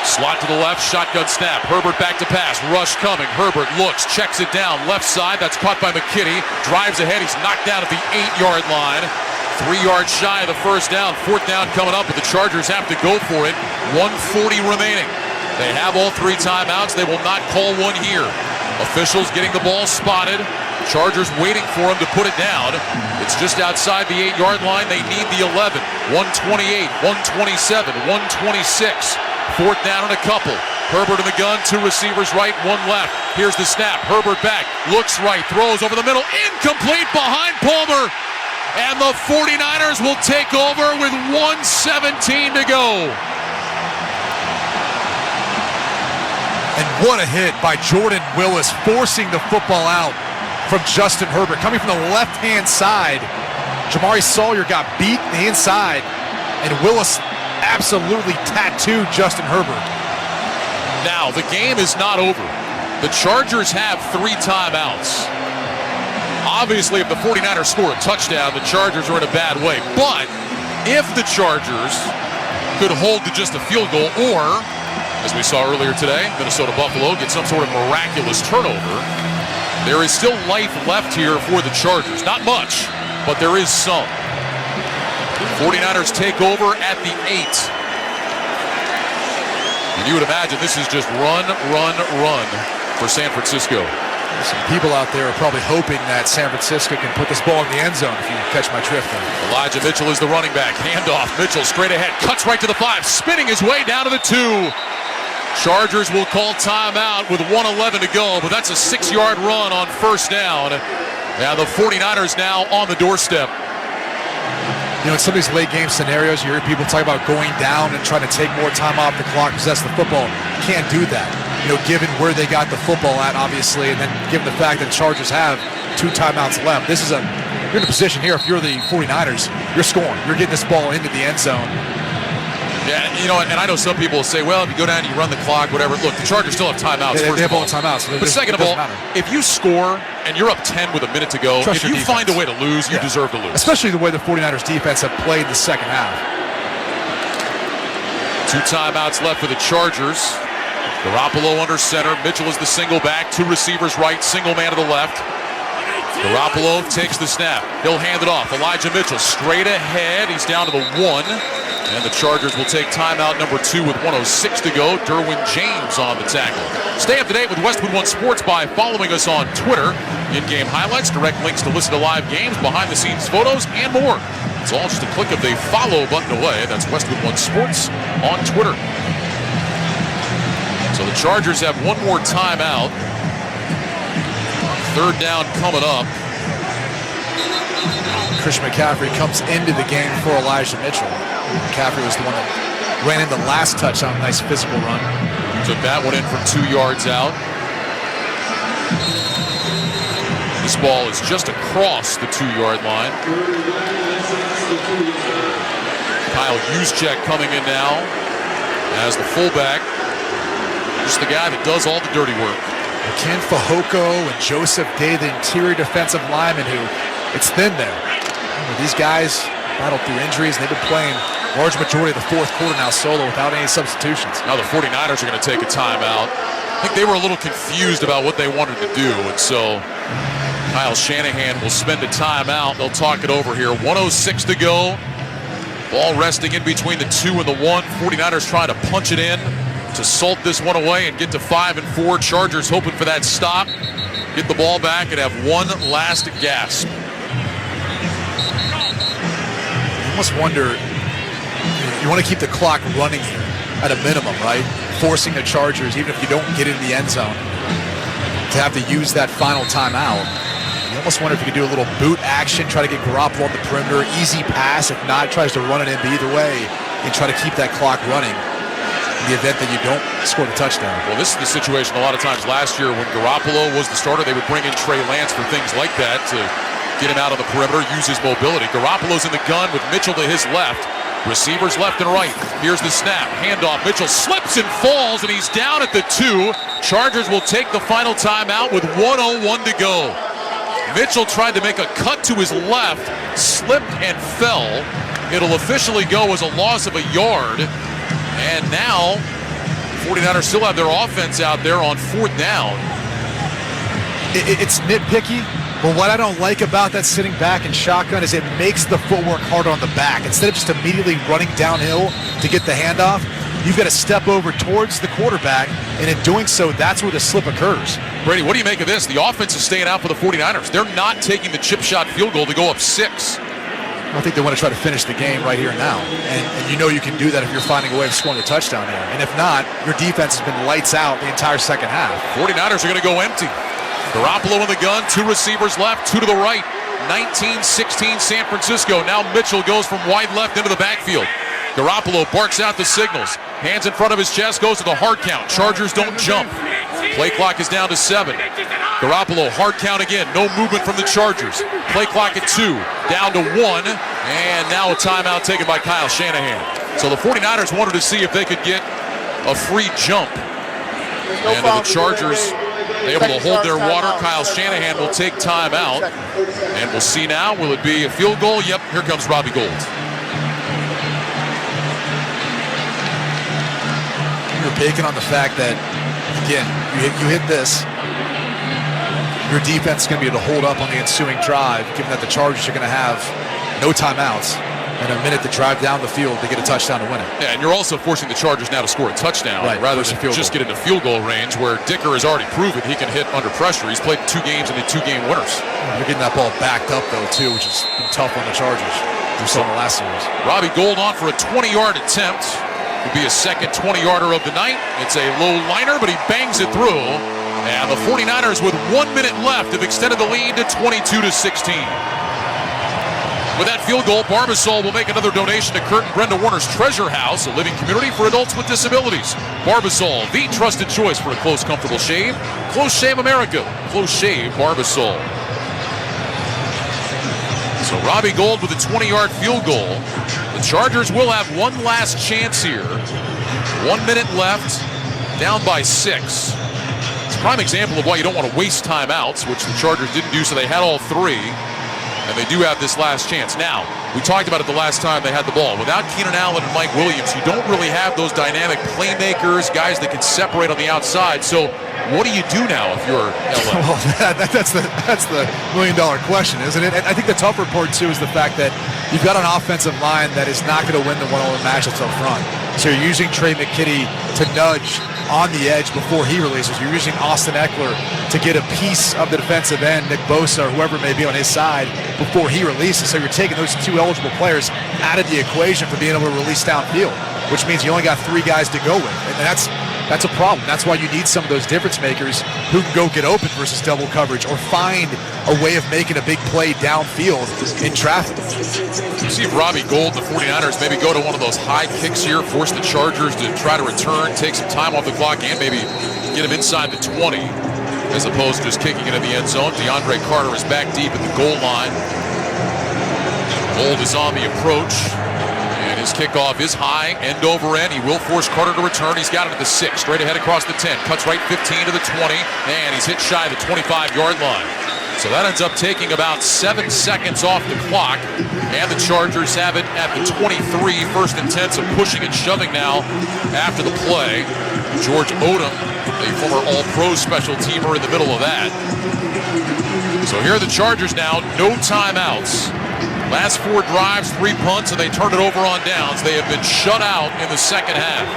Speaker 2: Slot to the left, shotgun snap. Herbert back to pass. Rush coming. Herbert looks, checks it down. Left side, that's caught by McKitty. Drives ahead. He's knocked down at the 8-yard line. 3 yards shy of the 1st down. 4th down coming up, but the Chargers have to go for it. 1:40 remaining. They have all 3 timeouts. They will not call one here. Officials getting the ball spotted. Chargers waiting for him to put it down. It's just outside the 8-yard line. They need the 11. 128, 127, 126. 4th down and a couple. Herbert in the gun, 2 receivers right, 1 left. Here's the snap. Herbert back, looks right, throws over the middle. Incomplete behind Palmer. And the 49ers will take over with 1:17 to go.
Speaker 7: And what a hit by Jordan Willis, forcing the football out from Justin Herbert. Coming from the left-hand side, Jamari Sawyer got beat in the inside, and Willis absolutely tattooed Justin Herbert.
Speaker 2: Now, the game is not over. The Chargers have 3 timeouts. Obviously, if the 49ers score a touchdown, the Chargers are in a bad way. But if the Chargers could hold to just a field goal, or, as we saw earlier today, Minnesota-Buffalo get some sort of miraculous turnover, there is still life left here for the Chargers. Not much, but there is some. 49ers take over at the 8. And you would imagine this is just run for San Francisco.
Speaker 7: Some people out there are probably hoping that San Francisco can put this ball in the end zone, if you catch my drift there.
Speaker 2: Elijah Mitchell is the running back. Handoff. Mitchell straight ahead. Cuts right to the 5. Spinning his way down to the 2. Chargers will call timeout with 1:11 to go, but that's a 6-yard run on 1st down. And the 49ers now on the doorstep.
Speaker 7: You know, in some of these late game scenarios, you hear people talk about going down and trying to take more time off the clock, possess the football. You can't do that. You know, given where they got the football at, obviously, and then given the fact that Chargers have 2 timeouts left, you're in a position here, if you're the 49ers, you're scoring. You're getting this ball into the end zone.
Speaker 2: Yeah, you know, and I know some people will say, well, if you go down, you run the clock, whatever. Look, the Chargers still have timeouts.
Speaker 7: They have all timeouts.
Speaker 2: But second of all, if you score and you're up 10 with a minute to go, if you find a way to lose, you deserve to lose.
Speaker 7: Especially the way the 49ers defense have played the second half.
Speaker 2: 2 timeouts left for the Chargers. Garoppolo under center. Mitchell is the single back. 2 receivers right, single man to the left. Garoppolo takes the snap. He'll hand it off. Elijah Mitchell straight ahead. He's down to the 1. And the Chargers will take timeout number 2 with 1:06 to go. Derwin James on the tackle. Stay up to date with Westwood One Sports by following us on Twitter. In-game highlights, direct links to listen to live games, behind-the-scenes photos, and more. It's all just a click of the follow button away. That's Westwood One Sports on Twitter. So the Chargers have 1 more timeout. 3rd down coming up.
Speaker 7: Christian McCaffrey comes into the game for Elijah Mitchell. McCaffrey was the one that ran in the last touchdown. Nice physical run.
Speaker 2: Took that one in from 2 yards out. This ball is just across the 2-yard line. Kyle Juszczyk coming in now as the fullback. Just the guy that does all the dirty work.
Speaker 7: Ken Fehoko and Joseph Day, the interior defensive linemen, who it's thin there. These guys battled through injuries, and they've been playing large majority of the 4th quarter now solo without any substitutions.
Speaker 2: Now the 49ers are going to take a timeout. I think they were a little confused about what they wanted to do, and so Kyle Shanahan will spend a timeout. They'll talk it over here. 1:06 to go. Ball resting in between the 2 and the 1. 49ers trying to punch it in. to salt this one away and get to 5-4. Chargers hoping for that stop, get the ball back, and have one last gasp.
Speaker 7: You almost wonder, you want to keep the clock running here at a minimum, right? Forcing the Chargers, even if you don't get in the end zone, to have to use that final timeout. You almost wonder if you could do a little boot action, try to get Garoppolo on the perimeter, easy pass. If not, tries to run it in, but either way, and try to keep that clock running in the event that you don't score the touchdown.
Speaker 2: Well, this is the situation a lot of times last year when Garoppolo was the starter. They would bring in Trey Lance for things like that to get him out on the perimeter, use his mobility. Garoppolo's in the gun with Mitchell to his left. Receivers left and right. Here's the snap. Handoff. Mitchell slips and falls, and he's down at the 2. Chargers will take the final timeout with 1:01 to go. Mitchell tried to make a cut to his left, slipped and fell. It'll officially go as a loss of a yard. And now, 49ers still have their offense out there on 4th down.
Speaker 7: It's nitpicky. But what I don't like about that sitting back and shotgun is it makes the footwork harder on the back. Instead of just immediately running downhill to get the handoff, you've got to step over towards the quarterback, and in doing so, that's where the slip occurs.
Speaker 2: Brady, what do you make of this? The offense is staying out for the 49ers. They're not taking the chip shot field goal to go up 6.
Speaker 7: I think they want to try to finish the game right here and now. And you know you can do that if you're finding a way of scoring a touchdown here. And if not, your defense has been lights out the entire second half.
Speaker 2: 49ers are going to go empty. Garoppolo in the gun, 2 receivers left, 2 to the right. 19-16 San Francisco. Now Mitchell goes from wide left into the backfield. Garoppolo barks out the signals. Hands in front of his chest, goes to the hard count. Chargers don't jump. Play clock is down to 7. Garoppolo, hard count again. No movement from the Chargers. Play clock at 2. Down to 1. And now a timeout taken by Kyle Shanahan. So the 49ers wanted to see if they could get a free jump. And the Chargers able to hold their water. Kyle Shanahan will take time out. And we'll see now, will it be a field goal? Yep, here comes Robbie Gould.
Speaker 7: You're baking on the fact that, again, you hit this. Your defense is going to be able to hold up on the ensuing drive, given that the Chargers are going to have no timeouts and a minute to drive down the field to get a touchdown to win it.
Speaker 2: Yeah, and you're also forcing the Chargers now to score a touchdown rather than just get into field goal range, where Dicker has already proven he can hit under pressure. He's played 2 games and 2 game winners.
Speaker 7: You're getting that ball backed up, though, too, which has been tough on the Chargers. We saw in the last series.
Speaker 2: Robbie Gould on for a 20-yard attempt. Will be his second 20-yarder of the night. It's a low liner, but he bangs it through. And the 49ers, with 1 minute left, have extended the lead to 22-16. With that field goal, Barbasol will make another donation to Kurt and Brenda Warner's Treasure House, a living community for adults with disabilities. Barbasol, the trusted choice for a close, comfortable shave. Close Shave America. Close Shave Barbasol. So Robbie Gould with a 20-yard field goal. The Chargers will have one last chance here. 1 minute left, down by 6. It's a prime example of why you don't want to waste timeouts, which the Chargers didn't do, so they had all 3. And they do have this last chance. Now, we talked about it the last time they had the ball. Without Keenan Allen and Mike Williams, you don't really have those dynamic playmakers, guys that can separate on the outside. So what do you do now if you're LA?
Speaker 7: Well, that's the million-dollar question, isn't it? And I think the tougher part, too, is the fact that you've got an offensive line that is not going to win the one-on-one matchups up front. So you're using Trey McKitty to nudge on the edge before he releases. You're using Austin Eckler to get a piece of the defensive end, Nick Bosa, or whoever may be on his side, before he releases. So you're taking those 2 eligible players out of the equation for being able to release downfield, which means you only got 3 guys to go with. And that's a problem. That's why you need some of those difference makers who can go get open versus double coverage or find a way of making a big play downfield in traffic.
Speaker 2: You see if Robbie Gould, the 49ers, maybe go to one of those high kicks here, force the Chargers to try to return, take some time off the clock, and maybe get him inside the 20, as opposed to just kicking it in the end zone. DeAndre Carter is back deep at the goal line. Gould is on the approach. And his kickoff is high, end over end. He will force Carter to return. He's got it at the 6, straight ahead across the 10. Cuts right 15 to the 20, and he's hit shy of the 25-yard line. So that ends up taking about 7 seconds off the clock, and the Chargers have it at the 23. First and 10, so pushing and shoving now after the play. George Odom, a former All-Pro special teamer, in the middle of that. So here are the Chargers now, no timeouts. Last 4 drives, 3 punts, and they turn it over on downs. They have been shut out in the second half.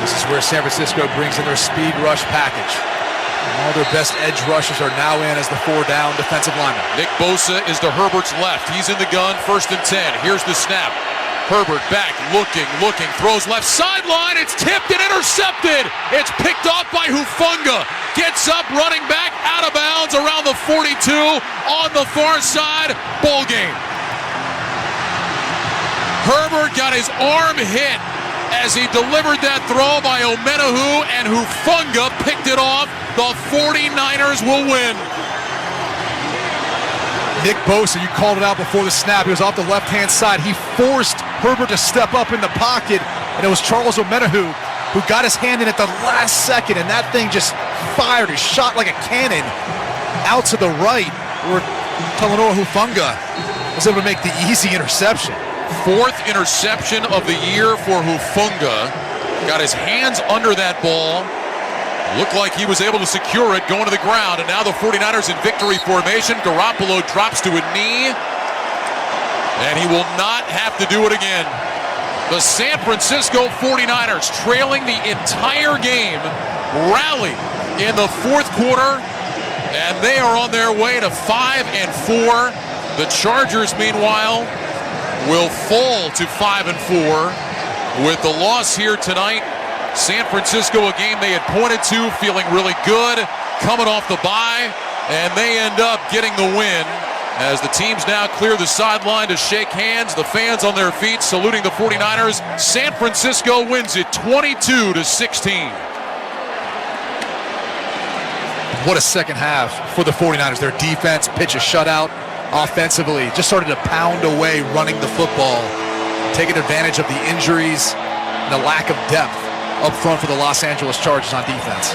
Speaker 7: This is where San Francisco brings in their speed rush package. And all their best edge rushers are now in as the 4-down defensive lineman.
Speaker 2: Nick Bosa is to Herbert's left. He's in the gun, 1st and 10. Here's the snap. Herbert back, looking, throws left sideline. It's tipped and intercepted. It's picked off by Hufanga. Gets up, running back, out of bounds around the 42 on the far side. Ball game. Herbert got his arm hit as he delivered that throw by Omenahu, and Hufanga picked it off. The 49ers will win.
Speaker 7: Nick Bosa, you called it out before the snap. He was off the left-hand side. He forced Herbert to step up in the pocket, and it was Charles Omenahu who got his hand in at the last second, and that thing just fired. It shot like a cannon out to the right, where Talanoa Hufanga was able to make the easy interception.
Speaker 2: 4th interception of the year for Hufanga. Got his hands under that ball. Looked like he was able to secure it going to the ground, and now the 49ers in victory formation. Garoppolo drops to a knee, and he will not have to do it again. The San Francisco 49ers, trailing the entire game, rally in the 4th quarter, and they are on their way to 5-4. The Chargers, meanwhile, will fall to 5-4 with the loss here tonight. San Francisco, a game they had pointed to, feeling really good, coming off the bye, and they end up getting the win as the teams now clear the sideline to shake hands. The fans on their feet saluting the 49ers. San Francisco wins it 22-16.
Speaker 7: What a second half for the 49ers. Their defense pitch a shutout. Offensively, just started to pound away running the football, taking advantage of the injuries and the lack of depth up front for the Los Angeles Chargers on defense.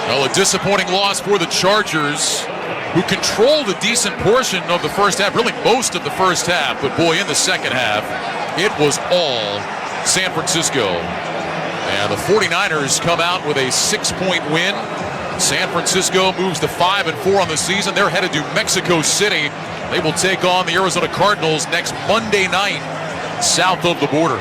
Speaker 2: Well, a disappointing loss for the Chargers, who controlled a decent portion of the first half, really most of the first half, but boy, in the second half, it was all San Francisco. And the 49ers come out with a 6-point win. San Francisco moves to 5-4 on the season. They're headed to Mexico City. They will take on the Arizona Cardinals next Monday night, south of the border.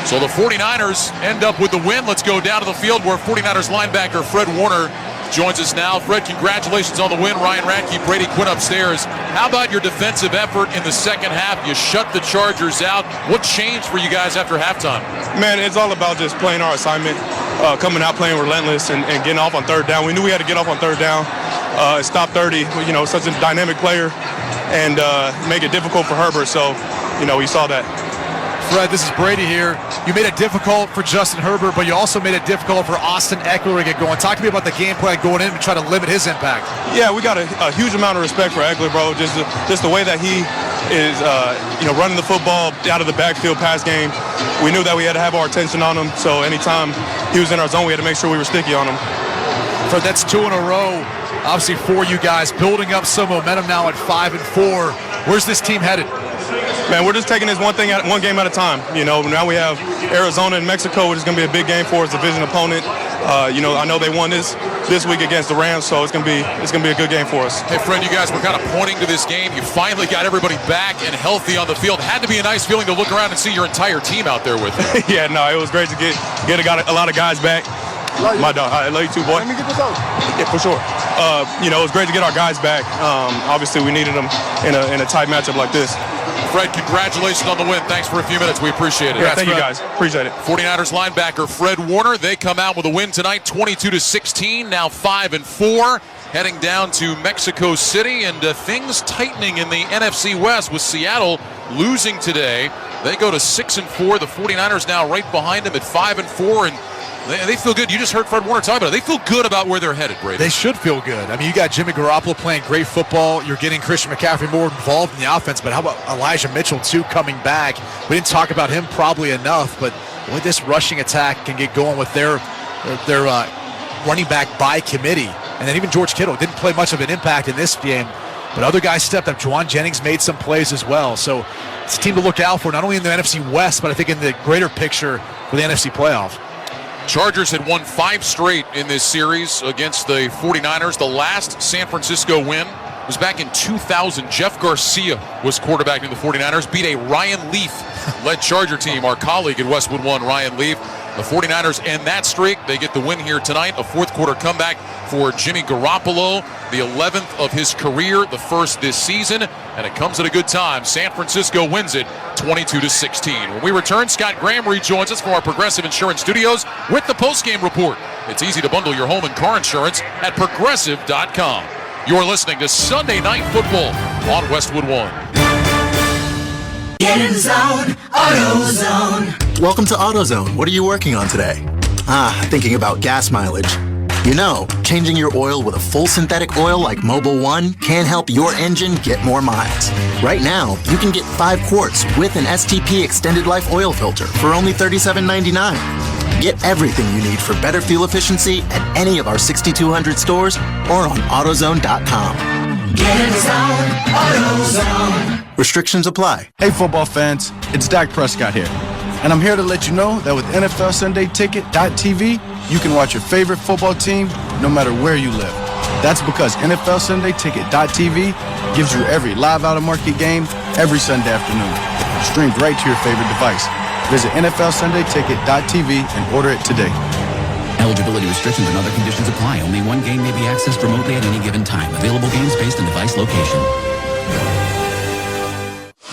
Speaker 2: So the 49ers end up with the win. Let's go down to the field where 49ers linebacker Fred Warner joins us now. Fred, congratulations on the win. Ryan Radke, Brady Quinn upstairs. How about your defensive effort in the second half? You shut the Chargers out. What changed for you guys after halftime?
Speaker 10: Man, it's all about just playing our assignment, coming out playing relentless and getting off on third down. We knew we had to get off on third down. Stop 30, such a dynamic player, and make it difficult for Herbert. So, we saw that.
Speaker 7: Fred, this is Brady here. You made it difficult for Justin Herbert, but you also made it difficult for Austin Eckler to get going. Talk to me about the game plan going in to try to limit his impact.
Speaker 10: Yeah, we got a huge amount of respect for Eckler, bro. Just the way that he is, running the football out of the backfield pass game. We knew that we had to have our attention on him, so anytime he was in our zone, we had to make sure we were sticky on him.
Speaker 7: Fred, that's 2 in a row, obviously, for you guys, building up some momentum now at 5-4. Where's this team headed?
Speaker 10: Man, we're just taking this one game at a time. Now we have Arizona and Mexico, which is going to be a big game for us, division opponent. I know they won this week against the Rams, so it's going to be a good game for us.
Speaker 2: Hey, Fred, you guys were kind of pointing to this game. You finally got everybody back and healthy on the field. Had to be a nice feeling to look around and see your entire team out there with you.
Speaker 10: Yeah, no, it was great to get a lot of guys back. My dog, I love you too, boy.
Speaker 11: Let me get this out.
Speaker 10: Yeah, for sure. It was great to get our guys back. Obviously, we needed them in a tight matchup like this.
Speaker 2: Fred, congratulations on the win. Thanks for a few minutes. We appreciate it.
Speaker 10: Yeah, thank you, guys. Appreciate it.
Speaker 2: 49ers linebacker Fred Warner. They come out with a win tonight, 22-16, now 5-4, heading down to Mexico City, and things tightening in the NFC West with Seattle losing today. They go to 6-4. The 49ers now right behind them at 5-4, and they feel good. You just heard Fred Warner talk about it. They feel good about where they're headed, Brady.
Speaker 7: They should feel good. I mean, you got Jimmy Garoppolo playing great football. You're getting Christian McCaffrey more involved in the offense. But how about Elijah Mitchell, too, coming back? We didn't talk about him probably enough, but boy, this rushing attack can get going with their running back by committee. And then even George Kittle didn't play much of an impact in this game, but other guys stepped up. Juwan Jennings made some plays as well. So it's a team to look out for, not only in the NFC West, but I think in the greater picture for the NFC playoff.
Speaker 2: Chargers had won 5 straight in this series against the 49ers. The last San Francisco win It was back in 2000. Jeff Garcia was quarterbacking the 49ers, beat a Ryan Leaf-led Charger team, our colleague at Westwood One, Ryan Leaf. The 49ers end that streak. They get the win here tonight, a fourth-quarter comeback for Jimmy Garoppolo, the 11th of his career, the first this season, and it comes at a good time. San Francisco wins it 22-16. When we return, Scott Graham rejoins us from our Progressive Insurance Studios with the postgame report. It's easy to bundle your home and car insurance at Progressive.com. You're listening to Sunday Night Football on Westwood One.
Speaker 6: Get in the zone, AutoZone.
Speaker 14: Welcome to AutoZone. What are you working on today? Thinking about gas mileage. You know, changing your oil with a full synthetic oil like Mobil 1 can help your engine get more miles. Right now, you can get 5 quarts with an STP extended life oil filter for only $37.99. Get everything you need for better fuel efficiency at any of our 6,200 stores or on AutoZone.com.
Speaker 6: Get in the zone, AutoZone.
Speaker 14: Restrictions apply.
Speaker 17: Hey football fans, it's Dak Prescott here. And I'm here to let you know that with NFL Sunday Ticket.tv, you can watch your favorite football team no matter where you live. That's because NFL Sunday Ticket.tv gives you every live out-of-market game every Sunday afternoon, streamed right to your favorite device. Visit NFLSundayTicket.tv and order it today.
Speaker 18: Eligibility restrictions and other conditions apply. Only one game may be accessed remotely at any given time. Available games based on device location.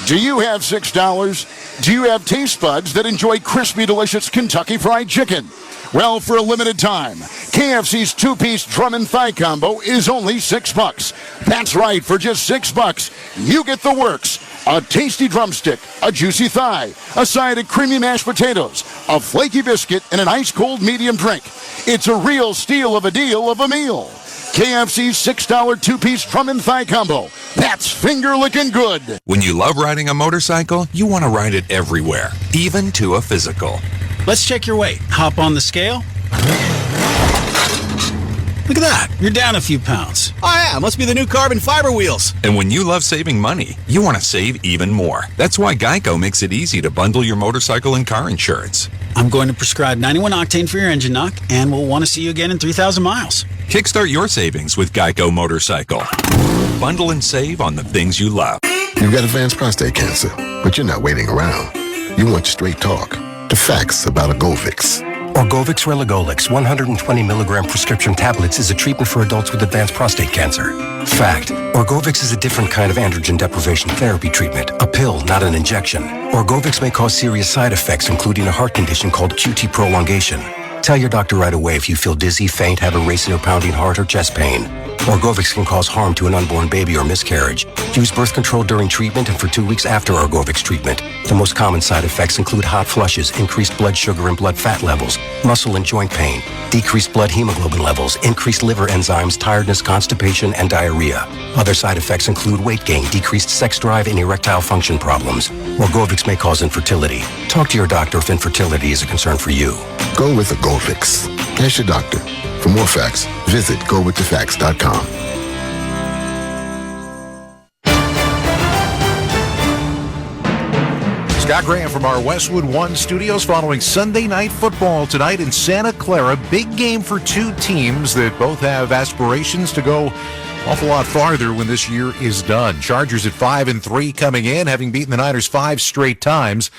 Speaker 20: Do you have $6? Do you have taste buds that enjoy crispy, delicious Kentucky Fried Chicken? Well, for a limited time, KFC's 2-piece drum and thigh combo is only $6. That's right, for just $6, you get the works. A tasty drumstick, a juicy thigh, a side of creamy mashed potatoes, a flaky biscuit, and an ice-cold medium drink. It's a real steal of a deal of a meal. KFC's $6 2-piece drum and thigh combo. That's finger-licking good.
Speaker 23: When you love riding a motorcycle, you want to ride it everywhere, even to a physical.
Speaker 26: Let's check your weight. Hop on the scale. Look at that. You're down a few pounds. Oh, yeah. Must be the new carbon fiber wheels.
Speaker 23: And when you love saving money, you want to save even more. That's why Geico makes it easy to bundle your motorcycle and car insurance.
Speaker 26: I'm going to prescribe 91 octane for your engine knock, and we'll want to see you again in 3,000 miles.
Speaker 23: Kickstart your savings with Geico Motorcycle. Bundle and save on the things you love.
Speaker 28: You've got advanced prostate cancer, but you're not waiting around. You want straight talk. The facts about a Orgovyx.
Speaker 29: Orgovyx Relagolix 120 milligram prescription tablets is a treatment for adults with advanced prostate cancer. Fact: Orgovyx is a different kind of androgen deprivation therapy treatment, a pill, not an injection. Orgovyx may cause serious side effects, including a heart condition called QT prolongation. Tell your doctor right away if you feel dizzy, faint, have a racing or pounding heart, or chest pain. Orgovyx can cause harm to an unborn baby or miscarriage. Use birth control during treatment and for 2 weeks after Orgovyx treatment. The most common side effects include hot flushes, increased blood sugar and blood fat levels, muscle and joint pain, decreased blood hemoglobin levels, increased liver enzymes, tiredness, constipation, and diarrhea. Other side effects include weight gain, decreased sex drive, and erectile function problems. Orgovyx may cause infertility. Talk to your doctor if infertility is a concern for you.
Speaker 28: Go with Orgovyx. Ask your doctor. For more facts, visit GoWithTheFacts.com.
Speaker 3: Scott Graham from our Westwood One studios following Sunday Night Football tonight in Santa Clara. Big game for two teams that both have aspirations to go awful lot farther when this year is done. Chargers at 5-3 coming in, having beaten the Niners 5 straight times.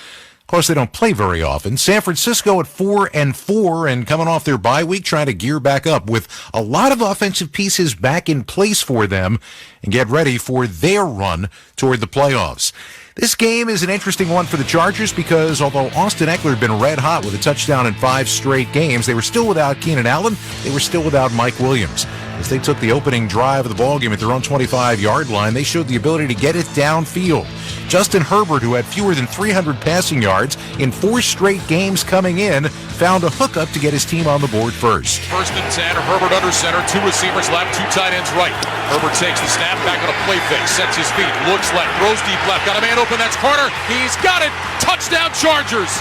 Speaker 3: Of course, they don't play very often. San Francisco at 4-4 and coming off their bye week, trying to gear back up with a lot of offensive pieces back in place for them and get ready for their run toward the playoffs. This game is an interesting one for the Chargers because although Austin Eckler had been red hot with a touchdown in 5 straight games, they were still without Keenan Allen. They were still without Mike Williams. As they took the opening drive of the ballgame at their own 25-yard line, they showed the ability to get it downfield. Justin Herbert, who had fewer than 300 passing yards in 4 straight games coming in, found a hookup to get his team on the board first.
Speaker 2: 1st and 10, Herbert under center, 2 receivers left, 2 tight ends right. Herbert takes the snap, back on a play fake, sets his feet, looks left, throws deep left, got a man open, that's Carter. He's got it. Touchdown Chargers.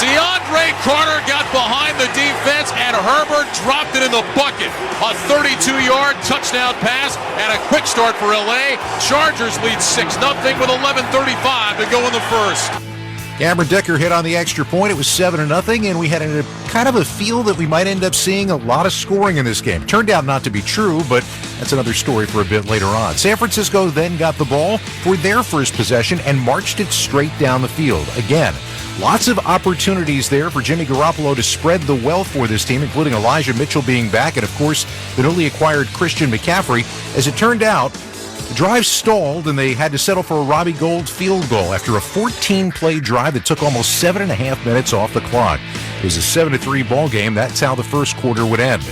Speaker 2: DeAndre Carter got behind the defense, and Herbert dropped it in the bucket. A 32-yard touchdown pass, and a quick start for L.A. Chargers lead 6-0 with 11:35 to go in the first.
Speaker 3: Cameron Dicker hit on the extra point. It was 7-0, and we had kind of a feel that we might end up seeing a lot of scoring in this game. Turned out not to be true, but that's another story for a bit later on. San Francisco then got the ball for their first possession and marched it straight down the field. Again, lots of opportunities there for Jimmy Garoppolo to spread the wealth for this team, including Elijah Mitchell being back and, of course, the newly acquired Christian McCaffrey. As it turned out, the drive stalled, and they had to settle for a Robbie Gould field goal after a 14-play drive that took almost 7.5 minutes off the clock. It was a 7-3 ball game. That's how the first quarter would end.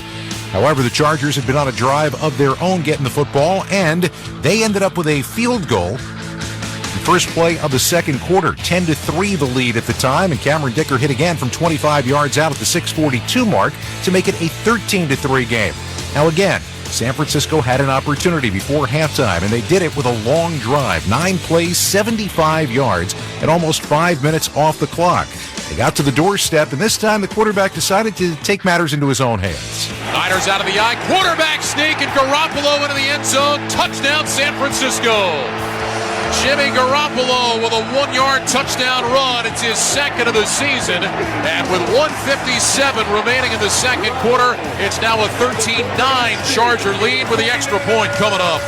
Speaker 3: However, the Chargers had been on a drive of their own getting the football, and they ended up with a field goal. The first play of the second quarter, 10-3 the lead at the time, and Cameron Dicker hit again from 25 yards out at the 6:42 mark to make it a 13-3 game. Now again, San Francisco had an opportunity before halftime, and they did it with a long drive. 9 plays, 75 yards, and almost 5 minutes off the clock. They got to the doorstep, and this time the quarterback decided to take matters into his own hands.
Speaker 2: Niners out of the eye, quarterback sneak, and Garoppolo into the end zone. Touchdown, San Francisco. Jimmy Garoppolo with a 1-yard touchdown run. It's his second of the season. And with 1:57 remaining in the second quarter, it's now a 13-9 Charger lead with the extra point coming up.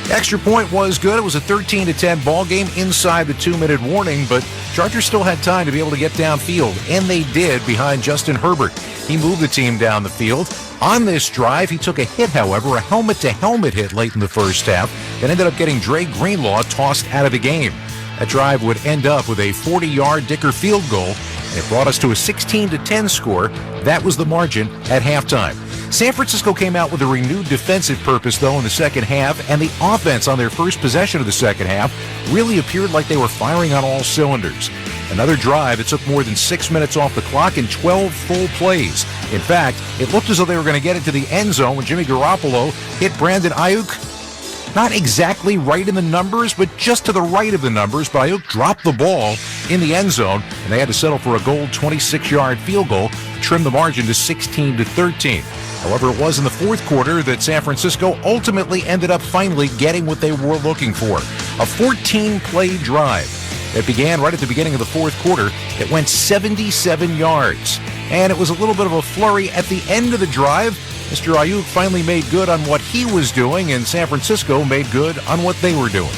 Speaker 3: Extra point was good. It was a 13-10 ball game inside the 2-minute warning, but Chargers still had time to be able to get downfield, and they did behind Justin Herbert. He moved the team down the field. On this drive, he took a hit, however, a helmet-to-helmet hit late in the first half that ended up getting Dre Greenlaw tossed out of the game. That drive would end up with a 40-yard Dicker field goal, and it brought us to a 16-10 score. That was the margin at halftime. San Francisco came out with a renewed defensive purpose, though, in the second half, and the offense on their first possession of the second half really appeared like they were firing on all cylinders. Another drive that took more than 6 minutes off the clock and 12 full plays. In fact, it looked as though they were going to get into the end zone when Jimmy Garoppolo hit Brandon Ayuk. Not exactly right in the numbers, but just to the right of the numbers. But Ayuk dropped the ball in the end zone, and they had to settle for a Gould 26-yard field goal to trim the margin to 16-13. However, it was in the fourth quarter that San Francisco ultimately ended up finally getting what they were looking for. A 14-play drive that began right at the beginning of the fourth quarter. It went 77 yards. And it was a little bit of a flurry at the end of the drive. Mr. Ayuk finally made good on what he was doing, and San Francisco made good on what they were doing.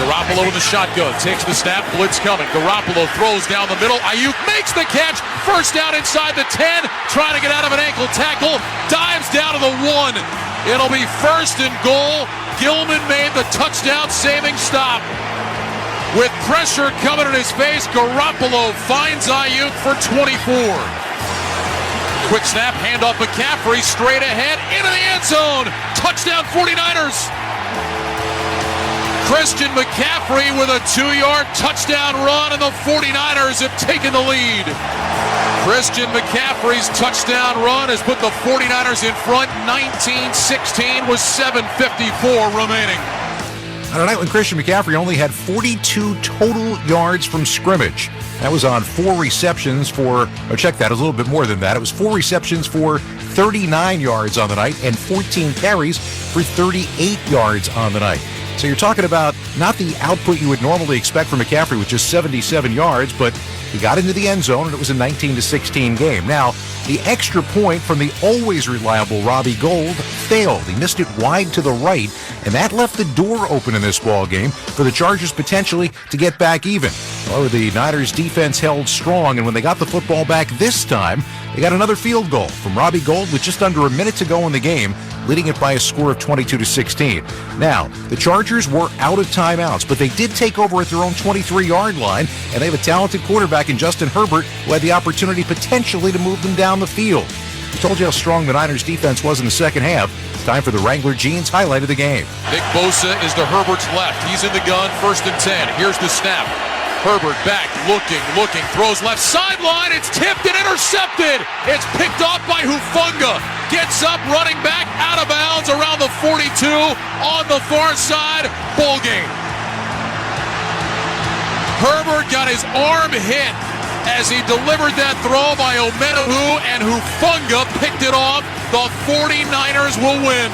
Speaker 2: Garoppolo with the shotgun, takes the snap, blitz coming. Garoppolo throws down the middle. Ayuk makes the catch. First down inside the 10, trying to get out of an ankle tackle. Dives down to the 1. It'll be first and goal. Gilman made the touchdown-saving stop. With pressure coming in his face, Garoppolo finds Ayuk for 24. Quick snap, handoff McCaffrey, straight ahead, into the end zone. Touchdown 49ers. Christian McCaffrey with a 2-yard touchdown run, and the 49ers have taken the lead. Christian McCaffrey's touchdown run has put the 49ers in front 19-16 with 7:54 remaining.
Speaker 3: On a night when Christian McCaffrey only had 42 total yards from scrimmage. That was on 4 receptions for, check that, it was a little bit more than that. It was 4 receptions for 39 yards on the night and 14 carries for 38 yards on the night. So you're talking about not the output you would normally expect from McCaffrey with just 77 yards, but he got into the end zone, and it was a 19-16 game. Now, the extra point from the always reliable Robbie Gould failed. He missed it wide to the right, and that left the door open in this ball game for the Chargers potentially to get back even. However, the Niners defense held strong, and when they got the football back this time, they got another field goal from Robbie Gould with just under a minute to go in the game, leading it by a score of 22-16. Now, the Chargers were out of timeouts, but they did take over at their own 23-yard line, and they have a talented quarterback in Justin Herbert who had the opportunity potentially to move them down the field. I told you how strong the Niners defense was in the second half. It's time for the Wrangler Jeans highlight of the game.
Speaker 2: Nick Bosa is to Herbert's left. He's in the gun, 1st and 10. Here's the snap. Herbert back, looking, throws left sideline. It's tipped and intercepted. It's picked off by Hufanga. Gets up, running back, out of bounds around the 42 on the far side. Ball game. Herbert got his arm hit as he delivered that throw by Omenahu, and Hufanga picked it off. The 49ers will win.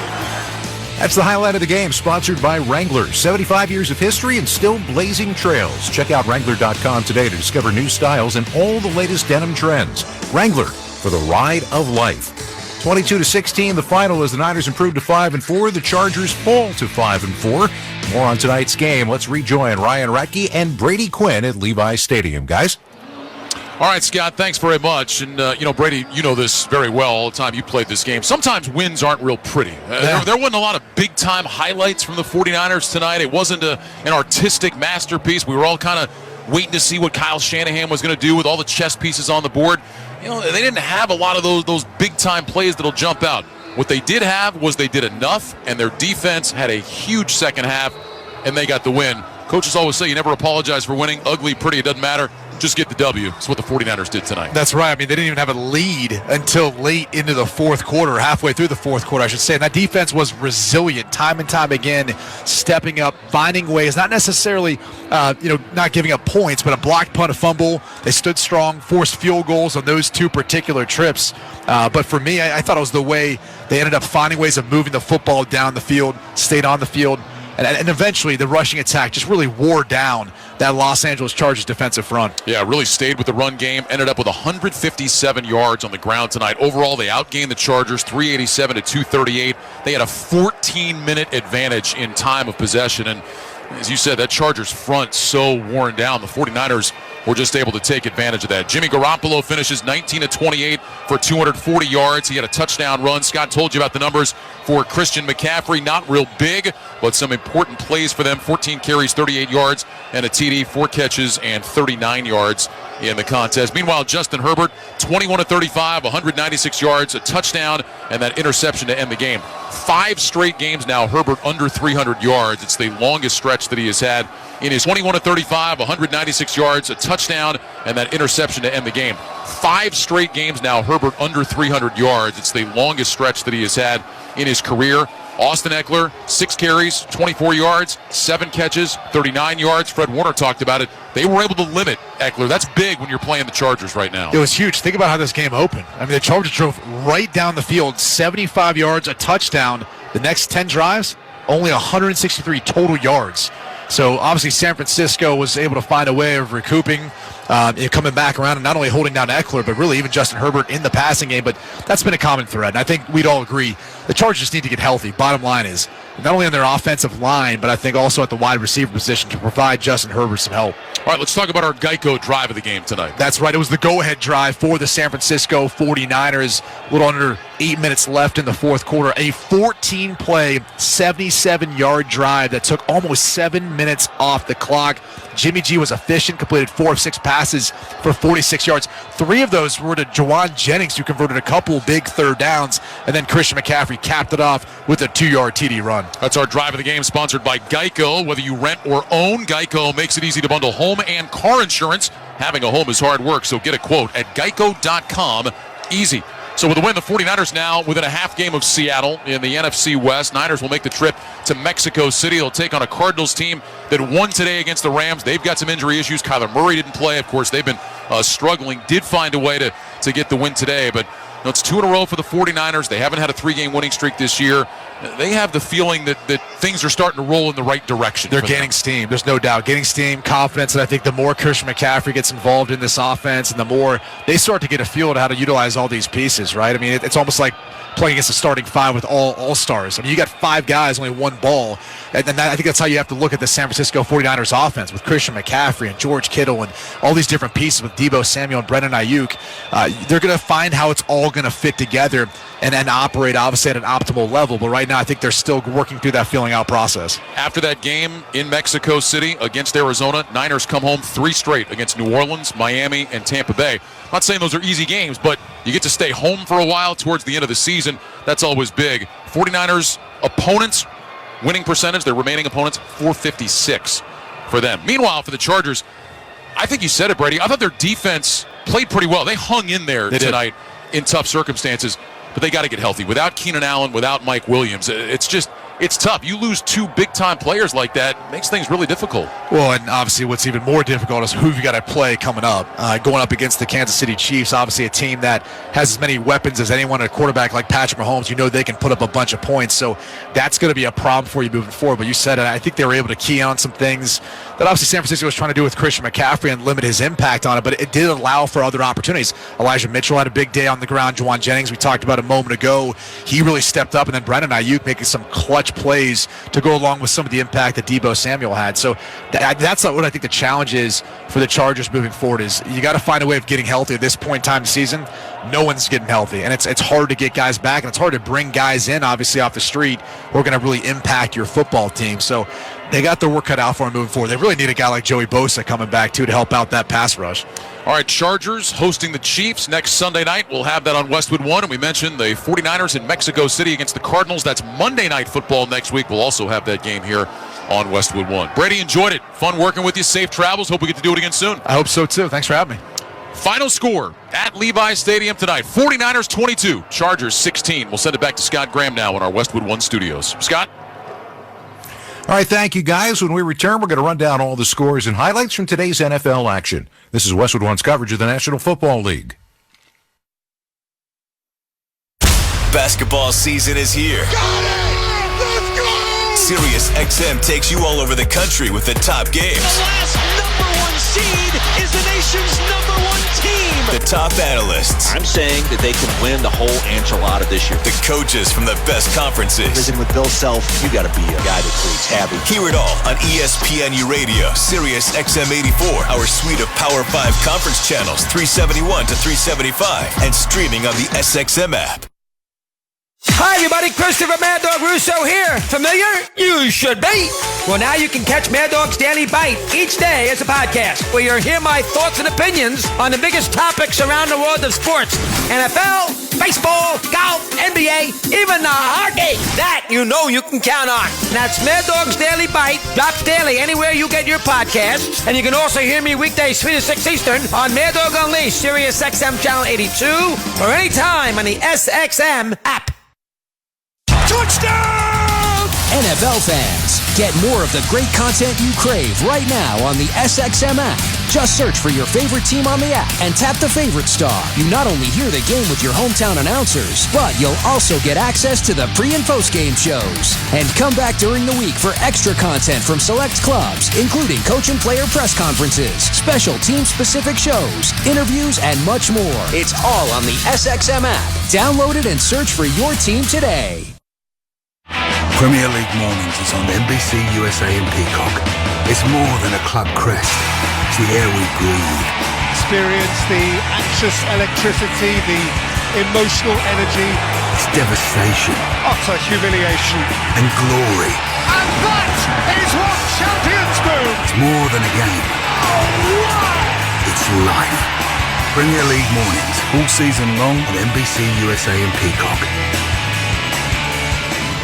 Speaker 3: That's the highlight of the game, sponsored by Wrangler. 75 years of history and still blazing trails. Check out Wrangler.com today to discover new styles and all the latest denim trends. Wrangler, for the ride of life. 22-16, the final as the Niners improve to 5-4. The Chargers fall to 5-4. More on tonight's game. Let's rejoin Ryan Ratke and Brady Quinn at Levi Stadium. Guys?
Speaker 2: All right, Scott, thanks very much. And, Brady, you know this very well all the time you played this game. Sometimes wins aren't real pretty. There wasn't a lot of big-time highlights from the 49ers tonight. It wasn't an artistic masterpiece. We were all kind of waiting to see what Kyle Shanahan was going to do with all the chess pieces on the board. They didn't have a lot of those big-time plays that'll jump out. What they did have was they did enough, and their defense had a huge second half, and they got the win. Coaches always say you never apologize for winning. Ugly, pretty, it doesn't matter. Just get the W. That's what the 49ers did tonight.
Speaker 7: That's right. I mean, they didn't even have a lead until late into the fourth quarter, halfway through the fourth quarter, I should say. And that defense was resilient time and time again, stepping up, finding ways, not necessarily, not giving up points, but a blocked punt, a fumble. They stood strong, forced field goals on those two particular trips. But for me, I thought it was the way they ended up finding ways of moving the football down the field, stayed on the field. And eventually, the rushing attack just really wore down that Los Angeles Chargers defensive front.
Speaker 2: Yeah, really stayed with the run game. Ended up with 157 yards on the ground tonight. Overall, they outgained the Chargers 387 to 238. They had a 14-minute advantage in time of possession. And as you said, that Chargers front so worn down. The 49ers were just able to take advantage of that. Jimmy Garoppolo finishes 19 of 28 for 240 yards. He had a touchdown run. Scott told you about the numbers for Christian McCaffrey. Not real big, but some important plays for them. 14 carries, 38 yards, and a TD, 4 catches, and 39 yards in the contest. Meanwhile, Justin Herbert, 21 of 35, 196 yards, a touchdown, and that interception to end the game. 5 straight games now, Herbert under 300 yards. It's the longest stretch that he has had in his 21 of 35, 196 yards, a touchdown, and that interception to end the game. 5 straight games now, Herbert under 300 yards. It's the longest stretch that he has had in his career. Austin Eckler, 6 carries, 24 yards, 7 catches, 39 yards. Fred Warner talked about it. They were able to limit Eckler. That's big when you're playing the Chargers right now.
Speaker 7: It was huge. Think about how this game opened. I mean, the Chargers drove right down the field, 75 yards, a touchdown. The next 10 drives, only 163 total yards. So obviously San Francisco was able to find a way of recouping, coming back around and not only holding down Eckler, but really even Justin Herbert in the passing game. But that's been a common thread. And I think we'd all agree the Chargers need to get healthy. Bottom line is not only on their offensive line, but I think also at the wide receiver position to provide Justin Herbert some help.
Speaker 2: All right, let's talk about our Geico drive of the game tonight.
Speaker 7: That's right. It was the go-ahead drive for the San Francisco 49ers. A little under 8 minutes left in the fourth quarter. A 14-play, 77-yard drive that took almost 7 minutes off the clock. Jimmy G was efficient, completed 4 of 6 passes for 46 yards. 3 of those were to Jawan Jennings, who converted a couple big third downs, and then Christian McCaffrey capped it off with a 2-yard TD run.
Speaker 2: That's our drive of the game, sponsored by Geico. Whether you rent or own, Geico makes it easy to bundle home and car insurance. Having a home is hard work, so get a quote at geico.com. Easy. So with a win, the 49ers now within a half game of Seattle in the NFC West. Niners will make the trip to Mexico City. They'll take on a Cardinals team that won today against the Rams. They've got some injury issues. Kyler Murray didn't play. Of course, they've been struggling. Did find a way to get the win today, but it's 2 in a row for the 49ers. They haven't had a 3-game winning streak this year. They have the feeling that things are starting to roll in the right direction.
Speaker 7: They're gaining steam. There's no doubt. Gaining steam, confidence, and I think the more Christian McCaffrey gets involved in this offense and the more they start to get a feel of how to utilize all these pieces, right? I mean, it's almost like playing against a starting 5 with all-stars. I mean, you got 5 guys, only 1 ball. And I think that's how you have to look at the San Francisco 49ers offense with Christian McCaffrey and George Kittle and all these different pieces with Deebo Samuel and Brendan Ayuk. They're going to find how it's all going to fit together and then operate, obviously, at an optimal level. But right now, I think they're still working through that feeling out process.
Speaker 2: After that game in Mexico City against Arizona, Niners come home 3 straight against New Orleans, Miami, and Tampa Bay. I'm not saying those are easy games, but you get to stay home for a while towards the end of the season. That's always big. 49ers opponents, winning percentage, their remaining opponents, 456 for them. Meanwhile, for the Chargers, I think you said it, Brady. I thought their defense played pretty well. They hung in there tonight in tough circumstances, but they got to get healthy. Without Keenan Allen, without Mike Williams, it's it's tough. You lose two big-time players like that, makes things really difficult.
Speaker 7: Well, and obviously what's even more difficult is who you got to play coming up. Going up against the Kansas City Chiefs, obviously a team that has as many weapons as anyone, a quarterback like Patrick Mahomes. You know they can put up a bunch of points, so that's going to be a problem for you moving forward. But you said it, I think they were able to key on some things that obviously San Francisco was trying to do with Christian McCaffrey and limit his impact on it, but it did allow for other opportunities. Elijah Mitchell had a big day on the ground. Juwan Jennings, we talked about a moment ago, he really stepped up, and then Brandon Ayuk making some clutch plays to go along with some of the impact that Deebo Samuel had. So that's what I think the challenge is for the Chargers moving forward is you got to find a way of getting healthy at this point in time in the season. No one's getting healthy, and it's hard to get guys back, and it's hard to bring guys in, obviously, off the street who are going to really impact your football team. So they got their work cut out for them moving forward. They really need a guy like Joey Bosa coming back, too, to help out that pass rush.
Speaker 2: All right, Chargers hosting the Chiefs next Sunday night. We'll have that on Westwood 1, and we mentioned the 49ers in Mexico City against the Cardinals. That's Monday Night Football next week. We'll also have that game here on Westwood 1. Brady, enjoyed it. Fun working with you. Safe travels. Hope we get to do it again soon.
Speaker 7: I hope so, too. Thanks for having me.
Speaker 2: Final score at Levi Stadium tonight. 49ers 22, Chargers 16. We'll send it back to Scott Graham now in our Westwood 1 studios. Scott?
Speaker 3: All right, thank you, guys. When we return, we're going to run down all the scores and highlights from today's NFL action. This is Westwood One's coverage of the National Football League.
Speaker 1: Basketball season is here. Sirius XM takes you all over the country with the top games.
Speaker 6: The last number one seed is the nation's number one team.
Speaker 1: The top analysts.
Speaker 9: I'm saying that they can win the whole enchilada this year.
Speaker 1: The coaches from the best conferences.
Speaker 9: Visiting with Bill Self, you got to be a guy that creates habit.
Speaker 1: Hear it all on ESPNU Radio, Sirius XM 84, our suite of Power 5 conference channels, 371 to 375, and streaming on the SXM app.
Speaker 13: Hi, everybody. Christopher Mad Dog Russo here. Familiar? You should be. Well, now you can catch Mad Dog's Daily Bite each day as a podcast, where you'll hear my thoughts and opinions on the biggest topics around the world of sports. NFL, baseball, golf, NBA, even the hockey. That you know you can count on. That's Mad Dog's Daily Bite. Drops daily anywhere you get your podcasts. And you can also hear me weekdays 3 to 6 Eastern on Mad Dog Unleashed, Sirius XM Channel 82, or anytime on the SXM app.
Speaker 19: Touchdown! NFL fans, get more of the great content you crave right now on the SXM app. Just search for your favorite team on the app and tap the favorite star. You not only hear the game with your hometown announcers, but you'll also get access to the pre- and post-game shows. And come back during the week for extra content from select clubs, including coach and player press conferences, special team-specific shows, interviews, and much more. It's all on the SXM app. Download it and search for your team today.
Speaker 21: Premier League Mornings is on NBC, USA and Peacock. It's more than a club crest. It's the air we breathe.
Speaker 22: Experience the anxious electricity, the emotional energy.
Speaker 21: It's devastation.
Speaker 22: Utter humiliation.
Speaker 21: And glory.
Speaker 22: And that is what champions do!
Speaker 21: It's more than a game.
Speaker 22: Oh, wow!
Speaker 21: It's life. Premier League Mornings, all season long on NBC, USA and Peacock.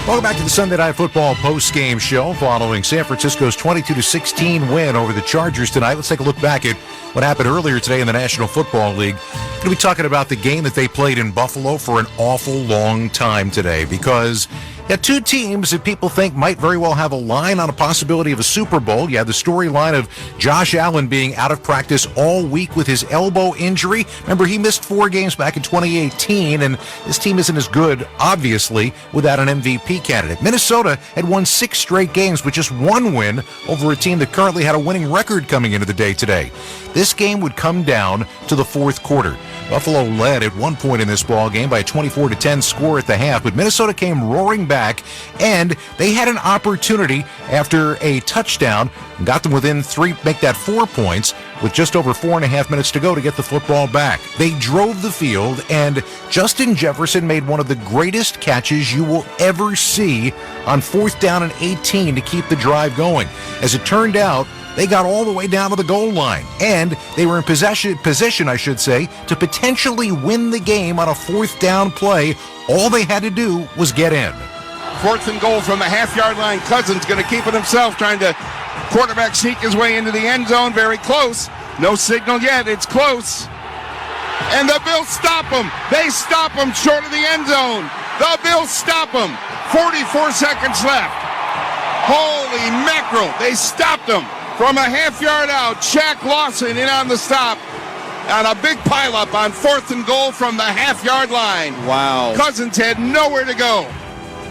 Speaker 3: Welcome back to the Sunday Night Football post-game show following San Francisco's 22-16 win over the Chargers tonight. Let's take a look back at what happened earlier today in the National Football League. We're going to be talking about the game that they played in Buffalo for an awful long time today because you had two teams that people think might very well have a line on a possibility of a Super Bowl. You had the storyline of Josh Allen being out of practice all week with his elbow injury. Remember, he missed 4 games back in 2018, and this team isn't as good, obviously, without an MVP candidate. Minnesota had won 6 straight games with just 1 win over a team that currently had a winning record coming into the day today. This game would come down to the 4th quarter. Buffalo led at one point in this ball game by a 24-10 score at the half, but Minnesota came roaring back, and they had an opportunity after a touchdown, got them within 3, make that 4 points, with just over 4.5 minutes to go to get the football back. They drove the field, and Justin Jefferson made one of the greatest catches you will ever see on 4th down and 18 to keep the drive going. As it turned out, they got all the way down to the goal line, and they were in position, to potentially win the game on a 4th down play. All they had to do was get in.
Speaker 15: 4th and goal from the half-yard line. Cousins going to keep it himself, trying to quarterback sneak his way into the end zone. Very close. No signal yet. It's close. And the Bills stop him. They stop him short of the end zone. The Bills stop him. 44 seconds left. Holy mackerel. They stopped him from a half yard out. Shaq Lawson in on the stop. On a big pileup on 4th and goal from the half-yard line.
Speaker 4: Wow.
Speaker 15: Cousins had nowhere to go.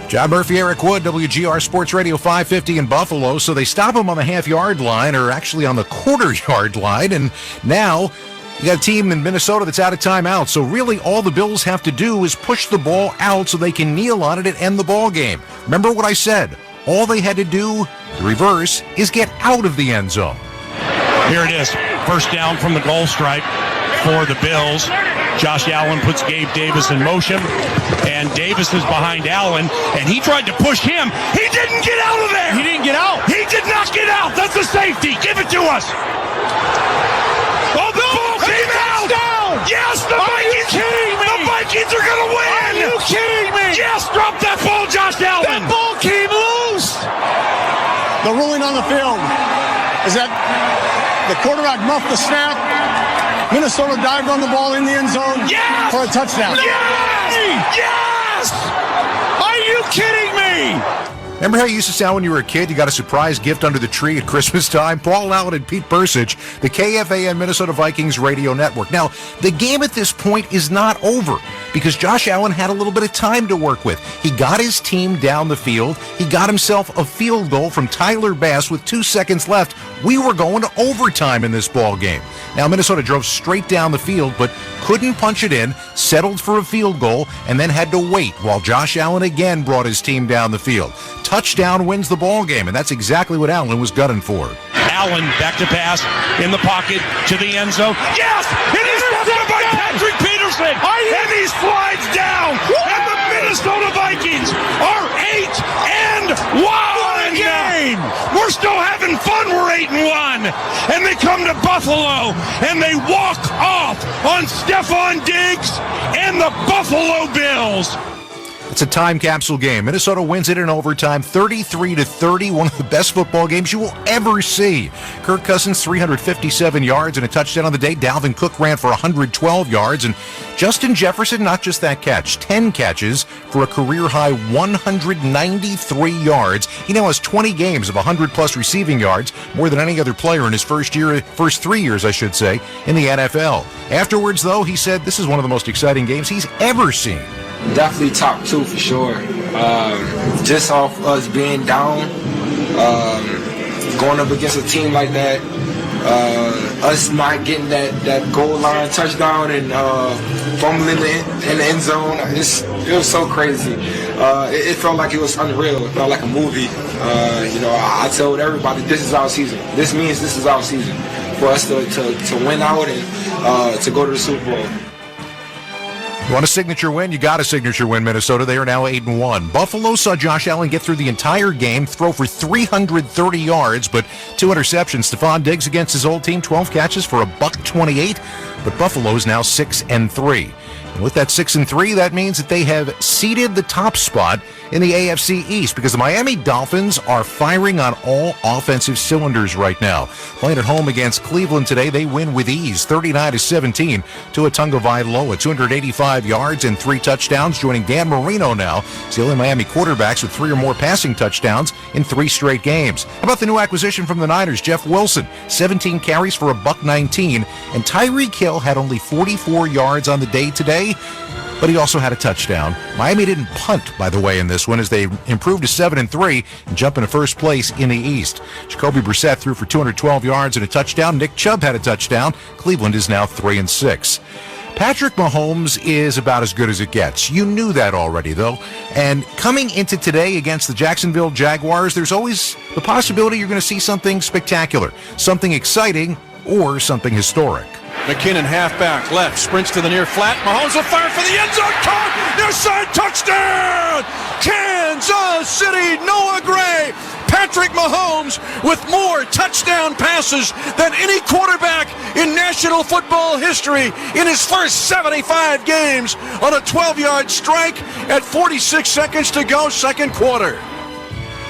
Speaker 3: John Murphy, Eric Wood, WGR Sports Radio 550 in Buffalo. So they stop him on the half-yard line, or actually on the quarter-yard line, and now you got a team in Minnesota that's out of timeout. So really all the Bills have to do is push the ball out so they can kneel on it and end the ball game. Remember what I said. All they had to do, the reverse, is get out of the end zone.
Speaker 5: Here it is. First down from the goal stripe for the Bills. Josh Allen puts Gabe Davis in motion, and Davis is behind Allen, and he tried to push him. He didn't get out of there.
Speaker 22: He didn't get out.
Speaker 5: He did not get out. That's a safety. Give it to us. Oh, the ball came out.
Speaker 22: Down.
Speaker 5: Yes, the Vikings.
Speaker 22: Kidding me?
Speaker 5: The Vikings are going to win.
Speaker 22: Are you kidding me?
Speaker 5: Yes, drop that ball, Josh Allen.
Speaker 22: That ball came loose.
Speaker 8: The ruling on the field is that the quarterback muffed the snap. Minnesota dived on the ball in the end zone for a touchdown.
Speaker 5: Yes! Yes!
Speaker 22: Are you kidding me?
Speaker 3: Remember how you used to sound when you were a kid? You got a surprise gift under the tree at Christmas time? Paul Allen and Pete Persich, the KFAN Minnesota Vikings radio network. Now, the game at this point is not over because Josh Allen had a little bit of time to work with. He got his team down the field. He got himself a field goal from Tyler Bass with 2 seconds left. We were going to overtime in this ball game. Now, Minnesota drove straight down the field, but couldn't punch it in, settled for a field goal, and then had to wait while Josh Allen again brought his team down the field. Touchdown wins the ball game, and that's exactly what Allen was gunning for.
Speaker 5: Allen back to pass in the pocket to the end zone. Yes! It is intercepted by Patrick Peterson! And he slides down! And the Minnesota Vikings are 8-1! Game. We're still having fun. We're 8-1. And they come to Buffalo and they walk off on Stephon Diggs and the Buffalo Bills.
Speaker 3: It's a time capsule game. Minnesota wins it in overtime, 33-30, one of the best football games you will ever see. Kirk Cousins, 357 yards and a touchdown on the day. Dalvin Cook ran for 112 yards. And Justin Jefferson, not just that catch, 10 catches for a career-high 193 yards. He now has 20 games of 100-plus receiving yards, more than any other player in his first 3 years, I should say, in the NFL. Afterwards, though, he said this is one of the most exciting games he's ever seen.
Speaker 11: Definitely top two for sure. Just off us being down, going up against a team like that, us not getting that goal line touchdown and fumbling in the end zone, it was so crazy. It felt like it was unreal. It felt like a movie. I told everybody this is our season. This means this is our season for us to win out and to go to the Super Bowl.
Speaker 3: You want a signature win? You got a signature win, Minnesota. They are now 8-1. Buffalo saw Josh Allen get through the entire game, throw for 330 yards, but 2 interceptions. Stephon Diggs against his old team, 12 catches for $128, but Buffalo is now 6-3. And with that 6-3, that means that they have ceded the top spot in the AFC East because the Miami Dolphins are firing on all offensive cylinders right now. Playing at home against Cleveland today, they win with ease, 39-17 to Tagovailoa, 285 yards and 3 touchdowns, joining Dan Marino now. He's the only Miami quarterbacks with 3 or more passing touchdowns in 3 straight games. How about the new acquisition from the Niners, Jeff Wilson, 17 carries for $119, and Tyreek Hill had only 44 yards on the day today, but he also had a touchdown. Miami didn't punt, by the way, in this one as they improved to 7-3 and jump into first place in the East. Jacoby Brissett threw for 212 yards and a touchdown. Nick Chubb had a touchdown. Cleveland is now 3-6. Patrick Mahomes is about as good as it gets. You knew that already, though. And coming into today against the Jacksonville Jaguars, there's always the possibility you're going to see something spectacular, something exciting, or something historic.
Speaker 22: McKinnon halfback left, sprints to the near flat. Mahomes will fire for the end zone. Caught! Near side touchdown! Kansas City, Noah Gray. Patrick Mahomes with more touchdown passes than any quarterback in National Football history in his first 75 games on a 12-yard strike at 46 seconds to go, second quarter.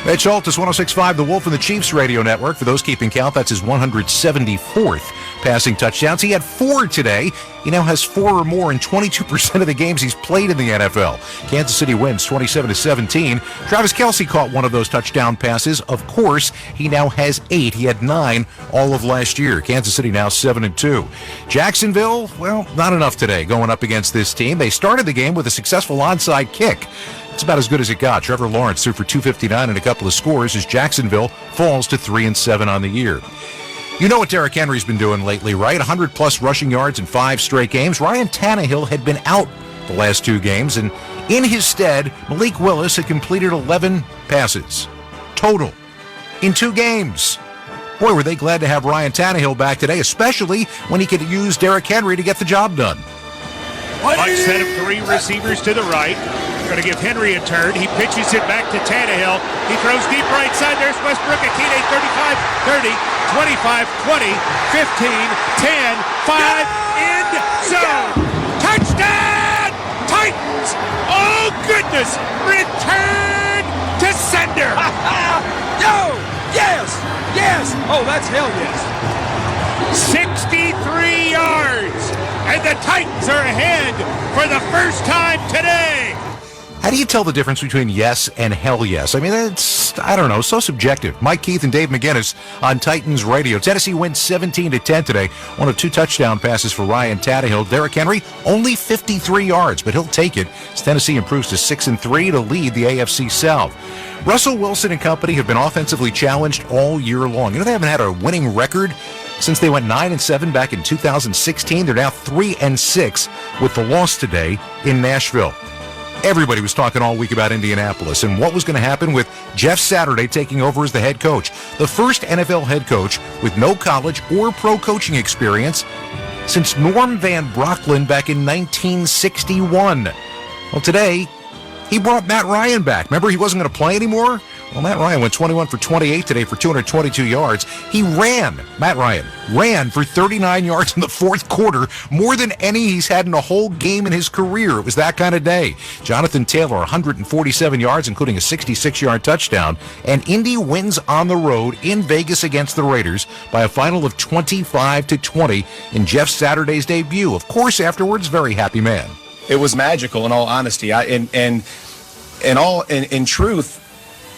Speaker 3: Mitch Altus, 106.5, The Wolf and the Chiefs radio network. For those keeping count, that's his 174th passing touchdowns. He had 4 today. He now has 4 or more in 22% of the games he's played in the NFL. Kansas City wins 27-17. Travis Kelce caught one of those touchdown passes. Of course, he now has 8. He had 9 all of last year. Kansas City now 7-2. Jacksonville, well, not enough today going up against this team. They started the game with a successful onside kick. It's about as good as it got. Trevor Lawrence threw for 259 and a couple of scores as Jacksonville falls to 3-7 on the year. You know what Derrick Henry's been doing lately, right? 100-plus rushing yards in 5 straight games. Ryan Tannehill had been out the last 2 games, and in his stead, Malik Willis had completed 11 passes total in 2 games. Boy, were they glad to have Ryan Tannehill back today, especially when he could use Derrick Henry to get the job done.
Speaker 5: Mike set of 3 receivers to the right. Going to give Henry a turn. He pitches it back to Tannehill. He throws deep right side. There's Westbrook. Akine 35, 30, 25, 20, 15, 10, 5, end zone. Touchdown! Titans! Oh, goodness! Return to sender!
Speaker 13: Yo! Yes! Yes! Oh, that's hell yes.
Speaker 5: 63 yards! And the Titans are ahead for the first time today!
Speaker 3: How do you tell the difference between yes and hell yes? I mean, it's, I don't know, so subjective. Mike Keith and Dave McGinnis on Titans Radio. Tennessee wins 17-10 today. One of 2 touchdown passes for Ryan Tannehill. Derrick Henry, only 53 yards, but he'll take it as Tennessee improves to 6-3 to lead the AFC South. Russell Wilson and company have been offensively challenged all year long. You know, they haven't had a winning record since they went 9-7 back in 2016. They're now 3-6 with the loss today in Nashville. Everybody was talking all week about Indianapolis and what was going to happen with Jeff Saturday taking over as the head coach. The first NFL head coach with no college or pro coaching experience since Norm Van Brocklin back in 1961. Well, today, he brought Matt Ryan back. Remember, he wasn't going to play anymore? Well, Matt Ryan went 21 for 28 today for 222 yards. Matt Ryan ran for 39 yards in the 4th quarter, more than any he's had in a whole game in his career. It was that kind of day. Jonathan Taylor, 147 yards, including a 66-yard touchdown. And Indy wins on the road in Vegas against the Raiders by a final of 25-20 in Jeff Saturday's debut. Of course, afterwards, very happy man.
Speaker 4: It was magical, in all honesty. In truth,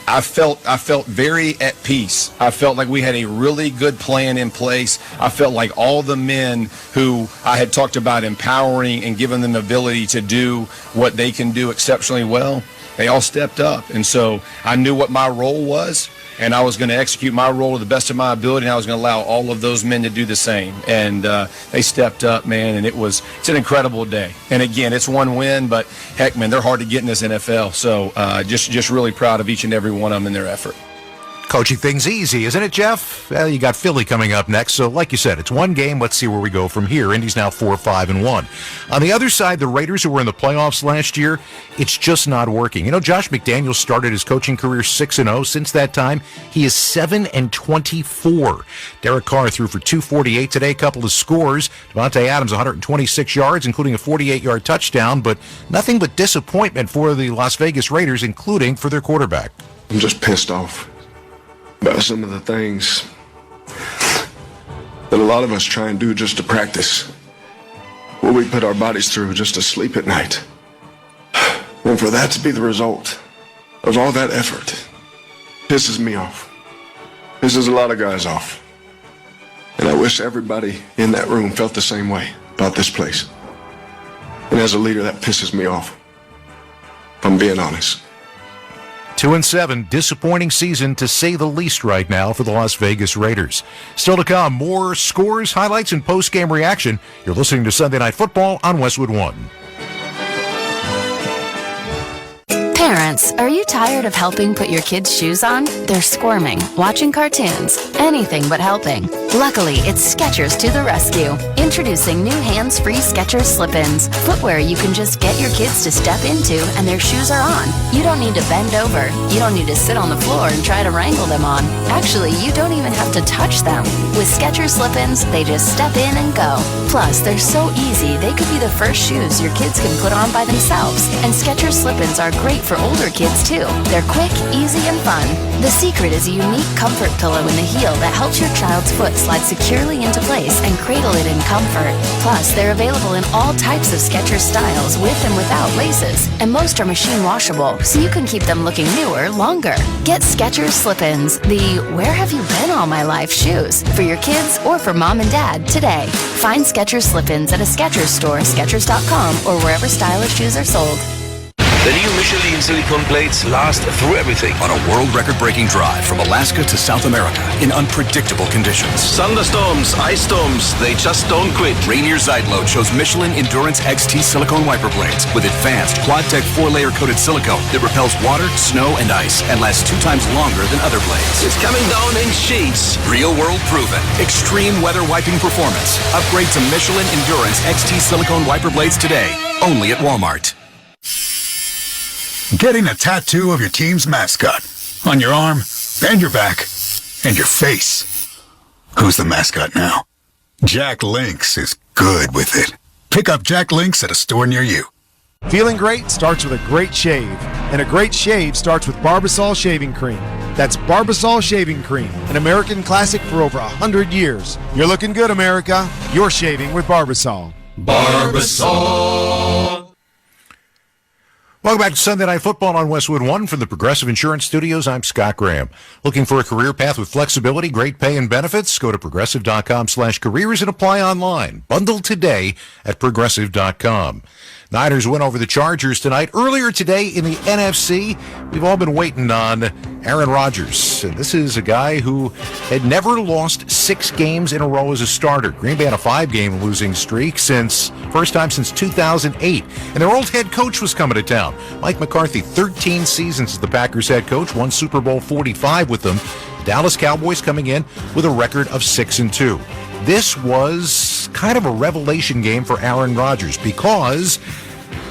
Speaker 4: I felt very at peace. I felt like we had a really good plan in place. I felt like all the men who I had talked about empowering and giving them the ability to do what they can do exceptionally well, they all stepped up. And so I knew what my role was, and I was going to execute my role to the best of my ability, and I was going to allow all of those men to do the same. And they stepped up, man, and it's an incredible day. And again, it's one win, but heck, man, they're hard to get in this NFL. So just really proud of each and every one of them in their effort.
Speaker 3: Coaching things easy, isn't it, Jeff? Well, you got Philly coming up next, so like you said, it's one game. Let's see where we go from here. Indy's now 4-5-1. On the other side, the Raiders, who were in the playoffs last year, it's just not working. You know, Josh McDaniels started his coaching career 6-0. Since that time, he is 7-24. Derek Carr threw for 248 today, a couple of scores. Devontae Adams, 126 yards, including a 48-yard touchdown, but nothing but disappointment for the Las Vegas Raiders, including for their quarterback.
Speaker 28: I'm just pissed off about some of the things that a lot of us try and do just to practice, what we put our bodies through just to sleep at night. And for that to be the result of all that effort pisses me off. Pisses a lot of guys off. And I wish everybody in that room felt the same way about this place. And as a leader, that pisses me off, if I'm being honest.
Speaker 3: 2-7, disappointing season to say the least right now for the Las Vegas Raiders. Still to come, more scores, highlights, and post-game reaction. You're listening to Sunday Night Football on Westwood One.
Speaker 10: Parents, are you tired of helping put your kids' shoes on? They're squirming, watching cartoons, anything but helping. Luckily, it's Skechers to the rescue. Introducing new hands-free Skechers slip-ins. Footwear you can just get your kids to step into and their shoes are on. You don't need to bend over. You don't need to sit on the floor and try to wrangle them on. Actually, you don't even have to touch them. With Skechers slip-ins, they just step in and go. Plus, they're so easy, they could be the first shoes your kids can put on by themselves. And Skechers slip-ins are great for for older kids, too. They're quick, easy, and fun. The secret is a unique comfort pillow in the heel that helps your child's foot slide securely into place and cradle it in comfort. Plus, they're available in all types of Skechers styles with and without laces. And most are machine washable, so you can keep them looking newer longer. Get Skechers Slip-ins, the where have you been all my life shoes, for your kids or for mom and dad today. Find Skechers Slip-ins at a Skechers store, Skechers.com, or wherever stylish shoes are sold.
Speaker 12: The new Michelin silicone plates last through everything.
Speaker 14: On a world record-breaking drive from Alaska to South America in unpredictable conditions.
Speaker 12: Thunderstorms, ice storms, they just don't quit.
Speaker 14: Rainier Zeitlo chose Michelin Endurance XT silicone wiper blades with advanced Quad-Tech 4-layer coated silicone that repels water, snow, and ice and lasts 2 times longer than other blades.
Speaker 12: It's coming down in sheets.
Speaker 14: Real world proven. Extreme weather wiping performance. Upgrade to Michelin Endurance XT silicone wiper blades today. Only at Walmart.
Speaker 21: Getting a tattoo of your team's mascot on your arm and your back and your face. Who's the mascot now? Jack Lynx is good with it. Pick up Jack Lynx at a store near you.
Speaker 16: Feeling great starts with a great shave, and a great shave starts with Barbasol Shaving Cream. That's Barbasol Shaving Cream, an American classic for over 100 years. You're looking good, America. You're shaving with Barbasol.
Speaker 3: Barbasol. Welcome back to Sunday Night Football on Westwood One from the Progressive Insurance Studios. I'm Scott Graham. Looking for a career path with flexibility, great pay, and benefits? Go to progressive.com/careers and apply online. Bundle today at progressive.com. Niners win over the Chargers tonight. Earlier today in the NFC, we've all been waiting on Aaron Rodgers. And this is a guy who had never lost 6 games in a row as a starter. Green Bay on a 5-game losing streak first time since 2008. And their old head coach was coming to town. Mike McCarthy, 13 seasons as the Packers head coach, won Super Bowl 45 with them. The Dallas Cowboys coming in with a record of 6-2. This was kind of a revelation game for Aaron Rodgers because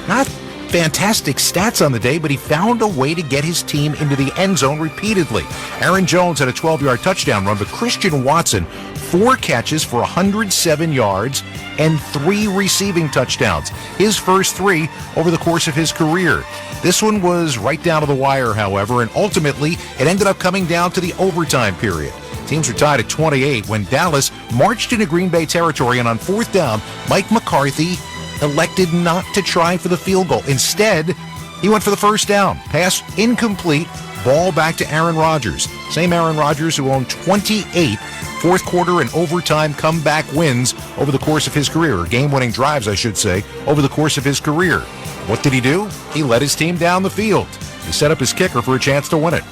Speaker 3: not fantastic stats on the day, but he found a way to get his team into the end zone repeatedly. Aaron Jones had a 12-yard touchdown run, but Christian Watson, 4 catches for 107 yards and 3 receiving touchdowns. His first 3 over the course of his career. This one was right down to the wire, however, and ultimately it ended up coming down to the overtime period. Teams were tied at 28 when Dallas marched into Green Bay territory, and on 4th down, Mike McCarthy elected not to try for the field goal. Instead, he went for the first down. Pass incomplete, ball back to Aaron Rodgers. Same Aaron Rodgers who owned 28 fourth quarter and overtime comeback wins over the course of his career, or game-winning drives, I should say, over the course of his career. What did he do? He led his team down the field. He set up his kicker for a chance to win it.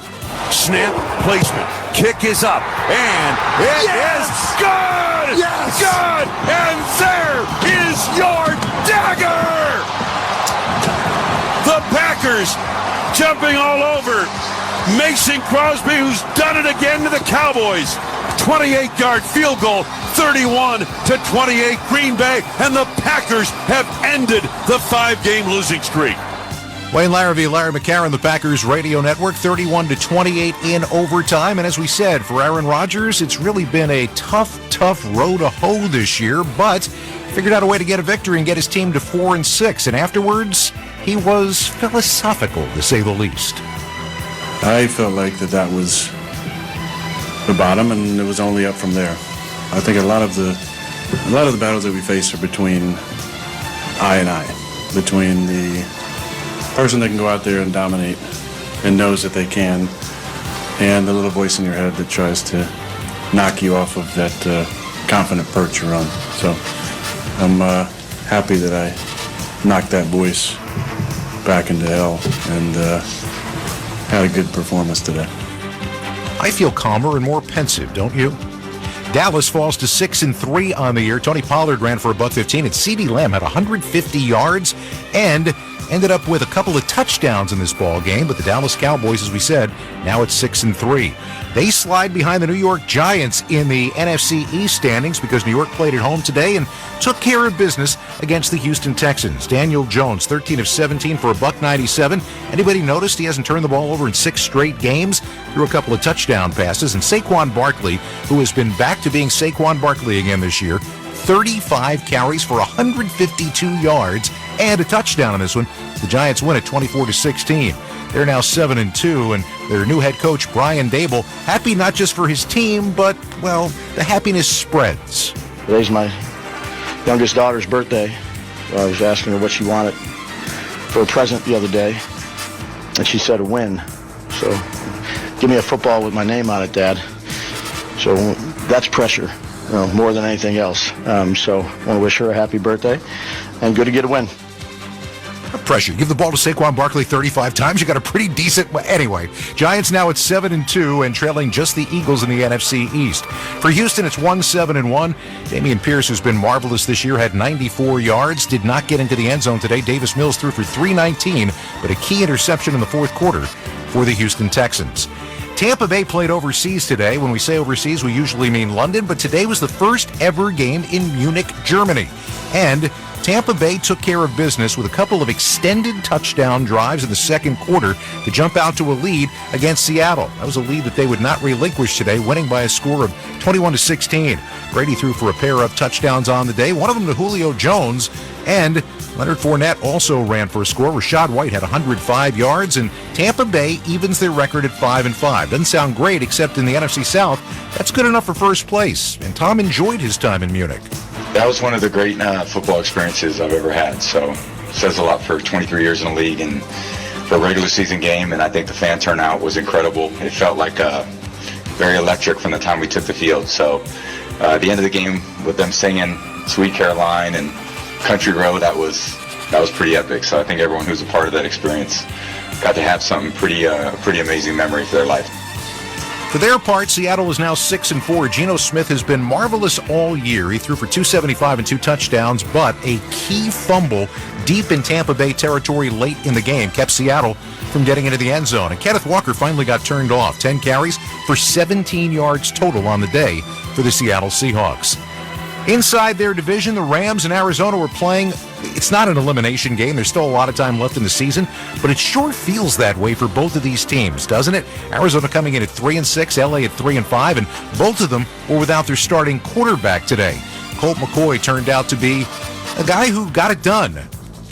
Speaker 22: Snap, placement, kick is up, and it is good! Yes! Good! And there is your dagger! The Packers jumping all over Mason Crosby, who's done it again to the Cowboys. 28-yard field goal, 31-28 Green Bay, and the Packers have ended the 5-game losing streak.
Speaker 3: Wayne Larrivee, Larry McCarron, the Packers Radio Network, 31-28 in overtime. And as we said, for Aaron Rodgers, it's really been a tough row to hoe this year, but figured out a way to get a victory and get his team to 4-6. And afterwards, he was philosophical, to say the least.
Speaker 17: I felt like that was the bottom, and it was only up from there. I think a lot of the battles that we face are between I and I, between the person that can go out there and dominate and knows that they can, and the little voice in your head that tries to knock you off of that confident perch you're on. So I'm happy that I knocked that voice back into hell and had a good performance today.
Speaker 3: I feel calmer and more pensive, don't you? Dallas falls to 6-3 on the year. Tony Pollard ran for $115, and CeeDee Lamb had 150 yards and ended up with a couple of touchdowns in this ball game. But the Dallas Cowboys, as we said, now at 6-3. They slide behind the New York Giants in the NFC East standings because New York played at home today and took care of business against the Houston Texans. Daniel Jones, 13 of 17 for $197. Anybody noticed he hasn't turned the ball over in 6 straight games? Threw a couple of touchdown passes. And Saquon Barkley, who has been back to being Saquon Barkley again this year, 35 carries for 152 yards and a touchdown in this one. The Giants win it 24-16. They're now 7-2, and their new head coach, Brian Dable, happy not just for his team, but, well, the happiness spreads.
Speaker 7: Today's my youngest daughter's birthday. I was asking her what she wanted for a present the other day, and she said a win. So, give me a football with my name on it, Dad. So that's pressure, more than anything else. So I want to wish her a happy birthday, and good to get a win.
Speaker 3: Pressure. Give the ball to Saquon Barkley 35 times. You got a pretty decent... Anyway, Giants now at 7-2 and trailing just the Eagles in the NFC East. For Houston, it's 1-7-1. Dameon Pierce, who's been marvelous this year, had 94 yards, did not get into the end zone today. Davis Mills threw for 319, but a key interception in the fourth quarter for the Houston Texans. Tampa Bay played overseas today. When we say overseas, we usually mean London, but today was the first ever game in Munich, Germany. And Tampa Bay took care of business with a couple of extended touchdown drives in the second quarter to jump out to a lead against Seattle. That was a lead that they would not relinquish today, winning by a score of 21-16. Brady threw for a pair of touchdowns on the day, one of them to Julio Jones, and Leonard Fournette also ran for a score. Rachaad White had 105 yards, and Tampa Bay evens their record at 5-5. Doesn't sound great, except in the NFC South. That's good enough for first place, and Tom enjoyed his time in Munich.
Speaker 18: That was one of the great football experiences I've ever had. So it says a lot for 23 years in the league and for a regular season game. And I think the fan turnout was incredible. It felt like very electric from the time we took the field. So at the end of the game with them singing Sweet Caroline and Country Road, that was pretty epic. So I think everyone who's a part of that experience got to have something pretty amazing memory for their life.
Speaker 3: For their part, Seattle is now 6-4. Geno Smith has been marvelous all year. He threw for 275 and 2 touchdowns, but a key fumble deep in Tampa Bay territory late in the game kept Seattle from getting into the end zone. And Kenneth Walker finally got turned off. 10 carries for 17 yards total on the day for the Seattle Seahawks. Inside their division, the Rams and Arizona were playing. It's not an elimination game. There's still a lot of time left in the season, but it sure feels that way for both of these teams, doesn't it? Arizona coming in at 3-6, LA at 3-5, and both of them were without their starting quarterback today. Colt McCoy turned out to be a guy who got it done.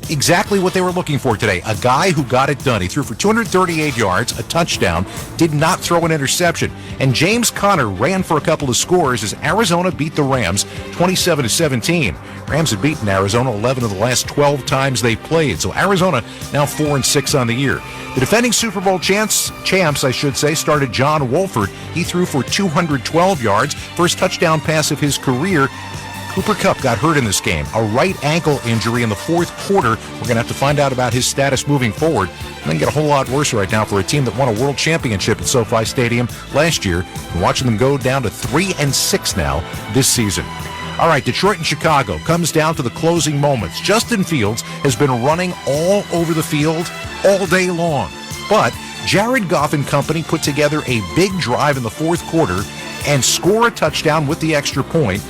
Speaker 3: Exactly what they were looking for today. A guy who got it done. He threw for 238 yards, a touchdown, did not throw an interception. And James Conner ran for a couple of scores as Arizona beat the Rams 27-17. Rams have beaten Arizona 11 of the last 12 times they played. So Arizona now 4-6 on the year. The defending Super Bowl champs, started John Wolford. He threw for 212 yards, first touchdown pass of his career. Cooper Kupp got hurt in this game, a right ankle injury in the fourth quarter. We're going to have to find out about his status moving forward. It can get a whole lot worse right now for a team that won a world championship at SoFi Stadium last year. And watching them go down to 3-6 now this season. All right, Detroit and Chicago comes down to the closing moments. Justin Fields has been running all over the field all day long. But Jared Goff and company put together a big drive in the fourth quarter and score a touchdown with the extra point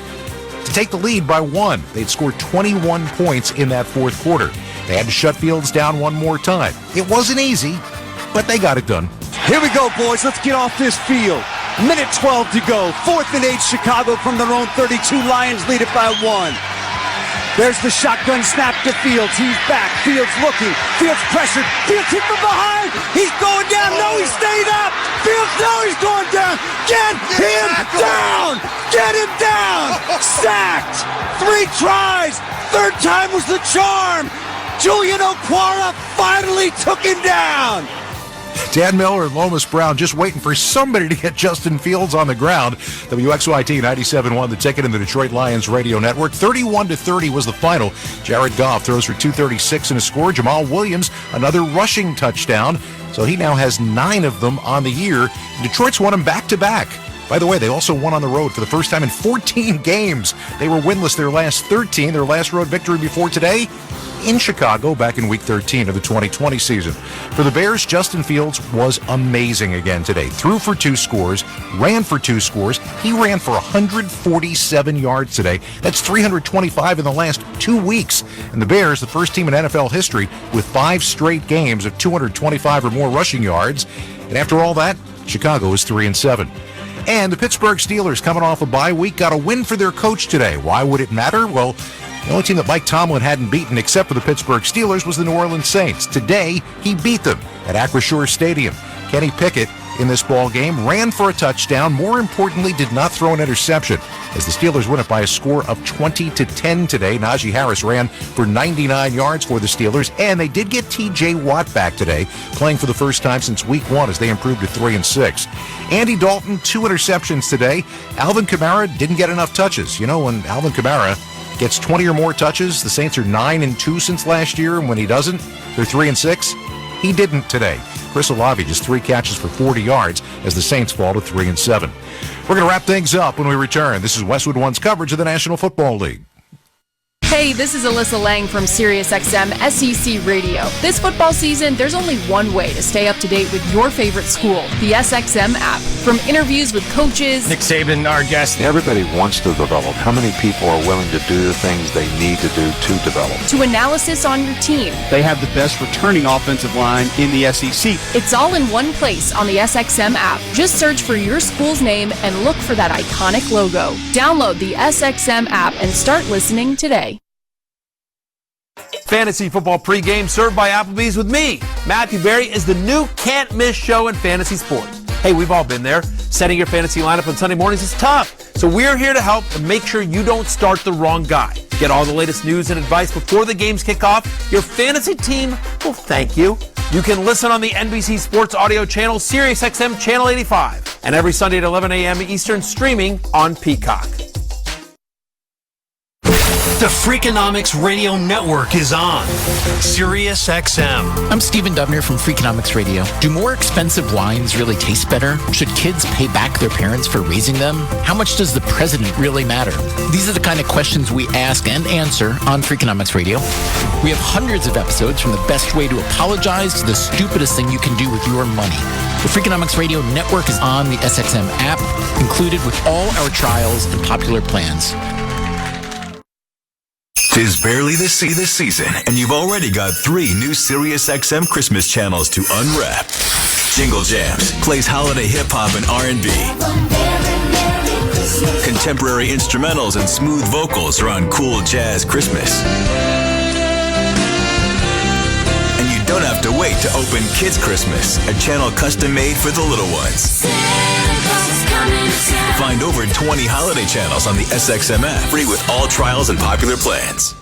Speaker 3: to take the lead by 1. They'd scored 21 points in that fourth quarter. They had to shut Fields down one more time. It wasn't easy, but they got it done.
Speaker 20: Here we go, boys. Let's get off this field. Minute 12 to go. 4th and 8, Chicago from their own 32. Lions lead it by 1. There's the shotgun snap to Fields. He's back. Fields looking. Fields pressured. Fields hit from behind. He's going down. No, he stayed up. Fields, no, he's going down. Get him down. Get him down. Sacked. 3 tries. 3rd time was the charm. Julian Okwara finally took him down.
Speaker 3: Dan Miller and Lomas Brown just waiting for somebody to get Justin Fields on the ground. WXYT 97.1, the ticket in the Detroit Lions radio network. 31-30 was the final. Jared Goff throws for 236 and a score. Jamal Williams, another rushing touchdown. So he now has 9 of them on the year. Detroit's won them back-to-back. By the way, they also won on the road for the first time in 14 games. They were winless their last 13. Their last road victory before today in Chicago back in Week 13 of the 2020 season. For the Bears, Justin Fields was amazing again today. Threw for 2 scores, ran for 2 scores. He ran for 147 yards today. That's 325 in the last 2 weeks. And the Bears, the first team in NFL history with 5 straight games of 225 or more rushing yards. And after all that, Chicago is 3-7. And the Pittsburgh Steelers, coming off a bye week, got a win for their coach today. Why would it matter? Well, The only team that Mike Tomlin hadn't beaten except for the Pittsburgh Steelers was the New Orleans Saints. Today, he beat them at Acrisure Stadium. Kenny Pickett in this ball game ran for a touchdown. More importantly, did not throw an interception as the Steelers win it by a score of 20-10 today. Najee Harris ran for 99 yards for the Steelers, and they did get T.J. Watt back today, playing for the first time since week 1 as they improved to 3-6. Andy Dalton, 2 interceptions today. Alvin Kamara didn't get enough touches. You know, when Alvin Kamara gets 20 or more touches, the Saints are 9-2 since last year, and when he doesn't, they're 3-6. He didn't today. Chris Olave just 3 catches for 40 yards as the Saints fall to 3-7. We're going to wrap things up when we return. This is Westwood One's coverage of the National Football League.
Speaker 2: Hey, this is Alyssa Lang from SiriusXM SEC Radio. This football season, there's only one way to stay up to date with your favorite school, the SXM app. From interviews with coaches,
Speaker 6: Nick Saban, our guest.
Speaker 9: Everybody wants to develop. How many people are willing to do the things they need to do to develop?
Speaker 2: To analysis on your team.
Speaker 6: They have the best returning offensive line in the SEC.
Speaker 2: It's all in one place on the SXM app. Just search for your school's name and look for that iconic logo. Download the SXM app and start listening today.
Speaker 23: Fantasy football pregame served by Applebee's with me. Matthew Berry is the new can't-miss show in fantasy sports. Hey, we've all been there. Setting your fantasy lineup on Sunday mornings is tough. So we're here to help and make sure you don't start the wrong guy. Get all the latest news and advice before the games kick off. Your fantasy team will thank you. You can listen on the NBC Sports Audio channel, SiriusXM Channel 85. And every Sunday at 11 a.m. Eastern, streaming on Peacock.
Speaker 24: The Freakonomics Radio Network is on Sirius XM.
Speaker 25: I'm Stephen Dubner from Freakonomics Radio. Do more expensive wines really taste better? Should kids pay back their parents for raising them? How much does the president really matter? These are the kind of questions we ask and answer on Freakonomics Radio. We have hundreds of episodes from the best way to apologize to the stupidest thing you can do with your money. The Freakonomics Radio Network is on the SXM app, included with all our trials and popular plans.
Speaker 1: 'Tis barely the season, and you've already got 3 new SiriusXM Christmas channels to unwrap. Jingle Jams plays holiday hip-hop and R&B. Contemporary instrumentals and smooth vocals are on Cool Jazz Christmas. And you don't have to wait to open Kids Christmas, a channel custom-made for the little ones. Find over 20 holiday channels on the SXM app, free with all trials and popular plans.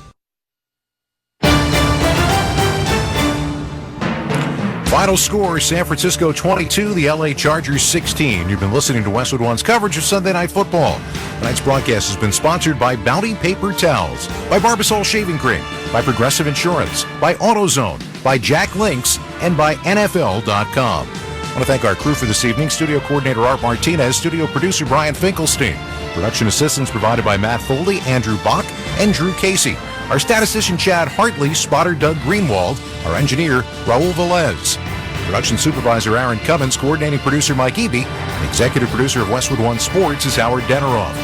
Speaker 3: Final score, San Francisco 22, the LA Chargers 16. You've been listening to Westwood One's coverage of Sunday Night Football. Tonight's broadcast has been sponsored by Bounty Paper Towels, by Barbasol Shaving Cream, by Progressive Insurance, by AutoZone, by Jack Links, and by NFL.com. I want to thank our crew for this evening. Studio coordinator Art Martinez, studio producer Brian Finkelstein. Production assistance provided by Matt Foley, Andrew Bach, and Drew Casey. Our statistician Chad Hartley, spotter Doug Greenwald, our engineer Raul Velez. Production supervisor Aaron Cummins, coordinating producer Mike Eby, and executive producer of Westwood One Sports is Howard Deneroff.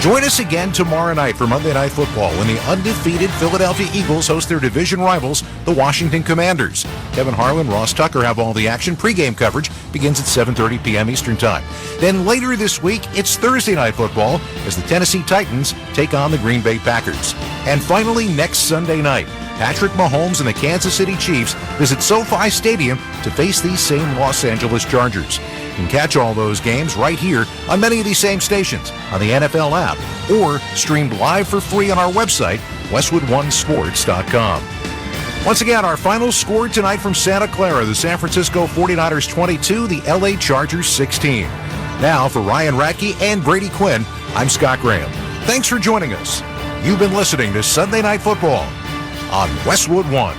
Speaker 3: Join us again tomorrow night for Monday Night Football when the undefeated Philadelphia Eagles host their division rivals, the Washington Commanders. Kevin Harlan, Ross Tucker have all the action. Pre-game coverage begins at 7:30 p.m. Eastern Time. Then later this week, it's Thursday Night Football as the Tennessee Titans take on the Green Bay Packers. And finally, next Sunday night, Patrick Mahomes and the Kansas City Chiefs visit SoFi Stadium to face these same Los Angeles Chargers. You can catch all those games right here on many of these same stations, on the NFL app, or streamed live for free on our website, westwoodonesports.com. Once again, our final score tonight from Santa Clara, the San Francisco 49ers 22, the LA Chargers 16. Now, for Ryan Radke and Brady Quinn, I'm Scott Graham. Thanks for joining us. You've been listening to Sunday Night Football on Westwood One.